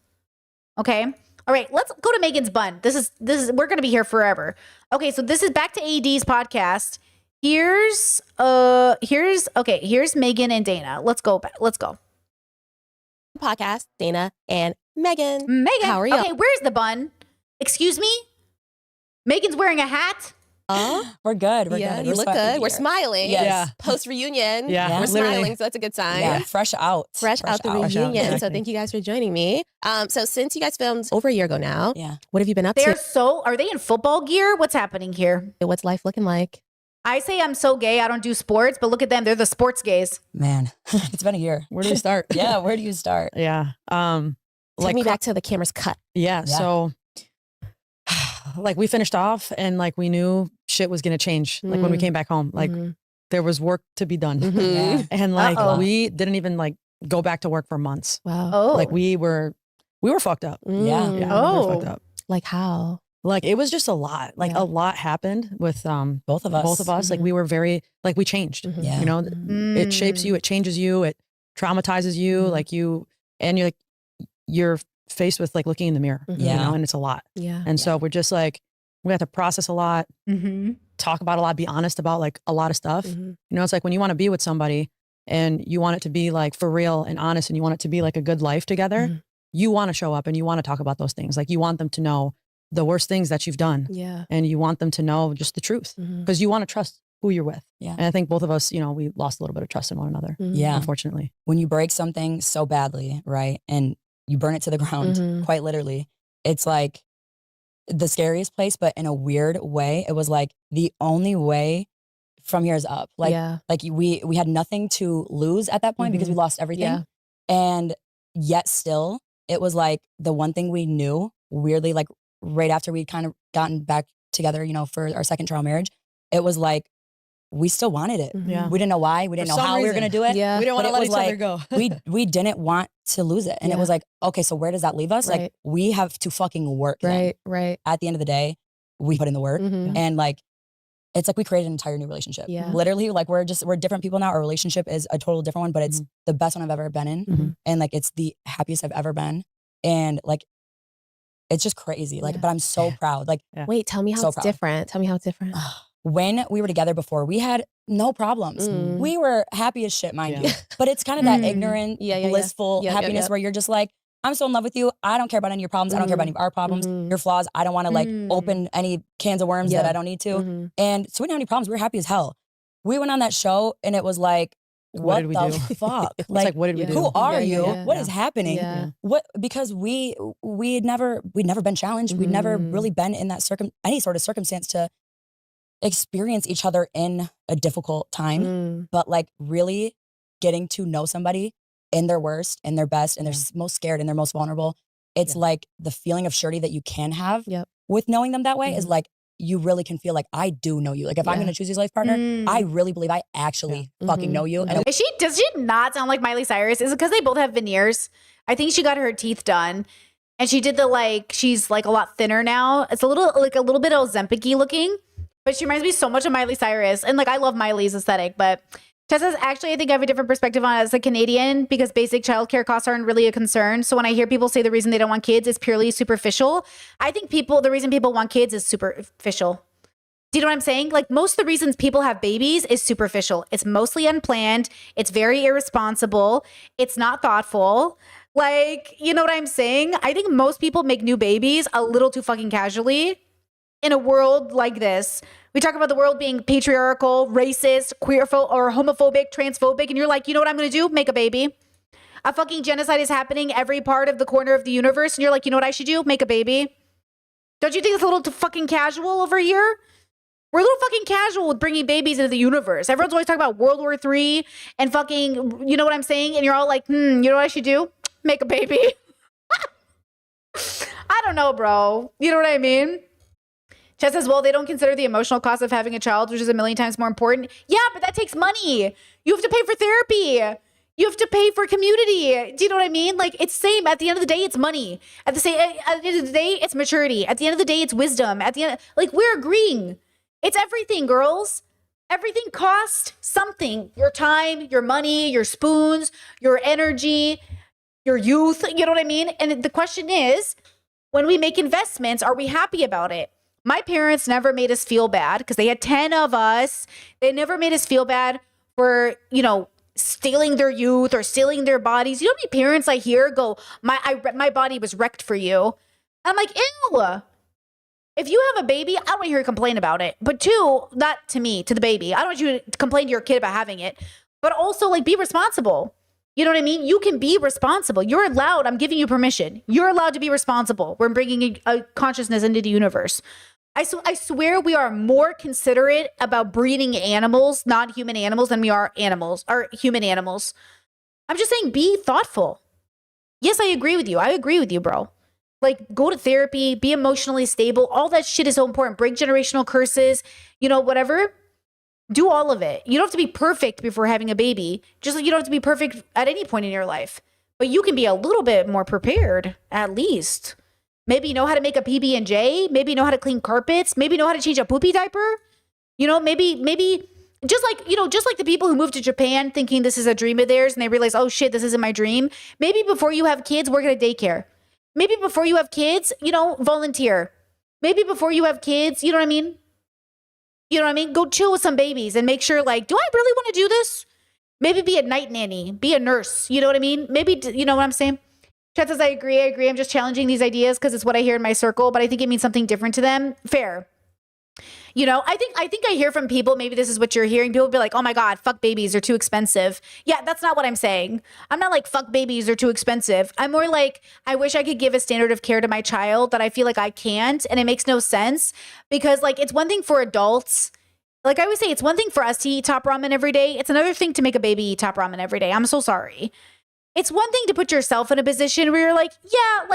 Okay? All right, let's go to Megan's bun. This is we're going to be here forever. Okay, so this is back to AD's podcast. Here's Megan and Dana. Let's go. Podcast, Dana and Megan. Megan, how are you? Okay, where's the bun? Excuse me? Megan's wearing a hat? We're good. We're Yeah, good. you We're look sweating good. We're here. smiling. Yes. Yeah. Post reunion. Yeah, We're literally. smiling, so that's a good sign. Yeah, fresh out. Fresh out the Fresh out, reunion. So exactly. thank you guys for joining me. So since you guys filmed over a year ago now, what have you been up Are they in football gear? What's happening here? What's life looking like? I say I'm so gay, I don't do sports, but look at them. They're the sports gays. Man, it's been a year. Where do we start? Yeah, where do you start? Yeah. Take me back to the camera's cut. Yeah. So like we finished off and like we knew shit was going to change. Like when we came back home, like there was work to be done. Yeah. And like Uh-oh. we didn't even like go back to work for months. Wow. Oh. Like we were fucked up. Yeah. Yeah. We were fucked up. Like how? Like it was just a lot. Like a lot happened with both of us. Like we were very like we changed. Yeah. You know, it shapes you, it changes you, it traumatizes you, like you're faced with like looking in the mirror. You know, and it's a lot. Yeah. And so we're just like we have to process a lot, Mm-hmm. talk about a lot, be honest about like a lot of stuff. Mm-hmm. You know, it's like when you want to be with somebody and you want it to be like for real and honest and you want it to be like a good life together, you want to show up and you want to talk about those things. Like you want them to know the worst things that you've done. Yeah. And you want them to know just the truth because you want to trust who you're with. Yeah. And I think both of us, you know, we lost a little bit of trust in one another. Yeah. Unfortunately. When you break something so badly, right, and you burn it to the ground, quite literally, it's like the scariest place, but in a weird way, it was like the only way from here is up. Like, we had nothing to lose at that point because we lost everything. Yeah. And yet still, it was like the one thing we knew, weirdly, like right after we'd kind of gotten back together, you know, for our second trial marriage, it was like, we still wanted it. Yeah. We didn't know why. We didn't know how we were going to do it. Yeah. We didn't want But to it let was each other like, go. we didn't want to lose it. And it was like, okay, so where does that leave us? Right. Like we have to fucking work. then. Right. At the end of the day, we put in the work and like, it's like we created an entire new relationship. Yeah. Literally, like we're different people now. Our relationship is a total different one, but it's the best one I've ever been in. And like, it's the happiest I've ever been. And like, it's just crazy. Like, but I'm so proud. Like, Wait, tell me how So it's proud. different. Tell me how it's different. when we were together before, we had no problems. We were happy as shit, mind you. But it's kind of that ignorant, blissful happiness where you're just like, I'm so in love with you. I don't care about any of your problems. I don't care about any of our problems, your flaws. I don't want to like open any cans of worms that I don't need to. And so we didn't have any problems. We were happy as hell. We went on that show and it was like, what did we the do? fuck? It's like, what did we do? Who are you? yeah. What is happening? Yeah. What? Because we'd never been challenged. We'd never really been in that any sort of circumstance to experience each other in a difficult time. But like really getting to know somebody in their worst, in their best, and they're most scared and they're most vulnerable, it's like the feeling of surety that you can have with knowing them that way is like, you really can feel like, I do know you. Like if I'm going to choose this life partner, I really believe I actually fucking know you. And Does she not sound like Miley Cyrus? Is it because they both have veneers? I think she got her teeth done. And she did she's like a lot thinner now. It's a little bit Ozempic-y looking, but she reminds me so much of Miley Cyrus. And like, I love Miley's aesthetic, but Chad says, actually, I think I have a different perspective on it as a Canadian because basic childcare costs aren't really a concern. So when I hear people say the reason they don't want kids is purely superficial, I think the reason people want kids is superficial. Do you know what I'm saying? Like most of the reasons people have babies is superficial. It's mostly unplanned. It's very irresponsible. It's not thoughtful. Like, you know what I'm saying? I think most people make new babies a little too fucking casually in a world like this. We talk about the world being patriarchal, racist, or homophobic, transphobic, and you're like, you know what I'm going to do? Make a baby. A fucking genocide is happening every part of the corner of the universe, and you're like, you know what I should do? Make a baby. Don't you think it's a little too fucking casual over here? We're a little fucking casual with bringing babies into the universe. Everyone's always talking about World War III and fucking, you know what I'm saying? And you're all like, you know what I should do? Make a baby. I don't know, bro. You know what I mean? Chad says, well, they don't consider the emotional cost of having a child, which is a million times more important. Yeah, but that takes money. You have to pay for therapy. You have to pay for community. Do you know what I mean? Like, it's same. At the end of the day, it's money. At the end of the day, it's maturity. At the end of the day, it's wisdom. At the end, like, we're agreeing. It's everything, girls. Everything costs something. Your time, your money, your spoons, your energy, your youth. You know what I mean? And the question is, when we make investments, are we happy about it? My parents never made us feel bad because they had 10 of us. They never made us feel bad for, stealing their youth or stealing their bodies. You know how many parents I hear go, my body was wrecked for you. I'm like, ew. If you have a baby, I don't want to hear you complain about it. But two, not to me, to the baby. I don't want you to complain to your kid about having it. But also, be responsible. You know what I mean? You can be responsible. You're allowed. I'm giving you permission. You're allowed to be responsible. We're bringing a consciousness into the universe. I swear we are more considerate about breeding animals, non-human animals, than we are human animals. I'm just saying, be thoughtful. Yes, I agree with you. I agree with you, bro. Like, go to therapy, be emotionally stable. All that shit is so important. Break generational curses, whatever. Do all of it. You don't have to be perfect before having a baby. Just like you don't have to be perfect at any point in your life. But you can be a little bit more prepared, at least. Maybe know how to make a PB&J. Maybe know how to clean carpets. Maybe know how to change a poopy diaper. Maybe just like the people who moved to Japan thinking this is a dream of theirs and they realize, oh shit, this isn't my dream. Maybe before you have kids, work at a daycare. Maybe before you have kids, volunteer. Maybe before you have kids, you know what I mean? You know what I mean? Go chill with some babies and make sure, do I really want to do this? Maybe be a night nanny, be a nurse. You know what I mean? Maybe, you know what I'm saying? Chad says, I agree. I'm just challenging these ideas because it's what I hear in my circle, but I think it means something different to them. Fair. I think I hear from people, maybe this is what you're hearing. People be like, oh my God, fuck babies, they're too expensive. Yeah, that's not what I'm saying. I'm not like, fuck babies, they're too expensive. I'm more like, I wish I could give a standard of care to my child that I feel like I can't. And it makes no sense because it's one thing for adults. Like I always say, it's one thing for us to eat top ramen every day. It's another thing to make a baby eat top ramen every day. I'm so sorry. It's one thing to put yourself in a position where you're like, yeah,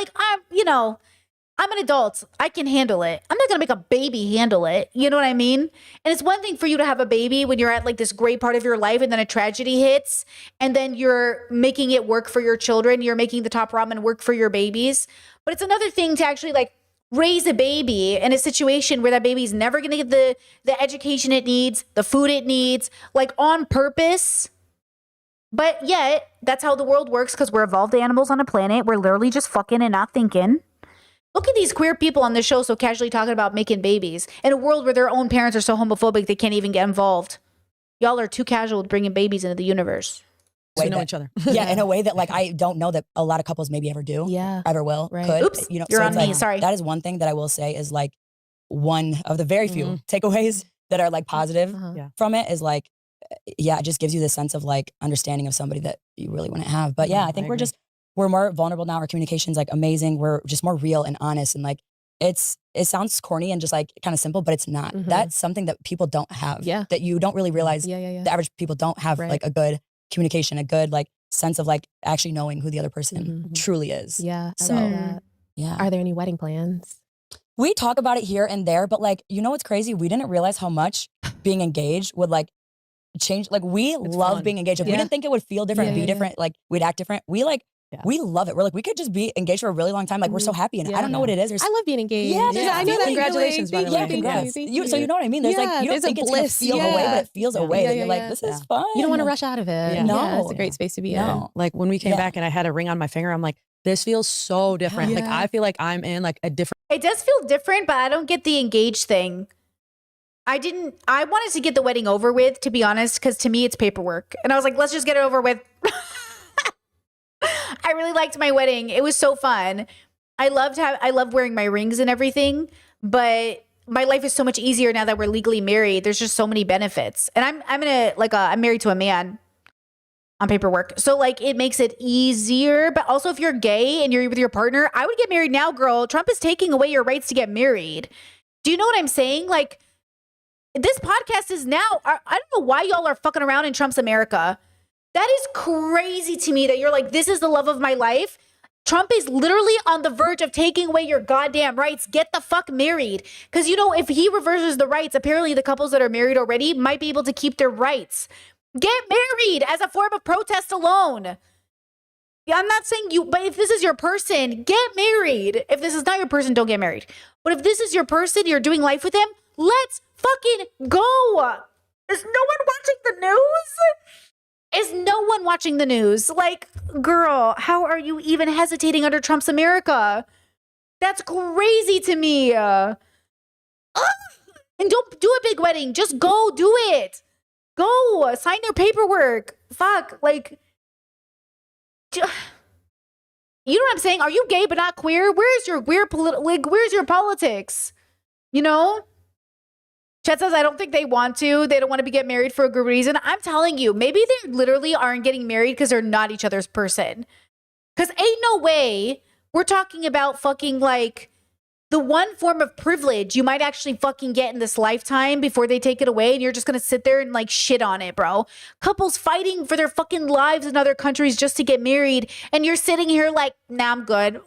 I'm an adult. I can handle it. I'm not going to make a baby handle it. You know what I mean? And it's one thing for you to have a baby when you're at this great part of your life and then a tragedy hits and then you're making it work for your children. You're making the top ramen work for your babies. But it's another thing to actually raise a baby in a situation where that baby's never going to get the education it needs, the food it needs, on purpose. But yet, that's how the world works because we're evolved animals on a planet. We're literally just fucking and not thinking. Look at these queer people on the show so casually talking about making babies in a world where their own parents are so homophobic they can't even get involved. Y'all are too casual with bringing babies into the universe. We know each other. Yeah, in a way that I don't know that a lot of couples maybe ever do. Yeah. Ever will. Right. Could. Oops. You're on me. Sorry. That is one thing that I will say is one of the very few takeaways that are positive from it is it just gives you this sense of understanding of somebody that you really wouldn't have. But yeah, I think we're more vulnerable now. Our communication's amazing. We're just more real and honest. And it sounds corny and just kind of simple, but it's not. That's something that people don't have. Yeah. That you don't really realize. The average people don't have a good communication, a good sense of actually knowing who the other person truly is. Yeah. So Yeah. Are there any wedding plans? We talk about it here and there, but like, you know what's crazy? We didn't realize how much being engaged would like change. Like we love fun. being engaged. If we Yeah. didn't think it would feel different, Yeah, be yeah, different, like we'd act different. We like, we love it. We're like, we could just be engaged for a really long time. Like we're so happy. And I don't know what it is. There's, I love being engaged. Yeah, there's I a know that. feeling. Congratulations, by the way. Yeah, congrats. Thank So you know what I mean? There's like, you don't there's a think it's gonna bliss. feel away, but it feels away. That you're like, this is fun. You don't want to rush out of it. Yeah. No. It's a great space to be in. No. Like when we came back and I had a ring on my finger, I'm like, this feels so different. Like I feel like I'm in like a different. It does feel different, but I don't get the engaged thing. I wanted to get the wedding over with, to be honest, because to me it's paperwork. And I was like, let's just get it over with. I really liked my wedding. It was so fun. I love wearing my rings and everything, but my life is so much easier now that we're legally married. There's just so many benefits. And I'm married to a man on paperwork. So like it makes it easier. But also if you're gay and you're with your partner, I would get married now, girl. Trump is taking away your rights to get married. Do you know what I'm saying? Like this podcast is now, I don't know why y'all are fucking around in Trump's America. That is crazy to me that you're like, this is the love of my life. Trump is literally on the verge of taking away your goddamn rights. Get the fuck married. Because, you know, if he reverses the rights, apparently the couples that are married already might be able to keep their rights. Get married as a form of protest alone. Yeah, I'm not saying you, but if this is your person, get married. If this is not your person, don't get married. But if this is your person, you're doing life with them, let's fucking go. Is no one watching the news? Is no one watching the news? Like, girl, how are you even hesitating under Trump's America? That's crazy to me. And don't do a big wedding. Just go do it. Go sign your paperwork. Fuck, like, you know what I'm saying? Are you gay but not queer? Where's your where's your politics? You know? Chet says, I don't think they want to. They don't want to get married for a good reason. I'm telling you, maybe they literally aren't getting married because they're not each other's person. Because ain't no way we're talking about fucking like the one form of privilege you might actually fucking get in this lifetime before they take it away. And you're just going to sit there and like shit on it, bro. Couples fighting for their fucking lives in other countries just to get married. And you're sitting here like, nah, I'm good.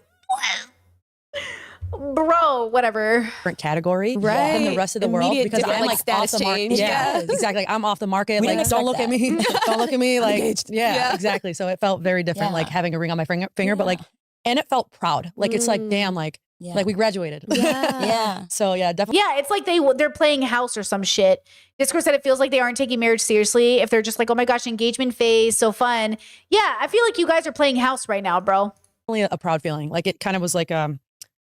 Bro, whatever. Different category Right. than the rest of the world Immediate because different, I'm like, like off status the market. change. Yeah, Yes. exactly. Like, I'm off the market. We Like, didn't don't look at me. Don't look at me. Like, Engaged. yeah, exactly. So it felt very different, Yeah. like having a ring on my finger, but like, and it felt proud. Like it's like, damn, like we graduated. Yeah. So yeah, definitely. Yeah, it's like they're playing house or some shit. Discord said it feels like they aren't taking marriage seriously if they're just like, oh my gosh, engagement phase, so fun. Yeah, I feel like you guys are playing house right now, bro. Definitely a proud feeling. Like it kind of was like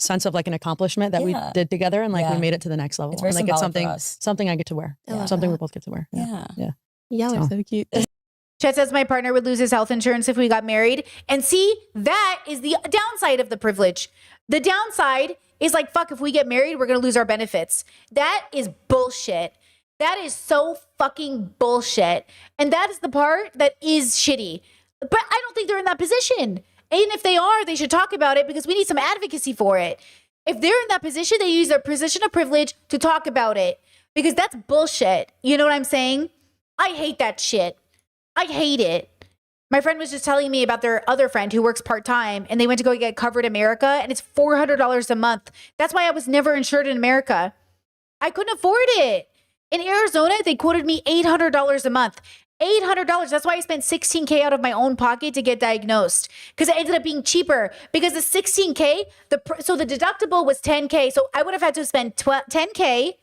sense of like an accomplishment that we Yeah. did together, and like Yeah. we made it to the next level. It's very and like it's symbolic for something us. something I get to wear. I love Something we that. both get to wear. Yeah. Yeah. Y'all are so cute. Chet says my partner would lose his health insurance if we got married. And see, that is the downside of the privilege. The downside is like, fuck, if we get married, we're going to lose our benefits. That is bullshit. That is so fucking bullshit. And that is the part that is shitty. But I don't think they're in that position. And if they are, they should talk about it because we need some advocacy for it. If they're in that position, they use their position of privilege to talk about it because that's bullshit. You know what I'm saying? I hate that shit. I hate it. My friend was just telling me about their other friend who works part-time and they went to go get Covered America and it's $400 a month. That's why I was never insured in America. I couldn't afford it. In Arizona, they quoted me $800 a month. $800. That's why I spent $16K out of my own pocket to get diagnosed because it ended up being cheaper because the $16K, so the deductible was $10K. So I would have had to spend $10K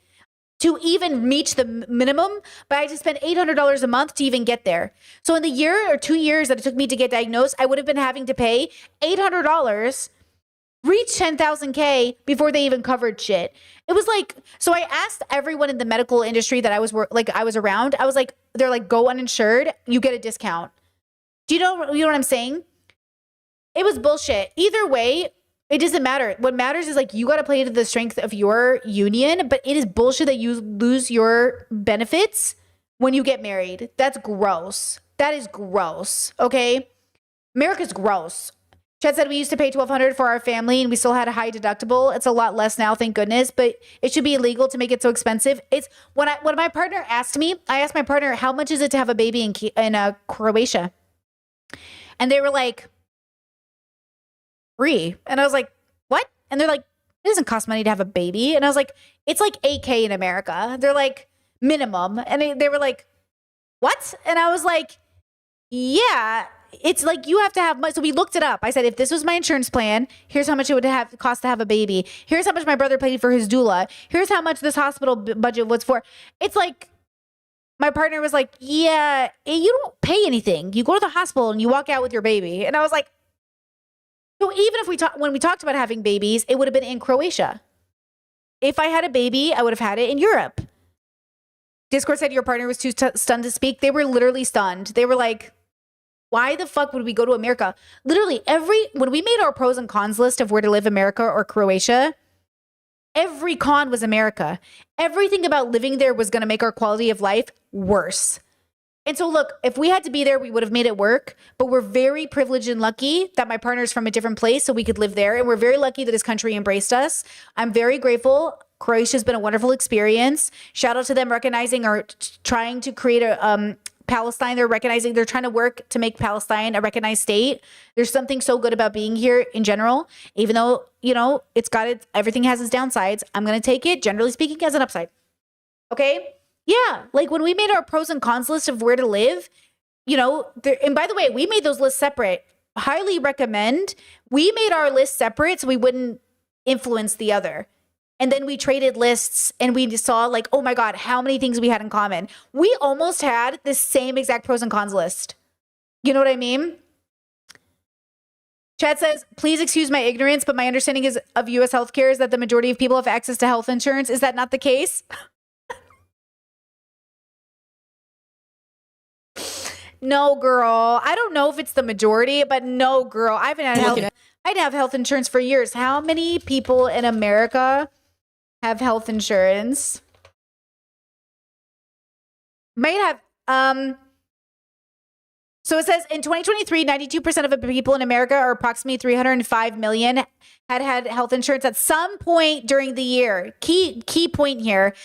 to even reach the minimum, but I had to spend $800 a month to even get there. So in the year or 2 years that it took me to get diagnosed, I would have been having to pay $800, reach 10,000K before they even covered shit. It was like, so I asked everyone in the medical industry that I was around. I was like, they're like, go uninsured, you get a discount. Do you know what I'm saying? It was bullshit. Either way, it doesn't matter. What matters is like you got to play to the strength of your union, but it is bullshit that you lose your benefits when you get married. That's gross. That is gross. Okay. America's gross. Chad said we used to pay $1,200 for our family and we still had a high deductible. It's a lot less now, thank goodness, but it should be illegal to make it so expensive. It's when my partner asked me, I asked my partner, how much is it to have a baby in Croatia? And they were like, free. And I was like, what? And they're like, it doesn't cost money to have a baby. And I was like, it's like $8K in America. They're like, minimum. And they were like, what? And I was like, yeah, it's like you have to have money. So we looked it up. I said, if this was my insurance plan, here's how much it would have cost to have a baby. Here's how much my brother paid for his doula. Here's how much this hospital budget was for. It's like, my partner was like, yeah, you don't pay anything. You go to the hospital and you walk out with your baby. And I was like, so even if when we talked about having babies, it would have been in Croatia. If I had a baby, I would have had it in Europe. Discord said your partner was too stunned to speak. They were literally stunned. They were like, why the fuck would we go to America? Literally when we made our pros and cons list of where to live, America or Croatia, every con was America. Everything about living there was going to make our quality of life worse. And so look, if we had to be there, we would have made it work. But we're very privileged and lucky that my partner's from a different place so we could live there. And we're very lucky that his country embraced us. I'm very grateful. Croatia's been a wonderful experience. Shout out to them recognizing or trying to create a Palestine. They're trying to work to make Palestine a recognized state. There's something so good about being here in general, even though, everything has its downsides. I'm going to take it, generally speaking, as an upside. Okay? Yeah. Like when we made our pros and cons list of where to live, and by the way, we made those lists separate. Highly recommend. We made our list separate so we wouldn't influence the other. And then we traded lists and we saw like, oh my God, how many things we had in common. We almost had the same exact pros and cons list. You know what I mean? Chad says, please excuse my ignorance, but my understanding of US healthcare is that the majority of people have access to health insurance. Is that not the case? No, girl. I don't know if it's the majority, but no, girl. I didn't have health insurance for years. How many people in America have health insurance? Might have. So it says in 2023, 92% of the people in America, or approximately 305 million, had health insurance at some point during the year. Key point here.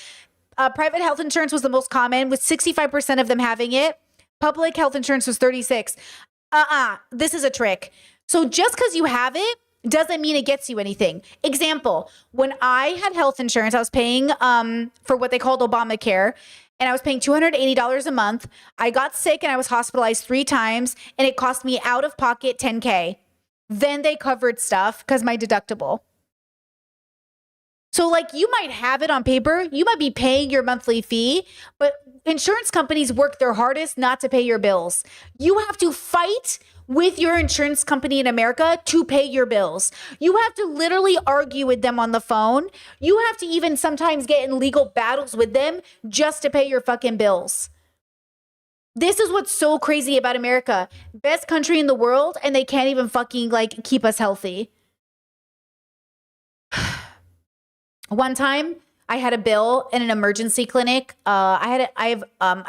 Private health insurance was the most common, with 65% of them having it. Public health insurance was 36. This is a trick. So just because you have it doesn't mean it gets you anything. Example, when I had health insurance, I was paying for what they called Obamacare, and I was paying $280 a month. I got sick and I was hospitalized 3 times, and it cost me out of pocket $10K. Then they covered stuff because my deductible. So like you might have it on paper, you might be paying your monthly fee, but insurance companies work their hardest not to pay your bills. You have to fight with your insurance company in America to pay your bills. You have to literally argue with them on the phone. You have to even sometimes get in legal battles with them just to pay your fucking bills. This is what's so crazy about America. Best country in the world, and they can't even fucking like keep us healthy. One time I had a bill in an emergency clinic. I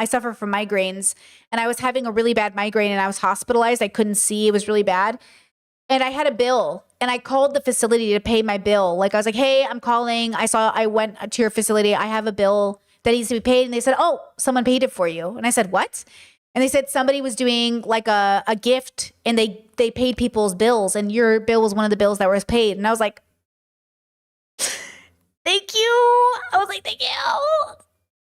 suffer from migraines, and I was having a really bad migraine, and I was hospitalized. I couldn't see. It was really bad. And I had a bill, and I called the facility to pay my bill. Like I was like, hey, I'm calling. I went to your facility. I have a bill that needs to be paid. And they said, oh, someone paid it for you. And I said, what? And they said somebody was doing like a gift, and they paid people's bills, and your bill was one of the bills that was paid. And I was like, thank you. I was like, thank you.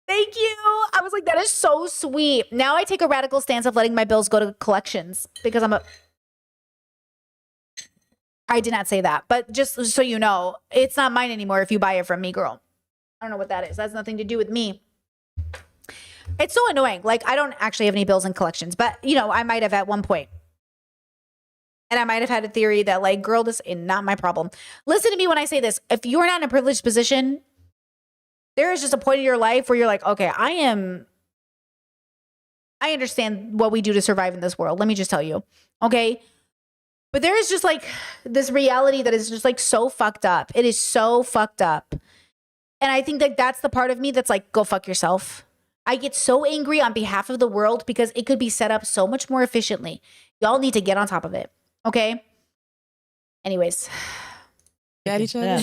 Thank you. I was like, that is so sweet. Now I take a radical stance of letting my bills go to collections because I did not say that, but just so you know, it's not mine anymore if you buy it from me, girl. I don't know what that is. That has nothing to do with me. It's so annoying. Like, I don't actually have any bills in collections, but I might have at one point. And I might have had a theory that like, girl, this is not my problem. Listen to me when I say this. If you're not in a privileged position, there is just a point in your life where you're like, okay, I understand what we do to survive in this world. Let me just tell you. Okay. But there is just like this reality that is just like so fucked up. It is so fucked up. And I think that that's the part of me that's like, go fuck yourself. I get so angry on behalf of the world because it could be set up so much more efficiently. Y'all need to get on top of it. Okay. Anyways. At each other.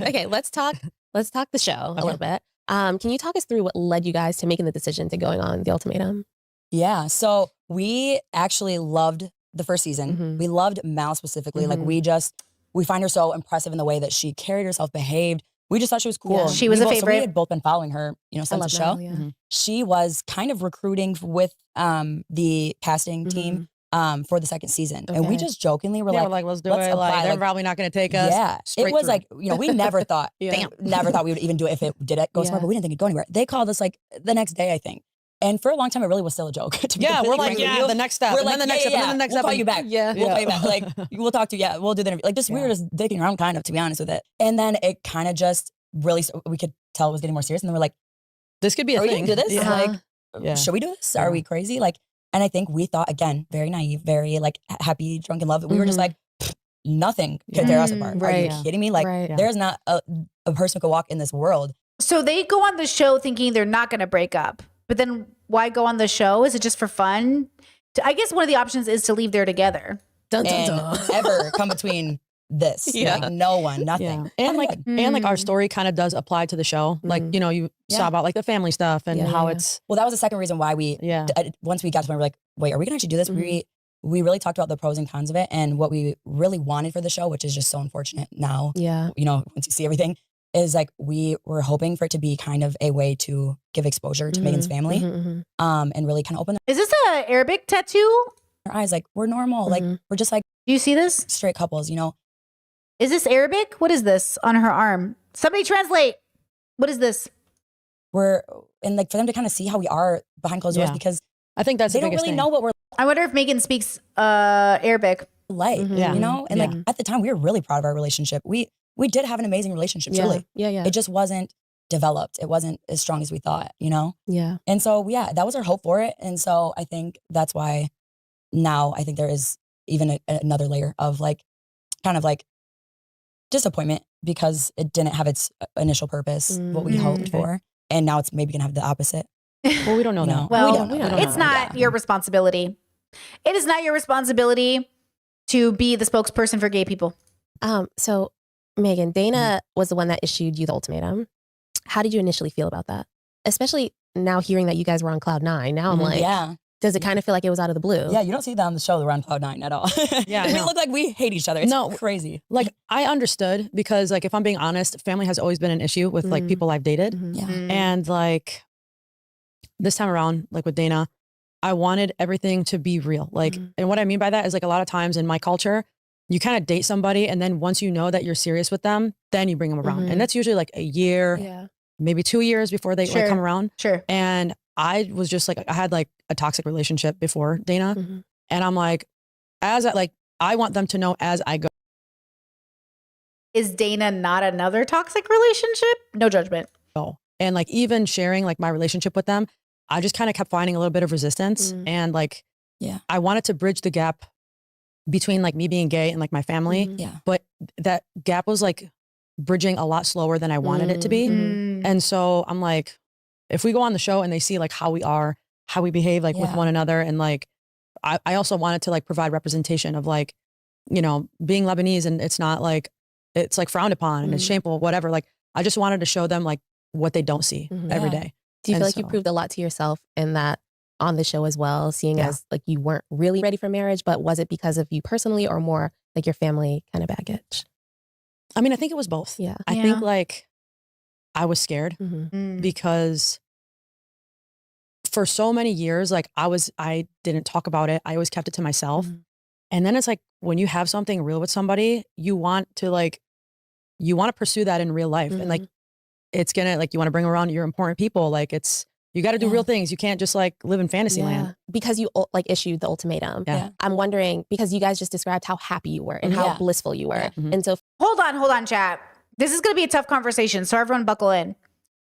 Okay, let's talk the show a little bit. Can you talk us through what led you guys to making the decision to going on The Ultimatum? Yeah. So we actually loved the first season. We loved Mal specifically. Like we just we find her so impressive in the way that she carried herself, behaved. We just thought she was cool. Yeah. She was a So favorite. we had both been following her, since the show. She was kind of recruiting with the casting team for the second season. And we just jokingly were like, let's do it. Like, they're probably not going to take us. Yeah. It was like, we never thought, never thought we would even do it if it did go somewhere, but we didn't think it'd go anywhere. They called us like the next day, I think. And for a long time, it really was still a joke. To be Yeah, we're completely like, frank with you. the next step. We're and like, then the next step. And then the next we'll step. call you back. We'll call you back. Like, we'll talk to you. Yeah, we'll do the interview. Like, we were just dicking around kind of, to be honest with it. And then it kind of just really, we could tell it was getting more serious. And then we're like, this could be a are we thing. gonna do this? Yeah. Like, should we do this? Are we crazy? Like, and I think we thought, again, very naive, very like happy, drunk in love. We were just like, nothing could tear us apart. Are you kidding me? Like, there's not a person who could walk in this world. So they go on the show thinking they're not going to break up. But then why go on the show? Is it just for fun? I guess one of the options is to leave there together. And ever come between this. Like, no one, nothing. And like our story kind of does apply to the show. Like, you saw about like the family stuff and how it's. Well, that was the second reason why we, once we got to the point, we're like, wait, are we going to actually do this? We really talked about the pros and cons of it and what we really wanted for the show, which is just so unfortunate now. Yeah. Once you see everything, is like we were hoping for it to be kind of a way to give exposure to Megan's family, and really kind of open. Is this a Arabic tattoo? Their eyes, like we're normal, like we're just like. Do you see this? Straight couples, Is this Arabic? What is this on her arm? Somebody translate. What is this? And like for them to kind of see how we are behind closed doors, because I think that's they the don't biggest really thing. know what we're I wonder if Megan speaks Arabic. like, and like at the time we were really proud of our relationship. We did have an amazing relationship, truly. Yeah. It just wasn't developed. It wasn't as strong as we thought, Yeah. And so, that was our hope for it. And so I think that's why now I think there is even another layer of like, kind of like disappointment because it didn't have its initial purpose, what we hoped for. And now it's maybe gonna have the opposite. Well, we don't know now. Well, we don't know. it's not your responsibility. It is not your responsibility to be the spokesperson for gay people. So Megan, Dana was the one that issued you the ultimatum. How did you initially feel about that? Especially now hearing that you guys were on Cloud 9. Now I'm like, does it kind of feel like it was out of the blue? Yeah, you don't see that on the show that we're on Cloud 9 at all. We look like we hate each other. It's crazy. Like I understood because like if I'm being honest, family has always been an issue with like people I've dated. And like this time around, like with Dana, I wanted everything to be real. Like, and what I mean by that is like a lot of times in my culture, you kind of date somebody and then once you know that you're serious with them, then you bring them around. And that's usually like a year, maybe 2 years before they like come around. Sure. And I was just like, I had like a toxic relationship before Dana. And I'm like, I want them to know as I go. Is Dana not another toxic relationship? No judgment. And like even sharing like my relationship with them, I just kind of kept finding a little bit of resistance. And like, I wanted to bridge the gap between like me being gay and like my family. But that gap was like bridging a lot slower than I wanted it to be. And so I'm like, if we go on the show and they see like how we are, how we behave like with one another. And like, I also wanted to like provide representation of like, being Lebanese and it's not like, it's like frowned upon and it's shameful, whatever. Like, I just wanted to show them like what they don't see every day. Do you feel like you proved a lot to yourself in that on the show as well, seeing as like you weren't really ready for marriage, but was it because of you personally or more like your family kind of baggage? I mean, I think it was both. Yeah. I think like I was scared because for so many years, like I didn't talk about it. I always kept it to myself. And then it's like, when you have something real with somebody, you want to pursue that in real life. And like, it's gonna like, you want to bring around your important people. Like you got to do real things. You can't just like live in fantasy land. Because you like issued the ultimatum. I'm wondering, because you guys just described how happy you were and how blissful you were. And so hold on, chat. This is going to be a tough conversation. So everyone buckle in.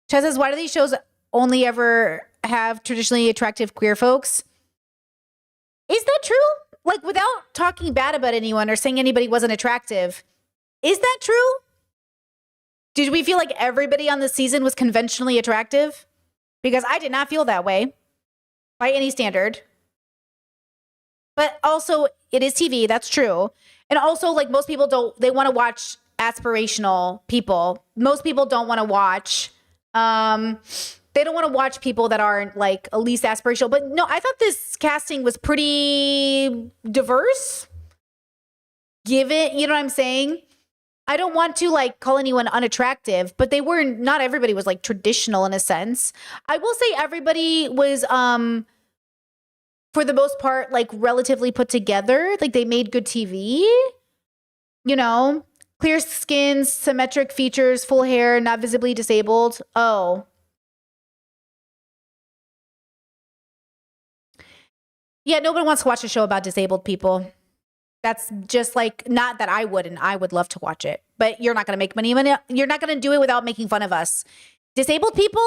Chad says, why do these shows only ever have traditionally attractive queer folks? Is that true? Like without talking bad about anyone or saying anybody wasn't attractive, is that true? Did we feel like everybody on the season was conventionally attractive? Because I did not feel that way by any standard. But also, it is TV. That's true. And also, like most people they want to watch aspirational people. Most people don't want to watch, they don't want to watch people that aren't like at least aspirational. But no, I thought this casting was pretty diverse. You know what I'm saying? I don't want to like call anyone unattractive, but not everybody was like traditional in a sense. I will say everybody was, for the most part, like relatively put together. Like they made good TV, you know, clear skins, symmetric features, full hair, not visibly disabled. Oh. Yeah, nobody wants to watch a show about disabled people. That's just like, not that I would, and I would love to watch it, but you're not going to make money. You're not going to do it without making fun of us. Disabled people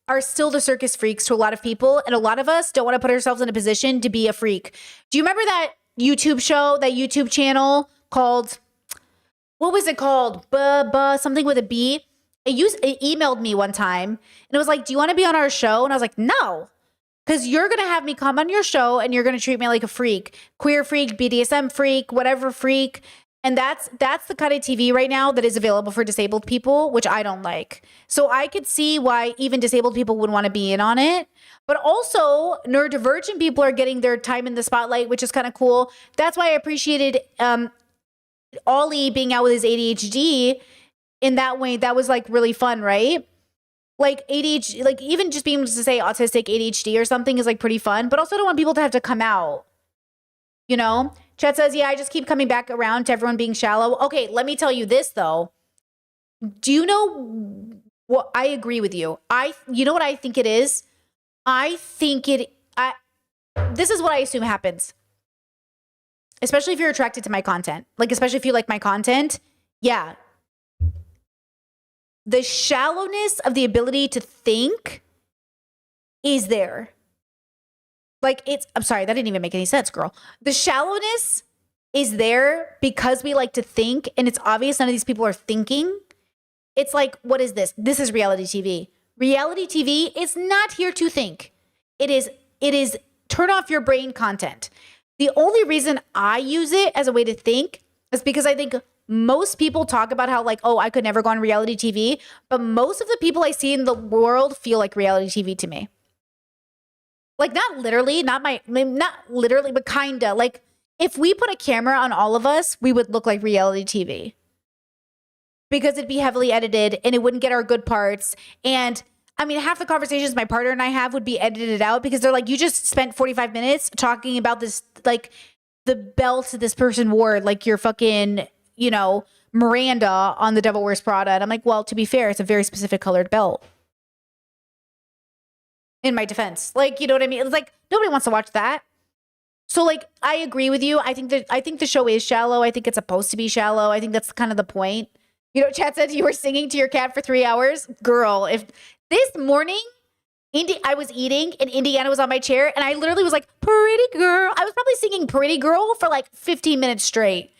are still the circus freaks to a lot of people, and a lot of us don't want to put ourselves in a position to be a freak. Do you remember that YouTube show, that YouTube channel called, what was it called? Something with a B. It emailed me one time, and it was like, do you want to be on our show? And I was like, no. Because you're going to have me come on your show and you're going to treat me like a freak. Queer freak, BDSM freak, whatever freak. And that's the kind of TV right now that is available for disabled people, which I don't like. So I could see why even disabled people would want to be in on it. But also neurodivergent people are getting their time in the spotlight, which is kind of cool. That's why I appreciated Ollie being out with his ADHD in that way. That was like really fun, right? Like ADHD, like even just being able to say autistic ADHD or something is like pretty fun, but also don't want people to have to come out, you know? Chet says, yeah, I just keep coming back around to everyone being shallow. Okay, let me tell you this though. Do you know what? I agree with you. You know what I think it is? This is what I assume happens. Especially if you're attracted to my content. Like, especially if you like my content. Yeah. The shallowness of the ability to think is there. Like I'm sorry, that didn't even make any sense, girl. The shallowness is there because we like to think, and it's obvious none of these people are thinking. It's like, what is this? This is reality TV. Reality TV is not here to think. It is turn off your brain content. The only reason I use it as a way to think is because I think most people talk about how like, oh, I could never go on reality TV. But most of the people I see in the world feel like reality TV to me. Like not literally, but kinda. Like if we put a camera on all of us, we would look like reality TV. Because it'd be heavily edited and it wouldn't get our good parts. And I mean, half the conversations my partner and I have would be edited out because they're like, you just spent 45 minutes talking about this, like the belt this person wore, like you're fucking, you know, Miranda on The Devil Wears Prada. And I'm like, well, to be fair, it's a very specific colored belt. In my defense. Like, you know what I mean? It's like, nobody wants to watch that. So like, I agree with you. I think the show is shallow. I think it's supposed to be shallow. I think that's kind of the point. You know, Chad said you were singing to your cat for 3 hours. Girl, if this morning, I was eating and Indiana was on my chair and I literally was like, pretty girl. I was probably singing Pretty Girl for like 15 minutes straight.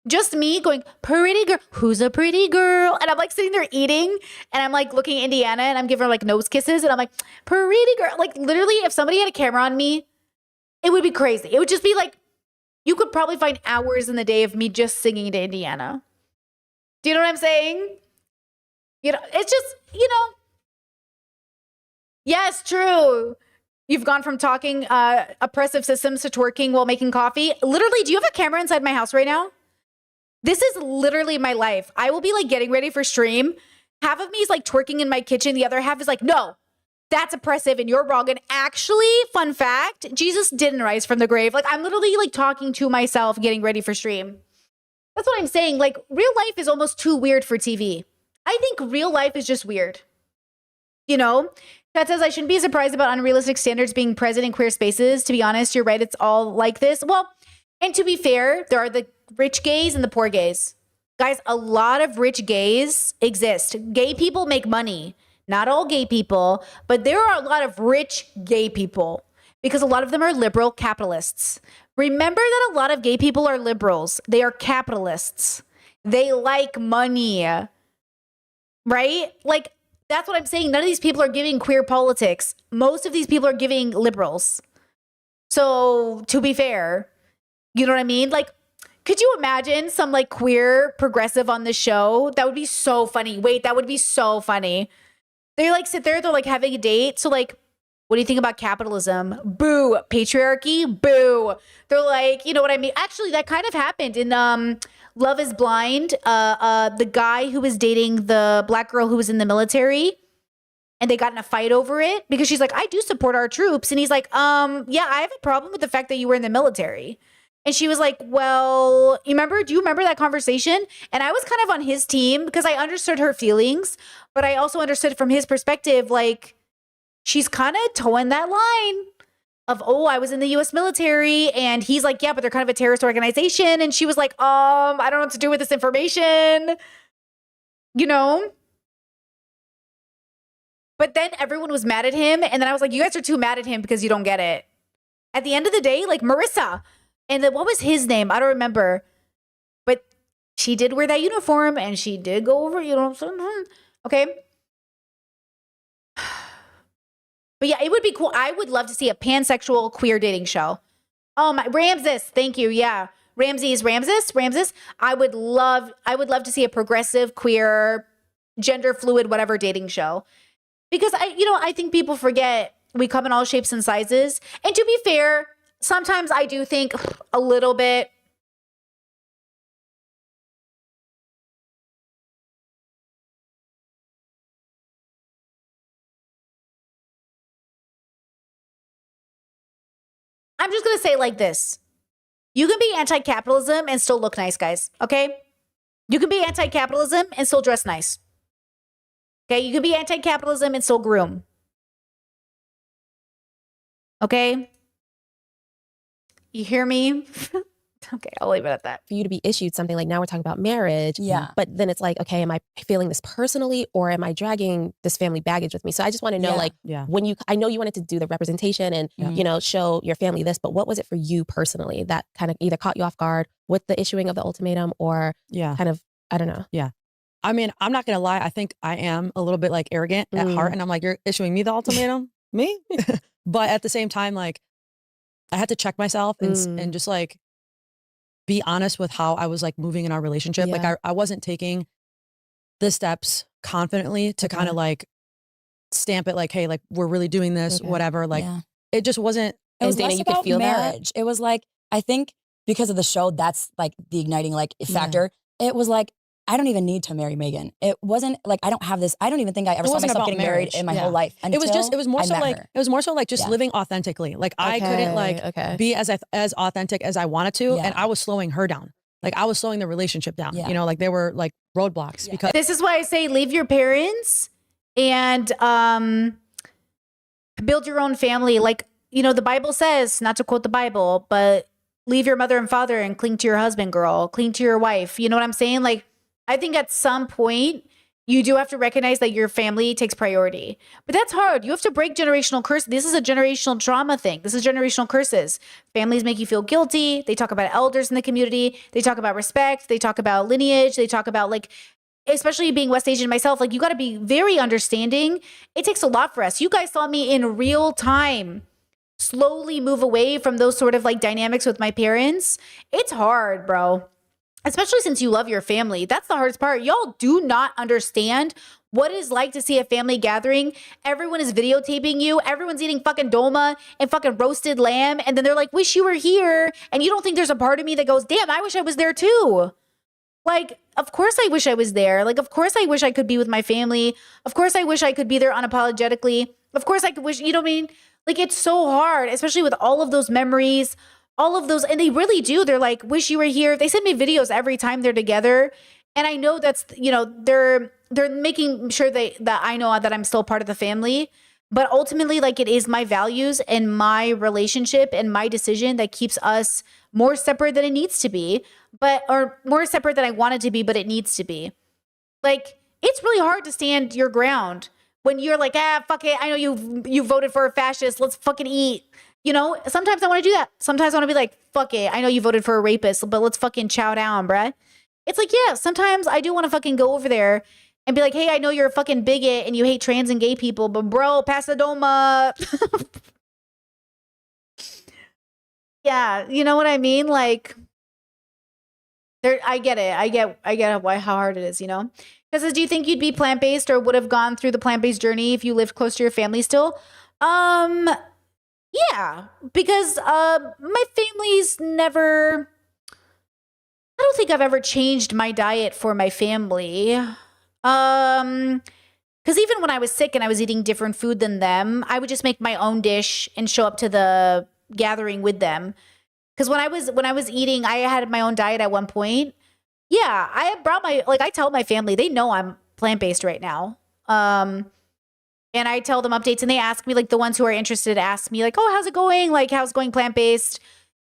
Just me going, pretty girl, who's a pretty girl? And I'm like sitting there eating and I'm like looking at Indiana and I'm giving her like nose kisses and I'm like, pretty girl. Like literally if somebody had a camera on me, it would be crazy. It would just be like, you could probably find hours in the day of me just singing to Indiana. Do you know what I'm saying? You know, it's just, you know. Yes, true. You've gone from talking oppressive systems to twerking while making coffee. Literally, do you have a camera inside my house right now? This is literally my life. I will be like getting ready for stream. Half of me is like twerking in my kitchen. The other half is like, no, that's oppressive and you're wrong. And actually, fun fact, Jesus didn't rise from the grave. Like I'm literally like talking to myself, getting ready for stream. That's what I'm saying. Like real life is almost too weird for TV. I think real life is just weird. You know? That says I shouldn't be surprised about unrealistic standards being present in queer spaces. To be honest, you're right. It's all like this. Well, and to be fair, there are the rich gays and the poor gays. Guys, a lot of rich gays exist. Gay people make money. Not all gay people, but there are a lot of rich gay people because a lot of them are liberal capitalists. Remember that a lot of gay people are liberals. They are capitalists. They like money, right? Like, that's what I'm saying. None of these people are giving queer politics. Most of these people are giving liberals. So to be fair, you know what I mean? Like, could you imagine some like queer progressive on the show? That would be so funny. Wait, that would be so funny. They like sit there, they're like having a date. So like, what do you think about capitalism? Boo. Patriarchy? Boo. They're like, you know what I mean? Actually, that kind of happened in Love is Blind, the guy who was dating the black girl who was in the military, and they got in a fight over it because she's like, I do support our troops. And he's like, yeah, I have a problem with the fact that you were in the military. And she was like, well, do you remember that conversation? And I was kind of on his team because I understood her feelings, but I also understood from his perspective, like, she's kind of towing that line of, oh, I was in the US military. And he's like, yeah, but they're kind of a terrorist organization. And she was like, I don't know what to do with this information, you know? But then everyone was mad at him. And then I was like, you guys are too mad at him because you don't get it. At the end of the day, like Marissa, and then what was his name? I don't remember. But she did wear that uniform and she did go over, you know, okay? But yeah, it would be cool. I would love to see a pansexual queer dating show. Oh my, Ramses, thank you. Yeah. Ramses. I would love to see a progressive, queer, gender fluid, whatever dating show. Because I think people forget we come in all shapes and sizes. And to be fair, sometimes I do think a little bit. I'm just going to say it like this. You can be anti-capitalism and still look nice, guys. Okay? You can be anti-capitalism and still dress nice. Okay? You can be anti-capitalism and still groom. Okay? You hear me? Okay, I'll leave it at that. For you to be issued something like now we're talking about marriage. Yeah. But then it's like, okay, am I feeling this personally or am I dragging this family baggage with me? So I just want to know, when I know you wanted to do the representation and, show your family this, but what was it for you personally that kind of either caught you off guard with the issuing of the ultimatum or kind of, I don't know. Yeah. I mean, I'm not going to lie. I think I am a little bit like arrogant at heart. And I'm like, you're issuing me the ultimatum? Me? But at the same time, like, I had to check myself and just like be honest with how I was like moving in our relationship. Yeah. Like I wasn't taking the steps confidently to kind of like stamp it like, hey, like we're really doing this, whatever. Like it just wasn't. It was Dana, less you could about feel marriage. It was like, I think because of the show, that's like the igniting like factor. It was like, I don't even need to marry Megan. It wasn't like, I don't have this. I don't even think I ever saw myself getting married in my whole life. It was more so like just living authentically. Like I couldn't like be as authentic as I wanted to. And I was slowing her down. Like I was slowing the relationship down, you know, like there were like roadblocks because this is why I say leave your parents and build your own family. Like, you know, the Bible says, not to quote the Bible, but leave your mother and father and cling to your husband, girl, cling to your wife. You know what I'm saying? Like, I think at some point you do have to recognize that your family takes priority, but that's hard. You have to break generational curse. This is a generational trauma thing. This is generational curses. Families make you feel guilty. They talk about elders in the community. They talk about respect. They talk about lineage. They talk about like, especially being West Asian myself, like you got to be very understanding. It takes a lot for us. You guys saw me in real time slowly move away from those sort of like dynamics with my parents. It's hard, bro. Especially since you love your family. That's the hardest part. Y'all do not understand what it is like to see a family gathering. Everyone is videotaping you. Everyone's eating fucking dolma and fucking roasted lamb. And then they're like, wish you were here. And you don't think there's a part of me that goes, damn, I wish I was there too. Like, of course I wish I was there. Like, of course I wish I could be with my family. Of course I wish I could be there unapologetically. Of course I could wish, you know what I mean? Like, it's so hard, especially with all of those memories, all of those, and they really do. They're like, wish you were here. They send me videos every time they're together. And I know that's, you know, they're making sure that I know that I'm still part of the family. But ultimately, like, it is my values and my relationship and my decision that keeps us more separate than it needs to be, or more separate than I want it to be, but it needs to be. Like, it's really hard to stand your ground when you're like, fuck it. I know you voted for a fascist. Let's fucking eat. You know, sometimes I want to do that. Sometimes I want to be like, fuck it. I know you voted for a rapist, but let's fucking chow down, bruh. It's like, yeah, sometimes I do want to fucking go over there and be like, hey, I know you're a fucking bigot and you hate trans and gay people, but bro, pass the doma. Yeah, you know what I mean? Like, I get it. I get how hard it is, you know? Because do you think you'd be plant-based or would have gone through the plant-based journey if you lived close to your family still? Yeah, because my family's never I don't think I've ever changed my diet for my family. Because even when I was sick and I was eating different food than them, I would just make my own dish and show up to the gathering with them. Because when I was eating, I had my own diet at one point. Yeah, I brought I tell my family, they know I'm plant-based right now. And I tell them updates and they ask me, like the ones who are interested ask me like, oh, how's it going? Like, how's it going plant-based?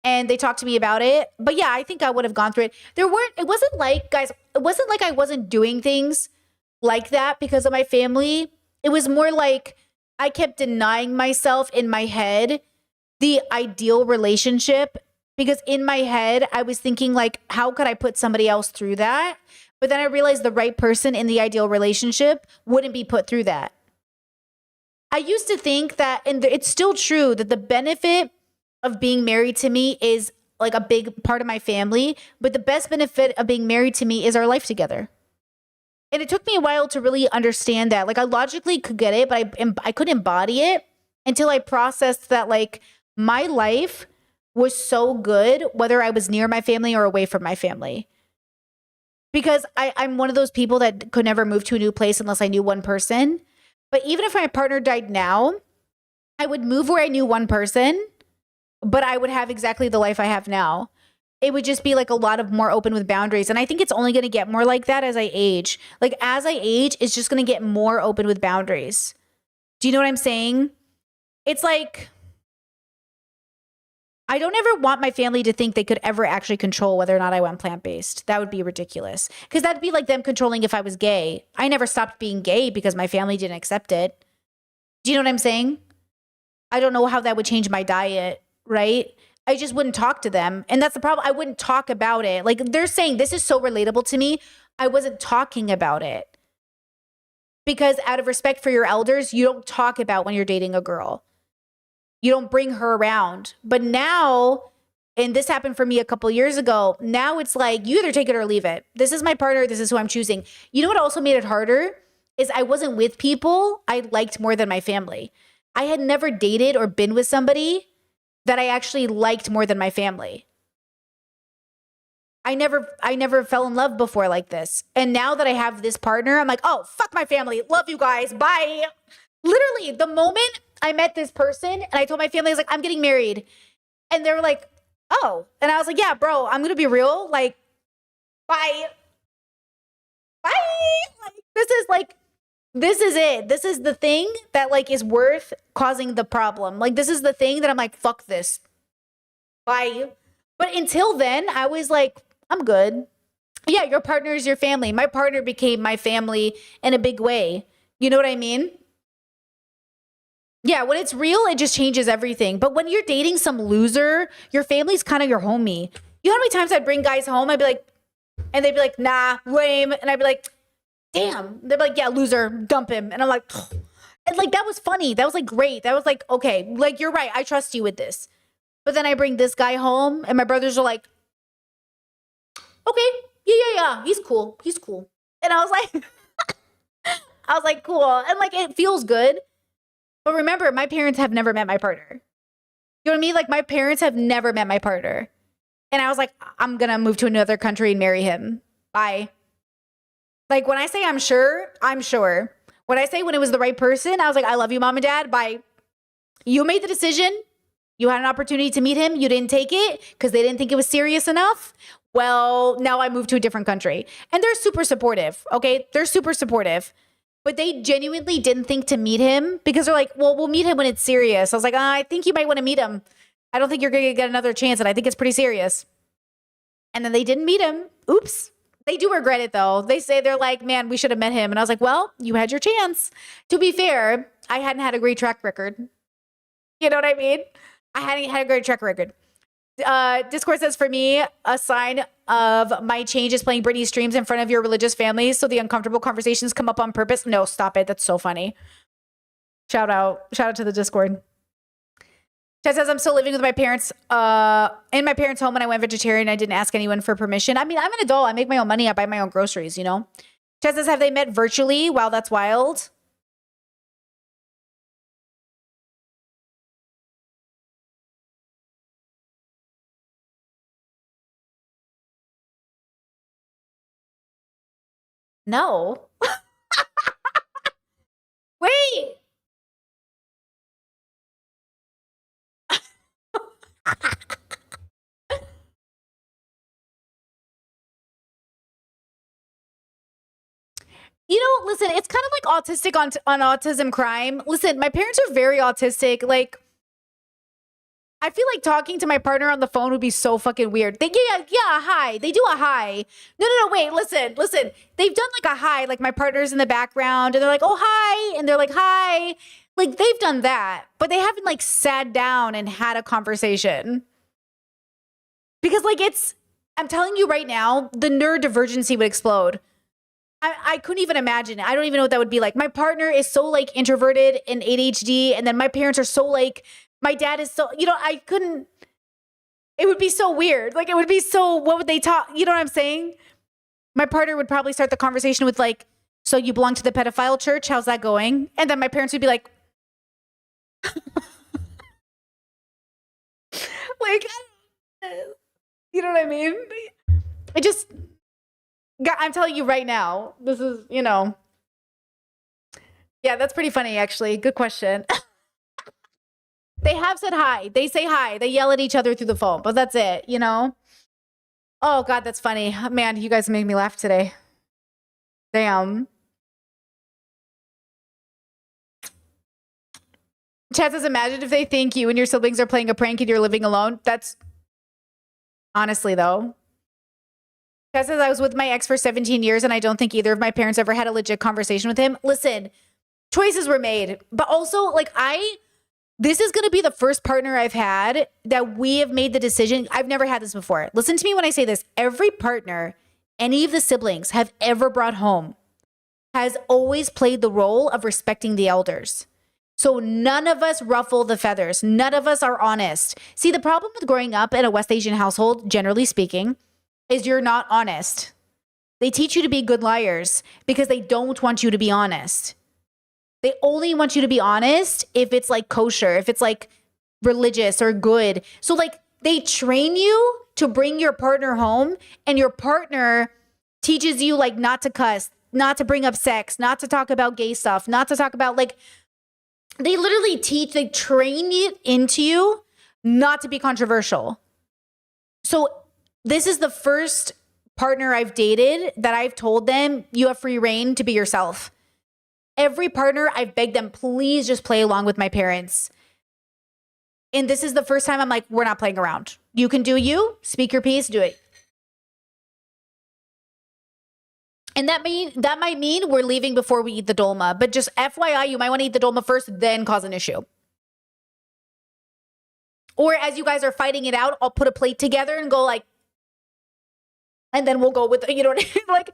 And they talk to me about it. But yeah, I think I would have gone through it. It wasn't like, guys, it wasn't like I wasn't doing things like that because of my family. It was more like I kept denying myself in my head the ideal relationship, because in my head I was thinking like, how could I put somebody else through that? But then I realized the right person in the ideal relationship wouldn't be put through that. I used to think that, and it's still true, that the benefit of being married to me is like a big part of my family, but the best benefit of being married to me is our life together. And it took me a while to really understand that. Like, I logically could get it, but I couldn't embody it until I processed that, like, my life was so good, whether I was near my family or away from my family. Because I'm one of those people that could never move to a new place unless I knew one person. But even if my partner died now, I would move where I knew one person, but I would have exactly the life I have now. It would just be like a lot of more open with boundaries. And I think it's only going to get more like that as I age. Like, as I age, it's just going to get more open with boundaries. Do you know what I'm saying? It's like, I don't ever want my family to think they could ever actually control whether or not I went plant-based. That would be ridiculous. Because that'd be like them controlling if I was gay. I never stopped being gay because my family didn't accept it. Do you know what I'm saying? I don't know how that would change my diet, right? I just wouldn't talk to them. And that's the problem. I wouldn't talk about it. Like, they're saying this is so relatable to me. I wasn't talking about it. Because out of respect for your elders, you don't talk about when you're dating a girl. You don't bring her around. But now, and this happened for me a couple years ago, now it's like, you either take it or leave it. This is my partner. This is who I'm choosing. You know what also made it harder? Is I wasn't with people I liked more than my family. I had never dated or been with somebody that I actually liked more than my family. I never fell in love before like this. And now that I have this partner, I'm like, oh, fuck my family. Love you guys. Bye. Literally, the moment I met this person and I told my family, I was like, I'm getting married. And they were like, oh. And I was like, yeah, bro, I'm going to be real. Like, bye. Bye. Like, this is it. This is the thing that like is worth causing the problem. Like, this is the thing that I'm like, fuck this. Bye. But until then, I was like, I'm good. Yeah, your partner is your family. My partner became my family in a big way. You know what I mean? Yeah, when it's real, it just changes everything. But when you're dating some loser, your family's kind of your homie. You know how many times I'd bring guys home? I'd be like, and they'd be like, nah, lame. And I'd be like, damn. They'd be like, yeah, loser, dump him. And I'm like, pfft. And like, that was funny. That was like great. That was like, okay, like, you're right. I trust you with this. But then I bring this guy home and my brothers are like, okay, yeah. He's cool. And I was like, cool. And like, it feels good. But remember, my parents have never met my partner. You know what I mean? Like, my parents have never met my partner. And I was like, I'm going to move to another country and marry him. Bye. Like, when I say I'm sure, I'm sure. When I say when it was the right person, I was like, I love you, mom and dad. Bye. You made the decision. You had an opportunity to meet him. You didn't take it because they didn't think it was serious enough. Well, now I moved to a different country. And they're super supportive, okay? They're super supportive. But they genuinely didn't think to meet him because they're like, well, we'll meet him when it's serious. I was like, I think you might want to meet him. I don't think you're going to get another chance, and I think it's pretty serious. And then they didn't meet him. Oops. They do regret it, though. They say, they're like, man, we should have met him. And I was like, well, you had your chance. To be fair, I hadn't had a great track record. You know what I mean? I hadn't had a great track record. Discord says, for me, a sign of my change is playing Britney streams in front of your religious family so the uncomfortable conversations come up on purpose. No, stop it. That's so funny. Shout out to the Discord. Chad says, I'm still living with my parents in my parents' home when I went vegetarian. I didn't ask anyone for permission. I mean, I'm an adult. I make my own money. I buy my own groceries, you know? Chad says, have they met virtually? Wow, that's wild. No. Wait. Listen, it's kind of like autistic on autism crime. Listen, my parents are very autistic. Like, I feel like talking to my partner on the phone would be so fucking weird. Hi. They do a hi. No, wait, listen. They've done like a hi, like my partner's in the background and they're like, oh, hi. And they're like, hi. Like, they've done that, but they haven't like sat down and had a conversation. Because like I'm telling you right now, the neurodivergency would explode. I couldn't even imagine it. I don't even know what that would be like. My partner is so like introverted and ADHD, and then my parents are so like, my dad is so, I couldn't, it would be so weird. Like, it would be so, what would they talk? You know what I'm saying? My partner would probably start the conversation with like, so you belong to the pedophile church? How's that going? And then my parents would be like, like, you know what I mean? I'm telling you right now, this is, yeah, that's pretty funny, actually. Good question. They have said hi. They say hi. They yell at each other through the phone, but that's it, Oh, God, that's funny. Man, you guys made me laugh today. Damn. Chad says, imagine if they think you and your siblings are playing a prank and you're living alone. That's honestly, though. Chad says, I was with my ex for 17 years and I don't think either of my parents ever had a legit conversation with him. Listen, choices were made, but also like this is going to be the first partner I've had that we have made the decision. I've never had this before. Listen to me when I say this. Every partner any of the siblings have ever brought home has always played the role of respecting the elders. So none of us ruffle the feathers. None of us are honest. See, the problem with growing up in a West Asian household, generally speaking, is you're not honest. They teach you to be good liars because they don't want you to be honest. They only want you to be honest if it's like kosher, if it's like religious or good. So like they train you to bring your partner home and your partner teaches you like not to cuss, not to bring up sex, not to talk about gay stuff, not to talk about like, they literally they train it into you not to be controversial. So this is the first partner I've dated that I've told them you have free reign to be yourself. Every partner, I've begged them, please just play along with my parents. And this is the first time I'm like, we're not playing around. You can do you, speak your piece, do it. And that might mean we're leaving before we eat the dolma. But just FYI, you might want to eat the dolma first, then cause an issue. Or as you guys are fighting it out, I'll put a plate together and go like, and then we'll go with, you know what I mean? Like,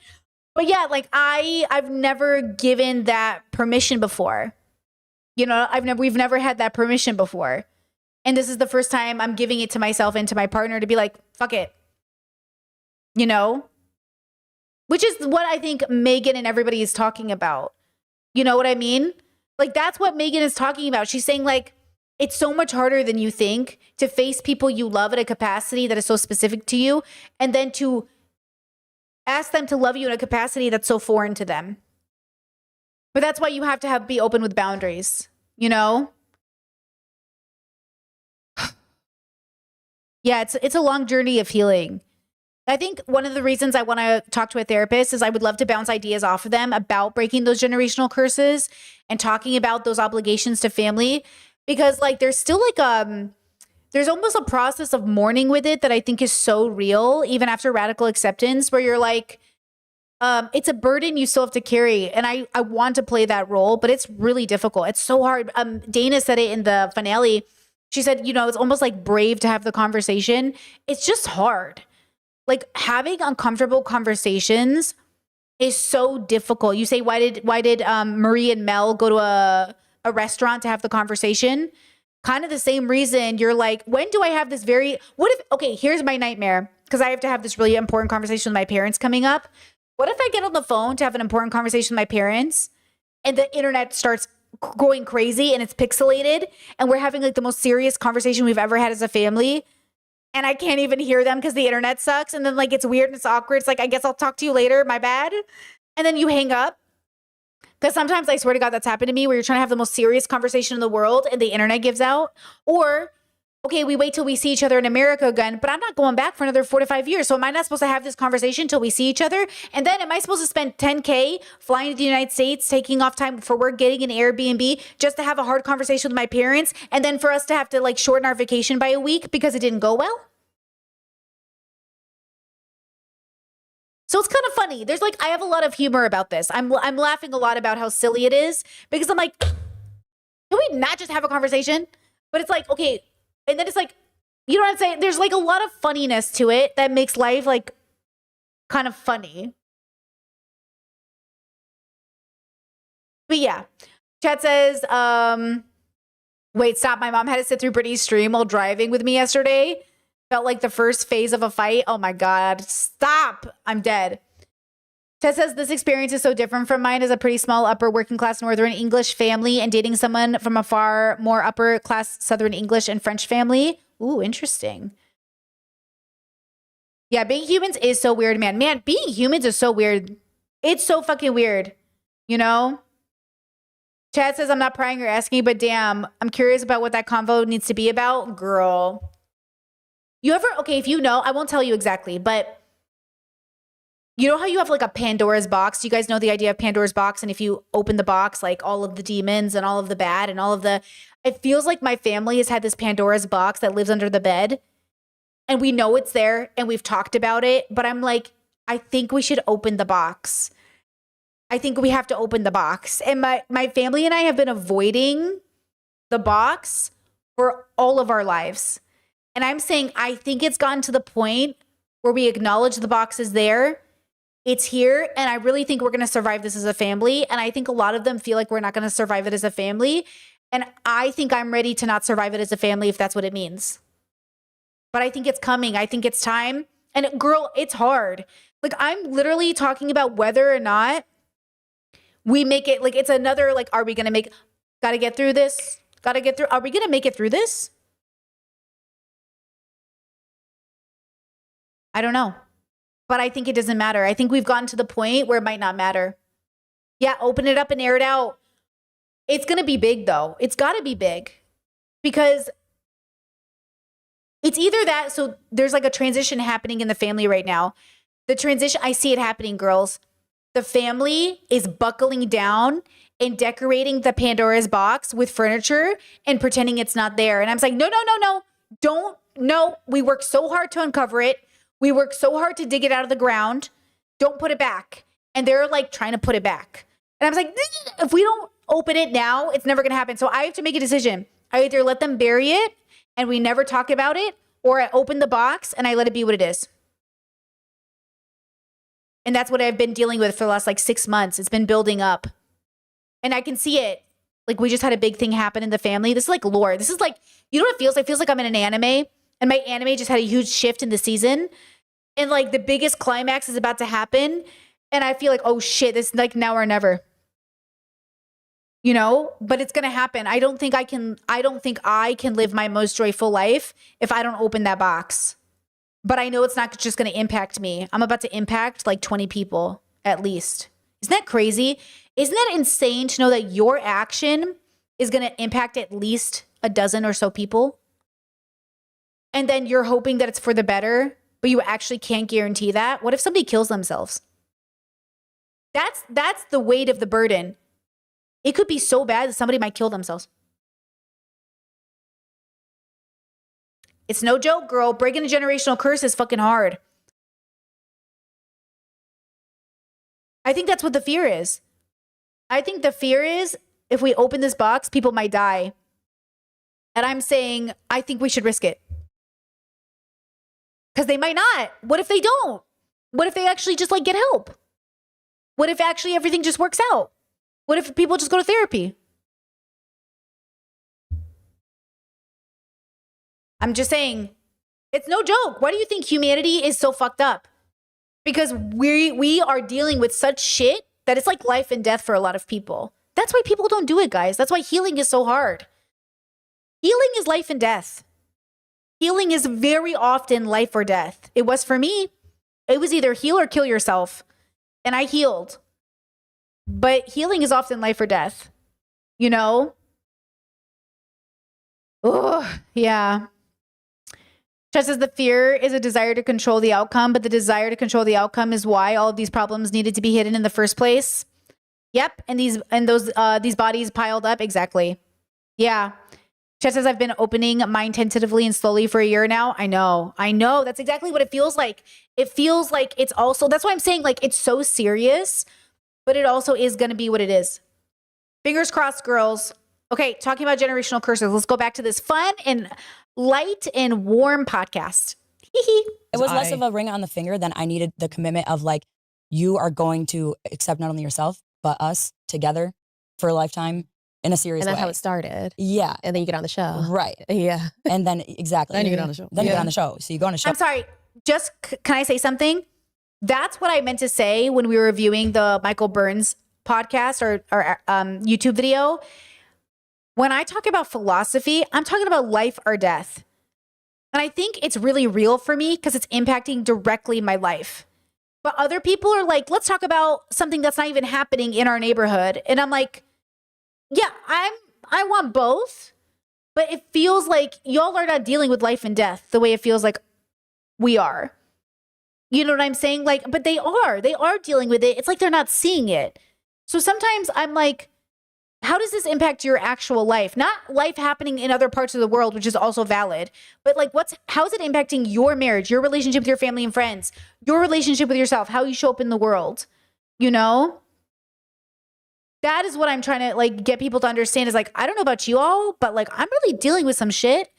but yeah, like I've never given that permission before. You know, we've never had that permission before. And this is the first time I'm giving it to myself and to my partner to be like, fuck it. You know? Which is what I think Megan and everybody is talking about. You know what I mean? Like, that's what Megan is talking about. She's saying, like, it's so much harder than you think to face people you love at a capacity that is so specific to you, and then to ask them to love you in a capacity that's so foreign to them. But that's why you have to be open with boundaries, you know? Yeah, it's a long journey of healing. I think one of the reasons I want to talk to a therapist is I would love to bounce ideas off of them about breaking those generational curses and talking about those obligations to family, because like there's still like there's almost a process of mourning with it that I think is so real, even after radical acceptance, where you're like, it's a burden you still have to carry. And I want to play that role, but it's really difficult. It's so hard. Dana said it in the finale. She said, you know, it's almost like brave to have the conversation. It's just hard. Like having uncomfortable conversations is so difficult. You say, why did Marie and Mel go to a restaurant to have the conversation? Kind of the same reason. You're like, when do I have this okay, here's my nightmare, because I have to have this really important conversation with my parents coming up. What if I get on the phone to have an important conversation with my parents and the internet starts going crazy and it's pixelated and we're having like the most serious conversation we've ever had as a family and I can't even hear them because the internet sucks, and then like it's weird and it's awkward. It's like, I guess I'll talk to you later. My bad. and then you hang up. Because sometimes I swear to God, that's happened to me where you're trying to have the most serious conversation in the world and the internet gives out. Or, okay, we wait till we see each other in America again, but I'm not going back for another 4 to 5 years. So am I not supposed to have this conversation till we see each other? And then am I supposed to spend $10K flying to the United States, taking off time for work, getting an Airbnb just to have a hard conversation with my parents? And then for us to have to like shorten our vacation by a week because it didn't go well? So it's kind of funny. There's like, I have a lot of humor about this. I'm laughing a lot about how silly it is because I'm like, can we not just have a conversation? But it's like, okay. And then it's like, you know what I'm saying? There's like a lot of funniness to it that makes life like kind of funny. But yeah, chat says, wait, stop. My mom had to sit through Britney's stream while driving with me yesterday. Felt like the first phase of a fight. Oh my God. Stop. I'm dead. Tess says this experience is so different from mine as a pretty small upper working class Northern English family and dating someone from a far more upper class Southern English and French family. Ooh, interesting. Yeah, being humans is so weird, man. Man, being humans is so weird. It's so fucking weird. You know? Chad says I'm not prying or asking, but damn, I'm curious about what that convo needs to be about. Girl. You ever, okay, if you know, I won't tell you exactly, but you know how you have like a Pandora's box? You guys know the idea of Pandora's box? And if you open the box, like all of the demons and all of the bad and all of the, it feels like my family has had this Pandora's box that lives under the bed and we know it's there and we've talked about it, but I'm like, I think we should open the box. I think we have to open the box. And my family and I have been avoiding the box for all of our lives. And I'm saying, I think it's gotten to the point where we acknowledge the box is there. It's here. And I really think we're going to survive this as a family. And I think a lot of them feel like we're not going to survive it as a family. And I think I'm ready to not survive it as a family if that's what it means. But I think it's coming. I think it's time. And girl, it's hard. Like I'm literally talking about whether or not we make it, like it's another, like, are we going to make, got to get through this? Got to get through, are we going to make it through this? I don't know, but I think it doesn't matter. I think we've gotten to the point where it might not matter. Yeah, open it up and air it out. It's going to be big though. It's got to be big because it's either that. So there's like a transition happening in the family right now. The transition, I see it happening, girls. The family is buckling down and decorating the Pandora's box with furniture and pretending it's not there. And I'm like, no, don't, no. We worked so hard to uncover it. We worked so hard to dig it out of the ground. Don't put it back. And they're like trying to put it back. And I was like, if we don't open it now, it's never going to happen. So I have to make a decision. I either let them bury it and we never talk about it, or I open the box and I let it be what it is. And that's what I've been dealing with for the last like 6 months. It's been building up. And I can see it. Like we just had a big thing happen in the family. This is like lore. This is like, you know what it feels like? It feels like I'm in an anime. And my anime just had a huge shift in the season. And like the biggest climax is about to happen. And I feel like, oh shit, this is like now or never. You know, but it's going to happen. I don't think I can live my most joyful life if I don't open that box. But I know it's not just going to impact me. I'm about to impact like 20 people at least. Isn't that crazy? Isn't that insane to know that your action is going to impact at least a dozen or so people? And then you're hoping that it's for the better, but you actually can't guarantee that. What if somebody kills themselves? That's the weight of the burden. It could be so bad that somebody might kill themselves. It's no joke, girl. Breaking a generational curse is fucking hard. I think that's what the fear is. I think the fear is if we open this box, people might die. And I'm saying, I think we should risk it. Because they might not. What if they don't? What if they actually just like get help? What if actually everything just works out? What if people just go to therapy? I'm just saying, it's no joke. Why do you think humanity is so fucked up? Because we are dealing with such shit that it's like life and death for a lot of people. That's why people don't do it, guys. That's why healing is so hard. Healing is life and death. Healing is very often life or death. It was for me. It was either heal or kill yourself. And I healed. but healing is often life or death, you know? Oh, yeah. Just as the fear is a desire to control the outcome, but the desire to control the outcome is why all of these problems needed to be hidden in the first place. Yep, and these bodies piled up. Exactly. Yeah. Just as I've been opening mine tentatively and slowly for a year now. I know. That's exactly what it feels like. It feels like it's also, that's why I'm saying like it's so serious, but it also is going to be what it is. Fingers crossed, girls. Okay, talking about generational curses. Let's go back to this fun and light and warm podcast. It was less of a ring on the finger than I needed the commitment of like, you are going to accept not only yourself, but us together for a lifetime in a serious way. And that's how it started. Yeah. And then you get on the show. Right. Yeah. And then exactly. Then you get on the show. Then you get on the show. So you go on a show. I'm sorry. Just, can I say something? That's what I meant to say when we were reviewing the Michael Burns podcast or YouTube video. When I talk about philosophy, I'm talking about life or death. And I think it's really real for me because it's impacting directly my life. But other people are like, let's talk about something that's not even happening in our neighborhood. And I'm like, yeah, I want both. But it feels like y'all are not dealing with life and death the way it feels like we are. You know what I'm saying? Like, but they are dealing with it. It's like they're not seeing it. So sometimes I'm like, how does this impact your actual life? Not life happening in other parts of the world, which is also valid, but like how is it impacting your marriage, your relationship with your family and friends, your relationship with yourself, how you show up in the world, you know? That is what I'm trying to like get people to understand is like, I don't know about you all, but like I'm really dealing with some shit,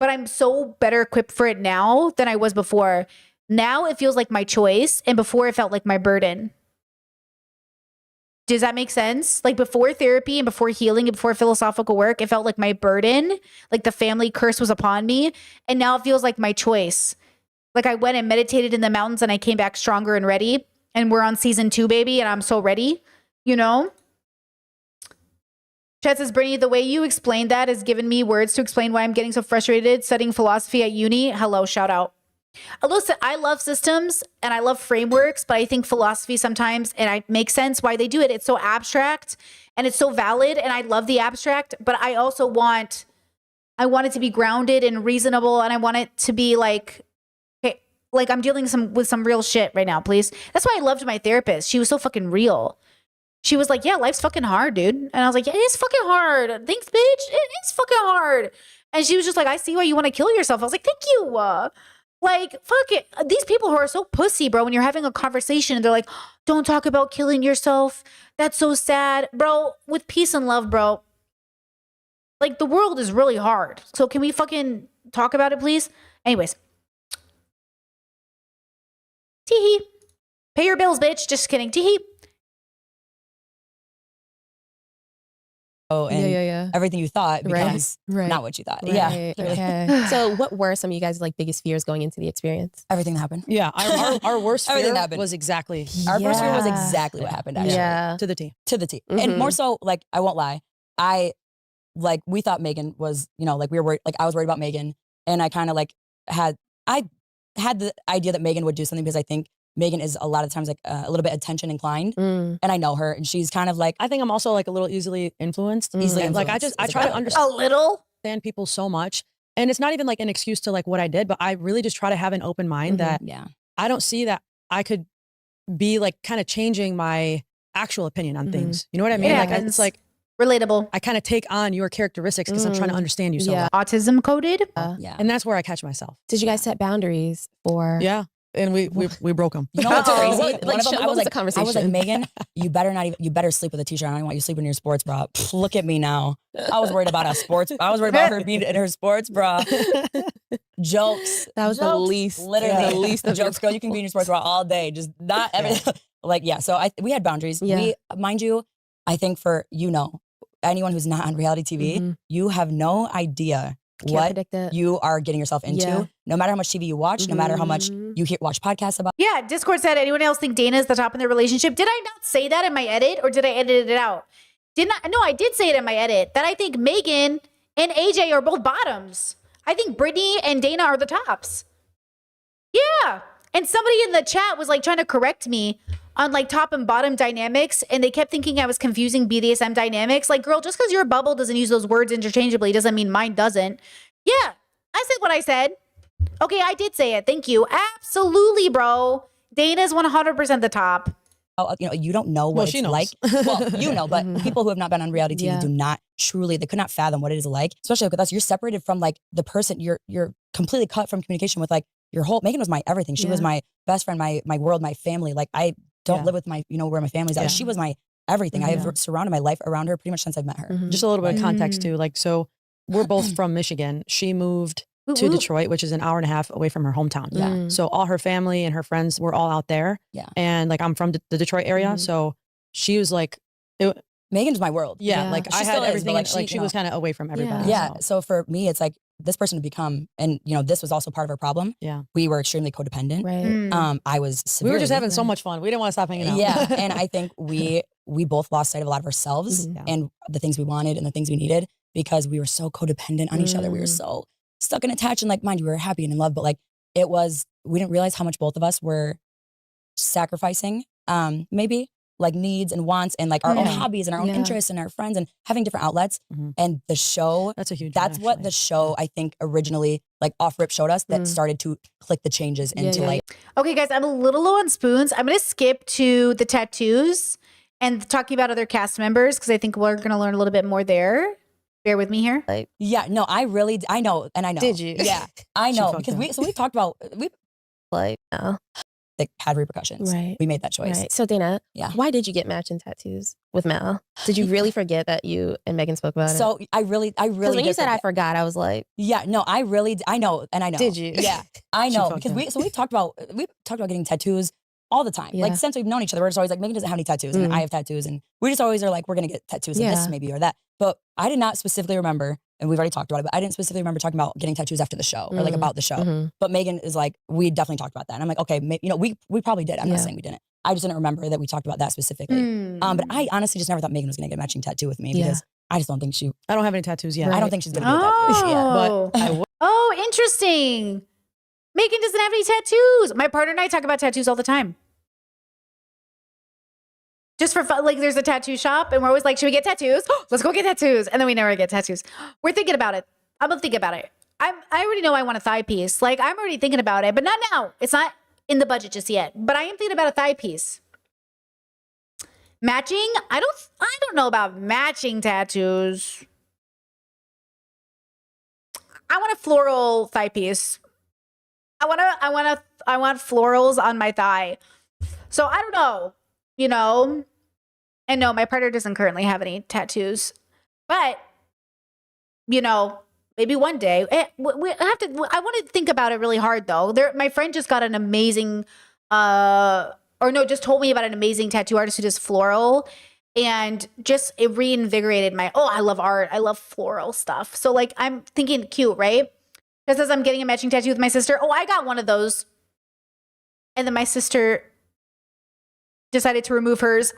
but I'm so better equipped for it now than I was before. Now it feels like my choice, and before it felt like my burden. Does that make sense? Like before therapy and before healing and before philosophical work, it felt like my burden, like the family curse was upon me. And now it feels like my choice. Like I went and meditated in the mountains and I came back stronger and ready. And we're on season 2, baby. And I'm so ready, you know? Chet says, Brittany, the way you explained that has given me words to explain why I'm getting so frustrated studying philosophy at uni. Hello, shout out. Listen, I love systems and I love frameworks, but I think philosophy sometimes, and it makes sense why they do it. It's so abstract and it's so valid, and I love the abstract, but I also want it to be grounded and reasonable, and I want it to be like, okay, like I'm dealing with some real shit right now, please. That's why I loved my therapist. She was so fucking real. She was like, yeah, life's fucking hard, dude. And I was like, yeah, it's fucking hard. Thanks, bitch. It is fucking hard. And she was just like, I see why you want to kill yourself. I was like, thank you. Like, fuck it. These people who are so pussy, bro, when you're having a conversation and they're like, don't talk about killing yourself. That's so sad. Bro, with peace and love, bro. Like, the world is really hard. So can we fucking talk about it, please? Anyways. Tee-hee. Pay your bills, bitch. Just kidding. Tee-hee. And everything you thought becomes not what you thought. Yeah. Okay. So what were some of you guys' like biggest fears going into the experience? Everything that happened. Yeah. Our worst fear Everything happened. was exactly. Our first fear was exactly what happened, actually. Yeah. To the T. To the T. And more so, like, I won't lie. We thought Megan was, you know, like we were worried, like I was worried about Megan. And I kind of like I had the idea that Megan would do something because I think Megan is a lot of times like a little bit attention inclined, and I know her, and she's kind of like. I think I'm also like a little easily influenced. Like I try to understand a little people so much, and it's not even like an excuse to like what I did, but I really just try to have an open mind that I don't see that I could be like kind of changing my actual opinion on things. You know what I mean? Yeah, like it's like relatable. I kind of take on your characteristics because I'm trying to understand you so well. Autism coded. And that's where I catch myself. Did you guys set boundaries for? Yeah. And we broke them. You know what's crazy? One of them, I was like, Megan, you better sleep with a t-shirt. I don't want you sleeping in your sports bra. Look at me now. I was worried about her being in her sports bra. Jokes. That was the least. Literally the least of jokes. Girl, you can be in your sports bra all day. Just not everything. Like, yeah. So we had boundaries. Yeah. Mind you, I think for, anyone who's not on reality TV, you have no idea what you are getting yourself into. Yeah. No matter how much TV you watch, no matter how much you watch podcasts about. Yeah, Discord said, anyone else think Dana's the top in their relationship? Did I not say that in my edit, or did I edit it out? No, I did say it in my edit that I think Megan and AJ are both bottoms. I think Brittany and Dana are the tops. Yeah. And somebody in the chat was like trying to correct me on like top and bottom dynamics, and they kept thinking I was confusing BDSM dynamics. Like, girl, just because your bubble doesn't use those words interchangeably doesn't mean mine doesn't. Yeah, I said what I said. Okay, I did say it. Thank you. Absolutely, bro. Dana's 100% the top. You don't know what she it's knows. like. Well, you know, but people who have not been on reality TV do not truly, they could not fathom what it is like. Especially with us, you're separated from like the person, you're completely cut from communication with like your whole, Megan was my everything. She was my best friend, my world, my family. Like I don't live with my, where my family's at. She was my everything. I have surrounded my life around her pretty much since I've met her. Just a little bit of context too. Like, so we're both from Michigan. She moved to Detroit, which is an hour and a half away from her hometown. Yeah. So all her family and her friends were all out there. Yeah. And like, I'm from the Detroit area. So she was like, Megan's my world. Yeah. Like She I still had is, everything. but, Like she was kind of away from everybody. Yeah. So for me, it's like this person to become, and this was also part of our problem. Yeah. We were extremely codependent. Right. I was We severely, were just having so much fun. We didn't want to stop hanging out. Yeah. And I think we both lost sight of a lot of ourselves and the things we wanted and the things we needed because we were so codependent on each other. We were so stuck and attached, and like, mind you, we were happy and in love, but like we didn't realize how much both of us were sacrificing, maybe like needs and wants and like our own hobbies and our own interests and our friends and having different outlets. And the show, that's what the show, I think, originally like off rip showed us that started to click the changes into like. Okay, guys, I'm a little low on spoons. I'm going to skip to the tattoos and talking about other cast members because I think we're going to learn a little bit more there. Bear with me here. Yeah, no, I know. Did you? Yeah, I know because we talked about that had repercussions. Right. We made that choice. Right. So Dana, Yeah. why did you get matching tattoos with Mel? Did you really forget that you and Megan spoke about it? So I really Because when you did said I forget. forgot, I was like, Yeah, no, I know, and I know. Did you? Yeah, I know because we talked about getting tattoos all the time. Yeah. Like since we've known each other, we're just always like, Megan doesn't have any tattoos, and I have tattoos, and we just always are like, we're gonna get tattoos of this Yeah. maybe or that. But I did not specifically remember, and we've already talked about it, but I didn't specifically remember talking about getting tattoos after the show or like about the show. But Megan is like, we definitely talked about that, and I'm like, okay, we probably did. I'm not saying we didn't. I just didn't remember that we talked about that specifically. But I honestly just never thought Megan was gonna get a matching tattoo with me because I just don't think I don't have any tattoos yet. I don't think she's gonna get tattoos yet. But I would. Oh, interesting. Megan doesn't have any tattoos. My partner and I talk about tattoos all the time. Just for fun, like there's a tattoo shop and we're always like, should we get tattoos? Let's go get tattoos. And then we never get tattoos. We're thinking about it. I'm gonna think about it. I already know I want a thigh piece. Like I'm already thinking about it, but not now. It's not in the budget just yet. But I am thinking about a thigh piece. Matching? I don't know about matching tattoos. I want a floral thigh piece. I want florals on my thigh. So I don't know. And no, my partner doesn't currently have any tattoos, but maybe one day I want to think about it really hard though. My friend just got an amazing, just told me about an amazing tattoo artist who does floral, and just it reinvigorated I love art. I love floral stuff. So like, I'm thinking cute, right? Because as I'm getting a matching tattoo with my sister, I got one of those. And then my sister decided to remove hers.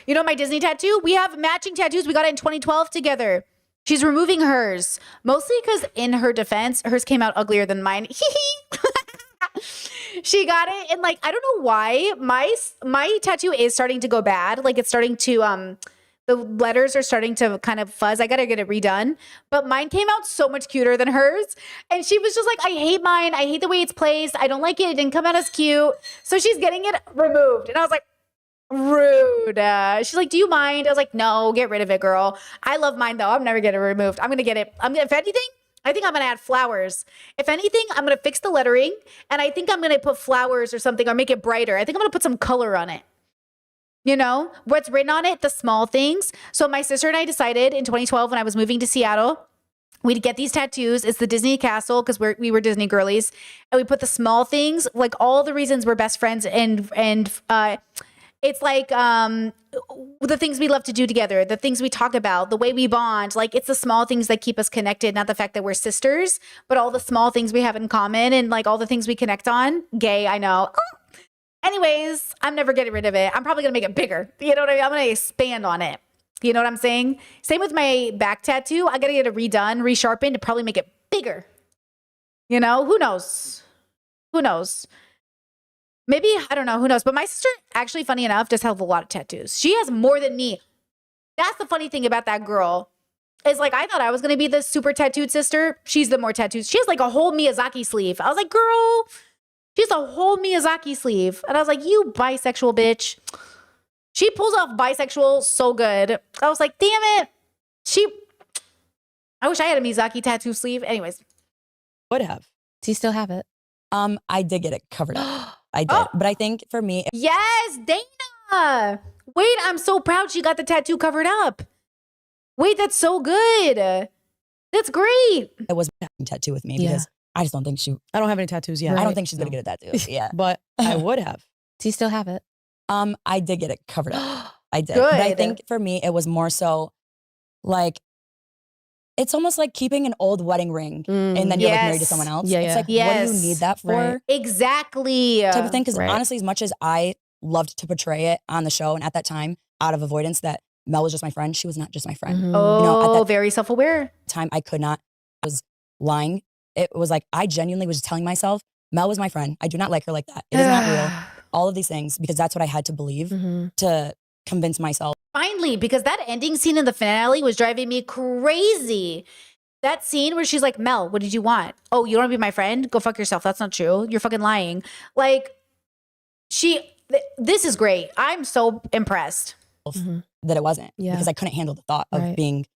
My Disney tattoo? We have matching tattoos. We got it in 2012 together. She's removing hers. Mostly because in her defense, hers came out uglier than mine. She got it and I don't know why. My tattoo is starting to go bad. Like it's starting to the letters are starting to kind of fuzz. I gotta get it redone. But mine came out so much cuter than hers. And she was just like, I hate mine. I hate the way it's placed. I don't like it. It didn't come out as cute. So she's getting it removed. And I was like, rude. She's like, do you mind? I was like, no, get rid of it, girl. I love mine though. I'm never getting it removed. I'm gonna get it. If anything, I think I'm gonna add flowers. If anything, I'm gonna fix the lettering. And I think I'm gonna put flowers or something or make it brighter. I think I'm gonna put some color on it. What's written on it? The small things. So my sister and I decided in 2012 when I was moving to Seattle, we'd get these tattoos. It's the Disney castle because we were Disney girlies. And we put the small things, like all the reasons we're best friends. And it's like the things we love to do together, the things we talk about, the way we bond. Like it's the small things that keep us connected, not the fact that we're sisters, but all the small things we have in common and like all the things we connect on. Gay, I know. Anyways, I'm never getting rid of it. I'm probably going to make it bigger. You know what I mean? I'm going to expand on it. You know what I'm saying? Same with my back tattoo. I got to get it redone, resharpened to probably make it bigger. Who knows? Who knows? Maybe, I don't know, who knows? But my sister, actually, funny enough, does have a lot of tattoos. She has more than me. That's the funny thing about that girl. Is like, I thought I was going to be the super tattooed sister. She's the more tattooed. She has like a whole Miyazaki sleeve. I was like, girl, she's a whole Miyazaki sleeve. And I was like, you bisexual bitch. She pulls off bisexual so good. I was like, damn it. I wish I had a Miyazaki tattoo sleeve. Anyways. Would have. Do you still have it? I did get it covered up. I did. But I think for me, Yes, Dana. Wait, I'm so proud she got the tattoo covered up. Wait, that's so good. That's great. it was a tattoo with me because I just don't think I don't have any tattoos yet. I don't think she's going to get a tattoo. Yeah. But I would have. Do you still have it? I did get it covered up. I did. But I Good. think for me, it was more so like, it's almost like keeping an old wedding ring and then you're like married to Yes. someone else. Yeah, It's yeah. like, what do you need that for? Right. Exactly. Type of thing. Because honestly, as much as I loved to portray it on the show and at that time, out of avoidance, that Mel was just my friend, she was not just my friend. Mhm. Oh, You know, at that very self-aware. time, I could not, I was lying. It was like, I genuinely was telling myself, Mel was my friend. I do not like her like that. It is not real. All of these things, because that's what I had to believe to convince myself. Finally, because that ending scene in the finale was driving me crazy. That scene where she's like, Mel, what did you want? Oh, you don't want to be my friend? Go fuck yourself. That's not true. You're fucking lying. Like, this is great. I'm so impressed. That it wasn't Yeah. because I couldn't handle the thought of Right. being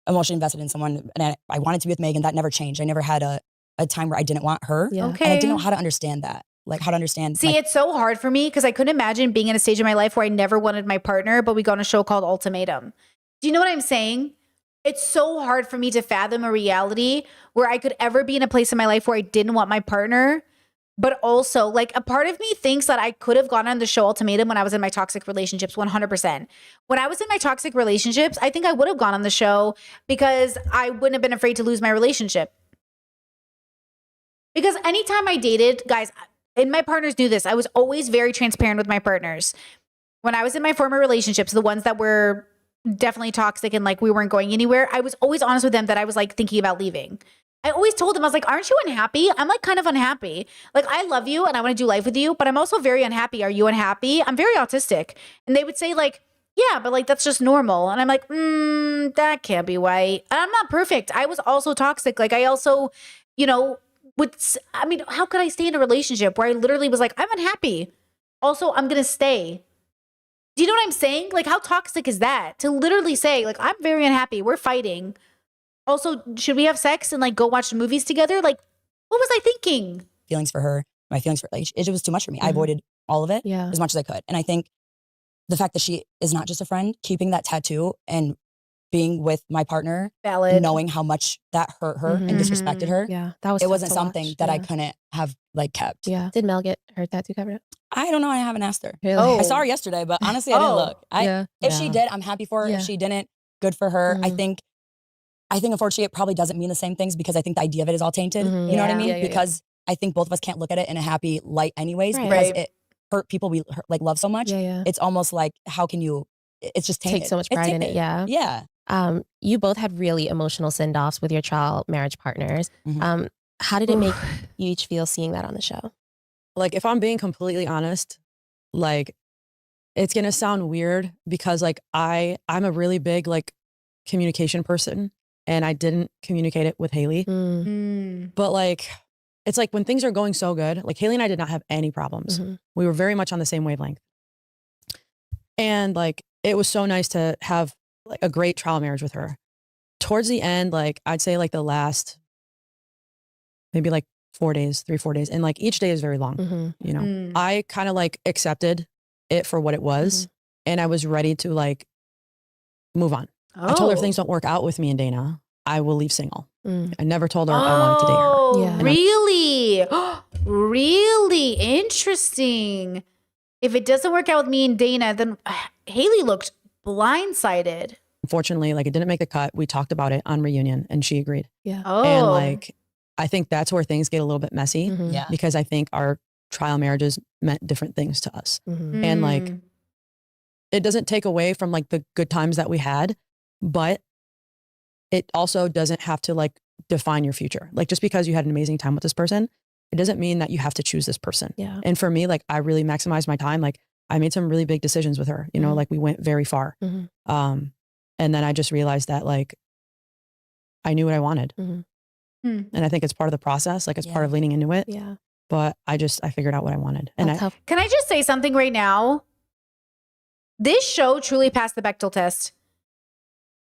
emotionally invested in someone. And I wanted to be with Megan. That never changed. I never had a time where I didn't want her. Yeah. Okay. And I didn't know how to understand that. Like how to understand. See, like, it's so hard for me because I couldn't imagine being in a stage of my life where I never wanted my partner, but we go on a show called Ultimatum. Do you know what I'm saying? It's so hard for me to fathom a reality where I could ever be in a place in my life where I didn't want my partner, but also like a part of me thinks that I could have gone on the show Ultimatum when I was in my toxic relationships 100%. When I was in my toxic relationships, I think I would have gone on the show because I wouldn't have been afraid to lose my relationship. Because anytime I dated, guys, and my partners knew this, I was always very transparent with my partners. When I was in my former relationships, the ones that were definitely toxic and like we weren't going anywhere, I was always honest with them that I was like thinking about leaving. I always told them, I was like, aren't you unhappy? I'm like kind of unhappy. Like, I love you and I want to do life with you, but I'm also very unhappy. Are you unhappy? I'm very autistic. And they would say like, yeah, but like, that's just normal. And I'm like, that can't be right. And I'm not perfect. I was also toxic. Like I also, how could I stay in a relationship where I literally was like, I'm unhappy. Also, I'm going to stay. Do you know what I'm saying? Like, how toxic is that? To literally say, like, I'm very unhappy. We're fighting. Also, should we have sex and like go watch movies together? Like, what was I thinking? feelings for her, my feelings for, like, it was too much for me. I avoided all of it as much as I could. And I think the fact that she is not just a friend, keeping that tattoo and being with my partner, Valid. knowing how much that hurt her and disrespected her. Yeah, that was it tough wasn't to something watch. that I Yeah. couldn't have like kept. Yeah. Did Mel get her tattoo covered up? I don't know. I haven't asked her. Really? I saw her yesterday, but honestly, I didn't look. If she Yeah. did, I'm happy for her. Yeah. If she didn't, good for her. I think unfortunately it probably doesn't mean the same things because I think the idea of it is all tainted. You know what I Yeah. mean? Yeah, yeah, yeah. Because I think both of us can't look at it in a happy light anyways Right. because Right. it hurt people we like love so much. Yeah, yeah. It's almost like how can you it's just tainted. Take so much It's pride in it. tainted. Yeah. Yeah. You both had really emotional send-offs with your trial marriage partners. How did it make you each feel seeing that on the show? Like, if I'm being completely honest, like, it's gonna sound weird because like I'm a really big like communication person and I didn't communicate it with Haley. But like, it's like when things are going so good, like Haley and I did not have any problems. We were very much on the same wavelength. And like, it was so nice to have like a great trial marriage with her. Towards the end, like I'd say like the last maybe like 4 days, 3-4 days. And like each day is very long, you know, I kind of like accepted it for what it was. And I was ready to like move on. I told her if things don't work out with me and Dana, I will leave single. I never told her I wanted to date her. Oh, really? Really interesting. If it doesn't work out with me and Dana, then Haley looked blindsided. Unfortunately, like it didn't make the cut. We talked about it on reunion and she agreed. Yeah. Oh. And like, I think that's where things get a little bit messy Yeah. because I think our trial marriages meant different things to us. And like, it doesn't take away from like the good times that we had, but it also doesn't have to like define your future. Like just because you had an amazing time with this person it doesn't mean that you have to choose this person. Yeah. And for me, like I really maximized my time. Like I made some really big decisions with her, you know, like we went very far. And then I just realized that like I knew what I wanted. And I think it's part of the process. Like it's part of leaning into it. Yeah. But I figured out what I wanted. And Can I just say something right now? This show truly passed the Bechdel test.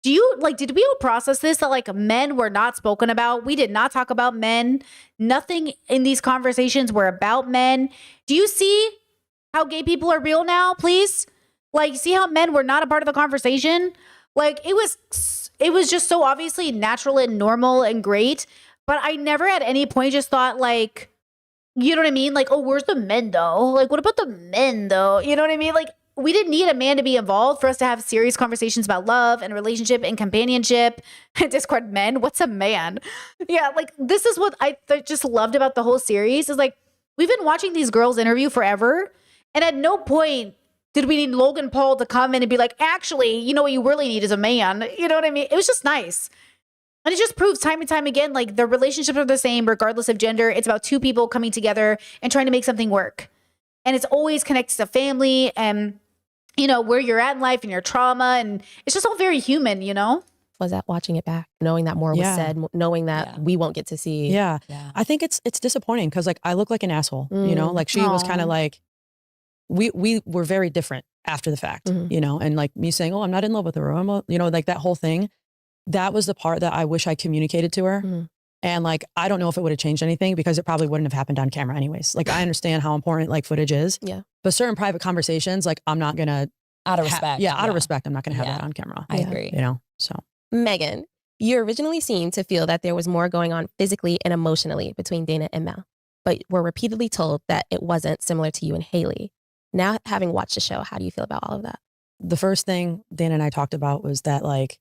Did we all process this that like men were not spoken about? We did not talk about men. Nothing in these conversations were about men. Do you see how gay people are real now, please? Like, see how men were not a part of the conversation? Like, it was just so obviously natural and normal and great. But I never at any point just thought like, you know what I mean? Like, oh, where's the men though? Like, what about the men though? You know what I mean? Like, we didn't need a man to be involved for us to have serious conversations about love and relationship and companionship. Discord men, what's a man? Yeah, like this is what I just loved about the whole series is like, we've been watching these girls interview forever. And at no point did we need Logan Paul to come in and be like, actually, you know what you really need is a man. You know what I mean? It was just nice. And it just proves time and time again, like the relationships are the same regardless of gender. It's about two people coming together and trying to make something work. And it's always connected to family and, you know, where you're at in life and your trauma. And it's just all very human, you know? Was that watching it back, knowing that more was said, knowing that we won't get to see. Yeah. I think it's disappointing because like I look like an asshole, you know, like she was kind of like, we were very different after the fact, you know, and like me saying, oh, I'm not in love with her. Or you know, like that whole thing, that was the part that I wish I communicated to her. And like, I don't know if it would have changed anything because it probably wouldn't have happened on camera anyways. Like I understand how important like footage is, but certain private conversations, like I'm not going to out of respect. Out of respect. I'm not going to have that on camera. I agree. You know, so. Megan, you originally seemed to feel that there was more going on physically and emotionally between Dana and Mel, but were repeatedly told that it wasn't, similar to you and Haley. Now, having watched the show, how do you feel about all of that? The first thing Dana and I talked about was that like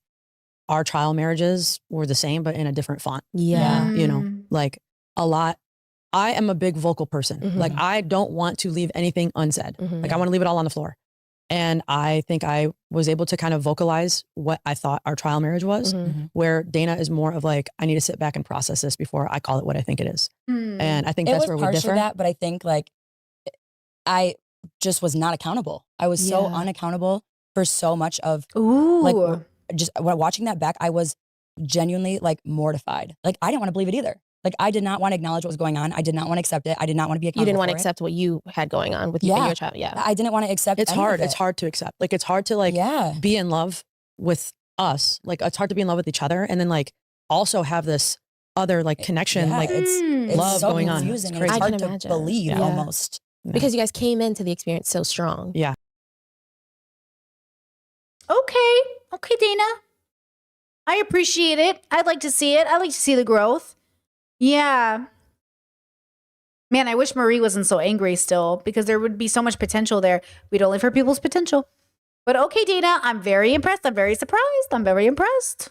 our trial marriages were the same, but in a different font. Yeah. You know, like a lot. I am a big vocal person. Like I don't want to leave anything unsaid. Like I want to leave it all on the floor. And I think I was able to kind of vocalize what I thought our trial marriage was, where Dana is more of like, I need to sit back and process this before I call it what I think it is. And I think that's where we differ. That, but I think like I just was not accountable. I was so unaccountable for so much of like just watching that back. I was genuinely like mortified. Like I didn't want to believe it either. Like I did not want to acknowledge what was going on. I did not want to accept it. I did not want to be accountable. You didn't want to for accept what you had going on with you and your child. Yeah. I didn't want to accept It's any hard. of it. It's hard to accept. Like it's hard to like be in love with us. Like it's hard to be in love with each other. And then like also have this other like connection, like it's love so going on. confusing. It's It's crazy. hard to believe almost. Because you guys came into the experience so strong. Yeah. Okay, Dana. I appreciate it. I'd like to see it. I'd like to see the growth. Yeah. Man, I wish Marie wasn't so angry still because there would be so much potential there. We'd only for people's potential. But okay, Dana, I'm very impressed. I'm very surprised. I'm very impressed.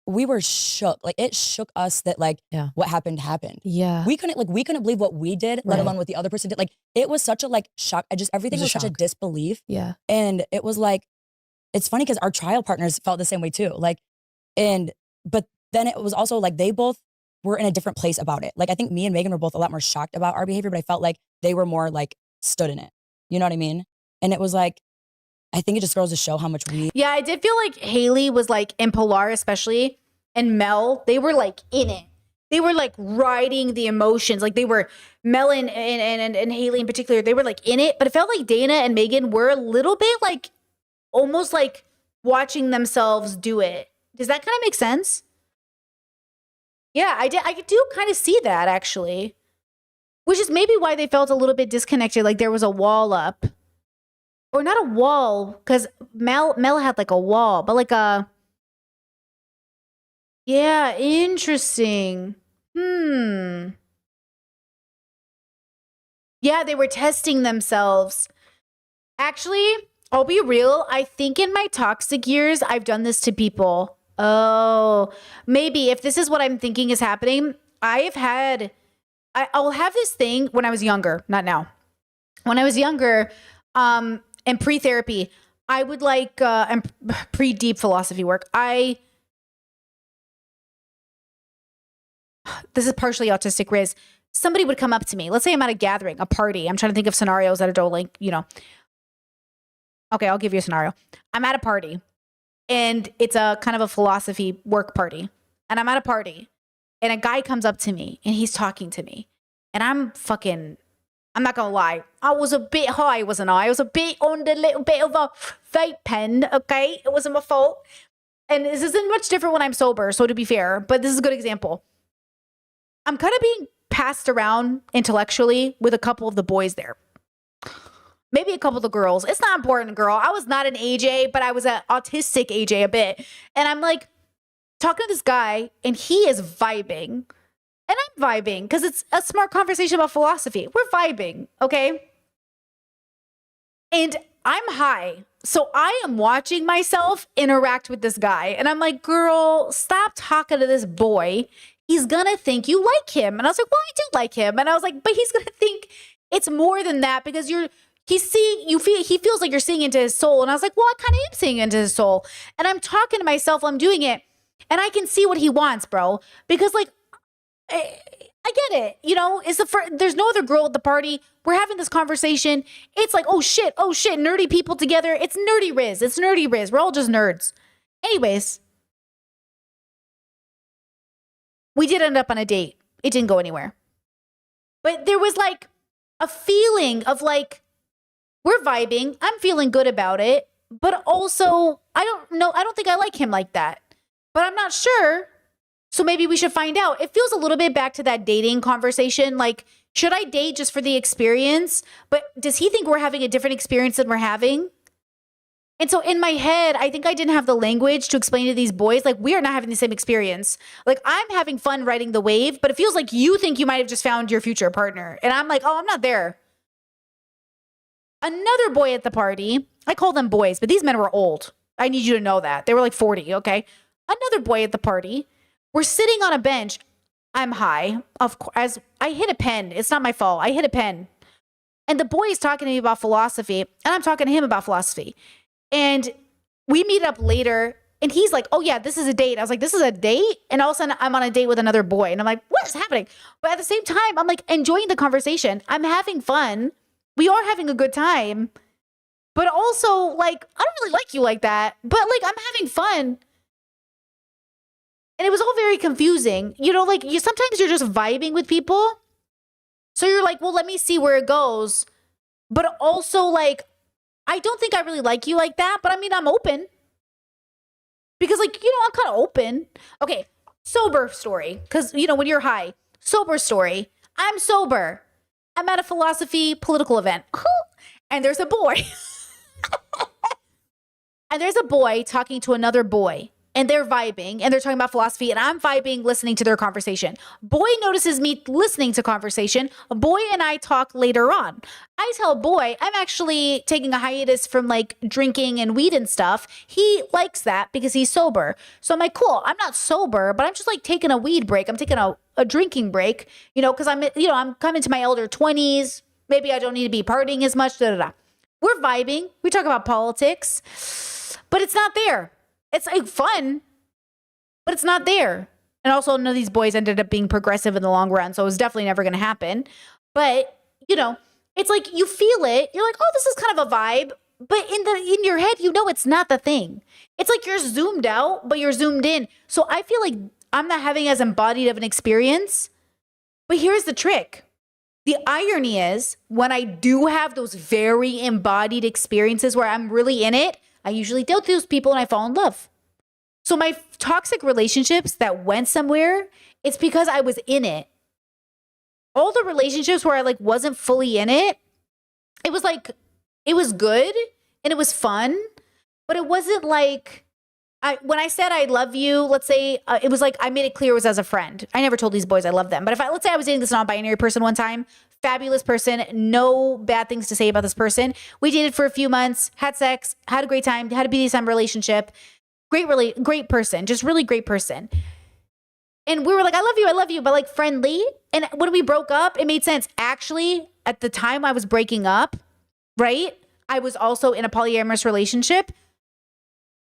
We were shook. Like it shook us that like what happened. Yeah. We couldn't believe what we did, let alone what the other person did. Like it was such a like shock. Everything was such a disbelief. Yeah. And it was like, it's funny because our trial partners felt the same way too. Like, but then it was also like they both were in a different place about it. Like I think me and Megan were both a lot more shocked about our behavior, but I felt like they were more like stood in it. You know what I mean? And it was like, I think it just goes to show how much we. Yeah, I did feel like Haley was like in Pilar especially and Mel, they were like in it. They were like riding the emotions. Like they were Mel and Haley in particular, they were like in it. But it felt like Dana and Megan were a little bit like almost like watching themselves do it. Does that kind of make sense? Yeah, I do kind of see that actually. Which is maybe why they felt a little bit disconnected, like there was a wall up. Or not a wall, because Mel had like a wall, but like a... Yeah, interesting. Yeah, they were testing themselves. Actually, I'll be real. I think in my toxic years, I've done this to people. Oh, maybe if this is what I'm thinking is happening, I'll have this thing when I was younger, not now. When I was younger, and pre-therapy, I would like, and pre-deep philosophy work, this is partially autistic, Riz. somebody would come up to me. Let's say I'm at a gathering, a party. I'm trying to think of scenarios that are like, Okay, I'll give you a scenario. I'm at a party and it's a kind of a philosophy work party. And I'm at a party and a guy comes up to me and he's talking to me. And I'm not gonna lie. I was a bit high, wasn't I? I was a bit on the little bit of a vape pen, okay? It wasn't my fault. And this isn't much different when I'm sober, so to be fair, but this is a good example. I'm kind of being passed around intellectually with a couple of the boys there. Maybe a couple of the girls. It's not important, girl. I was not an AJ, but I was an autistic AJ a bit. And I'm like talking to this guy and he is vibing. And I'm vibing because it's a smart conversation about philosophy. We're vibing, okay? And I'm high. So I am watching myself interact with this guy. And I'm like, girl, stop talking to this boy. He's going to think you like him. And I was like, well, I do like him. And I was like, but he's going to think it's more than that because he feels like you're seeing into his soul. And I was like, well, I kind of am seeing into his soul. And I'm talking to myself while I'm doing it. And I can see what he wants, bro. Because like, I get it. There's no other girl at the party. We're having this conversation. It's like, oh shit, nerdy people together. It's nerdy Riz. It's nerdy Riz. We're all just nerds. Anyways, we did end up on a date. It didn't go anywhere. But there was like a feeling of like, we're vibing. I'm feeling good about it. But also, I don't think I like him like that. But I'm not sure. So maybe we should find out. It feels a little bit back to that dating conversation. Like, should I date just for the experience? But does he think we're having a different experience than we're having? And so in my head, I think I didn't have the language to explain to these boys, like, we are not having the same experience. Like, I'm having fun riding the wave, but it feels like you think you might have just found your future partner. And I'm like, oh, I'm not there. Another boy at the party, I call them boys, but these men were old. I need you to know that. They were like 40, okay? Another boy at the party. We're sitting on a bench. I'm high. Of course, as I hit a pen. It's not my fault. I hit a pen. And the boy is talking to me about philosophy, and I'm talking to him about philosophy. And we meet up later, and he's like, oh yeah, this is a date. I was like, this is a date? And all of a sudden, I'm on a date with another boy. And I'm like, what is happening? But at the same time, I'm like enjoying the conversation. I'm having fun. We are having a good time. But also, like, I don't really like you like that. But like, I'm having fun. And it was all very confusing. Sometimes you're just vibing with people. So you're like, well, let me see where it goes. But also, like, I don't think I really like you like that. But I mean, I'm open. Because, like, I'm kind of open. Okay, sober story. Because, when you're high. Sober story. I'm sober. I'm at a philosophy political event. And there's a boy. And there's a boy talking to another boy. And they're vibing and they're talking about philosophy and I'm vibing listening to their conversation. Boy notices me listening to conversation. Boy and I talk later on. I tell Boy I'm actually taking a hiatus from like drinking and weed and stuff. He likes that because he's sober. So I'm like, cool, I'm not sober, but I'm just like taking a weed break. I'm taking a drinking break, because I'm coming to my elder 20s. Maybe I don't need to be partying as much. We're vibing. We talk about politics, but it's not there. It's like fun, but it's not there. And also none of these boys ended up being progressive in the long run. So it was definitely never going to happen. But, it's like you feel it. You're like, oh, this is kind of a vibe. But in your head, it's not the thing. It's like you're zoomed out, but you're zoomed in. So I feel like I'm not having as embodied of an experience. But here's the trick. The irony is when I do have those very embodied experiences where I'm really in it, I usually deal with those people and I fall in love. So my toxic relationships that went somewhere, it's because I was in it. All the relationships where I like wasn't fully in it, it was like, it was good and it was fun, but it wasn't like, when I said I love you, let's say, it was like I made it clear it was as a friend. I never told these boys I love them. But let's say I was dating this non-binary person one time, fabulous person, no bad things to say about this person. We dated for a few months, had sex, had a great time, had a BDSM relationship. Great person, just really great person. And we were like, I love you, but like friendly. And when we broke up, it made sense. Actually, at the time I was breaking up, right? I was also in a polyamorous relationship.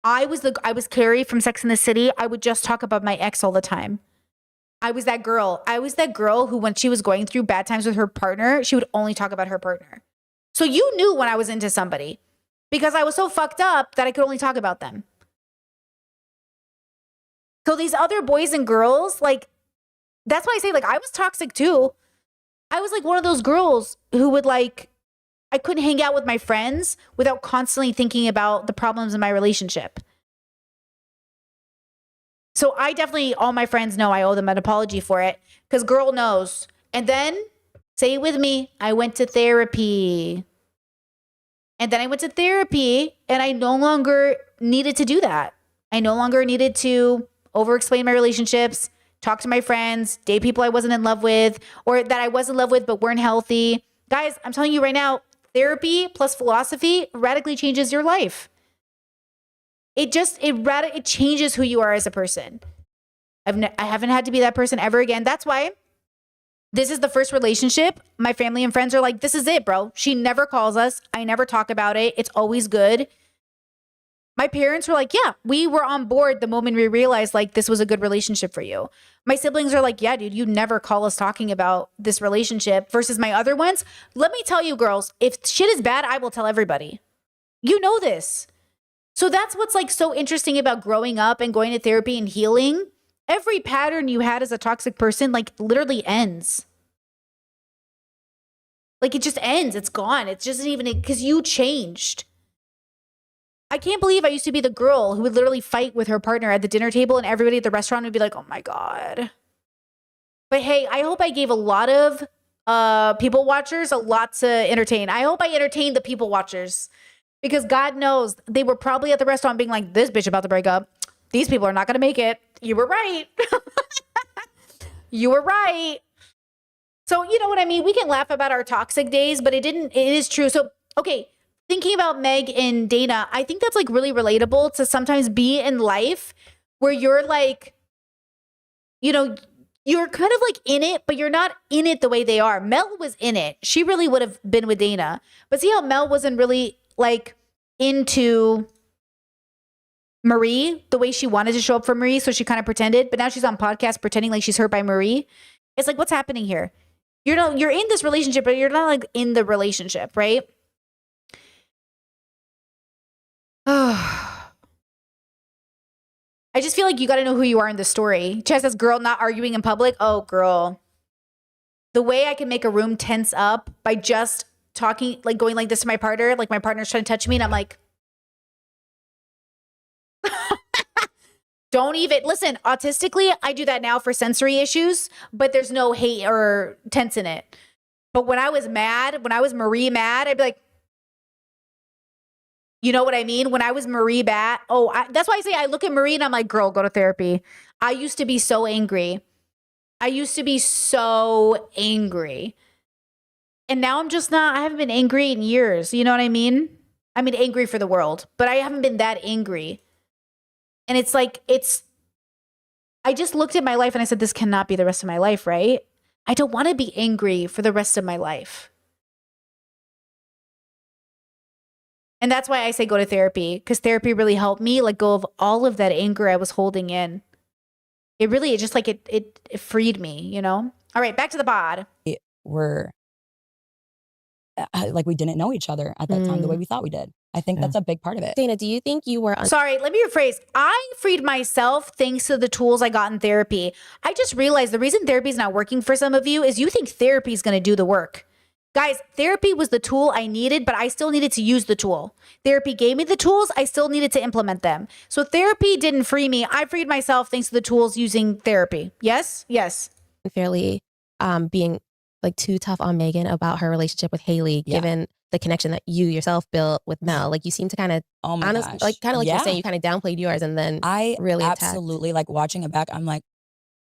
I was Carrie from Sex and the City. I would just talk about my ex all the time. I was that girl. I was that girl who, when she was going through bad times with her partner, she would only talk about her partner. So you knew when I was into somebody because I was so fucked up that I could only talk about them. So these other boys and girls, like, that's why I say, like, I was toxic too. I was like one of those girls who would like, I couldn't hang out with my friends without constantly thinking about the problems in my relationship. So I definitely, all my friends know I owe them an apology for it because girl knows. And then, say it with me, I went to therapy. And then I went to therapy and I no longer needed to do that. I no longer needed to over-explain my relationships, talk to my friends, date people I wasn't in love with or that I was in love with but weren't healthy. Guys, I'm telling you right now, therapy plus philosophy radically changes your life. It changes who you are as a person. I haven't had to be that person ever again. That's why this is the first relationship. My family and friends are like, this is it, bro. She never calls us. I never talk about it. It's always good. My parents were like, yeah, we were on board the moment we realized like this was a good relationship for you. My siblings are like, yeah, dude, you never call us talking about this relationship versus my other ones. Let me tell you, girls, if shit is bad, I will tell everybody. You know this. So that's what's like so interesting about growing up and going to therapy and healing. Every pattern you had as a toxic person, like literally ends. Like it just ends. It's gone. It just isn't even because you changed. I can't believe I used to be the girl who would literally fight with her partner at the dinner table and everybody at the restaurant would be like, oh my God. But hey, I hope I gave a lot of people watchers a lot to entertain. I hope I entertained the people watchers. Because God knows they were probably at the restaurant being like, this bitch about to break up. These people are not going to make it. You were right. You were right. So, you know what I mean? We can laugh about our toxic days, but it is true. So, okay, thinking about Meg and Dana, I think that's like really relatable to sometimes be in life where you're like, you know, you're kind of like in it, but you're not in it the way they are. Mel was in it. She really would have been with Dana. But see how Mel wasn't really like into Marie the way she wanted to show up for Marie, so she kind of pretended, but now she's on podcast pretending like she's hurt by Marie. It's like, what's happening here? You're in this relationship, but you're not like in the relationship, right? I just feel like you got to know who you are in the story. Chess says, girl not arguing in public. Oh, girl. The way I can make a room tense up by just talking, like going like this to my partner, like my partner's trying to touch me and I'm like, don't even listen. Autistically, I do that now for sensory issues, but there's no hate or tense in it. But when I was mad, when I was Marie mad, I'd be like, you know what I mean? When I was Marie bad, that's why I say I look at Marie and I'm like, girl, go to therapy. I used to be so angry. And now I'm just not, I haven't been angry in years. You know what I mean? I mean, angry for the world, but I haven't been that angry. And it's like, I just looked at my life and I said, this cannot be the rest of my life, right? I don't want to be angry for the rest of my life. And that's why I say go to therapy, because therapy really helped me let go of all of that anger I was holding in. It freed me, you know? All right, back to the pod. We're like we didn't know each other at that time the way we thought we did. I think that's a big part of it. Dana, do you think you were... Sorry, let me rephrase. I freed myself thanks to the tools I got in therapy. I just realized the reason therapy is not working for some of you is you think therapy is going to do the work. Guys, therapy was the tool I needed, but I still needed to use the tool. Therapy gave me the tools. I still needed to implement them. So therapy didn't free me. I freed myself thanks to the tools using therapy. Yes? Yes. Fairly being like too tough on Megan about her relationship with Haley, given the connection that you yourself built with Mel. Like you seem to kind of, honestly, like kind of like you're saying, you kind of downplayed yours and then I really absolutely like watching it back. I'm like,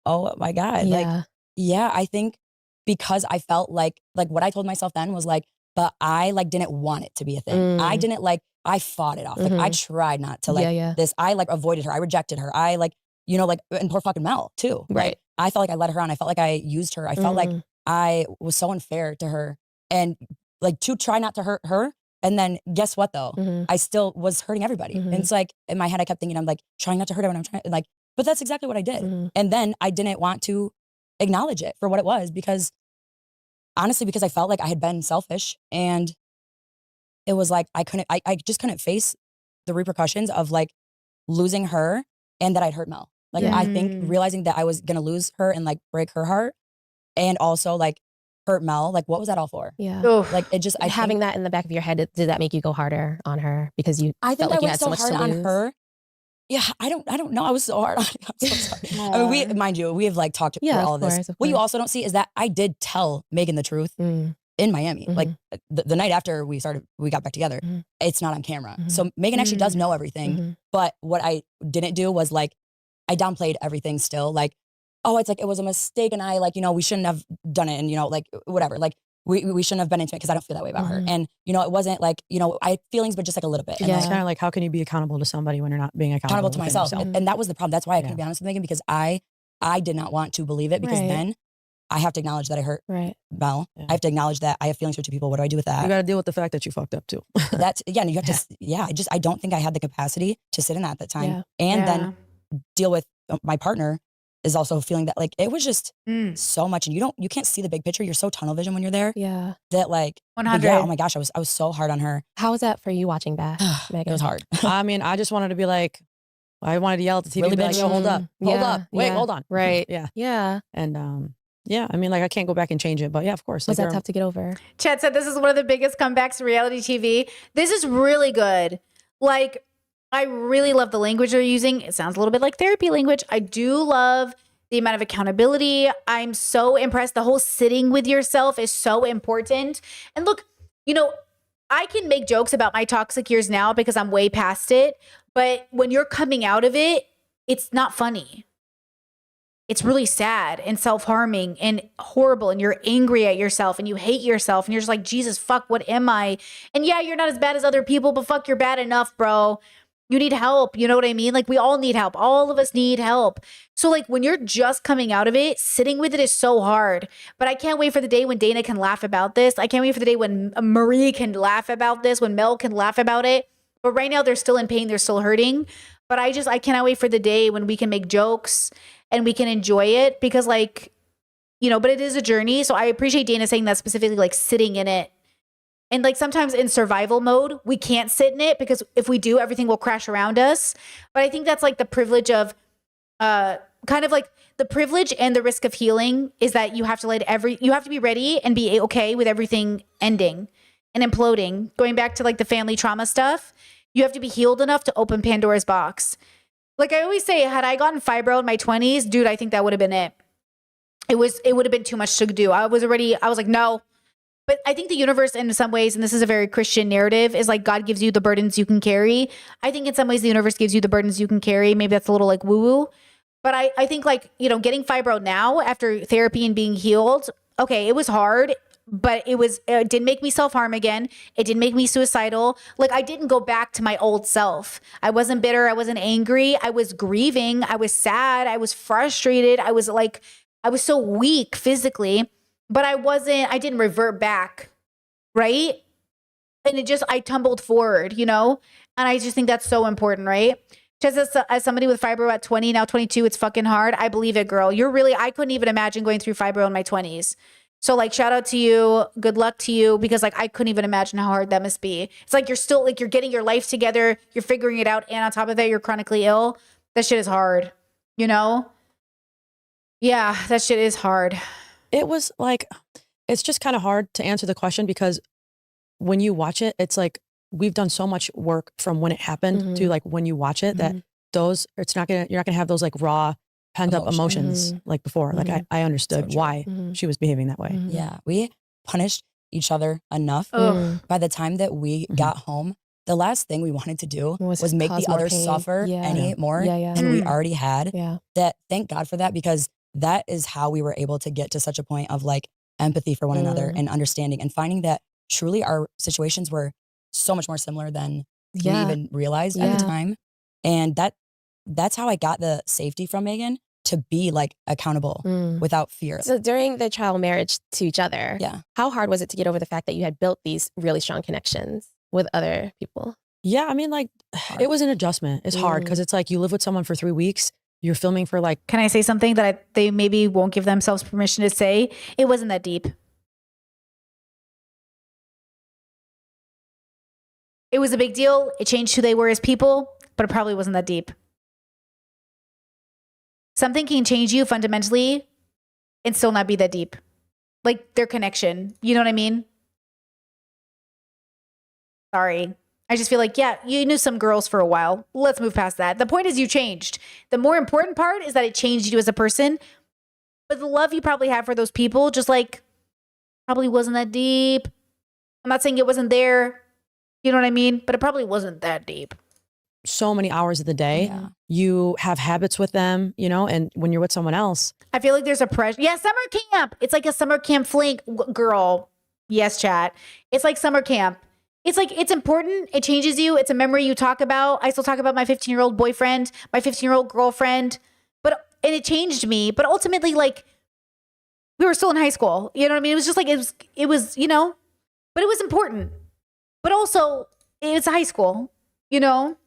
oh my God. I think because I felt like what I told myself then was like, but I like didn't want it to be a thing. I didn't I fought it off. Like I tried not to this. I like avoided her. I rejected her. I like, you know, like, and poor fucking Mel too. Right. Like, I felt like I let her on. I felt like I used her. I felt like I was so unfair to her and like to try not to hurt her. And then guess what though? I still was hurting everybody. And it's like in my head, I kept thinking, I'm like trying not to hurt her when I'm trying, like, But that's exactly what I did. And then I didn't want to acknowledge it for what it was because honestly, because I felt like I had been selfish and it was like, I just couldn't face the repercussions of like losing her and that I'd hurt Mel. Like I think realizing that I was going to lose her and like break her heart and also like hurt Mel, like what was that all for? Yeah. Like it just, having that in the back of your head, did that make you go harder on her because you I think felt like I you went had so so much hard to on lose? her. Yeah, I don't know. I was so hard on her. I'm so sorry. I mean, mind you, we have like talked through all of this. What you also don't see is that I did tell Megan the truth in Miami. Like the night after we got back together, it's not on camera. So Megan actually does know everything. But what I didn't do was like, I downplayed everything still. Like, oh, it's like, it was a mistake. And I like, we shouldn't have done it. And, like whatever, like we shouldn't have been intimate because I don't feel that way about her. And, it wasn't like, I had feelings, but just like a little bit. And It's kind of like, how can you be accountable to somebody when you're not being accountable to myself? And that was the problem. That's why I couldn't be honest with Megan because I did not want to believe it because then I have to acknowledge that I hurt Mel. I have to acknowledge that I have feelings for two people. What do I do with that? You got to deal with the fact that you fucked up too. That's, and you have to, I don't think I had the capacity to sit in that at the time. And then deal with my partner is also feeling that like, it was just so much. And you can't see the big picture. You're so tunnel vision when you're there. Yeah. That like, 100. yeah, oh my gosh, I was so hard on her. How was that for you watching back, Megan? It was hard. I mean, I just wanted to be like, I wanted to yell at the TV, Really be like, yo, hold up, wait, hold on. Right. Yeah. Yeah. And yeah, I mean, like I can't go back and change it, but yeah, of course. Was like, that tough to get over? Chad said this is one of the biggest comebacks in reality TV. This is really good. Like, I really love the language they're using. It sounds a little bit like therapy language. I do love the amount of accountability. I'm so impressed. The whole sitting with yourself is so important. And look, I can make jokes about my toxic years now because I'm way past it. But when you're coming out of it, it's not funny. It's really sad and self-harming and horrible. And you're angry at yourself and you hate yourself. And you're just like, Jesus, fuck, what am I? And yeah, you're not as bad as other people, but fuck, you're bad enough, bro. You need help. You know what I mean? Like we all need help. All of us need help. So like when you're just coming out of it, sitting with it is so hard. But I can't wait for the day when Dana can laugh about this. I can't wait for the day when Marie can laugh about this, when Mel can laugh about it. But right now they're still in pain. They're still hurting. But I cannot wait for the day when we can make jokes and we can enjoy it because like, but it is a journey. So I appreciate Dana saying that specifically, like sitting in it. And like sometimes in survival mode, we can't sit in it because if we do, everything will crash around us. But I think that's like the privilege of kind of like the privilege and the risk of healing is that you have to you have to be ready and be okay with everything ending and imploding. Going back to like the family trauma stuff, you have to be healed enough to open Pandora's box. Like I always say, had I gotten fibro in my 20s, dude, I think that would have been it. It would have been too much to do. I was like, no. But I think the universe in some ways, and this is a very Christian narrative, is like God gives you the burdens you can carry. I think in some ways the universe gives you the burdens you can carry. Maybe that's a little like woo-woo. But I think like, getting fibro now after therapy and being healed, okay, it was hard, but it didn't make me self-harm again. It didn't make me suicidal. Like I didn't go back to my old self. I wasn't bitter. I wasn't angry. I was grieving. I was sad. I was frustrated. I was so weak physically. But I didn't revert back, right? And I tumbled forward, And I just think that's so important, right? Just as somebody with fibro at 20, now 22, it's fucking hard. I believe it, girl. I couldn't even imagine going through fibro in my 20s. So like, shout out to you. Good luck to you. Because like, I couldn't even imagine how hard that must be. It's like, you're still like, you're getting your life together. You're figuring it out. And on top of that, you're chronically ill. That shit is hard, Yeah, that shit is hard. It was like, it's just kind of hard to answer the question because when you watch it, it's like we've done so much work from when it happened to like when you watch it that you're not gonna have those like raw pent up emotions like before. Like I understood why she was behaving that way. Yeah, we punished each other enough. By the time that we got home, the last thing we wanted to do was make the other suffer any more than we already had. That thank God for that because that is how we were able to get to such a point of like empathy for one another and understanding and finding that truly our situations were so much more similar than we even realized at the time. And that's how I got the safety from Megan to be like accountable without fear. So during the trial marriage to each other, how hard was it to get over the fact that you had built these really strong connections with other people? Yeah, I mean, like it was an adjustment. It's hard because it's like you live with someone for 3 weeks you're filming for like. Can I say something that they maybe won't give themselves permission to say? It wasn't that deep. It was a big deal. It changed who they were as people, but it probably wasn't that deep. Something can change you fundamentally and still not be that deep. Like their connection. You know what I mean? Sorry. I just feel like, yeah, you knew some girls for a while. Let's move past that. The point is you changed. The more important part is that it changed you as a person. But the love you probably have for those people just like probably wasn't that deep. I'm not saying it wasn't there. You know what I mean? But it probably wasn't that deep. So many hours of the day. You have habits with them, you know, and when you're with someone else. I feel like there's a pressure. Yeah, summer camp. It's like a summer camp fling. Girl. Yes, chat. It's like summer camp. It's like, it's important. It changes you. It's a memory you talk about. I still talk about my 15-year-old boyfriend, my 15-year-old girlfriend, and it changed me. But ultimately, like, we were still in high school. You know what I mean? It was just like, it was, you know, but it was important. But also, it's high school, you know?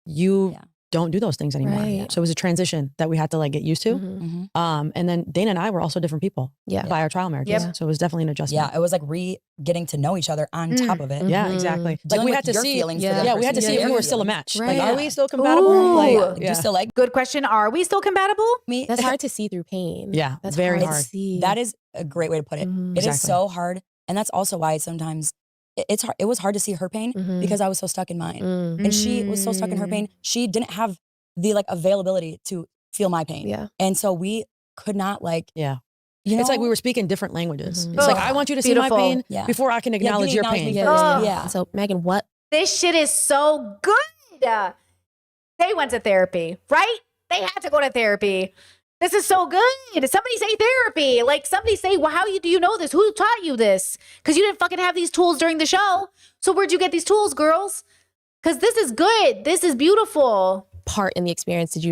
You don't do those things anymore. Right. So it was a transition that we had to like get used to. And then Dana and I were also different people by our trial marriages. Yep. So it was definitely an adjustment. Yeah, it was like getting to know each other on top of it. Yeah, exactly. Dealing Like we with had to your see feelings for the we had to person. see if we Your were still a feelings. match. Right. Like, are we still compatible? Ooh. Like, Do you still like Good question. Are we still compatible? me? That's hard to see through pain. Yeah, That's very hard hard. to see. That is a great way to put it. It is Exactly. so hard, and that's also why sometimes it's hard. It was hard to see her pain because I was so stuck in mine, and she was so stuck in her pain. She didn't have the like availability to feel my pain. Yeah. And so we could not like. Yeah. You know, It's like we were speaking different languages. It's Oh, like, I want you to see my beautiful. pain Yeah. before I can acknowledge your acknowledge pain. me Oh. first. Yeah. So Megan, what? This shit is so good. They went to therapy, right? They had to go to therapy. This is so good. Somebody say therapy. Like somebody say, well, do you know this? Who taught you this? Because you didn't fucking have these tools during the show. So where'd you get these tools, girls? Because this is good. This is beautiful. Part in the experience did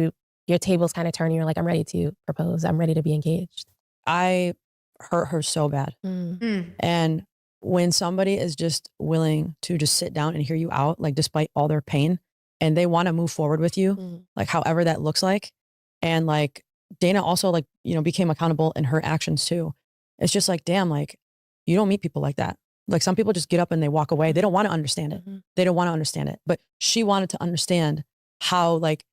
your tables kind of turn and you're like, I'm ready to propose. I'm ready to be engaged. I hurt her so bad. And when somebody is just willing to just sit down and hear you out, like despite all their pain, and they want to move forward with you, like however that looks like. And like Dana also like, you know, became accountable in her actions too. It's just like, damn, like you don't meet people like that. Like some people just get up and they walk away. They don't want to understand it. They don't want to understand it. But she wanted to understand how like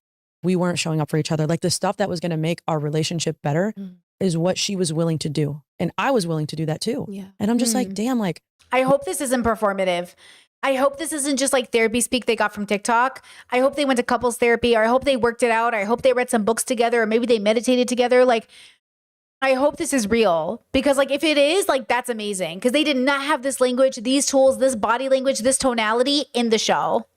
we weren't showing up for each other. Like the stuff that was going to make our relationship better is what she was willing to do. And I was willing to do that too. Yeah. And I'm just like, damn, like. I hope this isn't performative. I hope this isn't just like therapy speak they got from TikTok. I hope they went to couples therapy, or I hope they worked it out. Or I hope they read some books together, or maybe they meditated together. Like, I hope this is real, because like if it is, like that's amazing, because they did not have this language, these tools, this body language, this tonality in the show.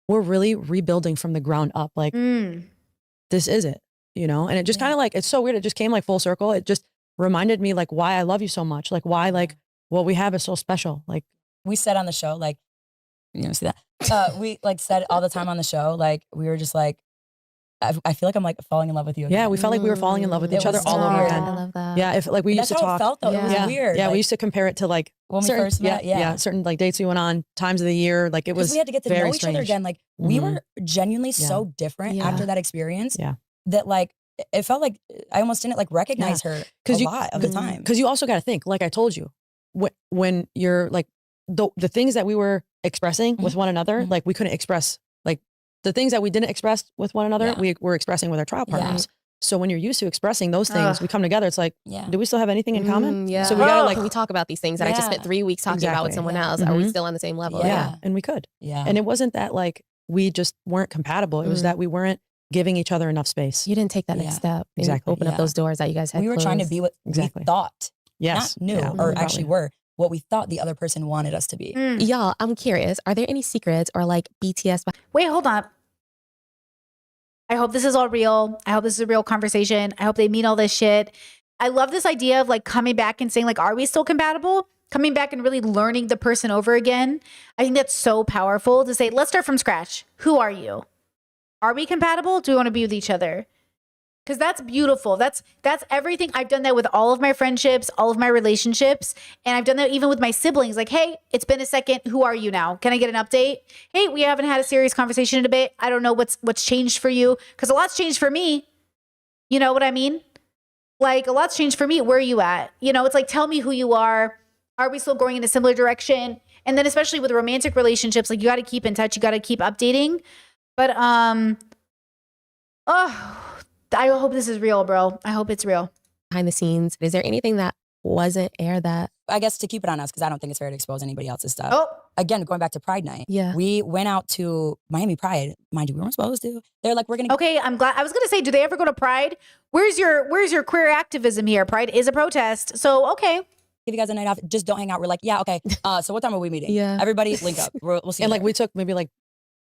We're really rebuilding from the ground up. Like this is it, you know? And it just kind of like, it's so weird. It just came like full circle. It just reminded me like why I love you so much. Like why like what we have is so special. Like we said on the show, like, you know, see that? We like said all the time on the show, like we were just like, I feel like I'm like falling in love with you again. Yeah, we felt like we were falling in love with each other all over again. I love that. Yeah, if like we used to That's how talk. it felt though. It was weird. Yeah, like, we used to compare it to like when we certain, first met. Yeah. certain like dates we went on, times of the year. Like it was we had to get to very know each other strange. again. Like we were genuinely so different after that experience. That like it felt like I almost didn't like recognize her a lot of the time. Because you also got to think, like I told you, when you're like the things that we were expressing with one another, like we couldn't express, like the things that we didn't express with one another, we were expressing with our trial partners. So when you're used to expressing those things, we come together. It's like, do we still have anything in common? Yeah. So we gotta like Can we talk about these things that I just spent 3 weeks talking about with someone else? Are we still on the same level? Yeah, and we could. Yeah, and it wasn't that like we just weren't compatible. It was that we weren't giving each other enough space. You didn't take that next step. And Exactly. open up those doors that you guys had. We were trying to closed. be what we thought, not knew or actually were. What we thought the other person wanted us to be. Y'all, I'm curious. Are there any secrets or like BTS? Wait, hold on. I hope this is all real. I hope this is a real conversation. I hope they mean all this shit. I love this idea of like coming back and saying like, are we still compatible? Coming back and really learning the person over again. I think that's so powerful to say, let's start from scratch. Who are you? Are we compatible? Do we want to be with each other? Because that's beautiful. That's everything. I've done that with all of my friendships, all of my relationships. And I've done that even with my siblings. Like, hey, it's been a second. Who are you now? Can I get an update? Hey, we haven't had a serious conversation in a bit. I don't know what's changed for you. Because a lot's changed for me. You know what I mean? Like, a lot's changed for me. Where are you at? You know, it's like, tell me who you are. Are we still going in a similar direction? And then especially with romantic relationships, like, you got to keep in touch. You got to keep updating. But, I hope this is real, bro. I hope it's real. Behind the scenes, is there anything that wasn't aired that? I guess to keep it on us, because I don't think it's fair to expose anybody else's stuff. Oh. Again, going back to Pride Night. Yeah. We went out to Miami Pride. Mind you, we weren't supposed to. They're like, we're going to. Okay, I'm glad. I was gonna say, do they ever go to Pride? Where's your queer activism here? Pride is a protest, so okay. Give you guys a night off. Just don't hang out. We're like, yeah, okay. So what time are we meeting? Yeah. Everybody link up. We'll see. And you like there. we took maybe like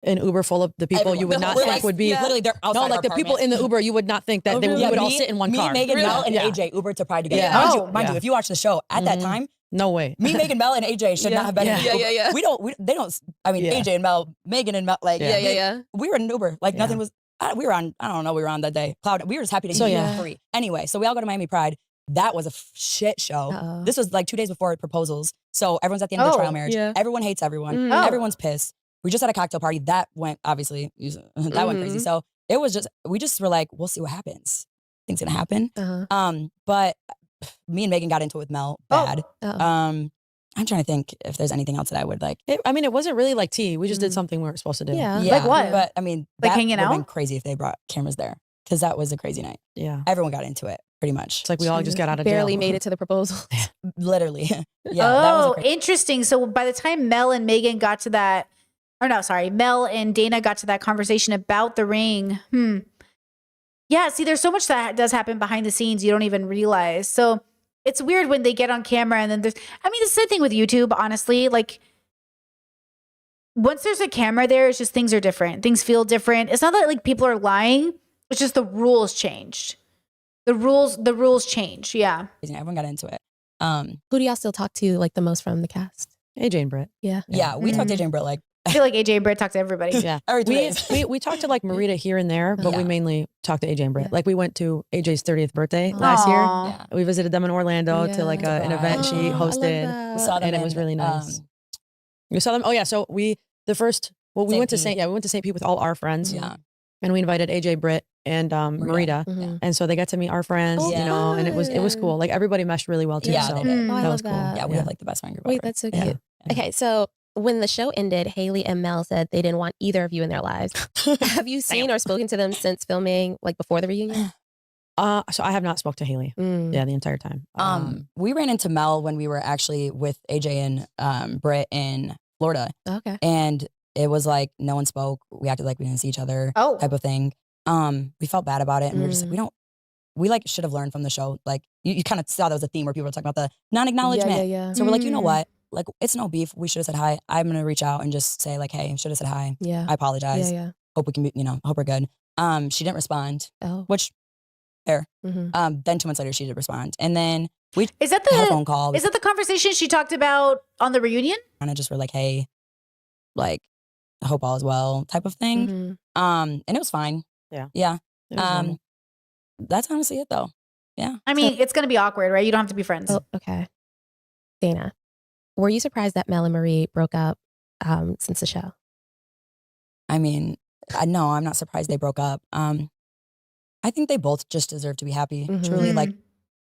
an Uber full of the people you would not think would be. Literally, they're outside No, like the people in the Uber, you would not think that we would all sit in one car. Me, Megan, Mel, and AJ Ubered to Pride together. Yeah. Mind you, if you watch the show at that time, no way. me, Megan, Mel, and AJ should not have been in the Uber. They don't. I mean, AJ and Mel, Megan and Mel, like, we were in an Uber. Like nothing was. We were on. I don't know. We were on that day. Cloud. We were just happy to see you free. Anyway, so we all go to Miami Pride. That was a shit show. Uh-oh. This was like 2 days before proposals. So everyone's at the end of the trial marriage. Yeah. Everyone hates everyone. Everyone's pissed. We just had a cocktail party. That went, obviously, that went crazy. So it was just, we just were like, we'll see what happens. Things gonna happen. But me and Megan got into it with Mel bad. I'm trying to think if there's anything else that I would like. I mean, it wasn't really like tea. We just did something we weren't supposed to do. Yeah. Like what? But I mean, Like that hanging would've been out? crazy if they brought cameras there. Because that was a crazy night. Yeah. Everyone got into it, pretty much. It's like we all just got out of jail. Barely made it to the proposal. Literally. That was Oh, a crazy. interesting. So by the time Mel and Megan got to that, or no, sorry, Mel and Dana got to that conversation about the ring. Yeah, see, there's so much that does happen behind the scenes you don't even realize. So it's weird when they get on camera and then there's, I mean, it's the same thing with YouTube, honestly. Like, once there's a camera there, it's just things are different. Things feel different. It's not that like people are lying. It's just the rules changed. The rules change. Yeah. Everyone got into it. Who do y'all still talk to like the most from the cast? AJ and Britt. Yeah. Yeah, we talked to AJ and Britt like. I feel like AJ and Britt talk to everybody. Yeah. Every 2 days. We talked to like Marita here and there, but we mainly talked to AJ and Britt. Yeah. Like we went to AJ's 30th birthday last year. Aw. We visited them in Orlando to like an event she Oh, I love hosted. that. We saw them And it was really nice. We saw them. Oh yeah. So we went to St. Pete with all our friends. Yeah. And we invited AJ, Britt, and Marita. Mhm. And so they got to meet our friends, Oh, you know, and it was fun. cool. Like everybody meshed really well too. Yeah, so they did. Oh, I that love was cool. that. Yeah, we have like the best friend group Wait, ever. that's so Yeah. cute. Okay, so when the show ended, Haley and Mel said they didn't want either of you in their lives. Have you seen or spoken to them since filming, like before the reunion? So I have not spoke to Haley. Mm. Yeah, the entire time. We ran into Mel when we were actually with AJ and Britt in Florida. Okay. And it was like no one spoke. We acted like we didn't see each other type of thing. We felt bad about it and we were just like, we like should have learned from the show. Like you kind of saw that was a theme where people were talking about the non-acknowledgement. Yeah. So we're like, you know what? Like it's no beef. We should have said hi. I'm gonna reach out and just say like, hey, should have said hi. Yeah. I apologize. Yeah. Hope we can be, hope we're good. She didn't respond. Oh. Which fair. Mhm. Then 2 months later she did respond. And then we Is that had a phone call. Is that the conversation she talked about on the reunion? Kind of just were like, hey, like, I hope all is well type of thing. Mhm. And it was fine. Yeah. Yeah. It was normal. That's honestly it though. Yeah. I mean, it's going to be awkward, right? You don't have to be friends. Oh, okay. Dana, were you surprised that Mel and Marie broke up since the show? I mean, no, I'm not surprised they broke up. I think they both just deserve to be happy. Truly, like,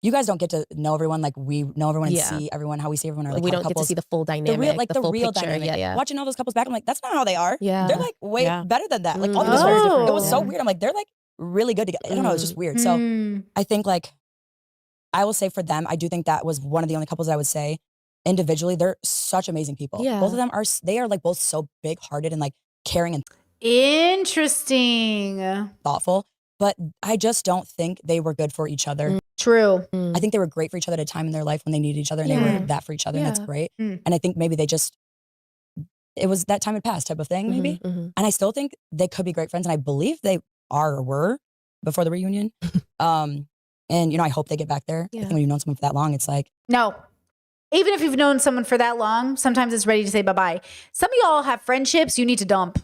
you guys don't get to know everyone like we know everyone and see everyone how we see everyone. Or like we how don't get to couples, see the full dynamic, the full real picture. dynamic. Yeah. Watching all those couples back, I'm like, that's not how they are. Yeah. They're like way better than that. Like all the Oh. it was so weird. I'm like, they're like really good together. I don't know. It's just weird. So I think like, I will say for them, I do think that was one of the only couples that I would say individually, they're such amazing people. Yeah. Both of them they are like both so big hearted and like caring and Interesting. thoughtful. But I just don't think they were good for each other. True. I think they were great for each other at a time in their life when they needed each other and they were that for each other. And that's Yeah. great. And I think maybe it was that time had passed type of thing, maybe. And I still think they could be great friends. And I believe they are or were before the reunion. And, I hope they get back there. I think when you've known someone for that long, it's like. No. Even if you've known someone for that long, sometimes it's ready to say bye-bye. Some of y'all have friendships you need to dump.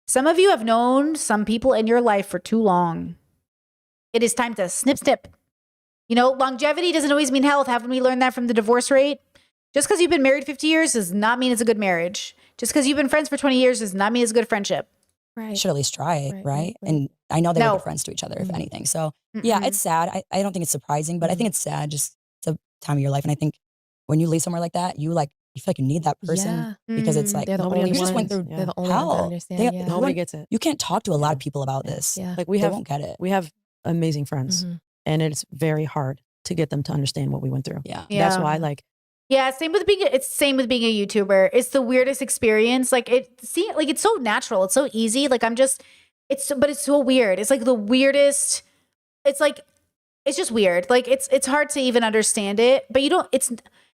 Some of you have known some people in your life for too long. It is time to snip, snip. Longevity doesn't always mean health. Haven't we learned that from the divorce rate? Just because you've been married 50 years does not mean it's a good marriage. Just because you've been friends for 20 years does not mean it's a good friendship. Right. should at least try it, right? And I know they were good friends to each other, if anything. So yeah, it's sad. I don't think it's surprising, but I think it's sad. Just it's a time of your life, and I think when you leave somewhere like that, you feel like you need that person because it's like They're the you only just went ones. through They're the only ones that hell. understand. Nobody gets it. You can't talk to a lot of people about this. Yeah. Like They won't get it. we have amazing friends, and it's very hard to get them to understand what we went through. Yeah. That's why like Yeah, same with being a YouTuber. It's the weirdest experience. Like it's so natural. It's so easy. Like but it's so weird. It's like the weirdest. It's just weird. Like it's hard to even understand it, but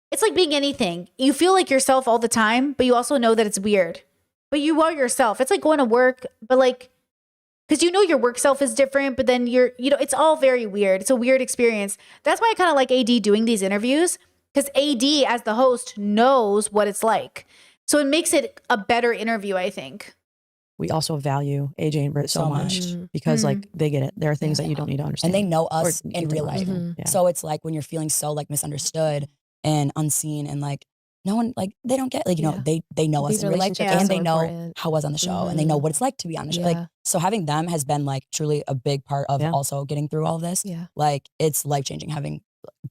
it's like being anything. You feel like yourself all the time, but you also know that it's weird. But you are yourself. It's like going to work, but like because your work self is different, but then it's all very weird. It's a weird experience. That's why I kind of like AD doing these interviews. Because AD, as the host, knows what it's like. So it makes it a better interview, I think. we also value AJ and Britt so much because like they get it. There are things that you don't need to understand. And they know us in real life. Yeah. So it's like when you're feeling so like misunderstood and unseen and like no one, like they don't get, like, they know us in real life and they know how I was on the show and they know what it's like to be on the show. Like, so having them has been like truly a big part of also getting through all of this. Like it's life-changing having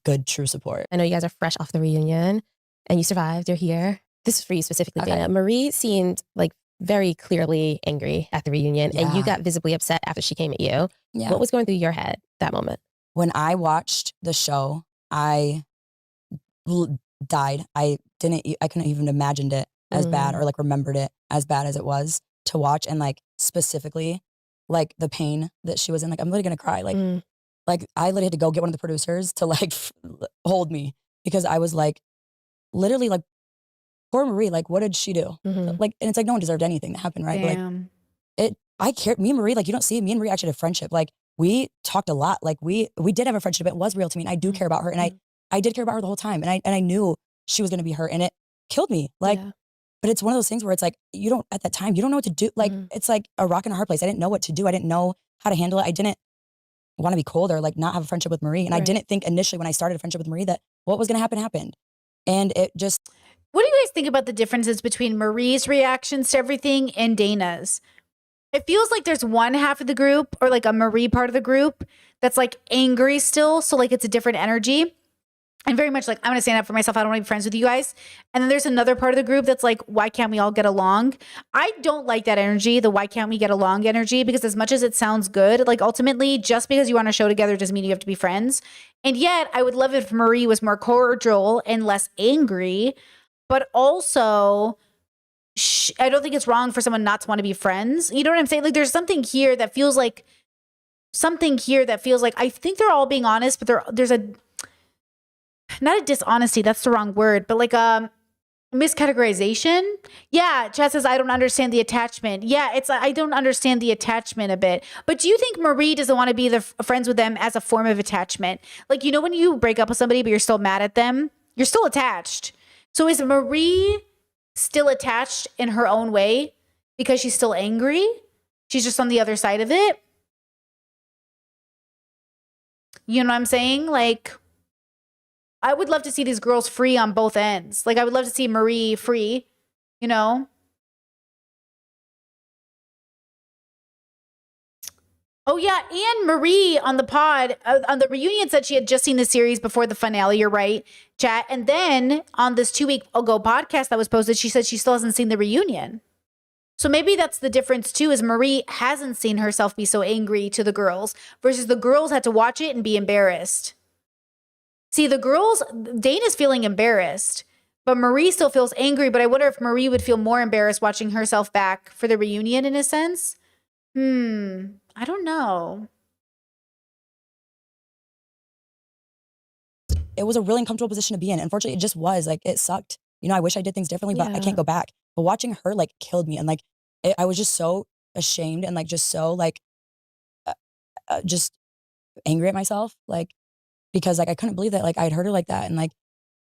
good, true support. I know you guys are fresh off the reunion and you survived. You're here. This is for you specifically, Dana. Marie seemed like very clearly angry at the reunion and you got visibly upset after she came at you. What was going through your head that moment? When I watched the show, I died. I couldn't even imagined it as bad or like remembered it as bad as it was to watch. And like specifically like the pain that she was in, like I'm literally gonna cry. Like I literally had to go get one of the producers to like hold me because I was like, literally like, poor Marie, like what did she do? Like, and it's like no one deserved anything that happened, right? Damn. But like I cared. Me and Marie, like you don't see, me and Marie actually had a friendship. Like we talked a lot. Like we did have a friendship. It was real to me, and I do care about her, and I did care about her the whole time, and I knew she was gonna be hurt, and it killed me. Like, but it's one of those things where it's like you don't at that time you don't know what to do. Like it's like a rock and a hard place. I didn't know what to do. I didn't know how to handle it. I didn't want to be cold or like not have a friendship with Marie, and I didn't think initially when I started a friendship with Marie that what was gonna happen happened, and it just. What do you guys think about the differences between Marie's reactions to everything and Dana's? It feels like there's one half of the group or like a Marie part of the group that's like angry still. So like it's a different energy and very much like, I'm going to stand up for myself. I don't want to be friends with you guys. And then there's another part of the group that's like, why can't we all get along? I don't like that energy, the why can't we get along energy, because as much as it sounds good, like ultimately just because you want to show together doesn't mean you have to be friends. And yet I would love if Marie was more cordial and less angry. But also, I don't think it's wrong for someone not to want to be friends. You know what I'm saying? Like, there's something here that feels like, I think they're all being honest, but there's not a dishonesty, that's the wrong word, but like a miscategorization. Yeah, Chad says, I don't understand the attachment. Yeah, I don't understand the attachment a bit. But do you think Marie doesn't want to be friends with them as a form of attachment? Like, you know, when you break up with somebody, but you're still mad at them, you're still attached. So is Marie still attached in her own way because she's still angry? She's just on the other side of it? You know what I'm saying? Like, I would love to see these girls free on both ends. Like, I would love to see Marie free, you know? Oh, yeah. And Marie on the pod, on the reunion, said she had just seen the series before the finale. You're right, chat. And then on this 2 week ago podcast that was posted, she said she still hasn't seen the reunion. So maybe that's the difference, too, is Marie hasn't seen herself be so angry to the girls versus the girls had to watch it and be embarrassed. See, the girls, Dana's feeling embarrassed, but Marie still feels angry. But I wonder if Marie would feel more embarrassed watching herself back for the reunion in a sense. I don't know. It was a really uncomfortable position to be in. Unfortunately, it just was. Like, it sucked. You know, I wish I did things differently, but I can't go back. But watching her, like, killed me. And, like, I was just so ashamed and, like, just so, like, just angry at myself. Like, because, like, I couldn't believe that, like, I had hurt her like that. And, like,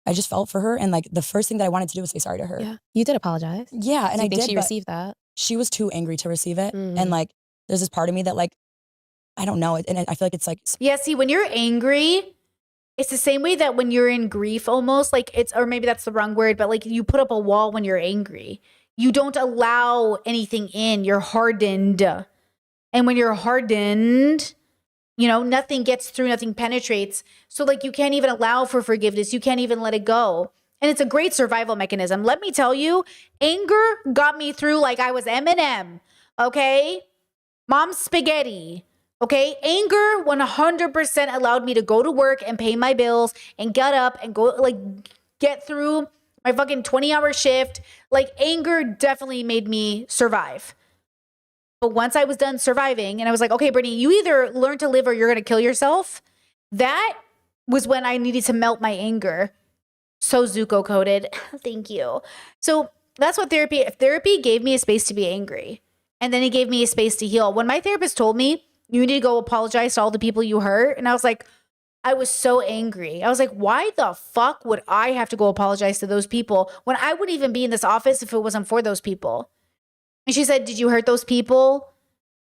I just felt for her. And, like, the first thing that I wanted to do was say sorry to her. Yeah. You did apologize. Yeah. And I I think did. she received that. She was too angry to receive it. And, like, there's this part of me that, like, I don't know. And I feel like it's like. Yeah, see, when you're angry, it's the same way that when you're in grief almost, like or maybe that's the wrong word, but like you put up a wall when you're angry. You don't allow anything in. You're hardened. And when you're hardened, you know, nothing gets through, nothing penetrates. So like you can't even allow for forgiveness. You can't even let it go. And it's a great survival mechanism. Let me tell you, anger got me through like I was Eminem, okay? Mom's spaghetti, okay? Anger 100% allowed me to go to work and pay my bills and get up and go, like, get through my fucking 20-hour shift. Like, anger definitely made me survive. But once I was done surviving and I was like, okay, Brittany, you either learn to live or you're going to kill yourself. That was when I needed to melt my anger. So Zuko coded. Thank you. So that's what therapy gave me a space to be angry. And then it gave me a space to heal. When my therapist told me, you need to go apologize to all the people you hurt. And I was like, I was so angry. I was like, why the fuck would I have to go apologize to those people when I wouldn't even be in this office if it wasn't for those people? And she said, did you hurt those people?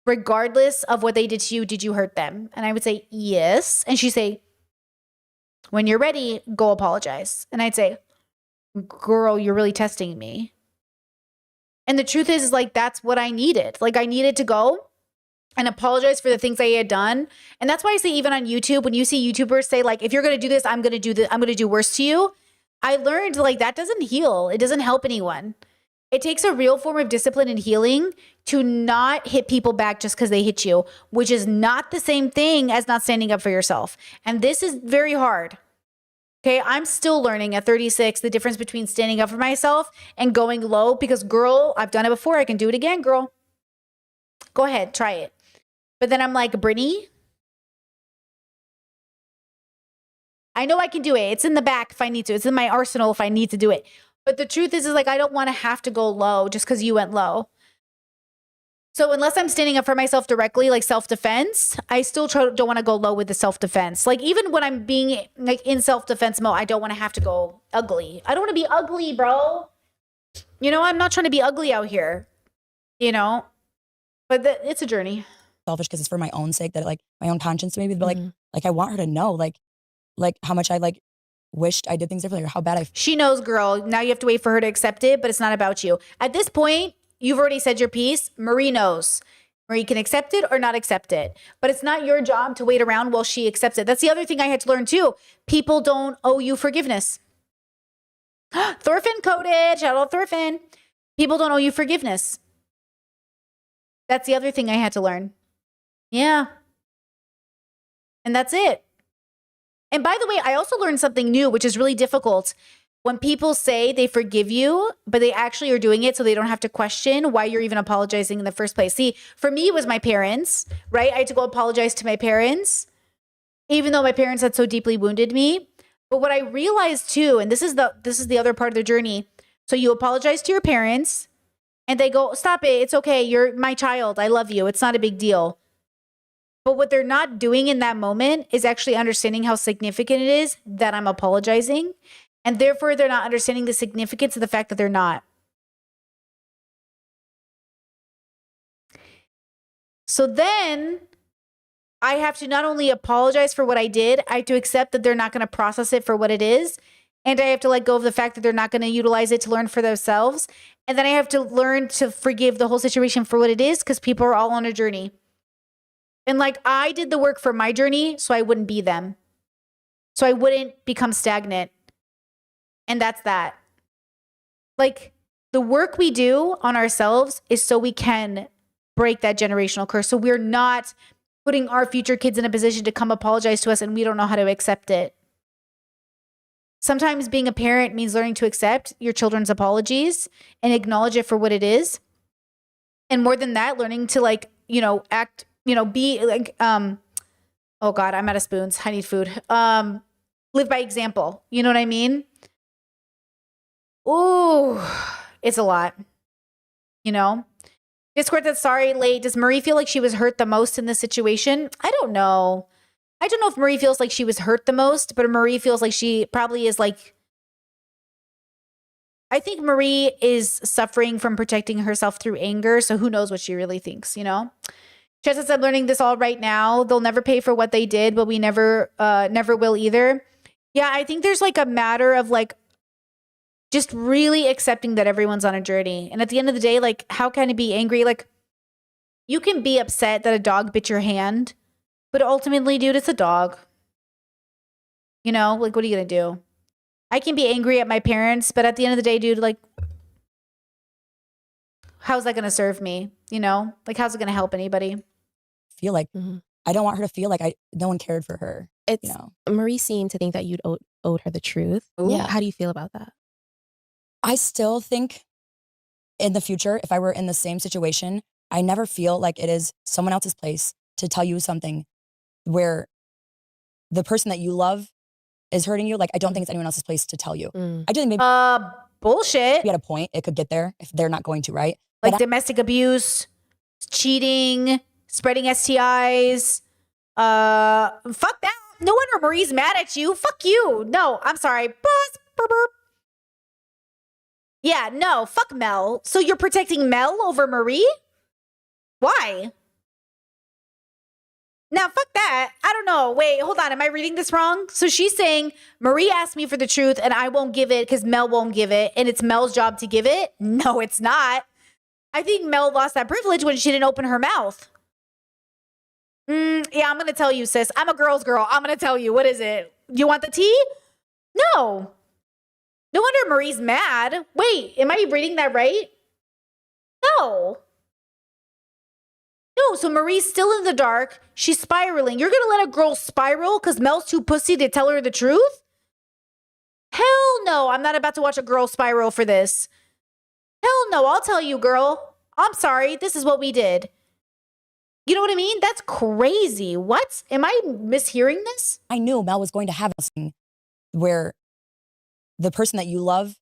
Regardless of what they did to you, did you hurt them? And I would say, yes. And she'd say, when you're ready, go apologize. And I'd say, girl, you're really testing me. And the truth is like, that's what I needed. Like, I needed to go and apologize for the things I had done. And that's why I say, even on YouTube, when you see YouTubers say like, if you're going to do this, I'm going to do worse to you. I learned like that doesn't heal. It doesn't help anyone. It takes a real form of discipline and healing to not hit people back just because they hit you, which is not the same thing as not standing up for yourself. And this is very hard. Okay, I'm still learning at 36 the difference between standing up for myself and going low because, girl, I've done it before. I can do it again, girl. Go ahead, try it. But then I'm like, Brittany, I know I can do it. It's in the back if I need to. It's in my arsenal if I need to do it. But the truth is like, I don't want to have to go low just because you went low. So unless I'm standing up for myself directly, like self-defense, I still don't want to go low with the self-defense. Like even when I'm being like in self-defense mode, I don't want to have to go ugly. I don't want to be ugly, bro. You know, I'm not trying to be ugly out here, you know, but it's a journey. Selfish because it's for my own sake, that like my own conscience maybe, but like I want her to know like how much I like wished I did things differently or how bad She knows, girl. Now you have to wait for her to accept it, but it's not about you. At this point, you've already said your piece. Marie knows. Marie can accept it or not accept it. But it's not your job to wait around while she accepts it. That's the other thing I had to learn too. People don't owe you forgiveness. Thorfinn coded. Shout out Thorfinn. People don't owe you forgiveness. That's the other thing I had to learn. Yeah. And that's it. And by the way, I also learned something new, which is really difficult. When people say they forgive you, but they actually are doing it so they don't have to question why you're even apologizing in the first place. See, for me, it was my parents, right? I had to go apologize to my parents, even though my parents had so deeply wounded me. But what I realized too, and this is the other part of the journey. So you apologize to your parents and they go, stop it. It's okay. You're my child. I love you. It's not a big deal. But what they're not doing in that moment is actually understanding how significant it is that I'm apologizing. And therefore, they're not understanding the significance of the fact that they're not. So then I have to not only apologize for what I did, I have to accept that they're not going to process it for what it is. And I have to let go of the fact that they're not going to utilize it to learn for themselves. And then I have to learn to forgive the whole situation for what it is, because people are all on a journey. And like, I did the work for my journey so I wouldn't be them. So I wouldn't become stagnant. And that's that. Like, the work we do on ourselves is so we can break that generational curse. So we're not putting our future kids in a position to come apologize to us and we don't know how to accept it. Sometimes being a parent means learning to accept your children's apologies and acknowledge it for what it is. And more than that, learning to like, you know, act, you know, be like, oh God, I'm out of spoons. I need food. Live by example. You know what I mean? Ooh, it's a lot, you know? Discord said, sorry, late. Does Marie feel like she was hurt the most in this situation? I don't know. I don't know if Marie feels like she was hurt the most, but Marie feels like she probably is like, I think Marie is suffering from protecting herself through anger. So who knows what she really thinks, you know? Chessa said, learning this all right now. They'll never pay for what they did, but we never will either. Yeah, I think there's like a matter of like, just really accepting that everyone's on a journey. And at the end of the day, like, how can it be angry? Like, you can be upset that a dog bit your hand, but ultimately, dude, it's a dog. You know, like, what are you going to do? I can be angry at my parents, but at the end of the day, dude, like, how's that going to serve me? You know, like, how's it going to help anybody? Feel like I don't want her to feel like no one cared for her. It's, you know, Marie seemed to think that you'd owed her the truth. Yeah. How do you feel about that? I still think in the future, if I were in the same situation, I never feel like it is someone else's place to tell you something where the person that you love is hurting you. Like, I don't think it's anyone else's place to tell you. I do think maybe bullshit. At a point, it could get there if they're not going to, right? Like domestic abuse, cheating, spreading STIs. Fuck that. No wonder Marie's mad at you. Fuck you. No, I'm sorry. Burp. Yeah, no, fuck Mel. So you're protecting Mel over Marie? Why? Now, fuck that. I don't know. Wait, hold on. Am I reading this wrong? So she's saying Marie asked me for the truth and I won't give it because Mel won't give it and it's Mel's job to give it? No, it's not. I think Mel lost that privilege when she didn't open her mouth. Yeah, I'm going to tell you, sis. I'm a girl's girl. I'm going to tell you. What is it? You want the tea? No. No wonder Marie's mad. Wait, am I reading that right? No. No, so Marie's still in the dark. She's spiraling. You're going to let a girl spiral because Mel's too pussy to tell her the truth? Hell no. I'm not about to watch a girl spiral for this. Hell no. I'll tell you, girl. I'm sorry. This is what we did. You know what I mean? That's crazy. What? Am I mishearing this? I knew Mel was going to have something where the person that you love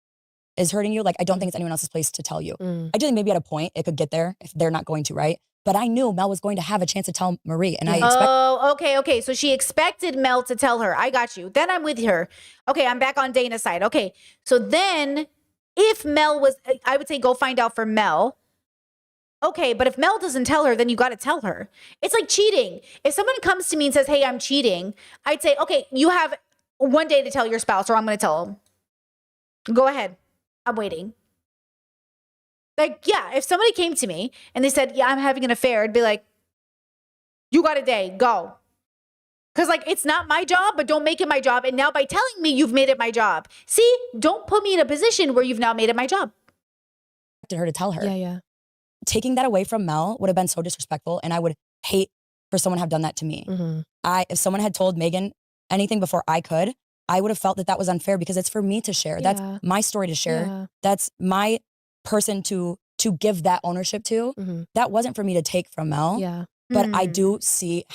is hurting you. Like, I don't think it's anyone else's place to tell you. I do think maybe at a point it could get there if they're not going to, right? But I knew Mel was going to have a chance to tell Marie. And I okay. So she expected Mel to tell her. I got you. Then I'm with her. Okay, I'm back on Dana's side. Okay, so then if Mel was, I would say go find out for Mel. Okay, but if Mel doesn't tell her, then you got to tell her. It's like cheating. If someone comes to me and says, hey, I'm cheating, I'd say, okay, you have one day to tell your spouse or I'm going to tell them. Go ahead. I'm waiting. Like, yeah, if somebody came to me and they said, yeah, I'm having an affair, I'd be like, you got a day, go. Because, like, it's not my job, but don't make it my job. And now by telling me you've made it my job. See, don't put me in a position where you've now made it my job. Her to tell her. Yeah. Taking that away from Mel would have been so disrespectful, and I would hate for someone to have done that to me. If someone had told Megan anything before I could, I would have felt that was unfair because it's for me to share. That's my story to share. That's my person to give that ownership to. That wasn't for me to take from Mel. But I do see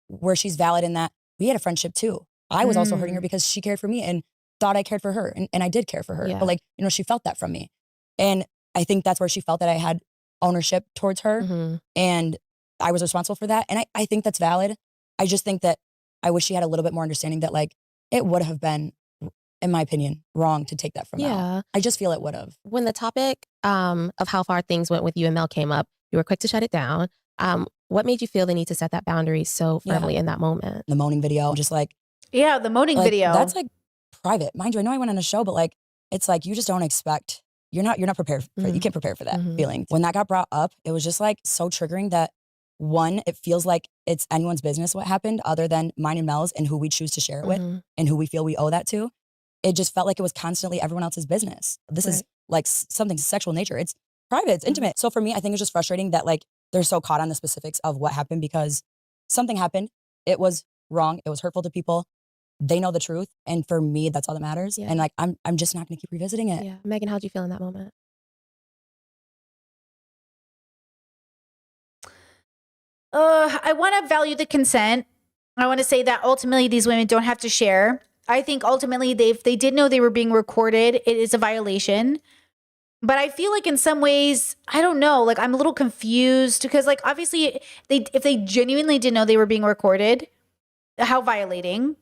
where she's valid in that we had a friendship too. I was also hurting her because she cared for me and thought I cared for her, and I did care for her. But, like, you know, she felt that from me, and I think that's where she felt that I had ownership towards her, and I was responsible for that. And I think that's valid. I just think that I wish she had a little bit more understanding that, like, it would have been, in my opinion, wrong to take that from Mel. I just feel it would have. When the topic of how far things went with you and Mel came up, you were quick to shut it down. What made you feel the need to set that boundary so firmly in that moment? The moaning video, just like, the moaning video. That's like private. Mind you, I know I went on a show, but, like, it's like you just don't expect. You're not prepared for you can't prepare for that feeling. When that got brought up, it was just like so triggering that one, it feels like it's anyone's business what happened other than mine and Mel's and who we choose to share it with and who we feel we owe that to. It just felt like it was constantly everyone else's business. This is like something sexual nature. It's private, it's intimate. So for me, I think it's just frustrating that, like, they're so caught on the specifics of what happened because something happened. It was wrong. It was hurtful to people. They know the truth. And for me, that's all that matters. And, like, I'm just not going to keep revisiting it. Yeah. Megan, how'd you feel in that moment? I want to value the consent. I want to say that ultimately these women don't have to share. I think ultimately they did know they were being recorded. It is a violation. But I feel like in some ways, I don't know, like, I'm a little confused because, like, obviously if they genuinely didn't know they were being recorded, how violating.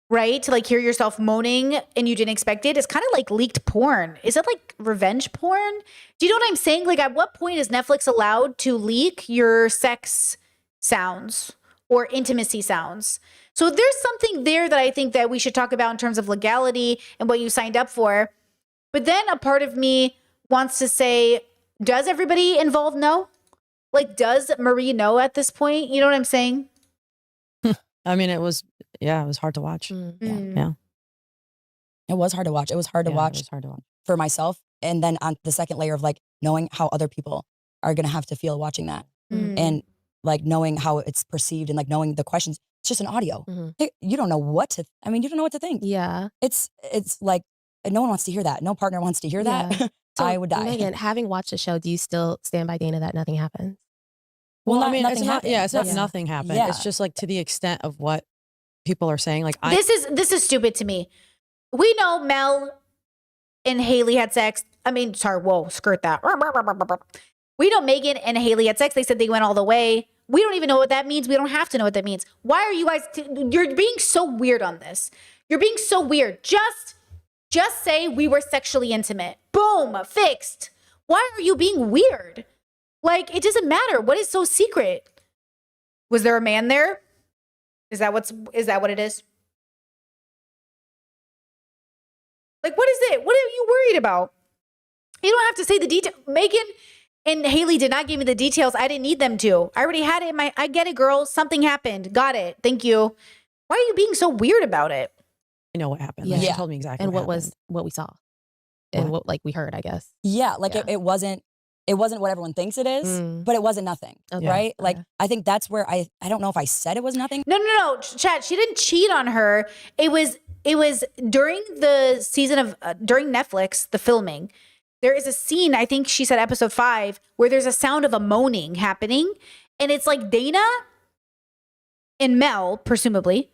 Right? To, like, hear yourself moaning and you didn't expect it. It's kind of like leaked porn. Is it like revenge porn? Do you know what I'm saying? Like, at what point is Netflix allowed to leak your sex sounds or intimacy sounds? So there's something there that I think that we should talk about in terms of legality and what you signed up for. But then a part of me wants to say, does everybody involved know? Like, does Marie know at this point? You know what I'm saying? I mean, it was hard to watch. Yeah. It was hard to watch. It was hard to watch. It was hard to watch for myself. And then on the second layer of like knowing how other people are going to have to feel watching that. And like knowing how it's perceived and like knowing the questions. It's just an audio. You don't know what to, you don't know what to think. Yeah. It's like, no one wants to hear that. No partner wants to hear that. So, I would die. Megan, having watched the show, do you still stand by Dana that nothing happens? Well, I mean, nothing it's not. happened. Yeah, it's not Yeah. nothing happened. Yeah. It's just like to the extent of what people are saying. Like, This is stupid to me. We know Mel and Haley had sex. I mean, sorry, whoa, skirt that. We know Megan and Haley had sex. They said they went all the way. We don't even know what that means. We don't have to know what that means. Why are you guys? You're being so weird on this. You're being so weird. Just say we were sexually intimate. Boom, fixed. Why are you being weird? Like, it doesn't matter. What is so secret? Was there a man there? Is that what it is? Like, what is it? What are you worried about? You don't have to say the detail. Megan and Haley did not give me the details. I didn't need them to. I already had it in I get it, girl. Something happened. Got it. Thank you. Why are you being so weird about it? I know what happened. Yeah. Like, she told me exactly. And what happened. we saw. And what like we heard, I guess. Yeah, like it wasn't what everyone thinks it is, but it wasn't nothing, right? Like I think that's where I don't know if I said it was nothing. No, Chad, she didn't cheat on her. It was during the season of during Netflix, the filming. There is a scene, I think she said episode 5, where there's a sound of a moaning happening, and it's like Dana and Mel, presumably.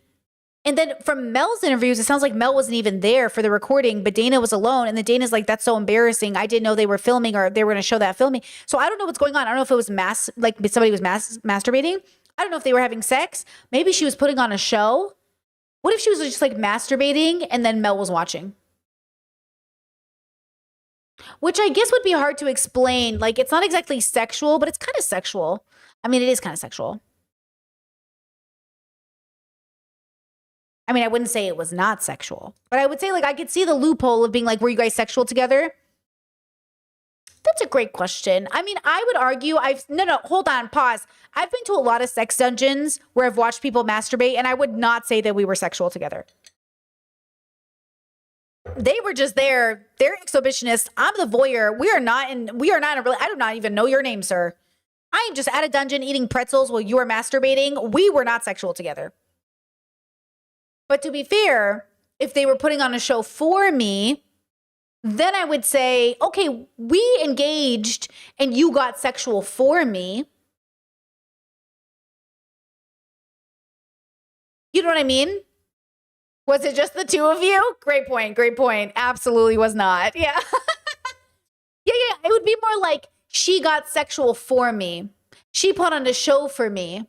And then from Mel's interviews, it sounds like Mel wasn't even there for the recording, but Dana was alone. And then Dana's like, that's so embarrassing. I didn't know they were filming or they were going to show that filming. So I don't know what's going on. I don't know if it was somebody was masturbating. I don't know if they were having sex. Maybe she was putting on a show. What if she was just like masturbating and then Mel was watching? Which I guess would be hard to explain. Like, it's not exactly sexual, but it's kind of sexual. I mean, it is kind of sexual. I mean, I wouldn't say it was not sexual, but I would say like I could see the loophole of being like, were you guys sexual together? That's a great question. I mean, I would argue hold on, pause. I've been to a lot of sex dungeons where I've watched people masturbate, and I would not say that we were sexual together. They were just there. They're exhibitionists. I'm the voyeur. We are not in a really, I do not even know your name, sir. I am just at a dungeon eating pretzels while you are masturbating. We were not sexual together. But to be fair, if they were putting on a show for me, then I would say, okay, we engaged and you got sexual for me. You know what I mean? Was it just the two of you? Great point. Great point. Absolutely was not. Yeah. Yeah. It would be more like she got sexual for me. She put on a show for me.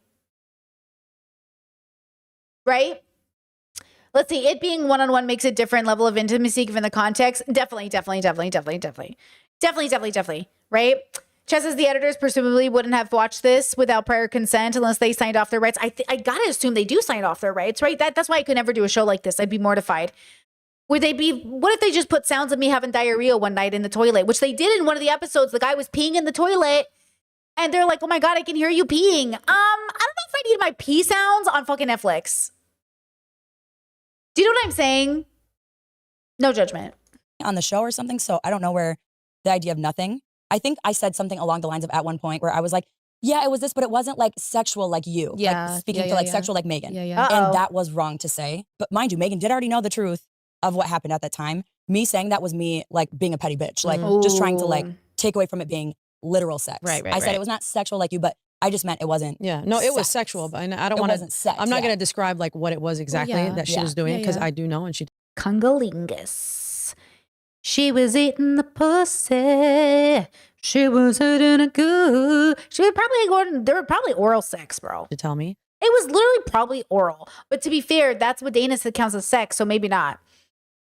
Right? Let's see. It being one-on-one makes a different level of intimacy given the context. Definitely. Right? Chess says the editors presumably wouldn't have watched this without prior consent unless they signed off their rights. I gotta assume they do sign off their rights, right? That's why I could never do a show like this. I'd be mortified. What if they just put sounds of me having diarrhea one night in the toilet, which they did in one of the episodes. The guy was peeing in the toilet and they're like, oh my God, I can hear you peeing. I don't know if I need my pee sounds on fucking Netflix. Do you know what I'm saying? No judgment. On the show or something. So I don't know where the idea of nothing. I think I said something along the lines of at one point where I was like, yeah, it was this, but it wasn't like sexual like you. Yeah. Like speaking to like sexual like Megan. Yeah. And that was wrong to say. But mind you, Megan did already know the truth of what happened at that time. Me saying that was me like being a petty bitch. Like just trying to like take away from it being literal sex. Right. I said it was not sexual like you, but I just meant it wasn't. Yeah, no, it was sexual, but I don't want to. I'm not going to describe like what it was exactly that she was doing because I do know, and she. Cunnilingus. She was eating the pussy. She was eating a good. She was probably going. There were probably oral sex, bro. To tell me, it was literally probably oral. But to be fair, that's what Dana said counts as sex, so maybe not.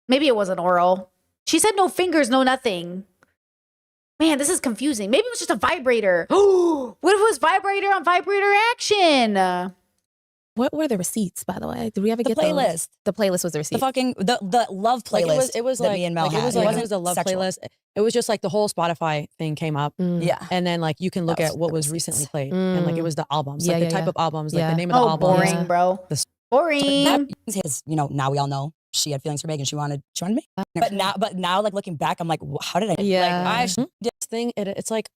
Maybe it wasn't oral. She said no fingers, no nothing. Man, this is confusing. Maybe it was just a vibrator. Oh, what if it was vibrator on vibrator action? What were the receipts, by the way? Did we ever The get those? playlist. The playlist was the receipt. The fucking the love playlist. It was that like me and Mel like, had. it wasn't just a love Sexual. playlist. It was just like the whole Spotify thing came up. Yeah. And then like you can look That at what was was the recently receipts. played. And like it was the albums, like the type of albums, like the name of the Oh, album. boring, bro. Boring. His, now we all know she had feelings for Megan. She wanted me. But now, like looking back, I'm like, how did I? Yeah. Like, I This thing, it's like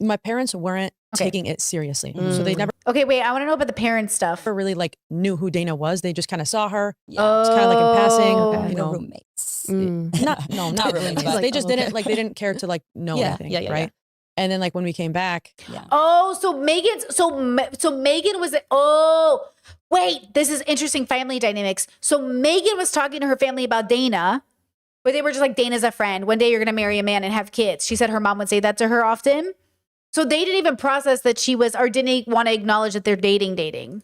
my parents weren't taking it seriously. So they never Okay, wait. I want to know about the parent stuff. really like knew who Dana was. They just kind of saw her. It's kind of like in passing. Okay. You know, roommates. not roommates. but- They just didn't like they didn't care to like know Yeah, anything, yeah, right? And then like when we came back, Oh, so Megan was. Oh, wait. This is interesting family dynamics. So Megan was talking to her family about Dana, but they were just like, Dana's a friend. One day you're gonna marry a man and have kids. She said her mom would say that to her often. So they didn't even process that she was, or didn't want to acknowledge that they're dating.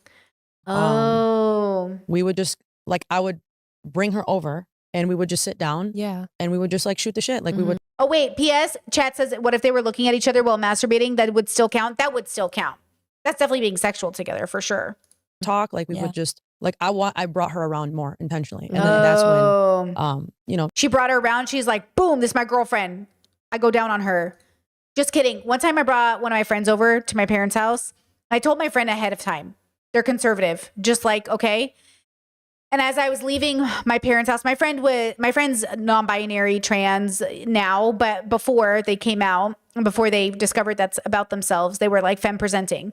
Oh. we would just like I would bring her over and we would just sit down. Yeah. And we would just like shoot the shit. Like we would Oh, wait. P.S. Chat says, what if they were looking at each other while masturbating? That would still count? That would still count. That's definitely being sexual together for sure. talk. Like we would just like I brought her around more intentionally. And then Oh. that's when you know, She brought her around. She's like, boom, this is my girlfriend. I go down on her. Just kidding. One time I brought one of my friends over to my parents' house. I told my friend ahead of time. They're conservative. Just like, okay. And as I was leaving my parents' house, my friend's non-binary trans now, but before they came out and before they discovered that's about themselves, they were like femme presenting.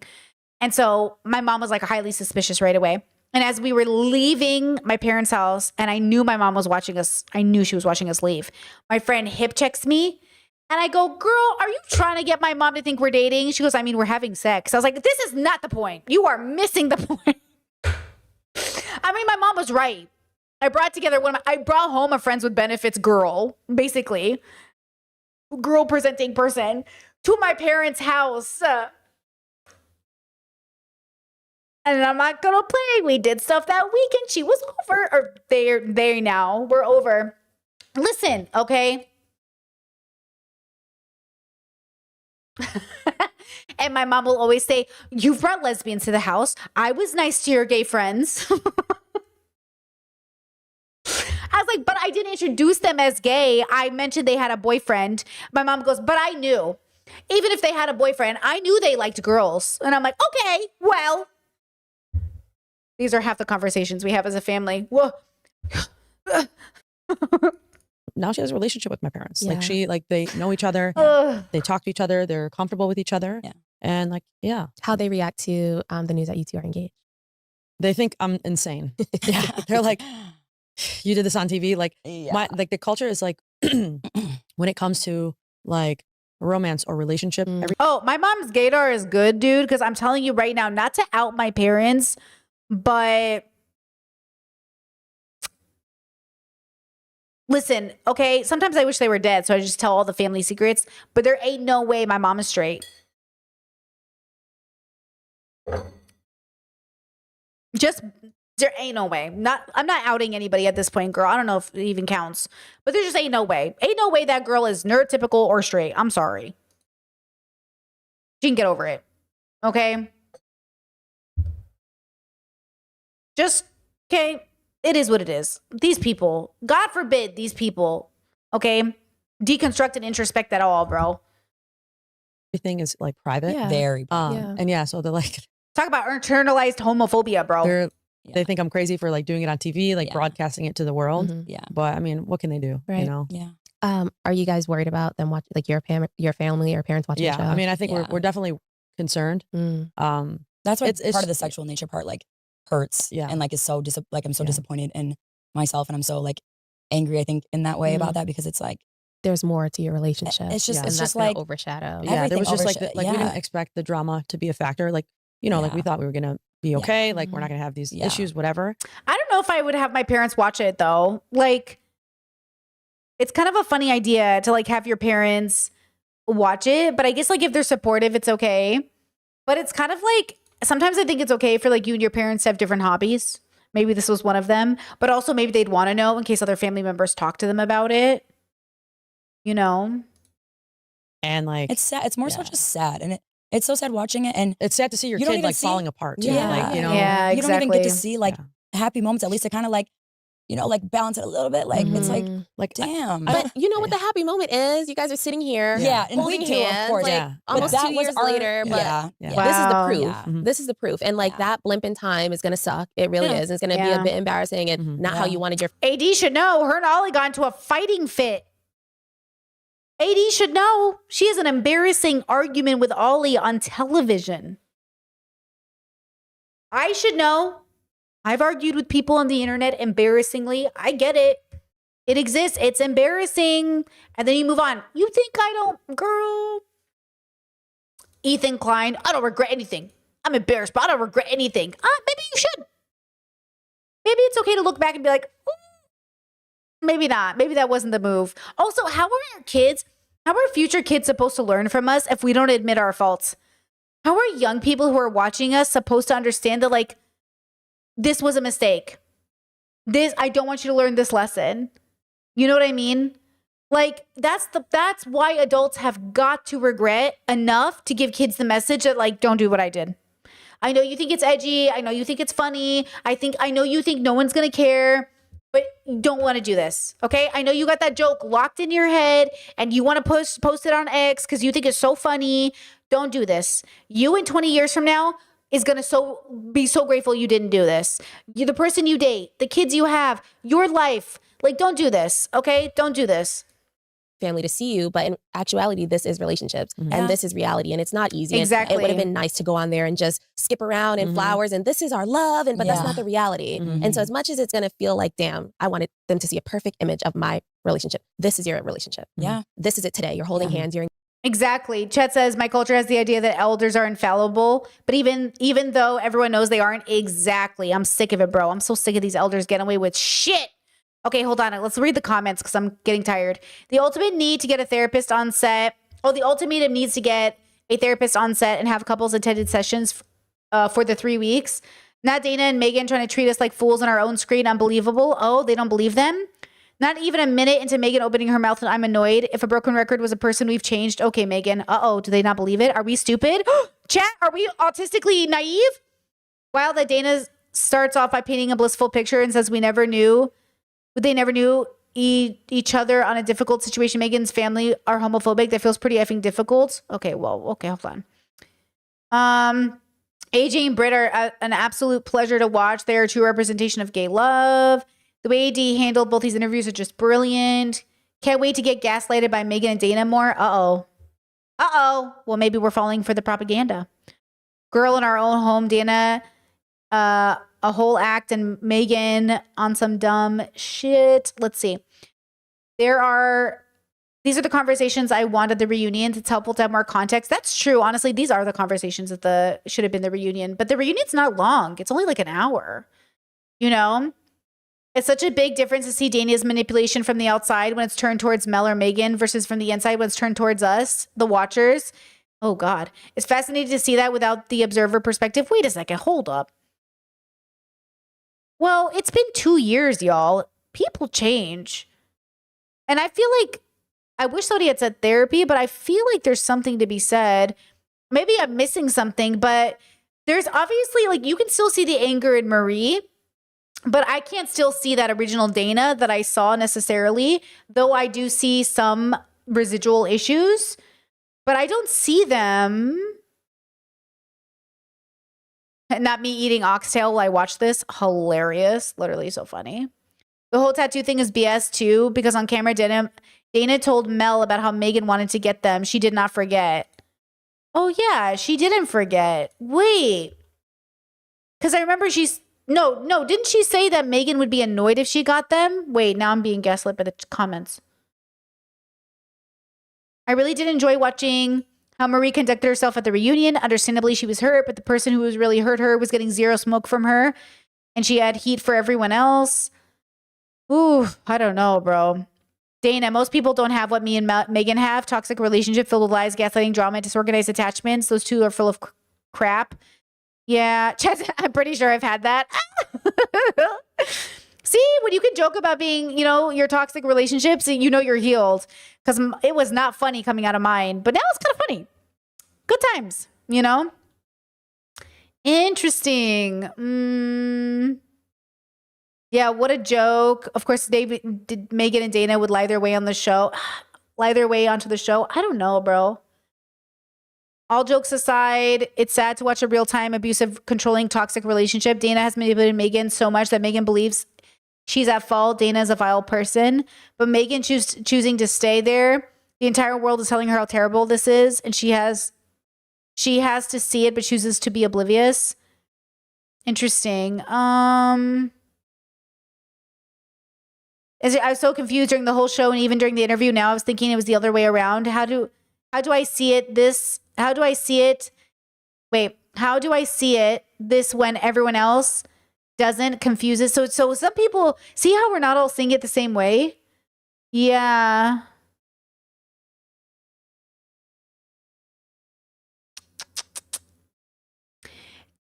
And so my mom was like highly suspicious right away. And as we were leaving my parents' house, and I knew my mom was watching us, I knew she was watching us leave. My friend hip checks me. And I go, girl, are you trying to get my mom to think we're dating? She goes, I mean, we're having sex. I was like, this is not the point. You are missing the point. I mean, my mom was right. I brought home a friends with benefits girl, basically, girl presenting person to my parents' house. And I'm not gonna play. We did stuff that weekend. She was over, or they're now. We're over. Listen, okay. And my mom will always say, you've brought lesbians to the house. I was nice to your gay friends. I was like, but I didn't introduce them as gay. I mentioned they had a boyfriend. My mom goes, but I knew. Even if they had a boyfriend, I knew they liked girls. And I'm like, okay, well. These are half the conversations we have as a family. Whoa. now she has a relationship with my parents. Yeah. Like they know each other. Ugh. They talk to each other. They're comfortable with each other. Yeah. And like, yeah. How they react to the news that you two are engaged. They think I'm insane. Yeah. They're like, you did this on TV. Like the culture is like, when it comes to like romance or relationship. Oh, my mom's gaydar is good, dude. Because I'm telling you right now, not to out my parents, but listen, okay, sometimes I wish they were dead, so I just tell all the family secrets, but there ain't no way my mom is straight. Just, there ain't no way. I'm not outing anybody at this point, girl. I don't know if it even counts, but there just ain't no way. Ain't no way that girl is neurotypical or straight. I'm sorry. She can get over it. Okay? Just, okay, it is what it is. These people, God forbid these people, okay, deconstruct and introspect that all, bro. Everything is like private. Yeah. Very. And yeah, so they're like, talk about internalized homophobia, bro. They think I'm crazy for like doing it on TV, like broadcasting it to the world. Yeah. But I mean, what can they do? Right. You know? Yeah. Are you guys worried about them watching, like your family or parents watching Yeah. the show? I mean, I think we're definitely concerned. That's why it's part of the sexual nature part like hurts. Yeah. And like is so I'm so disappointed in myself, and I'm so like angry, I think, in that way about that, because it's like there's more to your relationship. It's just and it's that's just gonna like overshadow. Yeah, there was just like, overshadow- we didn't expect the drama to be a factor. Like, you know, like we thought we were going to be okay. Like we're not going to have these issues, whatever. I don't know if I would have my parents watch it though. Like, it's kind of a funny idea to like have your parents watch it, but I guess like if they're supportive, it's okay. But it's kind of like, sometimes I think it's okay for like you and your parents to have different hobbies. Maybe this was one of them, but also maybe they'd want to know in case other family members talk to them about it. You know? And like, it's sad. It's more so just sad, and it It's so sad watching it, and it's sad to see your you don't kid even like see- falling apart. Too. Yeah, Like, you know, Yeah, you don't even get to exactly. see like happy moments. At least to kind of like, you know, like balance it a little bit. Like it's like damn. But you know what the happy moment is? You guys are sitting here, Yeah, and holding we do, hands, of course. like Yeah. almost But that 2 was years our- later. But yeah. this is the Wow. proof. Yeah. This is the proof. And like that blimp in time is gonna suck. It really is. It's gonna be Yeah. a bit embarrassing and not how you wanted your AD should know. Her and Ollie got into a fighting fit. AD should know. She has an embarrassing argument with Ollie on television. I should know. I've argued with people on the internet embarrassingly. I get it. It exists. It's embarrassing. And then you move on. You think I don't, girl? Ethan Klein, I don't regret anything. I'm embarrassed, but I don't regret anything. Maybe you should. Maybe it's okay to look back and be like, maybe not. Maybe that wasn't the move. Also, how are future kids supposed to learn from us if we don't admit our faults? How are young people who are watching us supposed to understand that, like, this was a mistake? I don't want you to learn this lesson. You know what I mean? Like, that's why adults have got to regret enough to give kids the message that, like, don't do what I did. I know you think it's edgy. I know you think it's funny. I know you think no one's going to care, but you don't want to do this. Okay. I know you got that joke locked in your head and you want to post it on X because you think it's so funny. Don't do this. You in 20 years from now is going to be so grateful you didn't do this. You, the person you date, the kids you have, your life, like, don't do this. Okay. Don't do this. family to see you, but in actuality, this is relationships and this is reality, and it's not easy. Exactly. It would have been nice to go on there and just skip around in flowers and this is our love, but that's not the reality. And so as much as it's going to feel like, damn, I wanted them to see a perfect image of my relationship. This is your relationship. Yeah. This is it today. You're holding hands. You're Exactly. Chet says, my culture has the idea that elders are infallible, but even though everyone knows they aren't, exactly. I'm sick of it, bro. I'm so sick of these elders getting away with shit. Okay, hold on. Let's read the comments because I'm getting tired. The ultimate need to get a therapist on set. Oh, the ultimatum needs to get a therapist on set and have couples attended sessions for the 3 weeks. Not Dana and Megan trying to treat us like fools on our own screen. Unbelievable. Oh, they don't believe them? Not even a minute into Megan opening her mouth and I'm annoyed. If a broken record was a person we've changed. Okay, Megan. Uh-oh. Do they not believe it? Are we stupid? Chat, are we autistically naive? Wow, that Dana starts off by painting a blissful picture and says they never knew each other on a difficult situation. Megan's family are homophobic. That feels pretty effing difficult. Okay, hold on. AJ and Britt are an absolute pleasure to watch. They are a true representation of gay love. The way AD handled both these interviews are just brilliant. Can't wait to get gaslighted by Megan and Dana more. Uh-oh. Well, maybe we're falling for the propaganda. Girl in our own home, Dana, a whole act, and Megan on some dumb shit. Let's see. These are the conversations I want at the reunion. It's helpful to have more context. That's true. Honestly, these are the conversations that should have been the reunion. But the reunion's not long. It's only like an hour. You know? It's such a big difference to see Dana's manipulation from the outside when it's turned towards Mel or Megan versus from the inside when it's turned towards us, the watchers. Oh, God. It's fascinating to see that without the observer perspective. Wait a second. Hold up. Well, it's been 2 years, y'all. People change. And I feel like, I wish somebody had said therapy, but I feel like there's something to be said. Maybe I'm missing something, but there's obviously, like, you can still see the anger in Marie, but I can't still see that original Dana that I saw necessarily, though I do see some residual issues, but I don't see them. Not me eating oxtail while I watch this. Hilarious. Literally so funny. The whole tattoo thing is BS too, because on camera, Dana told Mel about how Megan wanted to get them. She did not forget. Oh yeah, she didn't forget. Wait. Because I remember didn't she say that Megan would be annoyed if she got them? Wait, now I'm being gaslit by the comments. I really did enjoy watching how Marie conducted herself at the reunion. Understandably, she was hurt, but the person who was really hurt her was getting zero smoke from her, and she had heat for everyone else. Ooh, I don't know, bro. Dana, most people don't have what me and Megan have. Toxic relationship filled with lies, gaslighting, drama, disorganized attachments. Those two are full of crap. Yeah, I'm pretty sure I've had that. See, when you can joke about being, your toxic relationships, you're healed. Because it was not funny coming out of mine. But now it's kind of funny. Good times. you know? Interesting. Yeah, what a joke. Of course, Megan and Dana would lie their way on the show. Lie their way onto the show. I don't know, bro. All jokes aside, it's sad to watch a real-time abusive, controlling, toxic relationship. Dana has manipulated Megan so much that Megan believes she's at fault. Dana is a vile person. But Megan choosing to stay there. The entire world is telling her how terrible this is. And she has to see it, but chooses to be oblivious. Interesting. I was so confused during the whole show and even during the interview. Now I was thinking it was the other way around. How do I see it how do I see it this when everyone else doesn't? Confuses. So some people see how we're not all seeing it the same way. Yeah.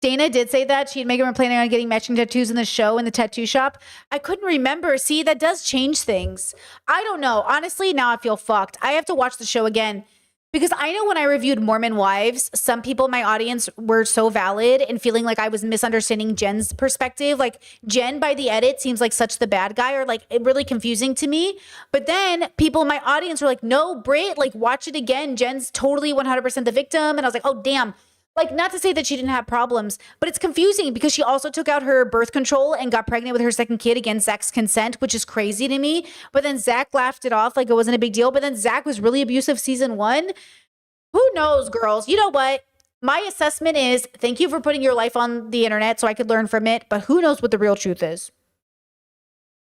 Dana did say that she and Megan were planning on getting matching tattoos in the show in the tattoo shop. I couldn't remember. See, that does change things. I don't know. Honestly, now I feel fucked. I have to watch the show again because I know when I reviewed Mormon Wives, some people in my audience were so valid and feeling like I was misunderstanding Jen's perspective. Like Jen by the edit seems like such the bad guy, or like it really confusing to me. But then people in my audience were like, no, Britt, like watch it again. Jen's totally 100% the victim. And I was like, oh, damn. Like, not to say that she didn't have problems, but it's confusing because she also took out her birth control and got pregnant with her second kid against Zach's consent, which is crazy to me. But then Zach laughed it off like it wasn't a big deal. But then Zach was really abusive season 1. Who knows, girls? You know what? My assessment is thank you for putting your life on the internet so I could learn from it. But who knows what the real truth is?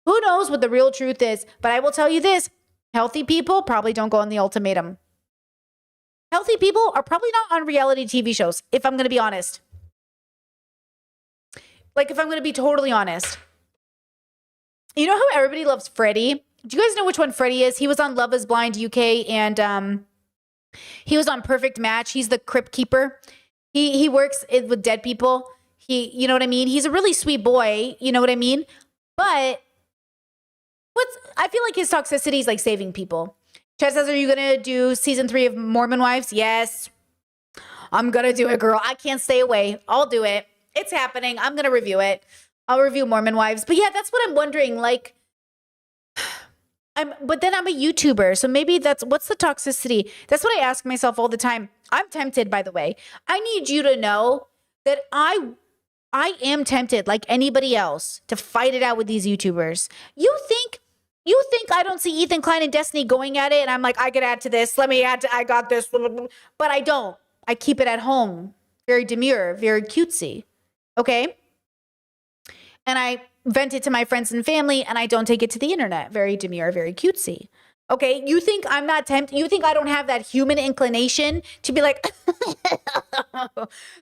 Who knows what the real truth is? But I will tell you this. Healthy people probably don't go on the ultimatum. Healthy people are probably not on reality TV shows, if I'm going to be honest. Like, if I'm going to be totally honest. You know how everybody loves Freddie? Do you guys know which one Freddie is? He was on Love is Blind UK and he was on Perfect Match. He's the crypt keeper. He works with dead people. You know what I mean? He's a really sweet boy. You know what I mean? But I feel like his toxicity is like saving people. Chad says, are you going to do season 3 of Mormon Wives? Yes. I'm going to do it, girl. I can't stay away. I'll do it. It's happening. I'm going to review it. I'll review Mormon Wives. But yeah, that's what I'm wondering. Like, but then I'm a YouTuber. So maybe what's the toxicity? That's what I ask myself all the time. I'm tempted, by the way. I need you to know that I am tempted, like anybody else, to fight it out with these YouTubers. You think I don't see Ethan Klein and Destiny going at it and I'm like, I could add to this. I got this. But I don't. I keep it at home. Very demure, very cutesy. Okay? And I vent it to my friends and family and I don't take it to the internet. Very demure, very cutesy. Okay? You think I'm not tempted? You think I don't have that human inclination to be like,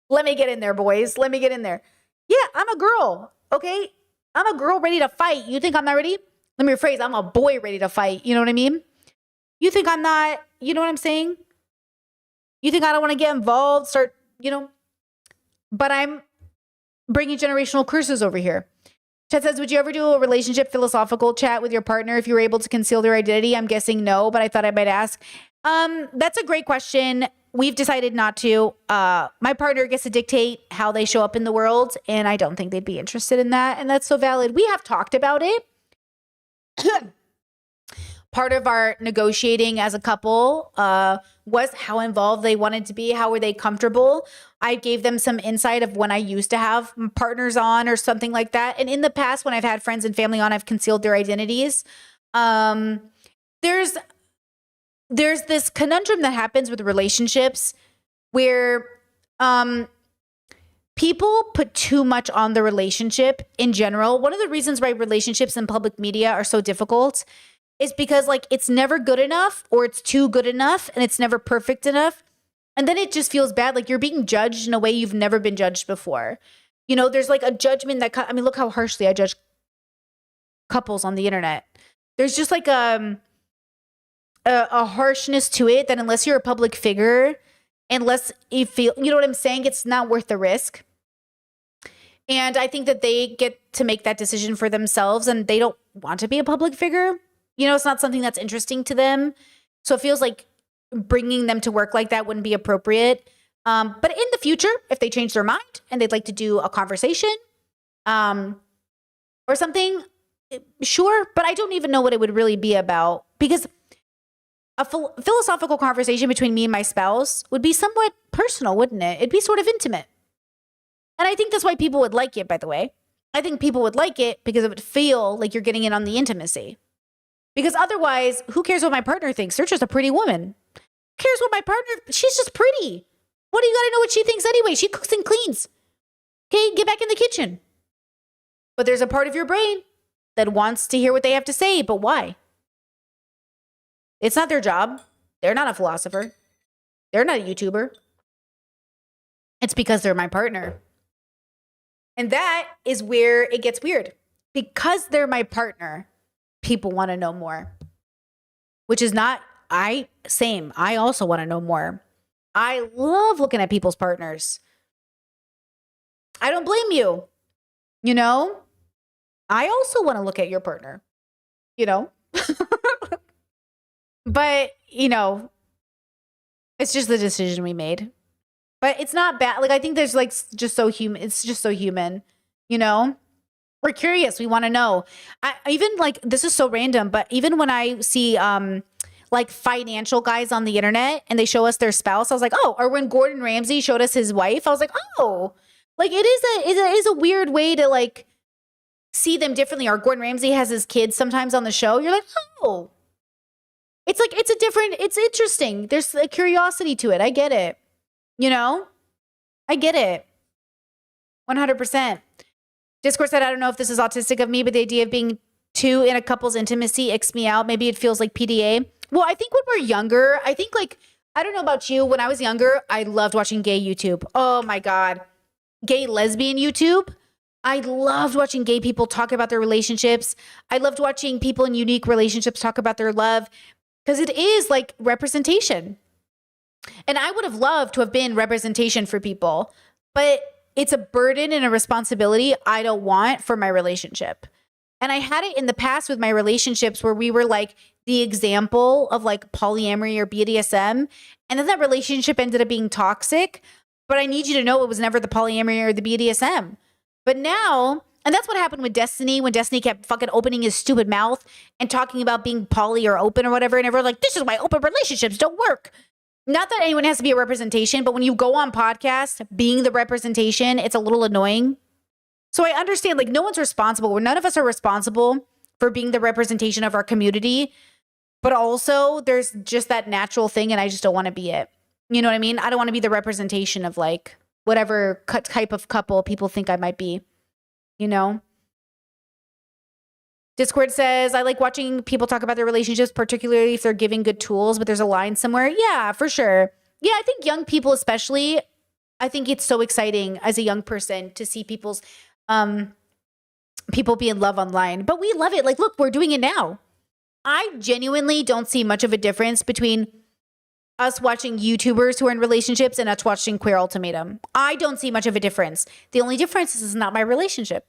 let me get in there, boys. Let me get in there. Yeah, I'm a girl. Okay? I'm a girl ready to fight. You think I'm not ready? Let me rephrase, I'm a boy ready to fight. You know what I mean? You think I'm not, you know what I'm saying? You think I don't want to get involved, but I'm bringing generational curses over here. Chat says, would you ever do a relationship philosophical chat with your partner if you were able to conceal their identity? I'm guessing no, but I thought I might ask. That's a great question. We've decided not to. My partner gets to dictate how they show up in the world, and I don't think they'd be interested in that. And that's so valid. We have talked about it. Part of our negotiating as a couple was how involved they wanted to be. How were they comfortable? I gave them some insight of when I used to have partners on or something like that. And in the past, when I've had friends and family on, I've concealed their identities. There's this conundrum that happens with relationships where people put too much on the relationship in general. One of the reasons why relationships in public media are so difficult is because like it's never good enough or it's too good enough and it's never perfect enough. And then it just feels bad. Like you're being judged in a way you've never been judged before. You know, there's like a judgment that, look how harshly I judge couples on the internet. There's just like a harshness to it that unless you're a public figure, unless you feel, you know what I'm saying? It's not worth the risk. And I think that they get to make that decision for themselves and they don't want to be a public figure. You know, it's not something that's interesting to them. So it feels like bringing them to work like that wouldn't be appropriate. But in the future, if they change their mind and they'd like to do a conversation or something, sure. But I don't even know what it would really be about, because a philosophical conversation between me and my spouse would be somewhat personal, wouldn't it? It'd be sort of intimate. And I think that's why people would like it, by the way. I think people would like it because it would feel like you're getting in on the intimacy. Because otherwise, who cares what my partner thinks? They're just a pretty woman. Who cares what my partner, she's just pretty. What do you gotta know what she thinks anyway? She cooks and cleans. Okay, get back in the kitchen. But there's a part of your brain that wants to hear what they have to say, but why? It's not their job. They're not a philosopher. They're not a YouTuber. It's because they're my partner. And that is where it gets weird. Because they're my partner, people want to know more. Which is not, I also want to know more. I love looking at people's partners. I don't blame you. You know? I also want to look at your partner. You know? But, you know, it's just the decision we made. But it's not bad. Like, I think there's like just so human. It's just so human, you know? We're curious. We want to know. I even like, this is so random, but even when I see like financial guys on the internet and they show us their spouse, I was like, oh, or when Gordon Ramsay showed us his wife, I was like, oh, like it is a weird way to like see them differently. Or Gordon Ramsay has his kids sometimes on the show. You're like, oh. It's like, it's interesting. There's a curiosity to it. I get it. You know? I get it. 100%. Discord said, I don't know if this is autistic of me, but the idea of being two in a couple's intimacy icks me out. Maybe it feels like PDA. Well, I think when we're younger, I think like, I don't know about you. When I was younger, I loved watching gay YouTube. Oh my God. Gay lesbian YouTube. I loved watching gay people talk about their relationships. I loved watching people in unique relationships talk about their love. Because it is like representation. And I would have loved to have been representation for people, but it's a burden and a responsibility I don't want for my relationship. And I had it in the past with my relationships where we were like the example of like polyamory or BDSM. And then that relationship ended up being toxic. But I need you to know it was never the polyamory or the BDSM. But now, and that's what happened with Destiny when Destiny kept fucking opening his stupid mouth and talking about being poly or open or whatever. And everyone's like, this is why open relationships don't work. Not that anyone has to be a representation, but when you go on podcasts, being the representation, it's a little annoying. So I understand, like, no one's responsible. None of us are responsible for being the representation of our community. But also, there's just that natural thing, and I just don't want to be it. You know what I mean? I don't want to be the representation of, like, whatever type of couple people think I might be. You know? Discord says, I like watching people talk about their relationships, particularly if they're giving good tools, but there's a line somewhere. Yeah, for sure. Yeah, I think young people especially, I think it's so exciting as a young person to see people's people be in love online. But we love it. Like, look, we're doing it now. I genuinely don't see much of a difference between us watching YouTubers who are in relationships and us watching Queer Ultimatum. I don't see much of a difference. The only difference is it's not my relationship.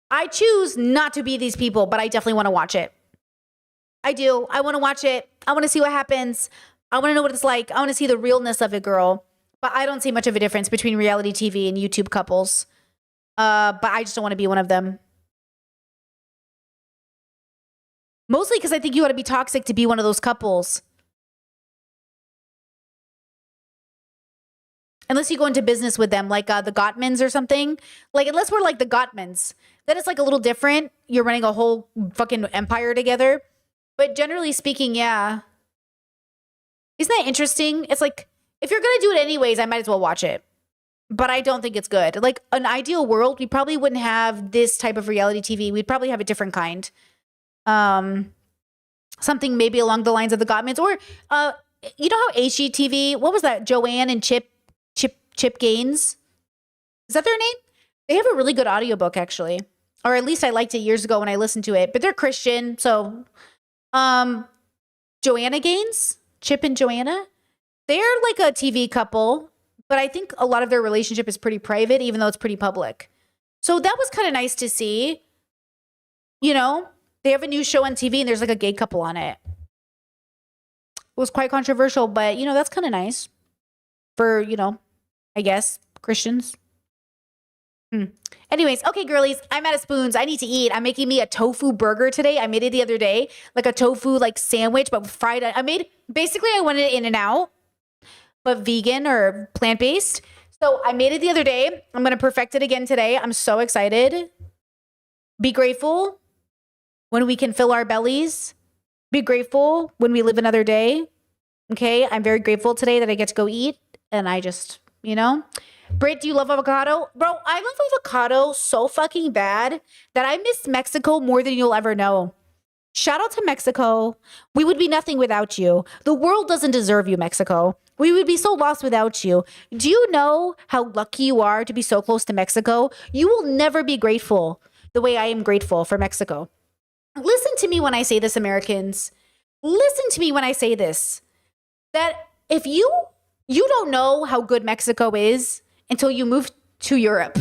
I choose not to be these people, but I definitely want to watch it. I do. I want to watch it. I want to see what happens. I want to know what it's like. I want to see the realness of it, girl. But I don't see much of a difference between reality TV and YouTube couples. But I just don't want to be one of them. Mostly because I think you got to be toxic to be one of those couples. Unless you go into business with them, like the Gottmans or something. Like, unless we're like the Gottmans, then it's like a little different. You're running a whole fucking empire together. But generally speaking, yeah. Isn't that interesting? It's like, if you're going to do it anyways, I might as well watch it. But I don't think it's good. Like, an ideal world, we probably wouldn't have this type of reality TV. We'd probably have a different kind. Something maybe along the lines of the Gottmans. Or, you know how HGTV, what was that? Joanne and Chip Gaines? Is that their name? They have a really good audiobook, actually. Or at least I liked it years ago when I listened to it. But they're Christian, so... Joanna Gaines? Chip and Joanna? They're like a TV couple, but I think a lot of their relationship is pretty private, even though it's pretty public. So that was kind of nice to see. You know? They have a new show on TV and there's like a gay couple on it. It was quite controversial, but, you know, that's kind of nice. For, you know, I guess. Christians. Anyways, okay, girlies, I'm out of spoons. I need to eat. I'm making me a tofu burger today. I made it the other day, like a tofu like sandwich, but fried. I wanted it In-N-Out, but vegan or plant-based. So I made it the other day. I'm going to perfect it again today. I'm so excited. Be grateful when we can fill our bellies. Be grateful when we live another day. Okay, I'm very grateful today that I get to go eat. And I just, Britt, do you love avocado? Bro, I love avocado so fucking bad that I miss Mexico more than you'll ever know. Shout out to Mexico. We would be nothing without you. The world doesn't deserve you, Mexico. We would be so lost without you. Do you know how lucky you are to be so close to Mexico? You will never be grateful the way I am grateful for Mexico. Listen to me when I say this, Americans. Listen to me when I say this. That if you don't know how good Mexico is until you move to Europe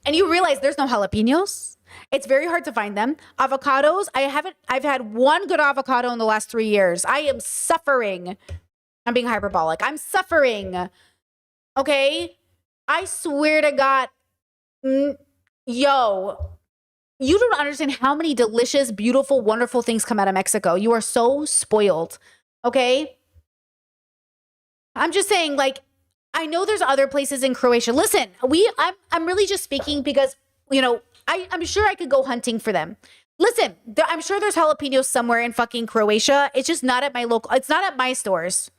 and you realize there's no jalapenos. It's very hard to find them. Avocados, I've had one good avocado in the last 3 years. I am suffering. I'm being hyperbolic. I'm suffering. Okay? I swear to God. Yo, you don't understand how many delicious, beautiful, wonderful things come out of Mexico. You are so spoiled. Okay? I'm just saying, like, I know there's other places in Croatia. Listen, I'm really just speaking because, I'm sure I could go hunting for them. Listen, I'm sure there's jalapenos somewhere in fucking Croatia. It's just not at it's not at my stores.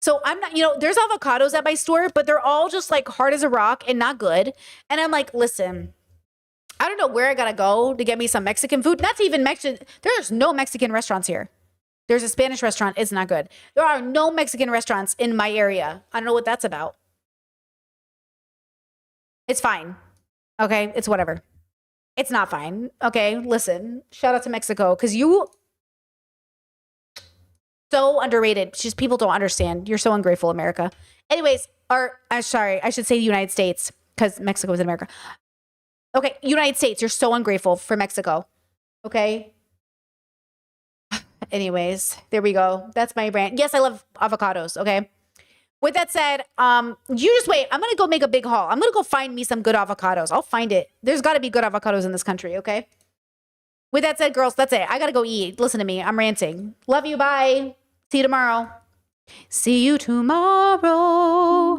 So I'm not, there's avocados at my store, but they're all just like hard as a rock and not good. And I'm like, listen, I don't know where I gotta go to get me some Mexican food. Not even Mexican. There's no Mexican restaurants here. There's a Spanish restaurant. It's not good. There are no Mexican restaurants in my area. I don't know what that's about. It's fine. Okay? It's whatever. It's not fine. Okay? Listen. Shout out to Mexico because you so underrated. It's just people don't understand. You're so ungrateful, America. Anyways, I'm sorry. I should say the United States because Mexico is in America. Okay. United States. You're so ungrateful for Mexico. Okay? Anyways, there we go. That's my brand. Yes, I love avocados. Okay. With that said, you just wait. I'm going to go make a big haul. I'm going to go find me some good avocados. I'll find it. There's got to be good avocados in this country. Okay. With that said, girls, that's it. I got to go eat. Listen to me. I'm ranting. Love you. Bye. See you tomorrow. See you tomorrow.